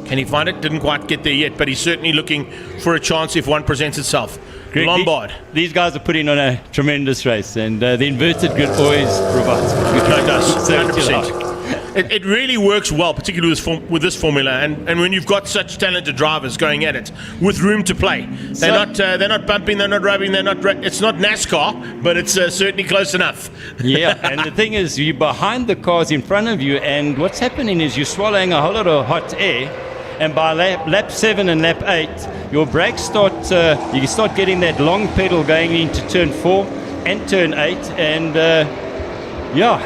Speaker 1: Can he find it? Didn't quite get there yet, but he's certainly looking for a chance if one presents itself.
Speaker 11: Greg,
Speaker 1: Lombard.
Speaker 11: These guys are putting on a tremendous race, and the inverted grid always provides.
Speaker 1: It does, 100%. It really works well, particularly with this formula, and when you've got such talented drivers going at it with room to play. They're not bumping, they're not rubbing, it's not NASCAR, but it's certainly close enough.
Speaker 11: Yeah, and the thing is, you're behind the cars in front of you, and what's happening is you're swallowing a whole lot of hot air, and by lap 7 and lap 8, your brakes you start getting that long pedal going into turn 4 and turn 8, and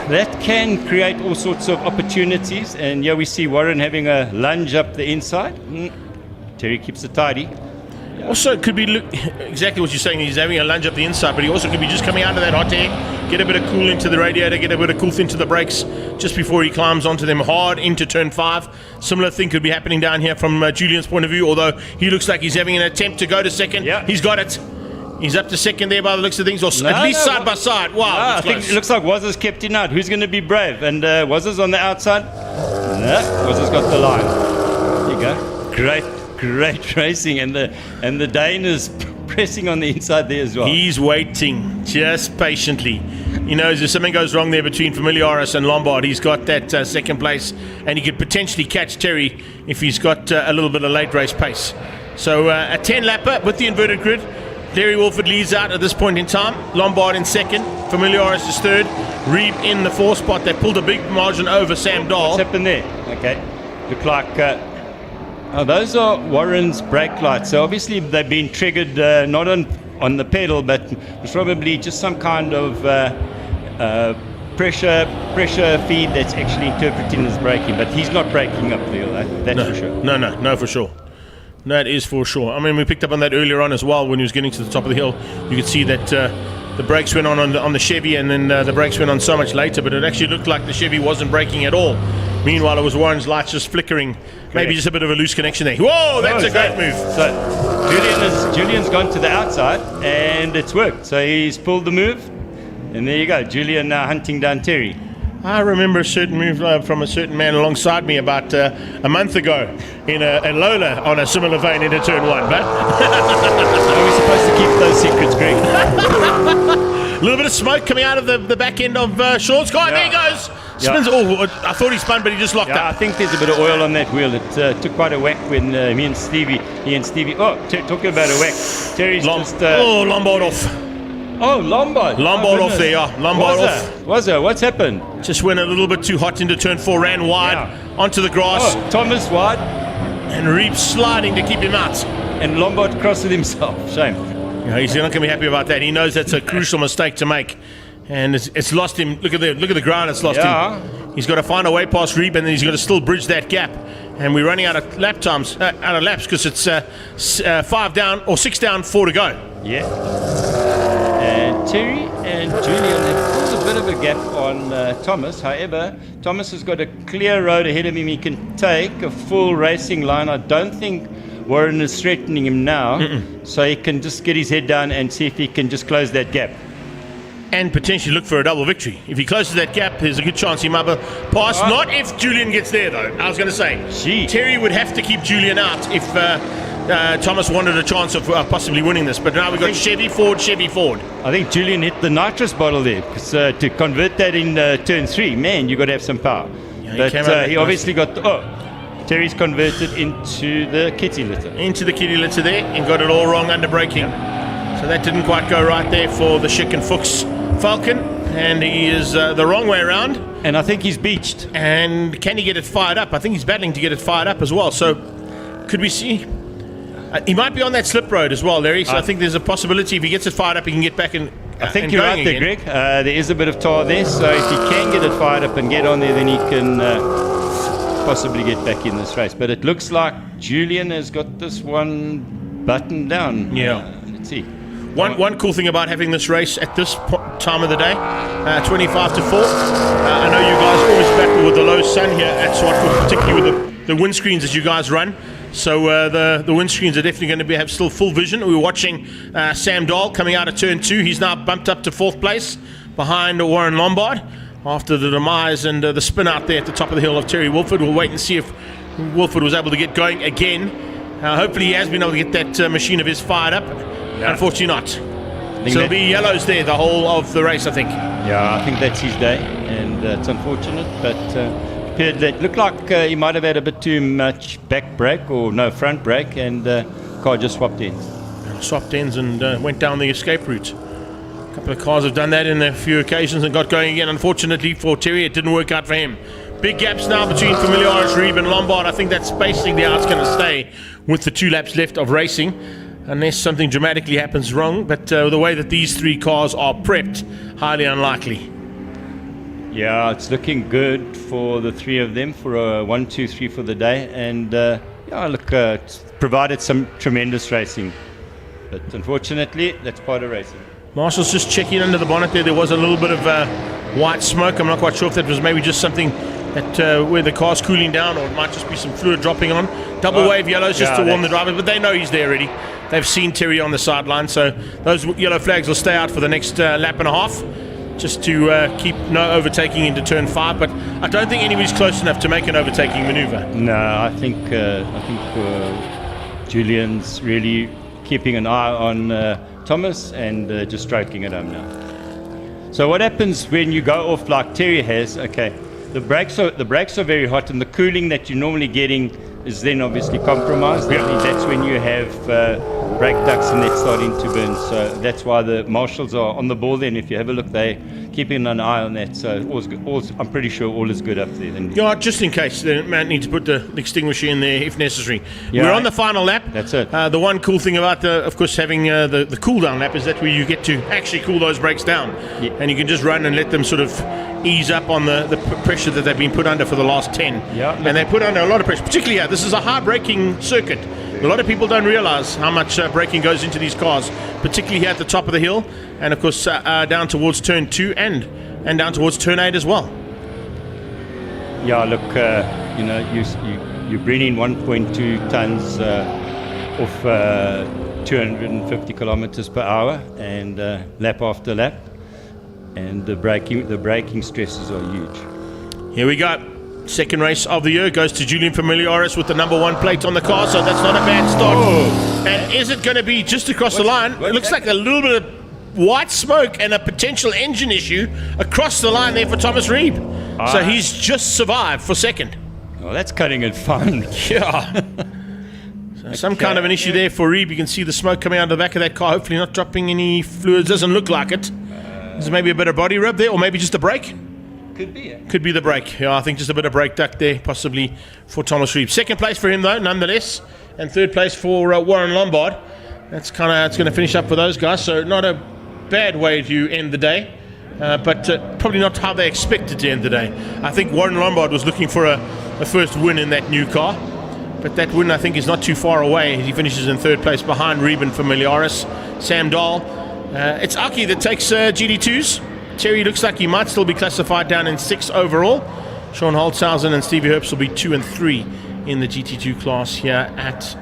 Speaker 11: that can create all sorts of opportunities. And we see Warren having a lunge up the inside. Terry keeps it tidy.
Speaker 1: Also, it could be exactly what you're saying. He's having a lunge up the inside, but he also could be just coming out of that hot air, get a bit of cool into the radiator, get a bit of cool into the brakes just before he climbs onto them hard into turn 5. Similar thing could be happening down here from Julian's point of view, although he looks like he's having an attempt to go to second.
Speaker 11: Yeah.
Speaker 1: He's got it. He's up to second there by the looks of things, or at least side by side. Wow,
Speaker 11: I
Speaker 1: that's
Speaker 11: think
Speaker 1: close.
Speaker 11: it looks like Wazza's kept him out. Who's going to be brave? And Wazza's on the outside. No, Wazza's got the line. There you go. Great racing, and the Dane is pressing on the inside there as well.
Speaker 1: He's waiting just patiently. He knows if something goes wrong there between Familiaris and Lombard, he's got that second place, and he could potentially catch Terry if he's got a little bit of late race pace. So a 10-lapper with the inverted grid. Terry Wolford leads out at this point in time. Lombard in second. Familiaris is third. Reeb in the fourth spot. They pulled a big margin over Sam Dahl.
Speaker 11: What's happened there? Okay. Look like... those are Warren's brake lights. So obviously they've been triggered not on the pedal, but it's probably just some kind of pressure feed that's actually interpreting as braking. But he's not braking up there, that's for sure.
Speaker 1: No, for sure. That is for sure. I mean, we picked up on that earlier on as well when he was getting to the top of the hill. You could see that the brakes went on the Chevy, and then the brakes went on so much later, but it actually looked like the Chevy wasn't braking at all. Meanwhile, it was Warren's lights just flickering. Maybe just a bit of a loose connection there. Whoa, that's a great move.
Speaker 11: So Julian's gone to the outside, and it's worked. So he's pulled the move, and there you go. Julian now hunting down Terry.
Speaker 1: I remember a certain move from a certain man alongside me about a month ago in a Lola on a similar vein into turn one. But
Speaker 11: are we supposed to keep those secrets, Greg?
Speaker 1: A little bit of smoke coming out of the back end of Sean's car. There he goes. Spins. Oh, I thought he spun, but he just locked up.
Speaker 11: I think there's a bit of oil on that wheel. It took quite a whack when he and Stevie. Talking about a whack. Terry's
Speaker 1: Lombard off.
Speaker 11: Oh, Lombard.
Speaker 1: Lombard off there, yeah. Lombard off.
Speaker 11: What's happened?
Speaker 1: Just went a little bit too hot into turn 4, ran wide onto the grass.
Speaker 11: Oh, Thomas wide.
Speaker 1: And Reeb sliding to keep him out.
Speaker 11: And Lombard crossed himself. Shame.
Speaker 1: Yeah, he's not going to be happy about that. He knows that's a crucial mistake to make. And it's lost him. Look at the ground, it's lost him. He's got to find a way past Reeb, and then he's got to still bridge that gap. And we're running out of laps because it's 5 down or 6 down, 4 to go.
Speaker 11: Yeah. And Terry and Julian have pulled a bit of a gap on Thomas. However, Thomas has got a clear road ahead of him. He can take a full racing line. I don't think Warren is threatening him now. So he can just get his head down and see if he can just close that gap.
Speaker 1: And potentially look for a double victory. If he closes that gap, there's a good chance he might pass. Not if Julian gets there, though. I was going to say, Terry would have to keep Julian out if Thomas wanted a chance of possibly winning this. But now we've got Chevy Ford.
Speaker 11: I think Julian hit the nitrous bottle there. Because to convert that in turn 3, man, you've got to have some power. Yeah, but he obviously got... Terry's converted into the kitty litter.
Speaker 1: There and got it all wrong under braking. So that didn't quite go right there for the Schick and Fuchs Falcon, and he is the wrong way around.
Speaker 11: And I think he's beached.
Speaker 1: And can he get it fired up? I think he's battling to get it fired up as well. So could we see? He might be on that slip road as well, Larry. So I think there's a possibility if he gets it fired up, he can get back in.
Speaker 11: I think you're right there, Greg. There is a bit of tar there, so if he can get it fired up and get on there, then he can possibly get back in this race. But it looks like Julian has got this one buttoned down.
Speaker 1: Yeah.
Speaker 11: Let's see.
Speaker 1: One cool thing about having this race at this time of the day, 25 to 4. I know you guys always battle with the low sun here at Zwartkops, particularly with the windscreens that you guys run. So the windscreens are definitely going to have still full vision. We were watching Sam Dahl coming out of turn 2. He's now bumped up to 4th place behind Warren Lombard after the demise and the spin out there at the top of the hill of Terry Wolford. We'll wait and see if Wolford was able to get going again. Hopefully he has been able to get that machine of his fired up. Unfortunately not. So it'll be yellows there the whole of the race, I think.
Speaker 11: Yeah, I think that's his day, and it's unfortunate, but it looked like he might have had a bit too much back brake or no front brake, and car just swapped ends.
Speaker 1: Swapped ends and went down the escape route. A couple of cars have done that in a few occasions and got going again. Unfortunately for Terry, it didn't work out for him. Big gaps now between Familiaris, Reeb and Lombard. I think that's basically how it's going to stay with the 2 laps left of racing, unless something dramatically happens wrong. But the way that these 3 cars are prepped, highly unlikely.
Speaker 11: Yeah, it's looking good for the 3 of them for a 1, 2, 3 for the day. And it's provided some tremendous racing. But unfortunately, that's part of racing.
Speaker 1: Marshall's just checking under the bonnet there. There was a little bit of white smoke. I'm not quite sure if that was maybe just something at where the car's cooling down, or it might just be some fluid dropping on. Double wave yellows just to warn the drivers, but they know he's there already. They've seen Terry on the sideline, so those yellow flags will stay out for the next lap and a half, just to keep no overtaking into turn 5. But I don't think anybody's close enough to make an overtaking maneuver.
Speaker 11: No, I think Julian's really keeping an eye on Thomas and just stroking it home now. So what happens when you go off like Terry has? Okay, the brakes are very hot, and the cooling that you're normally getting is then obviously compromised. That means that's when you have brake ducts and that's starting to burn. So that's why the marshals are on the ball. Then, if you have a look, they're keeping an eye on that. So I'm pretty sure all is good up there.
Speaker 1: Yeah, just in case they might need to put the extinguisher in there if necessary.
Speaker 11: Yeah,
Speaker 1: we're on the final lap.
Speaker 11: That's it.
Speaker 1: The one cool thing about of course, having the cool down lap is that where you get to actually cool those brakes down, and you can just run and let them sort of ease up on the pressure that they've been put under for the last 10.
Speaker 11: Yeah,
Speaker 1: and they put under a lot of pressure, particularly here. This is a high braking circuit. A lot of people don't realize how much braking goes into these cars, particularly here at the top of the hill, and of course down towards turn 2 and down towards turn 8 as well.
Speaker 11: Yeah, look, you bring in 1.2 tons of 250 kilometers per hour, and lap after lap, and the braking stresses are huge.
Speaker 1: Here we go. Second race of the year goes to Julian Familiaris with the number 1 plate on the car, so that's not a bad start. And is it going to be just across the line? It looks like a little bit of white smoke and a potential engine issue across the line there for Thomas Reeb. So he's just survived for second.
Speaker 11: Oh, that's cutting it fine.
Speaker 1: Yeah. So some kind of an issue there for Reeb. You can see the smoke coming out of the back of that car, hopefully not dropping any fluids. Doesn't look like it. There's maybe a bit of body rub there, or maybe just a brake.
Speaker 18: Could be it.
Speaker 1: Could be the brake. Yeah, I think just a bit of brake duct there, possibly for Thomas Reeb. Second place for him, though, nonetheless, and third place for Warren Lombard. It's going to finish up for those guys. So not a bad way to end the day, but probably not how they expected to end the day. I think Warren Lombard was looking for a first win in that new car, but that win I think is not too far away. He finishes in third place behind Reeb and Familiaris. Sam Dahl. It's Aki that takes GD2s. Terry looks like he might still be classified down in 6 overall. Sean Holtzhausen and Stevie Herbst will be 2 and 3 in the GT2 class here at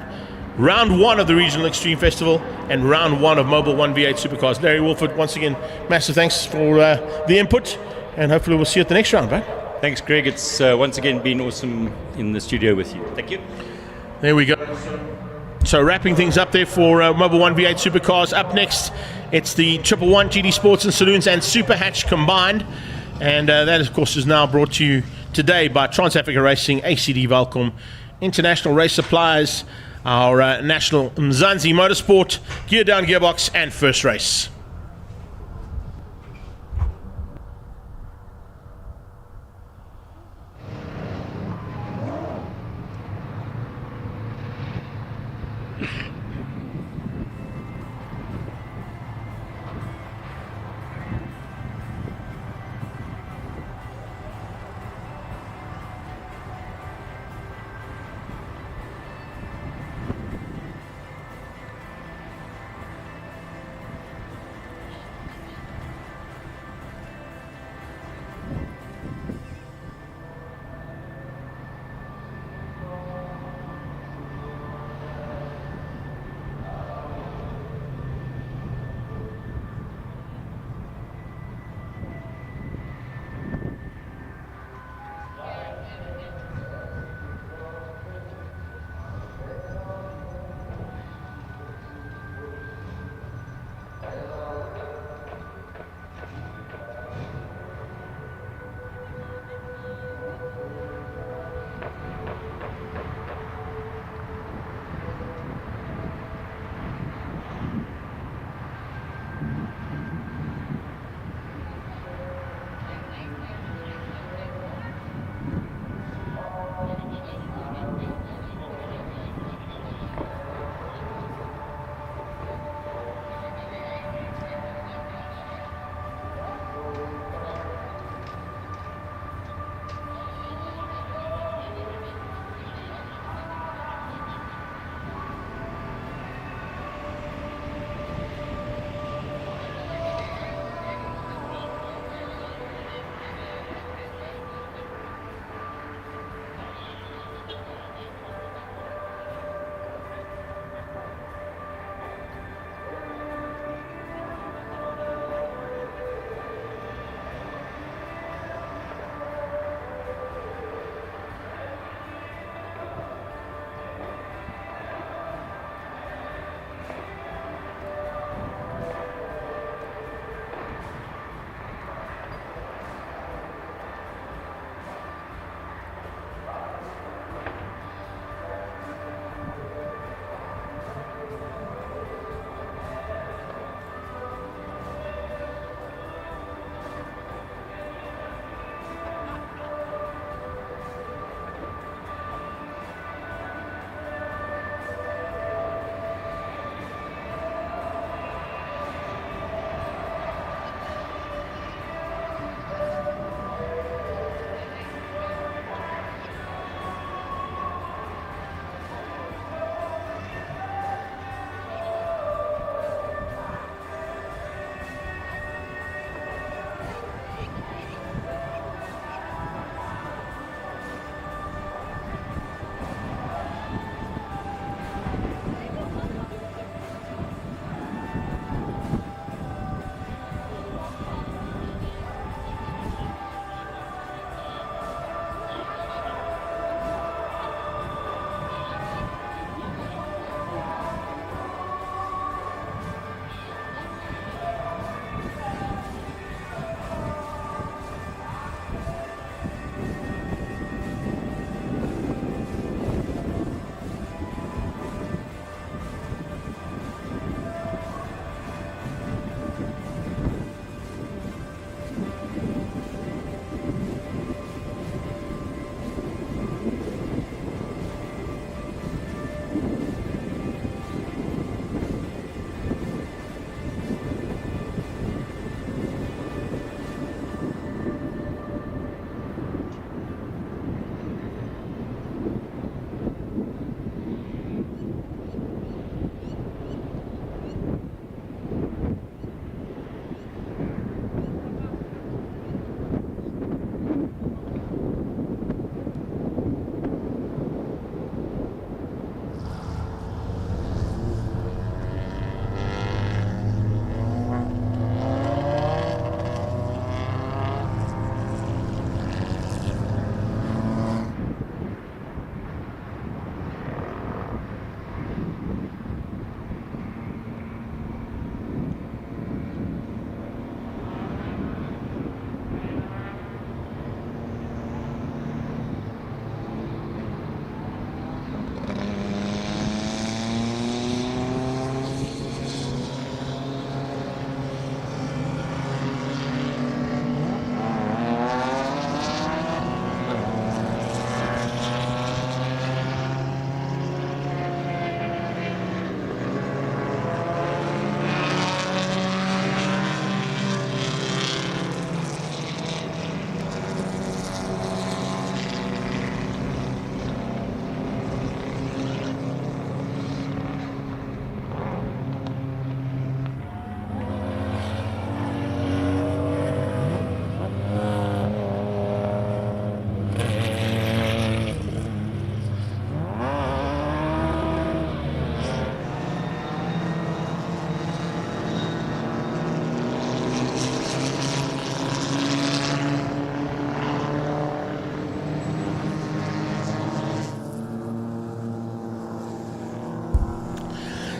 Speaker 1: round 1 of the Regional Extreme Festival and round 1 of Mobile 1 V8 Supercars. Larry Wolford, once again, massive thanks for the input, and hopefully we'll see you at the next round, right?
Speaker 11: Thanks, Greg. It's once again been awesome in the studio with you. Thank you.
Speaker 1: There we go. So wrapping things up there for Mobile 1 V8 Supercars. Up next, it's the 111 GD Sports and Saloons and Super Hatch combined. And that, of course, is now brought to you today by Trans-Africa Racing, ACD Valcom, International Race Suppliers, our national Mzansi Motorsport, Gear Down Gearbox, and First Race.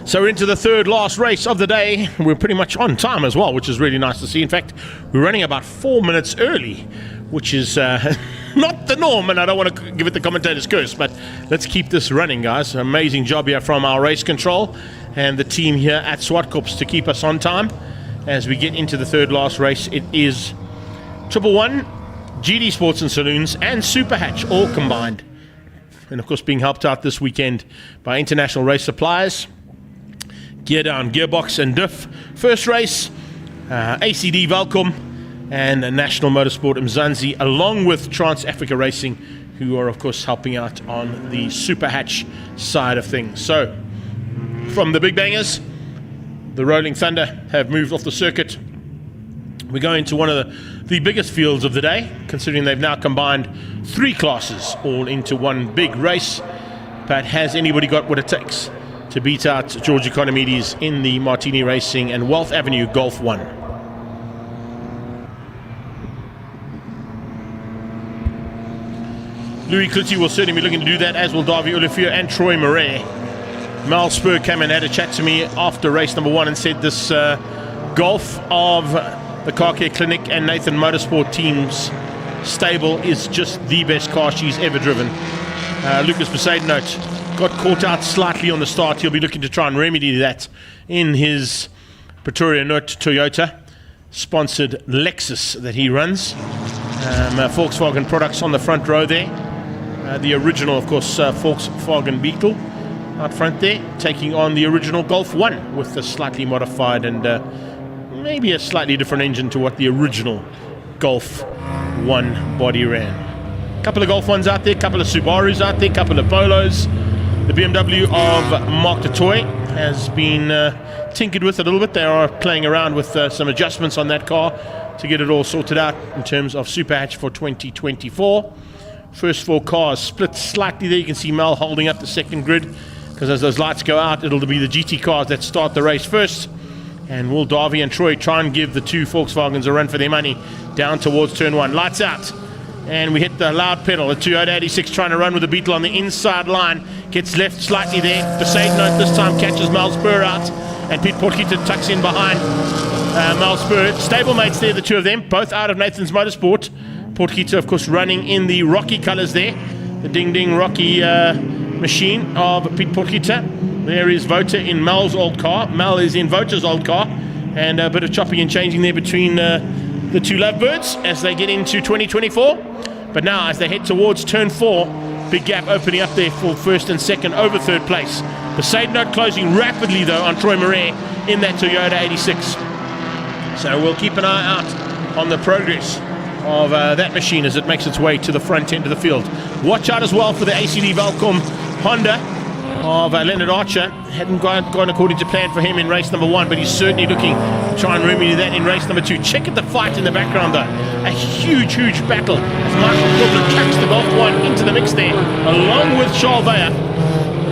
Speaker 1: So we're into the third last race of the day. We're pretty much on time as well, which is really nice to see. In fact, we're running about 4 minutes early, which is not the norm, and I don't want to give it the commentator's curse, but let's keep this running, guys. Amazing job here from our race control and the team here at Zwartkops to keep us on time as we get into the third last race. It is 111, GD Sports and Saloons, and Super Hatch all combined. And of course being helped out this weekend by International Race Supplies, Gear Down, Gearbox and Diff. First race, ACD Welkom and National Motorsport Mzansi, along with Trans Africa Racing, who are of course helping out on the Super Hatch side of things. So from the big bangers, the Rolling Thunder have moved off the circuit. We're going to one of the biggest fields of the day, considering they've now combined 3 classes all into one big race. But has anybody got what it takes to beat out George Economides in the Martini Racing and Wealth Avenue Golf 1? Louis Klutti will certainly be looking to do that, as will Davy Olivier and Troy Murray. Mal Spur came and had a chat to me after race number 1 and said this Golf of the Car Care Clinic and Nathan Motorsport team's stable is just the best car she's ever driven. Lucas Besaidenote got caught out slightly on the start. He'll be looking to try and remedy that in his Pretoria Note Toyota sponsored Lexus that he runs. Volkswagen products on the front row there. The original, of course, Volkswagen Beetle out front there, taking on the original Golf 1 with a slightly modified and maybe a slightly different engine to what the original Golf 1 body ran. A couple of Golf 1s out there, a couple of Subarus out there, a couple of Polos. The BMW of Mark de Toy has been tinkered with a little bit. They are playing around with some adjustments on that car to get it all sorted out in terms of Super Hatch for 2024. First 4 cars split slightly there. You can see Mel holding up the second grid, because as those lights go out, it'll be the GT cars that start the race first. And will Davy and Troy try and give the 2 Volkswagens a run for their money down towards turn 1. Lights out. And we hit the loud pedal. The Toyota 86 trying to run with the Beetle on the inside line. Gets left slightly there. Besaidenote this time catches Mal Spur out. And Pete Portkita tucks in behind Mal Spur. Stablemates there, the 2 of them, both out of Nathan's Motorsport. Portkita, of course, running in the Rocky colours there. The Ding Ding Rocky machine of Pete Portkita. There is Vota in Mel's old car. Mel is in Vota's old car. And a bit of chopping and changing there between the 2 lovebirds as they get into 2024. But now as they head towards turn 4, big gap opening up there for first and second over third place. Besaidenote closing rapidly though on Troy Murray in that Toyota 86. So we'll keep an eye out on the progress of that machine as it makes its way to the front end of the field. Watch out as well for the ACD Welkom Honda of Leonard Archer. Hadn't gone according to plan for him in race number 1, but he's certainly looking to try and remedy that in race number 2. Check at the fight in the background though. A huge battle as Michael Corbett chucks the Golf 1 into the mix there, along with Charles Veyer.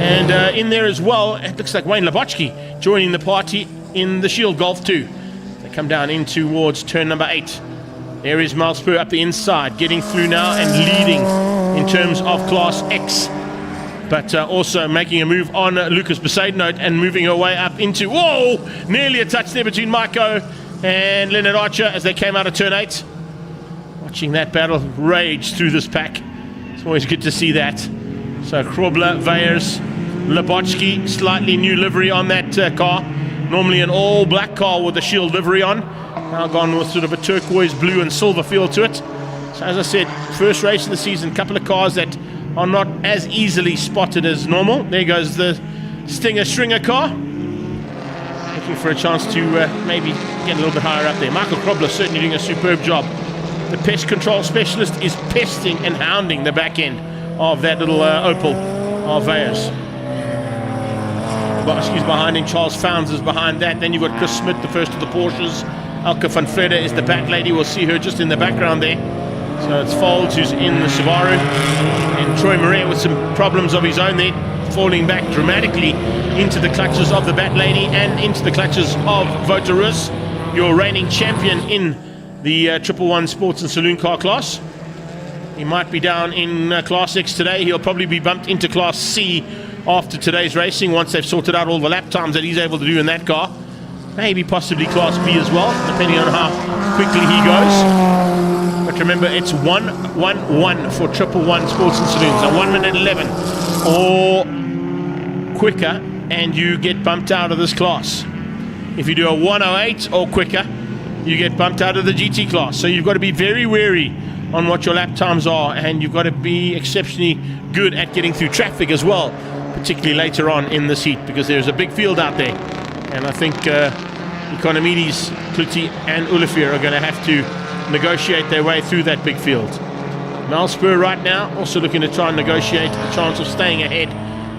Speaker 1: And in there as well, it looks like Wayne Labochki joining the party in the Shield Golf 2. They come down in towards turn number 8. There is Mal Spur up the inside, getting through now and leading in terms of Class X. But also making a move on Lucas Besaidenote and moving her way up into... Whoa! Nearly a touch there between Maiko and Leonard Archer as they came out of turn 8. Watching that battle rage through this pack. It's always good to see that. So Krobler, Veyers, Labochki, slightly new livery on that car. Normally an all-black car with a Shield livery on. Now gone with sort of a turquoise, blue and silver feel to it. So as I said, first race of the season, couple of cars that are not as easily spotted as normal. There goes the Stinger Stringer car. Looking for a chance to maybe get a little bit higher up there. Michael Krobler certainly doing a superb job. The pest control specialist is pesting and hounding the back end of that little Opel of Veyers. Boski's behind him, Charles Founds is behind that. Then you've got Chris Smith, the first of the Porsches. Elke van Vleuten is the back lady. We'll see her just in the background there. So it's Folds who's in the Subaru. And Troy Murray with some problems of his own there, falling back dramatically into the clutches of the Bat Lady and into the clutches of Votarus, your reigning champion in the 111 Sports and Saloon car class. He might be down in Class X today. He'll probably be bumped into Class C after today's racing once they've sorted out all the lap times that he's able to do in that car. Maybe possibly Class B as well, depending on how quickly he goes. But remember, it's 1-1-1 for 111 Sports and Saloons. A 1 minute 11 or quicker, and you get bumped out of this class. If you do a 108 or quicker, you get bumped out of the GT class. So you've got to be very wary on what your lap times are, and you've got to be exceptionally good at getting through traffic as well, particularly later on in this heat, because there's a big field out there. And I think Economides, Kluti and Olivier are going to have to negotiate their way through that big field. Malspur right now also looking to try and negotiate a chance of staying ahead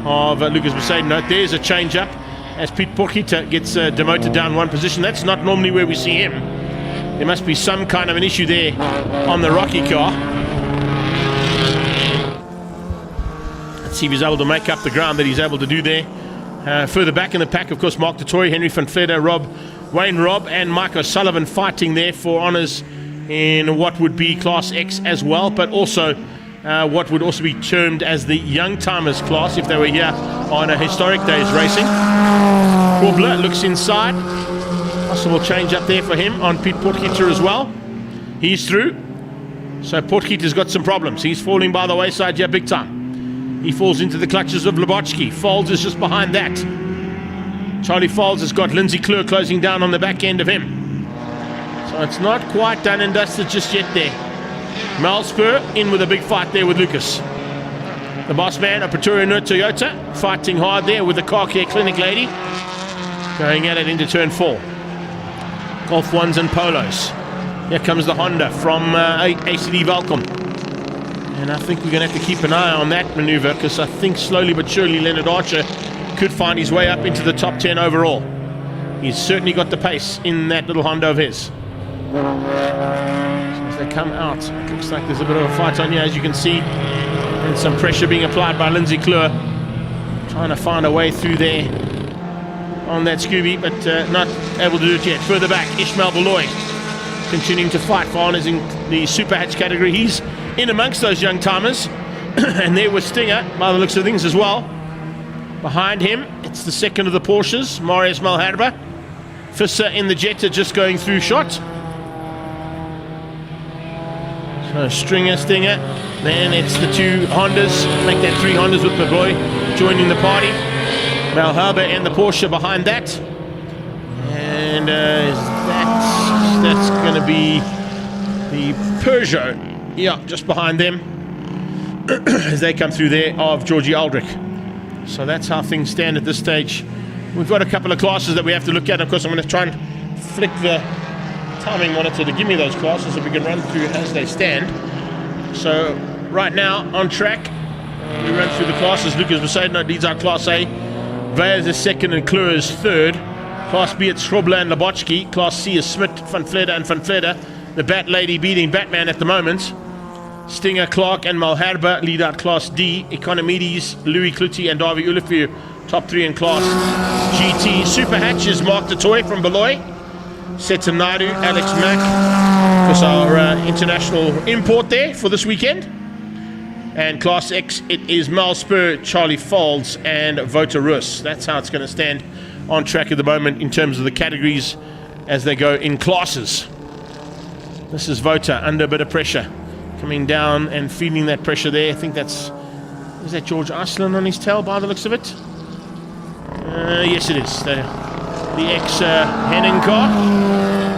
Speaker 1: of Lucas Mercedes. Note there's a change up as Pete Porchita gets demoted down one position. That's not normally where we see him. There must be some kind of an issue there on the Rocky car. Let's see if he's able to make up the ground that he's able to do there. Further back in the pack, of course, Mark Dettori, Henry van Vletter, Wayne Robb and Mike O'Sullivan fighting there for honours in what would be Class X as well, but also what would also be termed as the Young Timers class if they were here on a historic day's racing. Corbler looks inside. Possible change up there for him on Pete Porchita as well. He's through. So Porchita's got some problems. He's falling by the wayside here big time. He falls into the clutches of Lubotski. Folds is just behind that. Charlie Folds has got Lindsay Kleur closing down on the back end of him. So it's not quite done and dusted just yet there. Malspur in with a big fight there with Lucas. The boss man of Pretoria Nerd Toyota fighting hard there with the car care clinic lady. Going at it into turn 4. Golf 1s and Polos. Here comes the Honda from ACD Valcom. And I think we're going to have to keep an eye on that maneuver, because I think slowly but surely Leonard Archer could find his way up into the top 10 overall. He's certainly got the pace in that little Honda of his. So as they come out, it looks like there's a bit of a fight on here, as you can see. And some pressure being applied by Lindsay Kleur. Trying to find a way through there on that Scooby, but not able to do it yet. Further back, Ishmael Beloy continuing to fight for honours in the Super Hatch category. He's in amongst those young timers. And there was Stinger, by the looks of things as well. Behind him, it's the second of the Porsches, Marius Malherbe. Visser in the Jetta just going through shot. So Stinger, then it's the two Hondas, make that 3 Hondas with Beloy joining the party. Malherbe and the Porsche behind that. And that's going to be the Peugeot, yeah, just behind them as they come through there of Georgie Aldrich. So that's how things stand at this stage. We've got a couple of classes that we have to look at. Of course, I'm going to try and flick the timing monitor to give me those classes so we can run through as they stand. So right now on track, we run through the classes. Lucas Mercedes leads our Class A. Veyers is second and Kleur is third. Class B, it's Schrobler and Lubotski. Class C is Smit, Van Vletter and Van Vletter. The Bat Lady beating Batman at the moment. Stinger, Clark and Malherbe lead out Class D. Economides, Louis Kluti and Davy Olivier top 3 in Class GT. Super Hatch is Mark Dettori from Beloy. Setanadu, Alex Mack, was our international import there for this weekend. And Class X, it is Malspur, Charlie Folds and Vota Rus. That's how it's going to stand on track at the moment in terms of the categories as they go in classes. This is Vota under a bit of pressure, coming down and feeling that pressure there. I think is that George Iceland on his tail by the looks of it? Yes, it is. The ex-Henning car.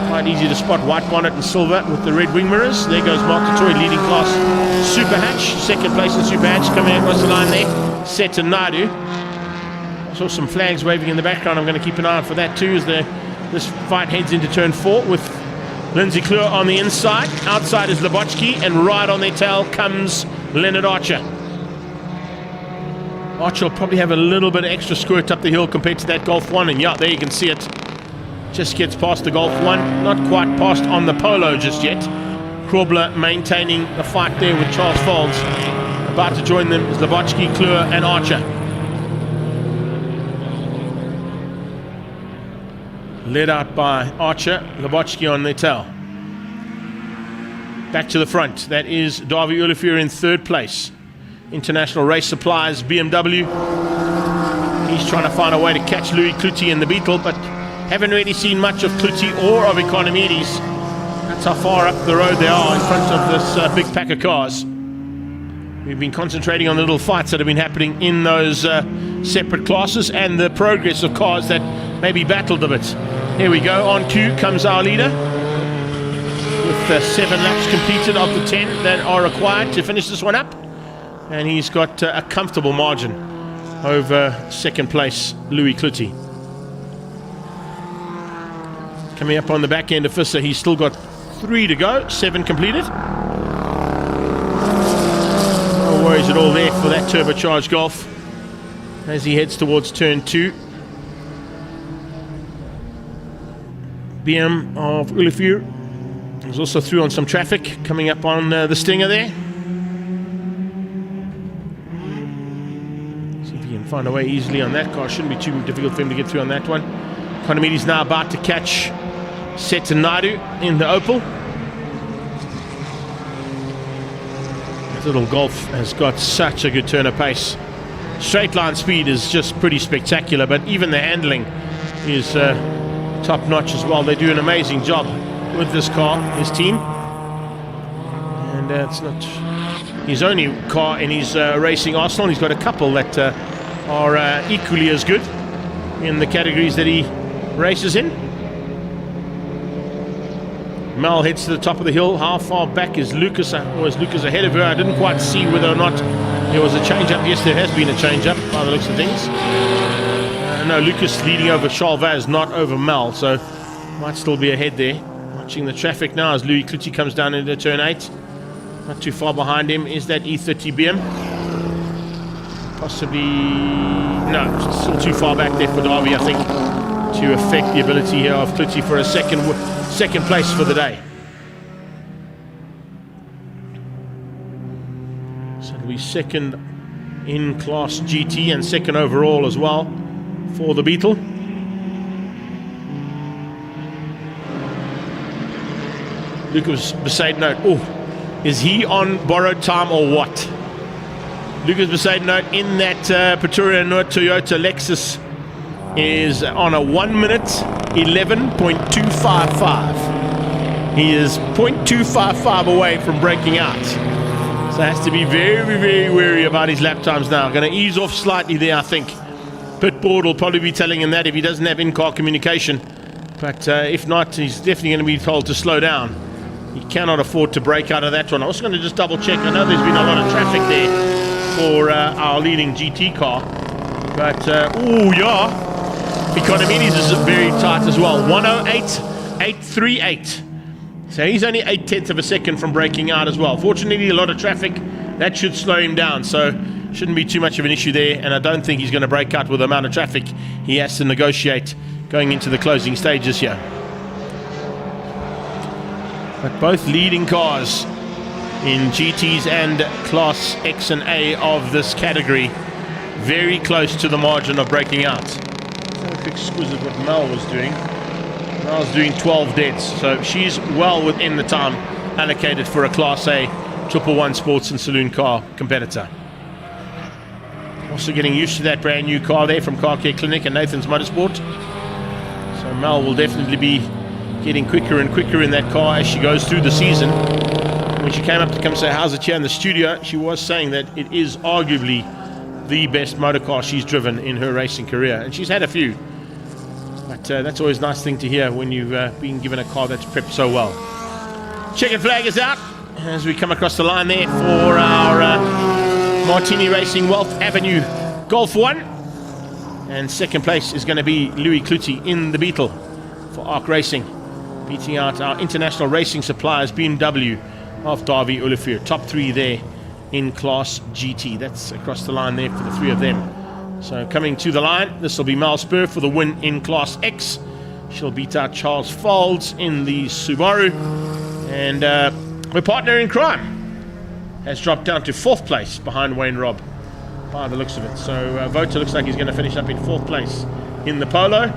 Speaker 1: Quite easy to spot, white bonnet and silver with the red wing mirrors. There goes Mark Dettori leading Class Super Hatch. Second place in Super Hatch coming across the line there. Setanadu. I saw some flags waving in the background. I'm going to keep an eye out for that too as this fight heads into turn 4 with Lindsay Kleur on the inside. Outside is Lubotski, and right on their tail comes Leonard Archer. Archer will probably have a little bit of extra squirt up the hill compared to that Golf 1, and yeah, there you can see it. Just gets past the Golf 1, not quite past on the Polo just yet. Krobler maintaining the fight there with Charles Folds. About to join them is Lubotski, Kleur and Archer. Led out by Archer, Lubotski on their tail. back to the front. That is Davy Olivier in third place. International Race Supplies, BMW. He's trying to find a way to catch Louis Cloutier in the Beetle, but haven't really seen much of Cloutier or of Economides. That's how far up the road they are in front of this big pack of cars. We've been concentrating on the little fights that have been happening in those separate classes and the progress of cars that maybe battled a bit. Here we go, on cue comes our leader with 7 laps completed of the 10 that are required to finish this one up. And he's got a comfortable margin over second place, Louis Cloutier. Coming up on the back end of Visser, he's still got 3 to go, 7 completed. No worries at all there for that turbocharged Golf as he heads towards turn 2. BM of Olivier is also through on some traffic, coming up on the Stinger there. See if he can find a way easily on that car. Shouldn't be too difficult for him to get through on that one. Economides now about to catch Setenadu in the Opel. That little Golf has got such a good turn of pace. Straight line speed is just pretty spectacular, but even the handling is top notch as well. They do an amazing job with this car, his team. And it's not his only car in his racing arsenal. He's got a couple that are equally as good in the categories that he races in. Mel heads to the top of the hill. How far back is Lucas? Or is Lucas ahead of her? I didn't quite see whether or not there was a change-up. Yes, there has been a change-up by the looks of things. No, Lucas leading over Charles Vaz, not over Mel, so might still be ahead there. Watching the traffic now as Louis Cloutier comes down into turn 8. Not too far behind him is that E30 BM. Possibly... no, still too far back there for Davy, I think, to affect the ability here of Cloutier for a second place for the day. So it'll be second in Class GT and second overall as well for the Beetle. Lucas Besaidnout. Oh, is he on borrowed time or what? Lucas Besaidnout in that Pretoria Noord Toyota Lexus is on a 1 minute 11.255. He is 0.255 away from breaking out. So has to be very, very wary about his lap times now. Going to ease off slightly there, I think. Pit board will probably be telling him that if he doesn't have in-car communication. But if not, he's definitely going to be told to slow down. He cannot afford to break out of that one. I'm also going to just double check. I know there's been a lot of traffic there for our leading GT car. But, oh yeah, Economides is very tight as well. 108.838. So he's only 0.8 of a second from breaking out as well. Fortunately, a lot of traffic. That should slow him down. So shouldn't be too much of an issue there. And I don't think he's going to break out with the amount of traffic he has to negotiate going into the closing stages here. But both leading cars in GTs and Class X and A of this category very close to the margin of breaking out. Let's have a quick squiz at what Mel was doing. Mel's doing 12 deads, so she's well within the time allocated for a Class A 111 sports and saloon car competitor. Also getting used to that brand new car there from Car Care Clinic and Nathan's Motorsport. So Mel will definitely be getting quicker and quicker in that car as she goes through the season. When she came up to come say how's it here in the studio, she was saying that it is arguably the best motor car she's driven in her racing career, and she's had a few. But that's always a nice thing to hear when you've been given a car that's prepped so well. Checkered flag is out as we come across the line there for our Martini Racing Wealth Avenue Golf 1. And second place is going to be Louis Cloutier in the Beetle for ARC Racing, beating out our international racing suppliers BMW of Davy Olivier. Top 3 there in Class GT. That's across the line there for the 3 of them. So coming to the line, this will be Mal Spur for the win in Class X. She'll beat out Charles Folds in the Subaru. And her partner in crime has dropped down to 4th place behind Wayne Robb by the looks of it. So Vota looks like he's going to finish up in 4th place in the Polo.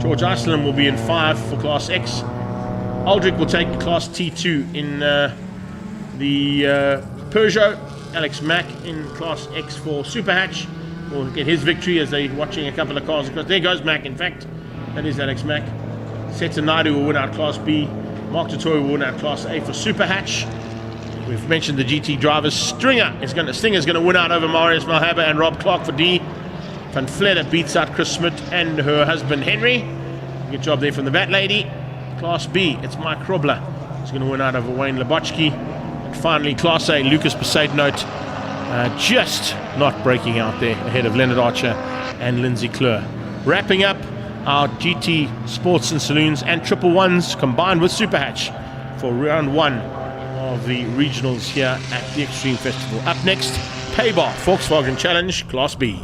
Speaker 1: George Iceland will be in 5 for Class X. Aldrich will take Class T2 in the Peugeot. Alex Mack in Class X for Super Hatch will get his victory as they're watching a couple of cars across. There goes Mack, in fact. That is Alex Mack. Seta Naidu will win out Class B. Mark Tutori will win out Class A for Super Hatch. We've mentioned the GT drivers. Stinger's going to win out over Marius Malhaba and Rob Clark for D. Van Vletter beats out Chris Smith and her husband Henry. Good job there from the Bat Lady. Class B, it's Mike Krobler. He's going to win out over Wayne Labochki. And finally, Class A, Lucas Poseidnote, just not breaking out there ahead of Leonard Archer and Lindsay Kleur. Wrapping up our GT Sports and Saloons and Triple Ones combined with Super Hatch for round 1 of the regionals here at the Extreme Festival. Up next, Paybar Volkswagen Challenge Class B.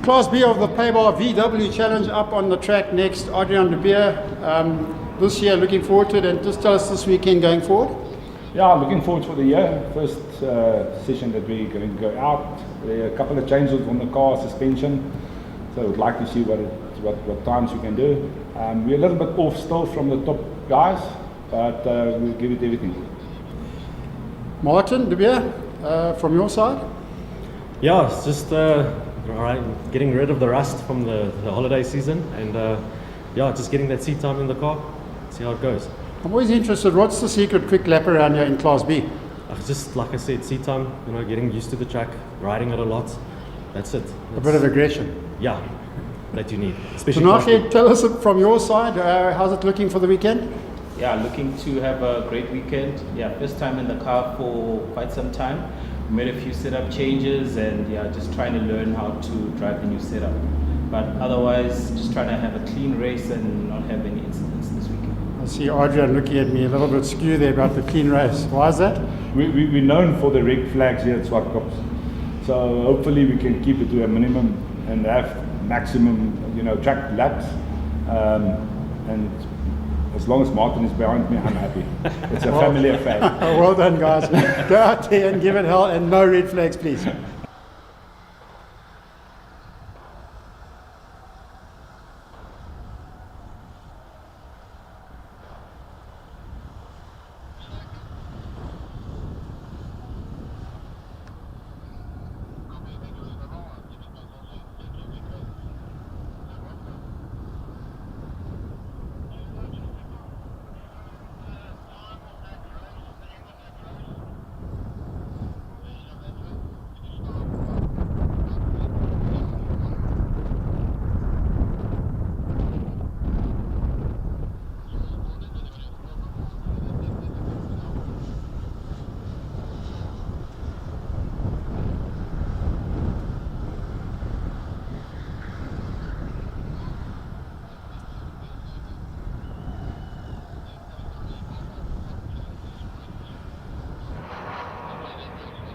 Speaker 2: Class B of the Paybar VW Challenge up on the track next. Adrian de Beer, this year looking forward to it, and just tell us this weekend going forward.
Speaker 15: Yeah, looking forward for the year. First session that we're going to go out. There are a couple of changes on the car suspension, so we'd like to see what times we can do. We're a little bit off still from the top guys, but we'll give it everything.
Speaker 2: Martin de Beer, from your side?
Speaker 3: Yeah, it's just getting rid of the rust from the holiday season, and yeah, just getting that seat time in the car, see how it goes.
Speaker 2: I'm always interested, what's the secret quick lap around here in Class B?
Speaker 3: Just like I said, seat time, getting used to the track, riding it a lot, that's it.
Speaker 2: A bit of aggression.
Speaker 3: Yeah, that you need. Especially
Speaker 2: Nachi, tell us from your side, how's it looking for the weekend?
Speaker 6: Yeah, looking to have a great weekend. Yeah, first time in the car for quite some time. Made a few setup changes, and yeah, just trying to learn how to drive the new setup. But otherwise, just trying to have a clean race and not have any incidents this weekend.
Speaker 2: I see Adrian looking at me a little bit skew there about the clean race. Why is that?
Speaker 15: We're known for the red flags here at Zwartkops. So hopefully we can keep it to a minimum and have maximum, track laps. And as long as Martin is behind me, I'm happy. It's a family affair.
Speaker 2: Well done, guys. Go out there and give it hell, and no red flags, please.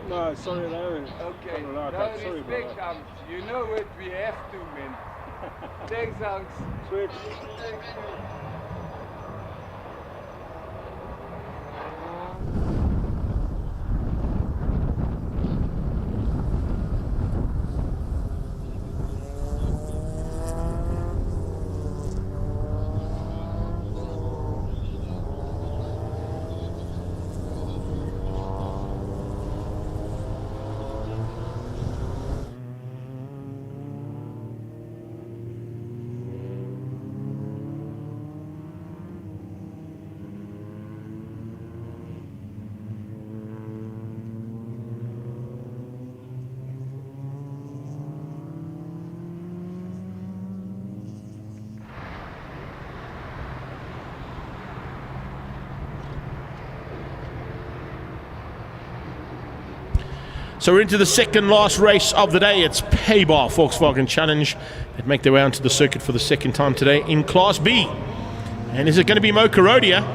Speaker 7: No, sorry, no.
Speaker 24: Okay,
Speaker 7: Right,
Speaker 24: no
Speaker 7: sorry
Speaker 24: respect,
Speaker 7: about
Speaker 24: you know what we have to, man. Thanks, Hans.
Speaker 7: Sweet.
Speaker 1: So we're into the second last race of the day. It's Paybar Volkswagen Challenge. They make their way onto the circuit for the second time today in Class B. And is it going to be Mo Karodia?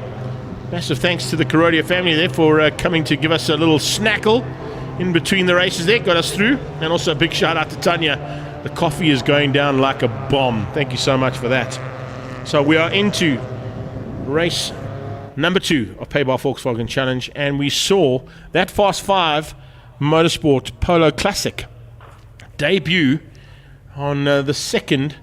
Speaker 1: Massive thanks to the Karodia family there for coming to give us a little snackle in between the races there. Got us through. And also a big shout out to Tanya. The coffee is going down like a bomb. Thank you so much for that. So we are into race number 2 of Paybar Volkswagen Challenge. And we saw that Fast 5 Motorsport Polo Classic debut on the second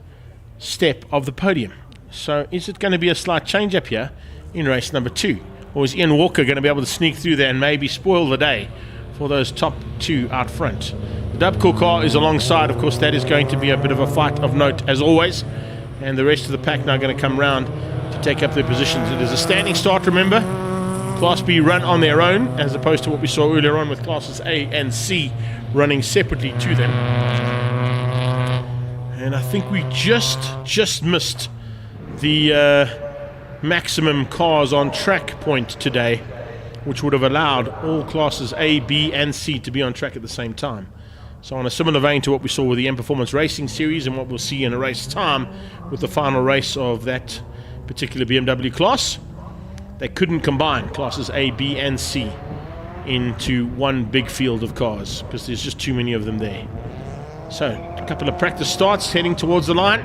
Speaker 1: step of the podium. So is it going to be a slight change up here in race number 2, or is Ian Walker going to be able to sneak through there and maybe spoil the day for those top 2 out front? The Dubco car is alongside. Of course, that is going to be a bit of a fight of note as always, and the rest of the pack now going to come round to take up their positions. It is a standing start, remember. Class B run on their own, as opposed to what we saw earlier on with classes A and C running separately to them. And I think we just missed the maximum cars on track point today, which would have allowed all classes A, B and C to be on track at the same time. So on a similar vein to what we saw with the M Performance Racing Series and what we'll see in a race time with the final race of that particular BMW class, they couldn't combine classes A, B and C into one big field of cars because there's just too many of them there. So a couple of practice starts heading towards the line,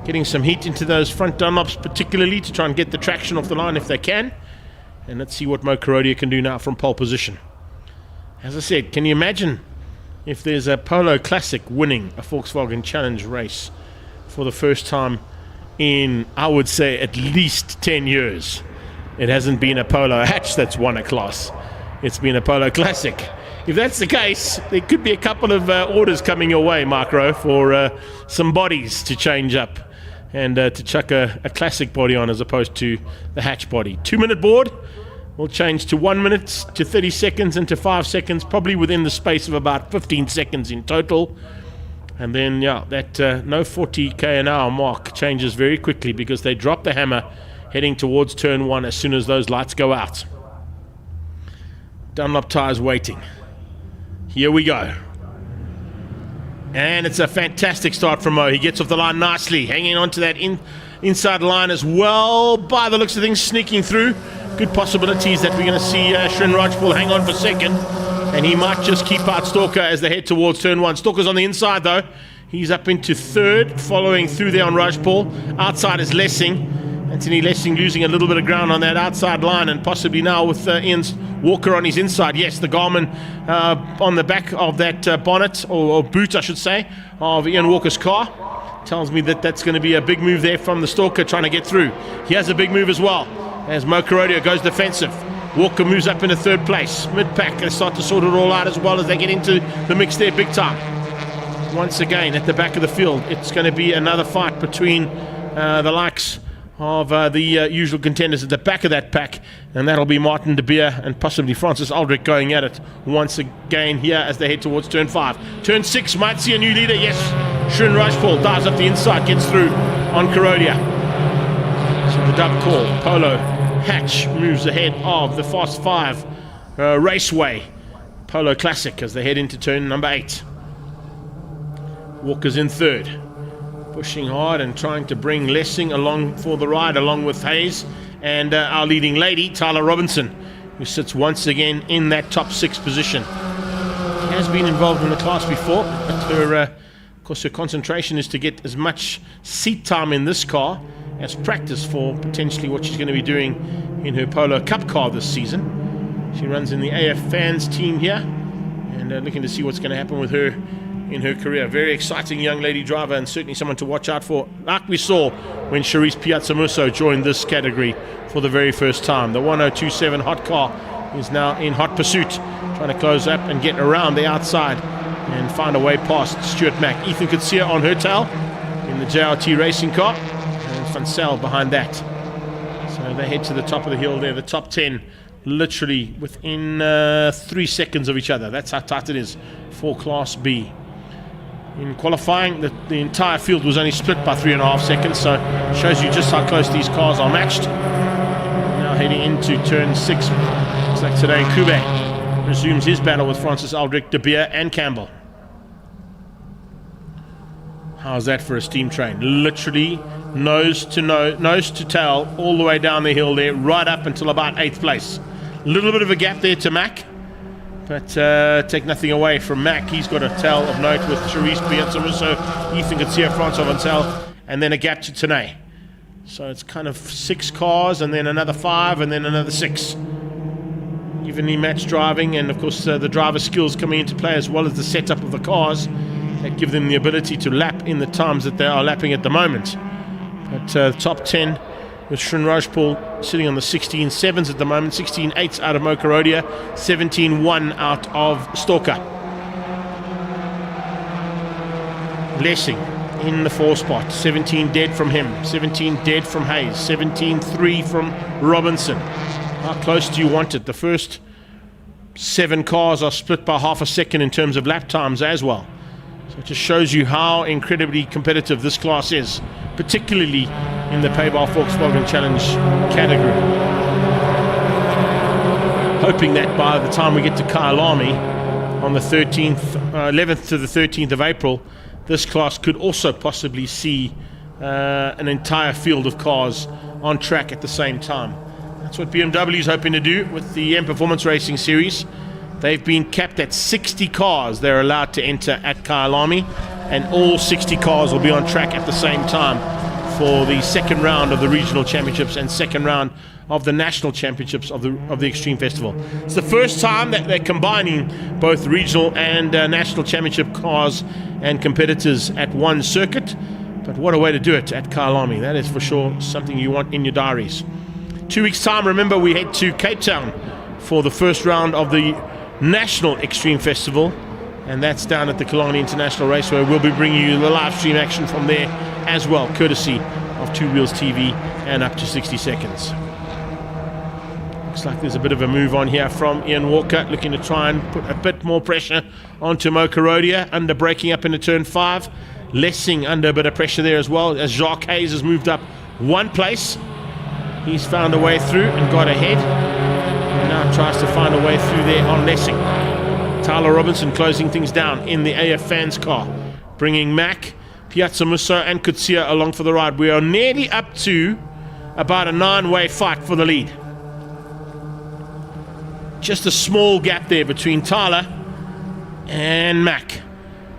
Speaker 1: getting some heat into those front Dunlops particularly to try and get the traction off the line if they can. And let's see what Mo Karodia can do now from pole position. As I said, can you imagine if there's a Polo Classic winning a Volkswagen Challenge race for the first time in, I would say, at least 10 years? It hasn't been a Polo Hatch that's won a class. It's been a Polo Classic. If that's the case, there could be a couple of orders coming your way, Mark Rowe, for some bodies to change up and to chuck a classic body on as opposed to the hatch body. 2-minute board will change to 1 minute, to 30 seconds, and to 5 seconds, probably within the space of about 15 seconds in total. And then, yeah, that no 40k an hour mark changes very quickly because they drop the hammer heading towards turn 1 as soon as those lights go out. Dunlop tyres waiting. Here we go. And it's a fantastic start from Mo. He gets off the line nicely, hanging on to that inside line as well. By the looks of things, sneaking through. Good possibilities that we're going to see Shren Rajpal hang on for second. And he might just keep out Stalker as they head towards turn 1. Stalker's on the inside though. He's up into third, following through there on Rajpal. Outside is Lessing. Anthony Lessing losing a little bit of ground on that outside line, and possibly now with Ian's Walker on his inside. Yes, the Garmin on the back of that bonnet, or boot I should say, of Ian Walker's car. Tells me that that's going to be a big move there from the Stalker trying to get through. He has a big move as well, as Mo Karodia goes defensive. Walker moves up into third place. Mid-pack, they start to sort it all out as well as they get into the mix there big time. Once again, at the back of the field, it's going to be another fight between the likes of the usual contenders at the back of that pack, and that'll be Martin de Beer and possibly Francis Aldrich going at it once again here as they head towards turn 5. Turn 6 might see a new leader. Yes, Shren Rajpal dives up the inside, gets through on Karodia. So the dub call, Polo Hatch moves ahead of the Fast 5 Raceway Polo Classic as they head into turn number 8. Walker's in third, pushing hard and trying to bring Lessing along for the ride, along with Hayes and our leading lady, Tyler Robinson, who sits once again in that top 6 position. She has been involved in the class before, but her, of course, her concentration is to get as much seat time in this car as practice for potentially what she's going to be doing in her Polo Cup car this season. She runs in the AF Fans team here, and looking to see what's going to happen with her in her career. Very exciting young lady driver, and certainly someone to watch out for, like we saw when Charisse Piazzamusso joined this category for the very first time. The 1027 hot car is now in hot pursuit, trying to close up and get around the outside and find a way past Stuart Mack. Ethan Kutsia on her tail in the JRT racing car, and Fansel behind that. So they head to the top of the hill there, the top 10 literally within 3 seconds of each other. That's how tight it is for Class B. In qualifying, the entire field was only split by 3.5 seconds, so it shows you just how close these cars are matched. Now heading into turn 6, looks like today Kube resumes his battle with Francis Aldrich, De Beer and Campbell. How's that for a steam train? Literally nose to tail all the way down the hill there, right up until about 8th place. A little bit of a gap there to Mack, but take nothing away from Mack. He's got a tail of note with Charisse Piazzamusso, Ethan Kutsia, Francois Vansel, and then a gap to Tenay. So it's kind of 6 cars, and then another 5, and then another 6. Evenly matched driving, and of course the driver skills coming into play, as well as the setup of the cars that give them the ability to lap in the times that they are lapping at the moment. But top 10 with Shren Rajpal sitting on the 16.7s at the moment, 16.8s out of Mo Karodia, 17.1 out of Stalker. Lessing in the 4 spot, 17 dead from him, 17 dead from Hayes, 17.3 from Robinson. How close do you want it? The first 7 cars are split by half a second in terms of lap times as well. So it just shows you how incredibly competitive this class is, particularly in the Payball Volkswagen Challenge category. Hoping that by the time we get to Kyalami on the 11th to the 13th of April, this class could also possibly see an entire field of cars on track at the same time. That's what BMW is hoping to do with the M Performance Racing Series. They've been capped at 60 cars they're allowed to enter at Kyalami, and all 60 cars will be on track at the same time for the second round of the regional championships and second round of the national championships of the Extreme Festival. It's the first time that they're combining both regional and national championship cars and competitors at one circuit. But what a way to do it at Kyalami. That is for sure something you want in your diaries. 2 weeks time, remember, we head to Cape Town for the first round of the National Extreme Festival, and that's down at the Killarney International Raceway. We'll be bringing you the live stream action from there as well, courtesy of Two Wheels TV and Up to 60 Seconds. Looks like there's a bit of a move on here from Ian Walker, looking to try and put a bit more pressure onto Mokarodia, under braking up into turn 5. Lessing under a bit of pressure there as well, as Jacques Hayes has moved up one place. He's found a way through and got ahead, and now tries to find a way through there on Lessing. Tyler Robinson closing things down in the AF Fans car, bringing Mac, Piazza Musso and Kutsia along for the ride. We are nearly up to about a 9-way fight for the lead. Just a small gap there between Tyler and Mac.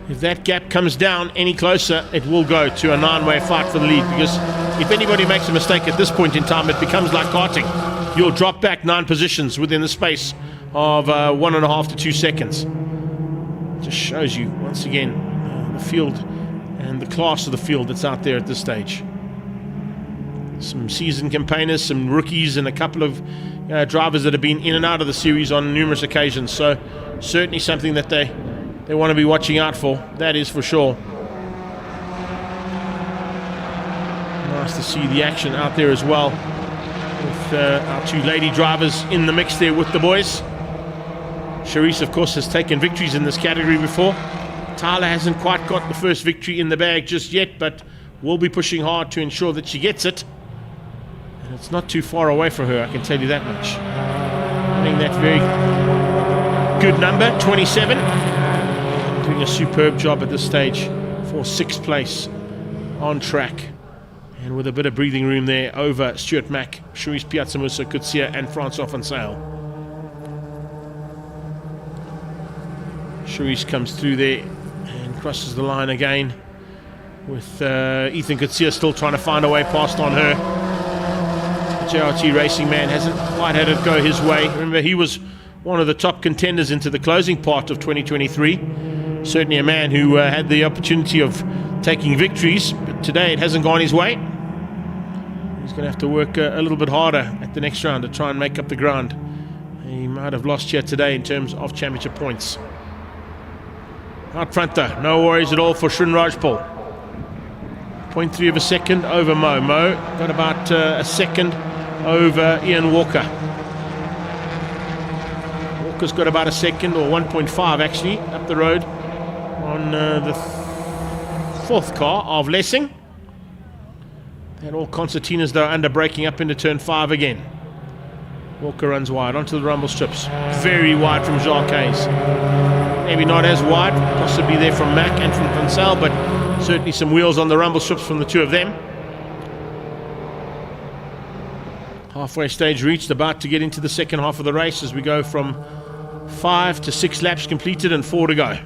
Speaker 1: If that gap comes down any closer, it will go to a 9-way fight for the lead, because if anybody makes a mistake at this point in time, it becomes like karting. You'll drop back 9 positions within the space of 1.5 to 2 seconds. Just shows you, once again, the field and the class of the field that's out there at this stage. Some seasoned campaigners, some rookies, and a couple of drivers that have been in and out of the series on numerous occasions. So certainly something that they want to be watching out for, that is for sure. Nice to see the action out there as well, with our 2 lady drivers in the mix there with the boys. Charisse, of course, has taken victories in this category before. Tyler hasn't quite got the first victory in the bag just yet, but will be pushing hard to ensure that she gets it. And it's not too far away from her, I can tell you that much. Running that very good number, 27. Doing a superb job at this stage for 6th place on track. And with a bit of breathing room there over Stuart Mack, Charisse Piazzamusa, Kutsia and Francois van Sale. Charisse comes through there and crosses the line again, with Ethan Kutsia still trying to find a way past on her. The JRT Racing man hasn't quite had it go his way. Remember, he was one of the top contenders into the closing part of 2023. Certainly a man who had the opportunity of taking victories, but today it hasn't gone his way. He's going to have to work a little bit harder at the next round to try and make up the ground. He might have lost here today in terms of championship points. Out front though, no worries at all for Srin Rajpal. 0.3 of a second over Mo. Mo got about a second over Ian Walker. Walker's got about a second, or 1.5 actually, up the road on the 4th car of Lessing. And all concertinas though under braking up into turn 5 again. Walker runs wide onto the rumble strips. Very wide from Jacques Hayes. Maybe not as wide, possibly there from Mack and from Pansal, but certainly some wheels on the rumble strips from the 2 of them. Halfway stage reached, about to get into the second half of the race as we go from 5 to 6 laps completed and 4 to go.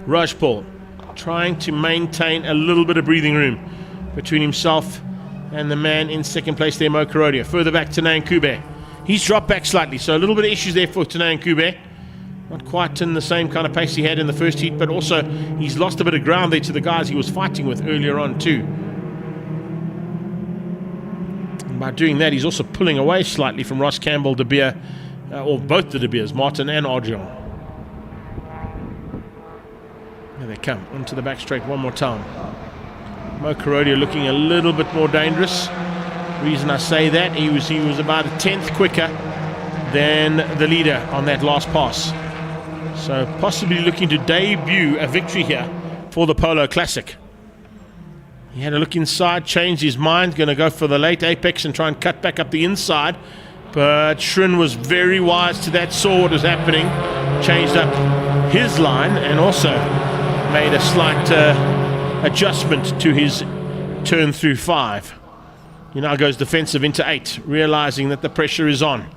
Speaker 1: Rajpal trying to maintain a little bit of breathing room between himself and the man in second place there, Mo Karodia. Further back, Tanay Nkube. He's dropped back slightly, so a little bit of issues there for Tanay Nkube. Not quite in the same kind of pace he had in the first heat, but also he's lost a bit of ground there to the guys he was fighting with earlier on too. And by doing that, he's also pulling away slightly from Ross Campbell, De Beer, or both the De Beers, Martin and Arjon. There they come, onto the back straight one more time. Mo Karodia looking a little bit more dangerous. The reason I say that, he was about a 10th quicker than the leader on that last pass. So possibly looking to debut a victory here for the Polo Classic. He had a look inside, changed his mind, going to go for the late apex and try and cut back up the inside. But Srin was very wise to that, saw what was happening, changed up his line and also made a slight adjustment to his turn through 5. He now goes defensive into 8, realizing that the pressure is on.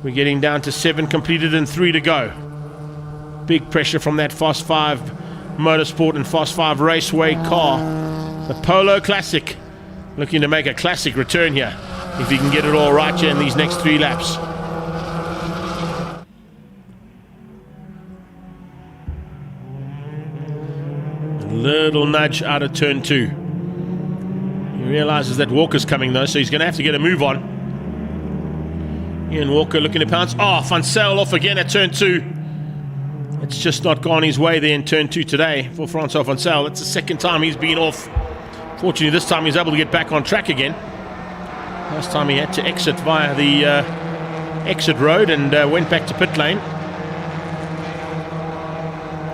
Speaker 1: We're getting down to 7 completed and 3 to go. Big pressure from that Fast 5 Motorsport and Fast 5 Raceway car. The Polo Classic looking to make a classic return here if he can get it all right here in these next 3 laps. A little nudge out of turn 2. He realizes that Walker's coming though, so he's going to have to get a move on. Ian Walker looking to pounce. Oh, Van Zyl off again at turn 2. It's just not gone his way there in turn 2 today for Francois Van Zyl. It's the second time he's been off. Fortunately, this time he's able to get back on track again. Last time he had to exit via the exit road and went back to pit lane.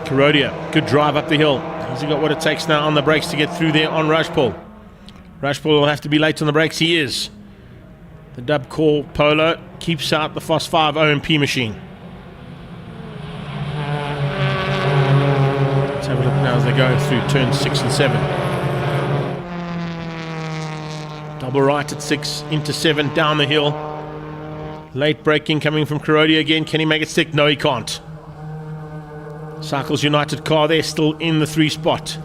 Speaker 1: Kurodia, good drive up the hill. Has he got what it takes now on the brakes to get through there on Rajpal? Rajpal will have to be late on the brakes. He is. The dub core Polo keeps out the Fast 5 OMP machine. Let's have a look now as they go through turns 6 and 7. Double right at 6 into 7 down the hill. Late braking coming from Kurodia again. Can he make it stick? No, he can't. Cycles United car there, still in the 3 spot.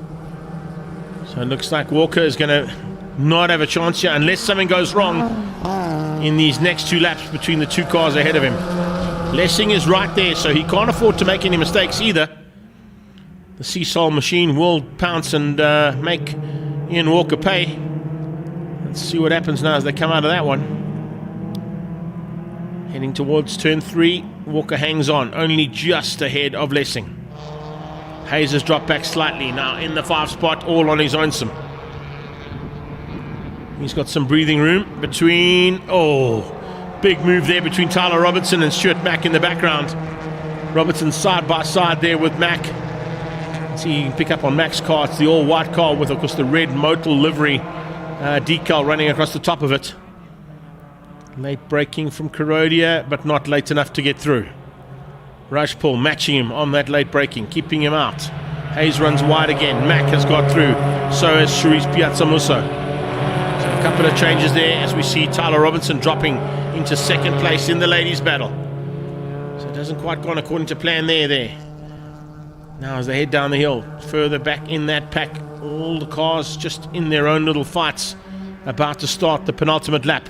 Speaker 1: So it looks like Walker is going to not have a chance here unless something goes wrong in these next 2 laps between the 2 cars ahead of him. Lessing is right there, so he can't afford to make any mistakes either. The Seasol machine will pounce and make Ian Walker pay. Let's see what happens now as they come out of that one. Heading towards turn 3, Walker hangs on, only just ahead of Lessing. Hayes has dropped back slightly, now in the 5 spot, all on his lonesome. He's got some breathing room between, big move there between Tyler Robertson and Stuart Mack in the background. Robertson side by side there with Mack. See, you can pick up on Mack's car. It's the all white car with, of course, the red Motul livery decal running across the top of it. Late braking from Kurodia, but not late enough to get through. Rajpal matching him on that late braking, keeping him out. Hayes runs wide again. Mack has got through. So has Sharice Piazzamusso. So a couple of changes there as we see Tyler Robinson dropping into 2nd place in the ladies' battle. So it hasn't quite gone according to plan there. Now as they head down the hill, further back in that pack, all the cars just in their own little fights, about to start the penultimate lap.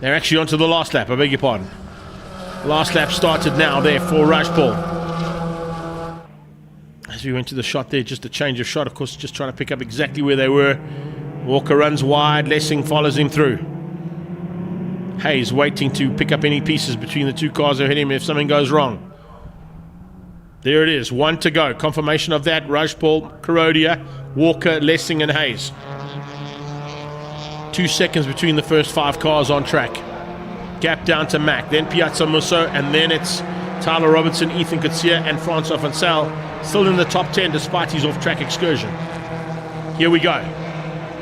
Speaker 1: They're actually onto the last lap, I beg your pardon. Last lap started now there for Rajpal. As we went to the shot there, just a change of shot, of course, just trying to pick up exactly where they were. Walker runs wide, Lessing follows him through. Hayes waiting to pick up any pieces between the 2 cars ahead of him if something goes wrong. There it is, 1 to go. Confirmation of that, Rajpal, Kurodia, Walker, Lessing and Hayes. 2 seconds between the first 5 cars on track. Gap down to Mack, then Piazzamusso, and then it's Tyler Robertson, Ethan Kutsia and Francois Van Zyl still in the top 10 despite his off-track excursion. Here we go.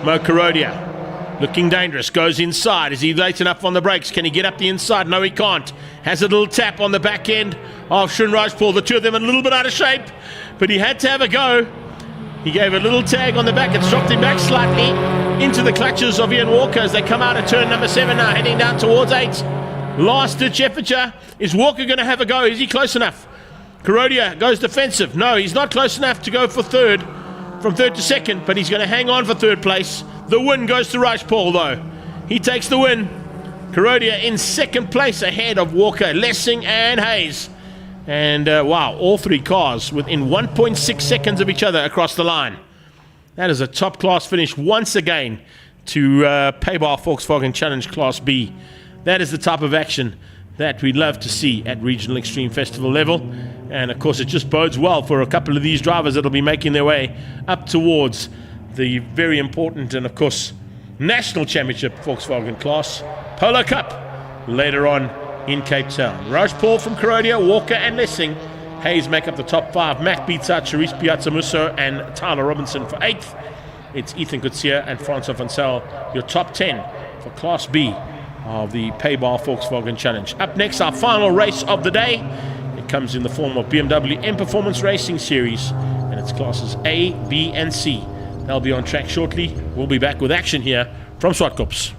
Speaker 1: Mo Kurodia looking dangerous, goes inside. Is he late enough on the brakes? Can he get up the inside? No, he can't. Has a little tap on the back end of Shin Rajpal. The 2 of them a little bit out of shape, but he had to have a go. He gave a little tag on the back. It's dropped him back slightly into the clutches of Ian Walker as they come out of turn number 7 now, heading down towards 8. Last ditch effort. Is Walker going to have a go? Is he close enough? Kurodia goes defensive. No, he's not close enough to go for 3rd, from 3rd to 2nd, but he's going to hang on for 3rd place. The win goes to Rajpal though. He takes the win. Kurodia in 2nd place ahead of Walker, Lessing and Hayes. And wow, all 3 cars within 1.6 seconds of each other across the line. That is a top class finish once again to Paybar Volkswagen Challenge Class B. That is the type of action that we'd love to see at Regional Extreme Festival level. And of course it just bodes well for a couple of these drivers that will be making their way up towards the very important and of course National Championship Volkswagen Class Polo Cup later on in Cape Town. Rajpal from Kurodia, Walker and Lessing. Hayes make up the top 5. Mack beats out Sharice Piazzamusso and Tyler Robinson for 8th. It's Ethan Kutsia and Francois Van Zyl, your top 10 for Class B of the Paybar Volkswagen Challenge. Up next, our final race of the day. It comes in the form of BMW M Performance Racing Series, and it's classes A, B and C. They'll be on track shortly. We'll be back with action here from Zwartkops.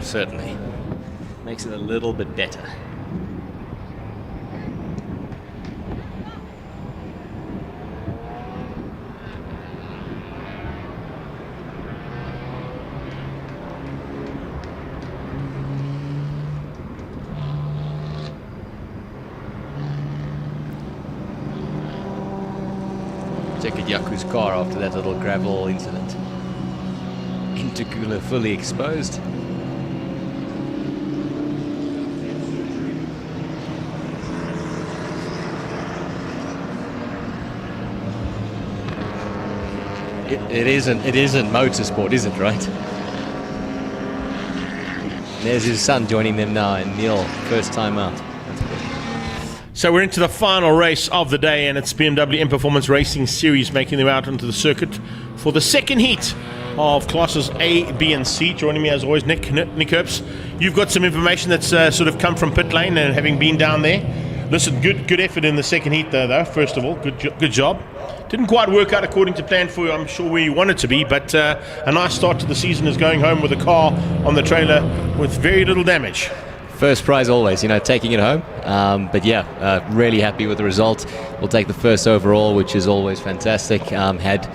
Speaker 17: certainly. Makes it a little bit better. Check at Yaku's car after that little gravel incident. Intercooler fully exposed. It isn't motorsport, is it, right? There's his son joining them now, and Neil, first time out.
Speaker 1: So we're into the final race of the day, and it's BMW M Performance Racing Series making their way out onto the circuit for the second heat of classes A, B, and C. Joining me as always, Nick Herbst. You've got some information that's sort of come from pit lane and having been down there. Listen, good effort in the second heat though. First of all, good job. Didn't quite work out according to plan for you, I'm sure, where you wanted to be, but a nice start to the season is going home with a car on the trailer with very little damage.
Speaker 17: First prize always, taking it home. But yeah, really happy with the result. We'll take the first overall, which is always fantastic. Had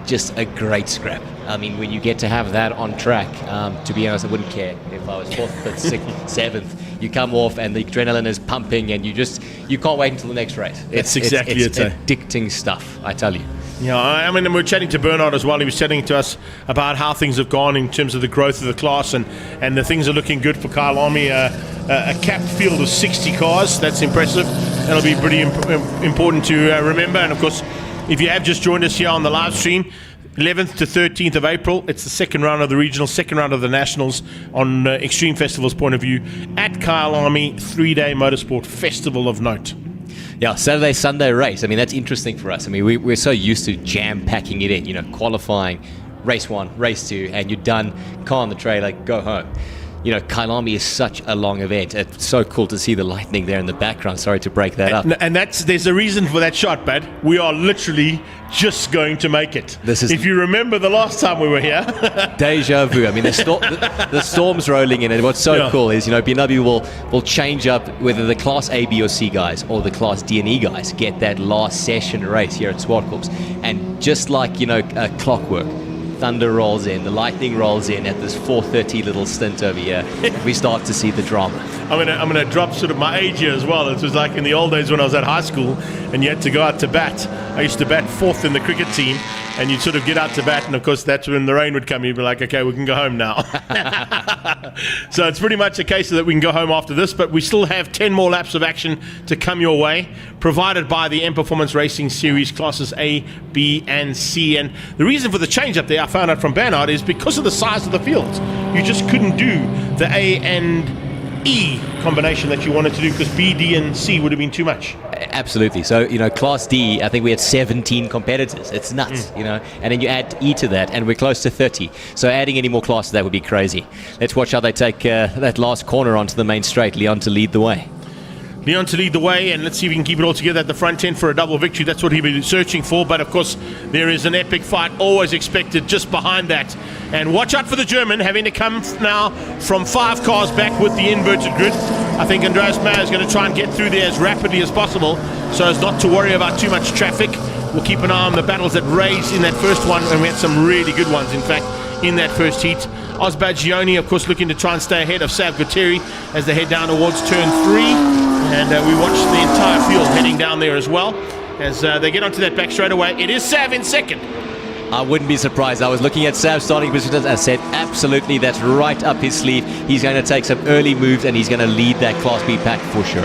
Speaker 17: just a great scrap. I mean, when you get to have that on track, to be honest, I wouldn't care if I was 4th, 5th, 6th, 7th. You come off and the adrenaline is pumping and you can't wait until the next race.
Speaker 1: That's exactly
Speaker 17: it's addicting stuff, I tell you.
Speaker 1: Yeah, I mean, and we're chatting to Bernard as well. He was chatting to us about how things have gone in terms of the growth of the class, and the things are looking good for Kyle Army. A capped field of 60 cars, that's impressive. That'll be pretty important to remember. And of course, if you have just joined us here on the live stream, 11th to 13th of April, it's the second round of the regional, second round of the nationals on Extreme Festival's point of view at Kyle Army 3-day motorsport festival of note.
Speaker 17: Yeah, Saturday, Sunday race. I mean, that's interesting for us. I mean, we're so used to jam-packing it in, qualifying, race 1, race 2, and you're done, car on the trailer, go home. Kailami is such a long event. It's so cool to see the lightning there in the background. Sorry to break that up.
Speaker 1: And there's a reason for that shot, bud. We are literally just going to make it. If you remember the last time we were here.
Speaker 17: Deja vu. I mean, the storm's rolling in, and what's so cool is, BMW will change up whether the Class A, B, or C guys or the Class D and E guys get that last session race here at Zwartkops. And just like, clockwork, thunder rolls in, the lightning rolls in at this 4:30 little stint over here. We start to see the drama.
Speaker 1: I'm gonna drop sort of my age here as well. It was like in the old days when I was at high school and you had to go out to bat. I used to bat 4th in the cricket team, and you'd sort of get out to bat, and of course that's when the rain would come. You'd be like, okay, we can go home now. So it's pretty much a case that we can go home after this, but we still have 10 more laps of action to come your way, provided by the M Performance Racing Series classes A, B, and C. And the reason for the change up there, I found out from Bernard, is because of the size of the fields. You just couldn't do the A and E combination that you wanted to do, because B, D, and C would have been too much.
Speaker 17: Absolutely. So, Class D, I think we had 17 competitors. It's nuts, And then you add E to that, and we're close to 30. So adding any more classes, that would be crazy. Let's watch how they take that last corner onto the main straight. Leon to lead the way.
Speaker 1: Leon to lead the way, and let's see if we can keep it all together at the front end for a double victory. That's what he'll be searching for, but of course there is an epic fight always expected just behind that. And watch out for the German having to come now from 5 cars back with the inverted grid. I think Andreas Mayer is going to try and get through there as rapidly as possible so as not to worry about too much traffic. We'll keep an eye on the battles that raged in that first one, and we had some really good ones, in fact, in that first heat. Osbagioni, of course, looking to try and stay ahead of Sav Gutteri as they head down towards turn 3. And we watch the entire field heading down there as well as they get onto that back straightaway. It is Sav in second.
Speaker 17: I wouldn't be surprised. I was looking at Sav's starting position. I said, absolutely, that's right up his sleeve. He's going to take some early moves, and he's going to lead that Class B pack for sure.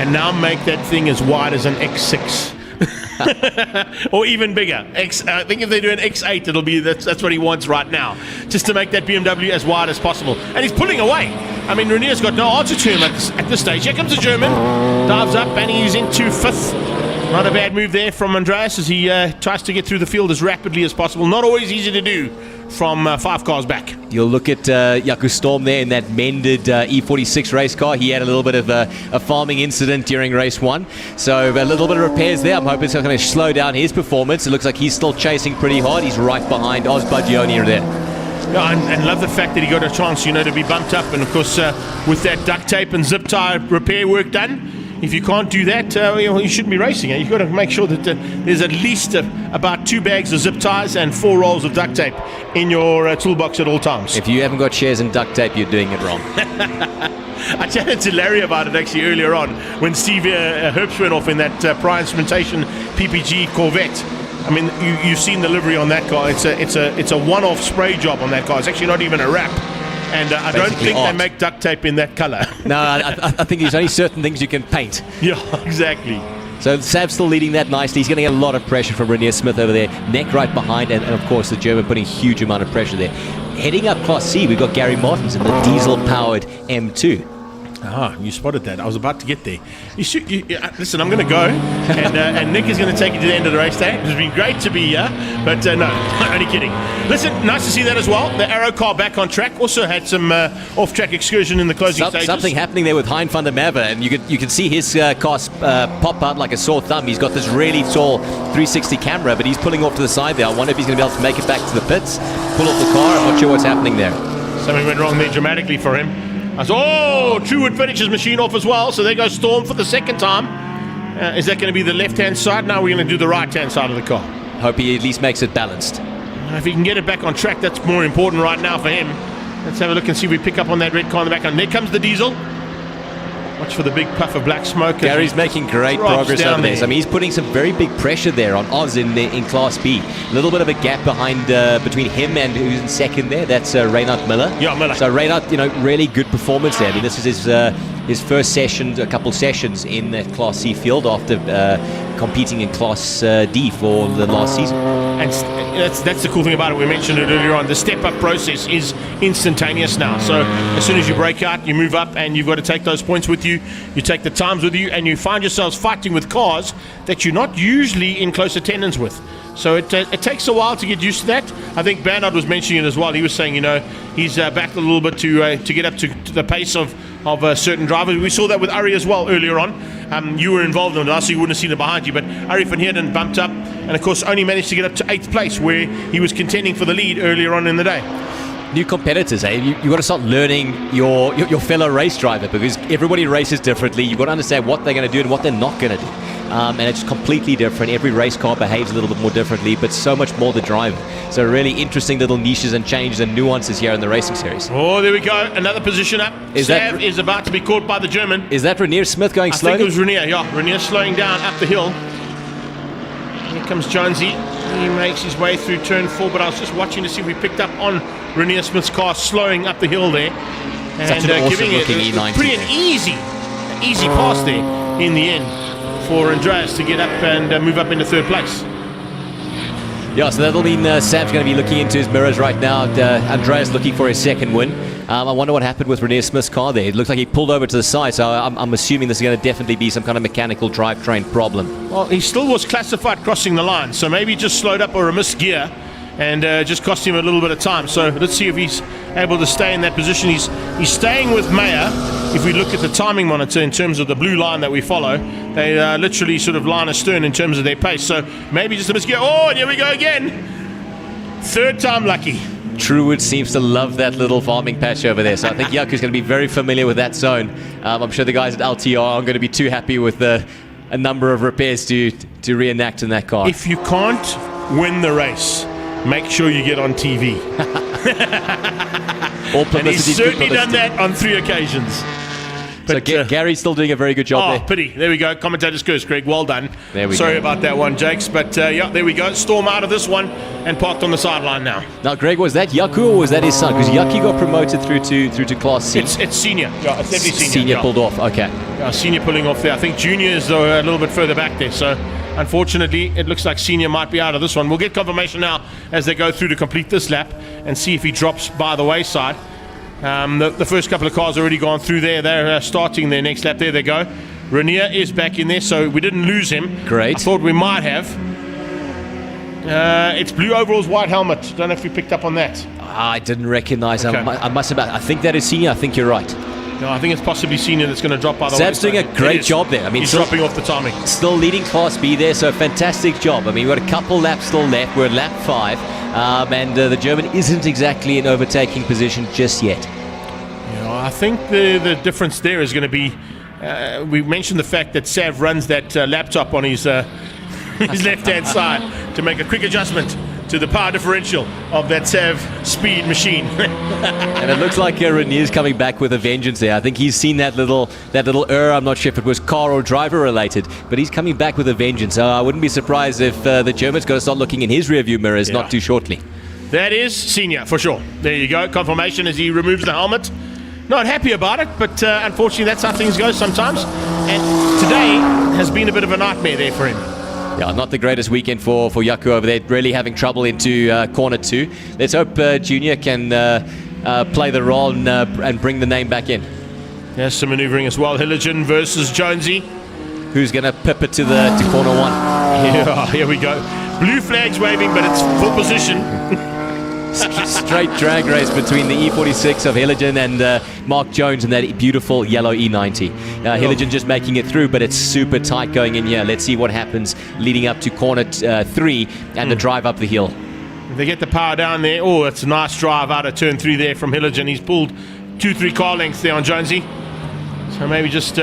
Speaker 1: And now make that thing as wide as an X6. Or even bigger. I think if they do an X8, it'll be that's what he wants right now, just to make that BMW as wide as possible. And he's pulling away. I mean, Renier's got no answer to him at this stage. Here comes the German, dives up, and he's into 5th. Not a bad move there from Andreas as he tries to get through the field as rapidly as possible. Not always easy to do from 5 cars back.
Speaker 17: You'll look at Jaco Storm there in that mended E46 race car. He had a little bit of a farming incident during race 1. So a little bit of repairs there. I'm hoping it's not going to slow down his performance. It looks like he's still chasing pretty hard. He's right behind Osbagioni there.
Speaker 1: Yeah, and love the fact that he got a chance, to be bumped up. And of course, with that duct tape and zip tie repair work done, if you can't do that, you shouldn't be racing. You've got to make sure that there's at least about 2 bags of zip ties and 4 rolls of duct tape in your toolbox at all times.
Speaker 17: If you haven't got shares in duct tape, you're doing it wrong.
Speaker 1: I chatted to Larry about it actually earlier on when Steve Herbst went off in that Prior Instrumentation PPG Corvette. I mean, you've seen the livery on that car. It's a one-off spray job on that car. It's actually not even a wrap. And I don't think they make duct tape in that colour.
Speaker 17: No, I think there's only certain things you can paint.
Speaker 1: Yeah, exactly.
Speaker 17: So Sav's still leading that nicely. He's getting a lot of pressure from Renier Smith over there. Neck right behind, and of course the German putting a huge amount of pressure there. Heading up Class C, we've got Gary Martins in the diesel-powered M2.
Speaker 1: Ah, you spotted that. I was about to get there. Listen, I'm going to go, and Nick is going to take you to the end of the race day. It's been great to be here, but no, only kidding. Listen, nice to see that as well. The Arrow car back on track. Also had some off-track excursion in the closing stages.
Speaker 17: Something happening there with Hein van der Merwe, and you can see his car pop out like a sore thumb. He's got this really tall 360 camera, but he's pulling off to the side there. I wonder if he's going to be able to make it back to the pits, pull off the car. I'm not sure what's happening there.
Speaker 1: Something went wrong there dramatically for him. Truewood finished his machine off as well, so there goes Storm for the second time. Is that going to be the left-hand side? Now we're going to do the right-hand side of the car.
Speaker 17: Hope he at least makes it balanced.
Speaker 1: If he can get it back on track, that's more important right now for him. Let's have a look and see if we pick up on that red car in the background. There comes the diesel. Watch for the big puff of black smoke.
Speaker 17: Gary's making great progress over there. I mean, he's putting some very big pressure there on Oz in Class B. A little bit of a gap behind between him and who's in second there. That's Reinhard Miller.
Speaker 1: Yeah, Miller.
Speaker 17: So Reinhard, really good performance there. I mean, this is his first session, a couple sessions in that Class C field after competing in Class D for the last season.
Speaker 1: And that's the cool thing about it. We mentioned it earlier on. The step-up process is instantaneous now. So as soon as you break out, you move up, and you've got to take those points with you. You take the times with you, and you find yourselves fighting with cars that you're not usually in close attendance with. So it takes a while to get used to that. I think Bernard was mentioning it as well. He was saying, he's backed a little bit to get up to the pace of certain drivers. We saw that with Ari as well earlier on. You were involved in it, so you wouldn't have seen it behind you. But Ari van Heerden bumped up, and of course only managed to get up to 8th place, where he was contending for the lead earlier on in the day.
Speaker 17: New competitors, you've got to start learning your fellow race driver, because everybody races differently. You've got to understand what they're going to do and what they're not going to do. And it's completely different. Every race car behaves a little bit more differently, but so much more the driver. So really interesting little niches and changes and nuances here in the racing series.
Speaker 1: Oh, there we go. Another position up. Sav is about to be caught by the German.
Speaker 17: Is that Renier Smith going slowly?
Speaker 1: I think it was Renier, yeah. Renier slowing down up the hill. Here comes Jonesy. He makes his way through turn 4, but I was just watching to see if we picked up on Renier Smith's car slowing up the hill there. And
Speaker 17: such an awesome
Speaker 1: giving
Speaker 17: looking
Speaker 1: it
Speaker 17: E90.
Speaker 1: Pretty an easy pass there in the end for Andreas to get up and move up into 3rd place.
Speaker 17: Yeah, so that'll mean Sam's going to be looking into his mirrors right now. Andreas looking for his 2nd win. I wonder what happened with Renier Smith's car there. It looked like he pulled over to the side, so I'm assuming this is going to definitely be some kind of mechanical drivetrain problem.
Speaker 1: Well, he still was classified crossing the line, so maybe he just slowed up or a missed gear and just cost him a little bit of time. So let's see if he's able to stay in that position. He's staying with Mayer. If we look at the timing monitor in terms of the blue line that we follow, they literally sort of line astern in terms of their pace. So maybe just a missed gear. Oh, and here we go again. 3rd time lucky.
Speaker 17: Truewood seems to love that little farming patch over there, so I think Jaco's going to be very familiar with that zone. I'm sure the guys at LTR aren't going to be too happy with a number of repairs to reenact in that car.
Speaker 1: If you can't win the race, make sure you get on TV.
Speaker 17: All publicity.
Speaker 1: And he's certainly done that on 3 occasions.
Speaker 17: But, so Gary's still doing a very good job there.
Speaker 1: Oh, pity. There we go. Commentator's curse, Greg. Well done.
Speaker 17: There we
Speaker 1: Sorry
Speaker 17: go.
Speaker 1: about that one, Jakes. But yeah, there we go. Storm out of this one and parked on the sideline now.
Speaker 17: Now, Greg, was that Yaku or was that his son? Because Yaki got promoted through to Class C.
Speaker 1: It's senior. Yeah, it's definitely senior.
Speaker 17: Senior pulled off. Okay.
Speaker 1: Yeah, senior pulling off there. I think junior is a little bit further back there. So unfortunately, it looks like senior might be out of this one. We'll get confirmation now as they go through to complete this lap and see if he drops by the wayside. The first couple of cars already gone through there. They're starting their next lap. There they go. Renier is back in there, so we didn't lose him.
Speaker 17: Great.
Speaker 1: I thought we might have. It's blue overalls, white helmet. Don't know if you picked up on that.
Speaker 17: I didn't recognize him.
Speaker 1: Okay.
Speaker 17: I must have. I think that is senior. I think you're right.
Speaker 1: No, I think it's possibly Senior that's going to drop by the way.
Speaker 17: Seb's doing a great job there. I mean,
Speaker 1: he's dropping off the timing.
Speaker 17: Still leading Class B there, so fantastic job. I mean, we've got a couple laps still left. We're at lap 5, and the German isn't exactly in overtaking position just yet.
Speaker 1: I think the difference there is going to be, we mentioned the fact that Sav runs that laptop on his left-hand side to make a quick adjustment to the power differential of that Sav speed machine.
Speaker 17: And it looks like Renier's coming back with a vengeance there. I think he's seen that little error. I'm not sure if it was car or driver related, but he's coming back with a vengeance. So I wouldn't be surprised if the German's got to start looking in his rearview mirrors not too shortly.
Speaker 1: That is Senior, for sure. There you go. Confirmation as he removes the helmet. Not happy about it, but unfortunately that's how things go sometimes. And today has been a bit of a nightmare there for him.
Speaker 17: Yeah, not the greatest weekend for Yaku over there. Really having trouble into corner 2. Let's hope Junior can play the role and bring the name back in.
Speaker 1: There's some maneuvering as well. Hilligen versus Jonesy.
Speaker 17: Who's going to pip it to corner 1?
Speaker 1: Yeah, here we go. Blue flag's waving, but it's full position.
Speaker 17: Straight drag race between the E46 of Hilligen and Mark Jones and that beautiful yellow E90. Hilligen just making it through, but it's super tight going in here. Let's see what happens leading up to corner 3 and the drive up the hill.
Speaker 1: If they get the power down there, oh, it's a nice drive out of turn 3 there from Hilligen. He's pulled 2-3 car lengths there on Jonesy. So maybe just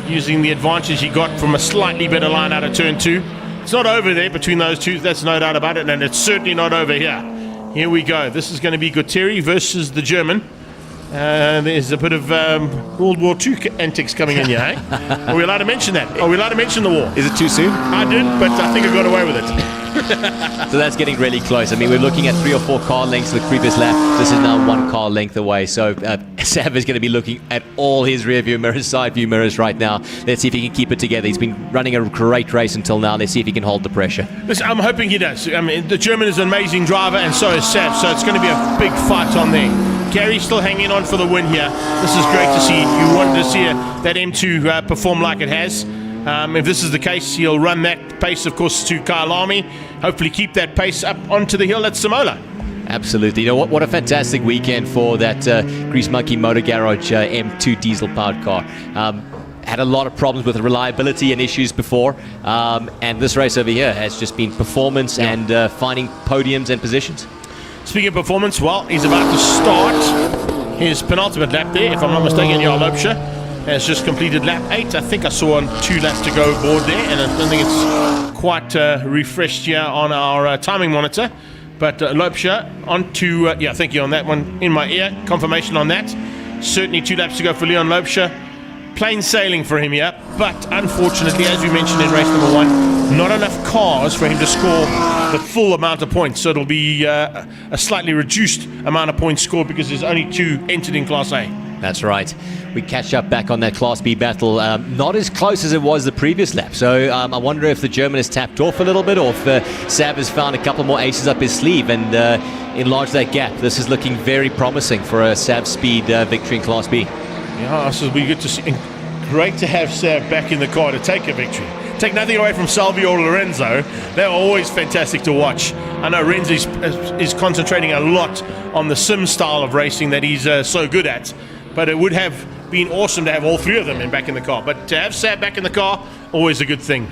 Speaker 1: using the advantage he got from a slightly better line out of turn 2. It's not over there between those two, that's no doubt about it, and it's certainly not over here. Here we go. This is going to be Gutteri versus the German. There's a bit of World War II antics coming in here, eh? Are we allowed to mention that? Are we allowed to mention the war?
Speaker 17: Is it too soon?
Speaker 1: I did, but I think I got away with it.
Speaker 17: So that's getting really close. I mean, we're looking at 3 or 4 car lengths the previous lap. This is now 1 car length away. So Sav is going to be looking at all his rear view mirrors, side view mirrors right now. Let's see if he can keep it together. He's been running a great race until now. Let's see if he can hold the pressure.
Speaker 1: Listen, I'm hoping he does. I mean, the German is an amazing driver, and so is Sav. So it's going to be a big fight on there. Gary's still hanging on for the win here. This is great to see. You wanted to see that M2 perform like it has. If this is the case, he'll run that pace, of course, to Kyalami. Hopefully keep that pace up onto the hill at Samola.
Speaker 17: Absolutely. You know what a fantastic weekend for that Grease Monkey Motor Garage M2 diesel-powered car. Had a lot of problems with reliability and issues before, and this race over here has just been performance and finding podiums and positions.
Speaker 1: Speaking of performance, well, he's about to start his penultimate lap there, if I'm not mistaken. Jarl Loopsche has just completed lap 8. I think I saw on 2 laps to go board there, and I don't think it's quite refreshed here on our timing monitor. But Loopsche on to, yeah, thank you on that one in my ear. Confirmation on that. Certainly 2 laps to go for Leon Loopsche. Plain sailing for him here, but unfortunately, as we mentioned in race number 1, not enough cars for him to score the full amount of points. So it'll be a slightly reduced amount of points scored because there's only 2 entered in Class A.
Speaker 17: That's right. We catch up back on that Class B battle. Not as close as it was the previous lap. So I wonder if the German has tapped off a little bit, or if Sav has found a couple more aces up his sleeve and enlarged that gap. This is looking very promising for a Sav Speed victory in Class B.
Speaker 1: Yeah, this will be good to see. And great to have Sav back in the car to take a victory. Take nothing away from Salvio or Lorenzo. They're always fantastic to watch. I know Renzo is concentrating a lot on the sim style of racing that he's so good at. But it would have been awesome to have all 3 of them back in the car. But to have Sav back in the car, always a good thing.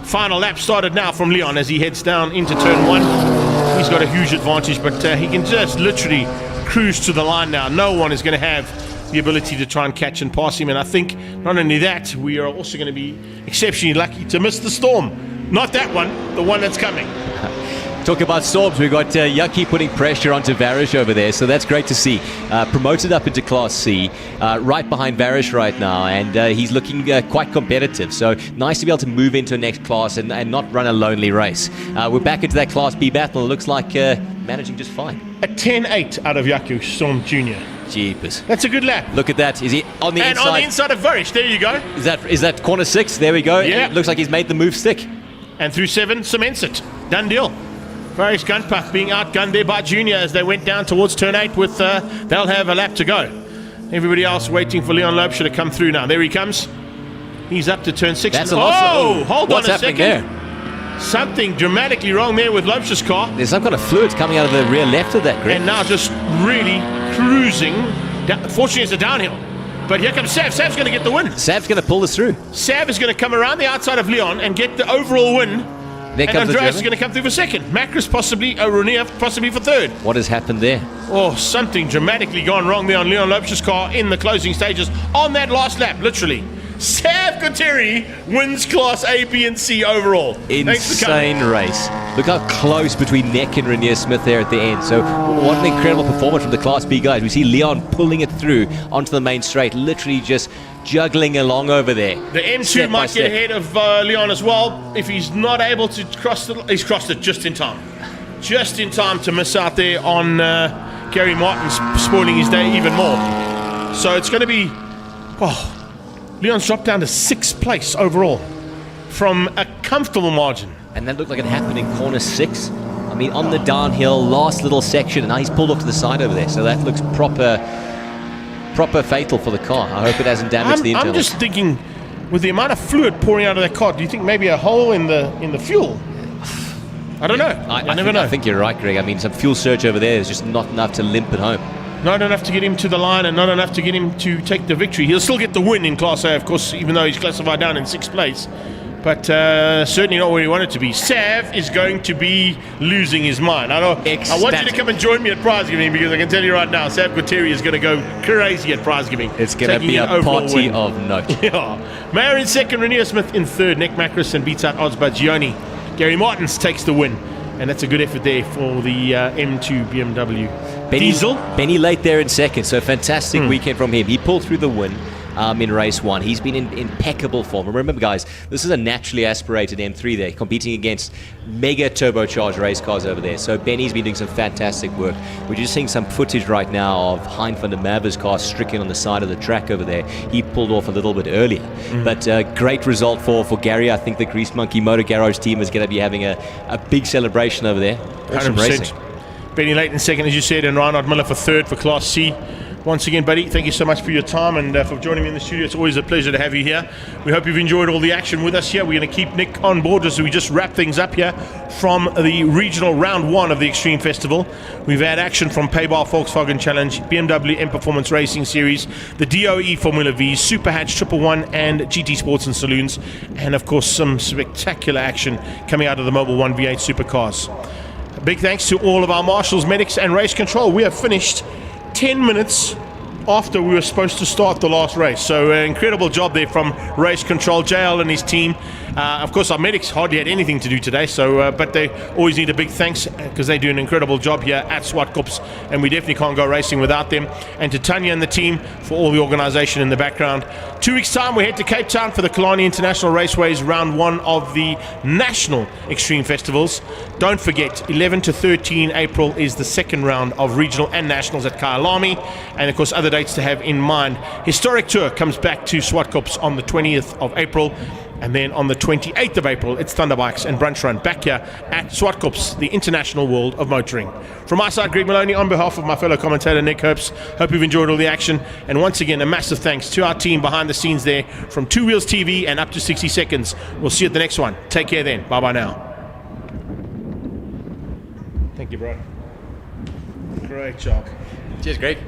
Speaker 1: Final lap started now from Leon as he heads down into turn 1. He's got a huge advantage, but he can just literally cruise to the line now. No one is going to have the ability to try and catch and pass him. And I think not only that, we are also going to be exceptionally lucky to miss the storm. Not that one, the one that's coming.
Speaker 17: Talk about storms. We've got Yucky putting pressure onto Varish over there, so that's great to see. Promoted up into Class C, right behind Varish right now, and he's looking quite competitive. So nice to be able to move into a next class and not run a lonely race. We're back into that Class B battle. It looks like managing just fine.
Speaker 1: A 10-8 out of Yaku Storm Jr.
Speaker 17: Jeepers.
Speaker 1: That's a good lap.
Speaker 17: Look at that. Is he on the inside?
Speaker 1: And on the inside of Varish. There you go.
Speaker 17: Is that corner 6? There we go.
Speaker 1: Yeah.
Speaker 17: It looks like he's made the move stick.
Speaker 1: And through 7, cements it. Done deal. Varish Gunpuff being outgunned there by Junior as they went down towards turn 8 with, they'll have a lap to go. Everybody else waiting for Leon Loopsche to come through now. There he comes. He's up to turn 6.
Speaker 17: That's a lot.
Speaker 1: Oh, hold on a second.
Speaker 17: There?
Speaker 1: Something dramatically wrong there with Loopsche's car.
Speaker 17: There's some kind of fluids coming out of the rear left of that grid.
Speaker 1: And now just really cruising. Fortunately, it's a downhill. But here comes Sav. Sav's going to get the win.
Speaker 17: Sav's going to pull this through.
Speaker 1: Sav is going to come around the outside of Leon and get the overall win.
Speaker 17: There
Speaker 1: and
Speaker 17: comes
Speaker 1: Andreas
Speaker 17: the
Speaker 1: is going to come through for second. Macris possibly, Renier possibly for third.
Speaker 17: What has happened there?
Speaker 1: Oh, something dramatically gone wrong there on Leon Lopez's car in the closing stages on that last lap, literally. Sav Gutteri wins Class A, B, and C overall.
Speaker 17: Insane race. Look how close between Neck and Renier Smith there at the end. So what an incredible performance from the Class B guys. We see Leon pulling it through onto the main straight, literally just juggling along over there.
Speaker 1: The M2 might get ahead of Leon as well if he's not able to cross it. He's crossed it just in time. Just in time to miss out there on Gary Martin, spoiling his day even more. So it's going to be... Leon's dropped down to 6th place overall from a comfortable margin.
Speaker 17: And that looked like it happened in corner 6. I mean, on the downhill, last little section, and now he's pulled off to the side over there. So that looks proper fatal for the car. I hope it hasn't damaged the internals.
Speaker 1: I'm just thinking, with the amount of fluid pouring out of that car, do you think maybe a hole in the fuel? I don't know. I never know.
Speaker 17: I think you're right, Greg. I mean, some fuel surge over there is just not enough to limp it home.
Speaker 1: Not enough to get him to the line and not enough to get him to take the victory. He'll still get the win in Class A, of course, even though he's classified down in 6th place. But certainly not where he wanted to be. Sav is going to be losing his mind. I want you to come and join me at prize giving, because I can tell you right now, Sav Gutteri is going to go crazy at prize giving.
Speaker 17: It's going to be a party of note.
Speaker 1: Yeah. Mayer in 2nd, Renier Smith in 3rd, Nick Macris and beats out Osbert Gioni. Gary Martins takes the win. And that's a good effort there for the M2 BMW. Diesel.
Speaker 17: Benny late there in 2nd, so fantastic weekend from him. He pulled through the win in race 1. He's been in impeccable form. Remember, guys, this is a naturally aspirated M3 there, competing against mega turbocharged race cars over there. So Benny's been doing some fantastic work. We're just seeing some footage right now of Hein van der Merwe's car stricken on the side of the track over there. He pulled off a little bit earlier. But great result for Gary. I think the Grease Monkey Motor Garage team is going to be having a big celebration over there. Awesome
Speaker 1: 100%.
Speaker 17: racing.
Speaker 1: Benny Layton 2nd, as you said, and Reinhard Miller for 3rd for Class C. Once again, buddy, thank you so much for your time and for joining me in the studio. It's always a pleasure to have you here. We hope you've enjoyed all the action with us here. We're going to keep Nick on board as we just wrap things up here from the regional round 1 of the Extreme Festival. We've had action from Paybal Volkswagen Challenge, BMW M Performance Racing Series, the DOE Formula V, Super Hatch 111 and GT Sports and Saloons, and of course some spectacular action coming out of the Mobile 1 V8 Supercars. A big thanks to all of our marshals, medics and race control. We have finished 10 minutes after we were supposed to start the last race. So incredible job there from race control, JL and his team. Of course, our medics hardly had anything to do today, so but they always need a big thanks because they do an incredible job here at Zwartkops, and we definitely can't go racing without them. And to Tanya and the team for all the organisation in the background. 2 weeks' time, we head to Cape Town for the Killarney International Raceways round 1 of the National Extreme Festivals. Don't forget, 11 to 13 April is the 2nd round of regional and nationals at Kyalami, and of course other dates to have in mind. Historic Tour comes back to Zwartkops on the 20th of April. And then on the 28th of April, it's Thunderbikes and Brunch Run back here at Zwartkops, the international world of motoring. From my side, Greg Maloney, on behalf of my fellow commentator, Nick Herbst, hope you've enjoyed all the action. And once again, a massive thanks to our team behind the scenes there from Two Wheels TV and Up to 60 Seconds. We'll see you at the next one. Take care then. Bye-bye now. Thank you, bro. Great job.
Speaker 17: Cheers, Greg.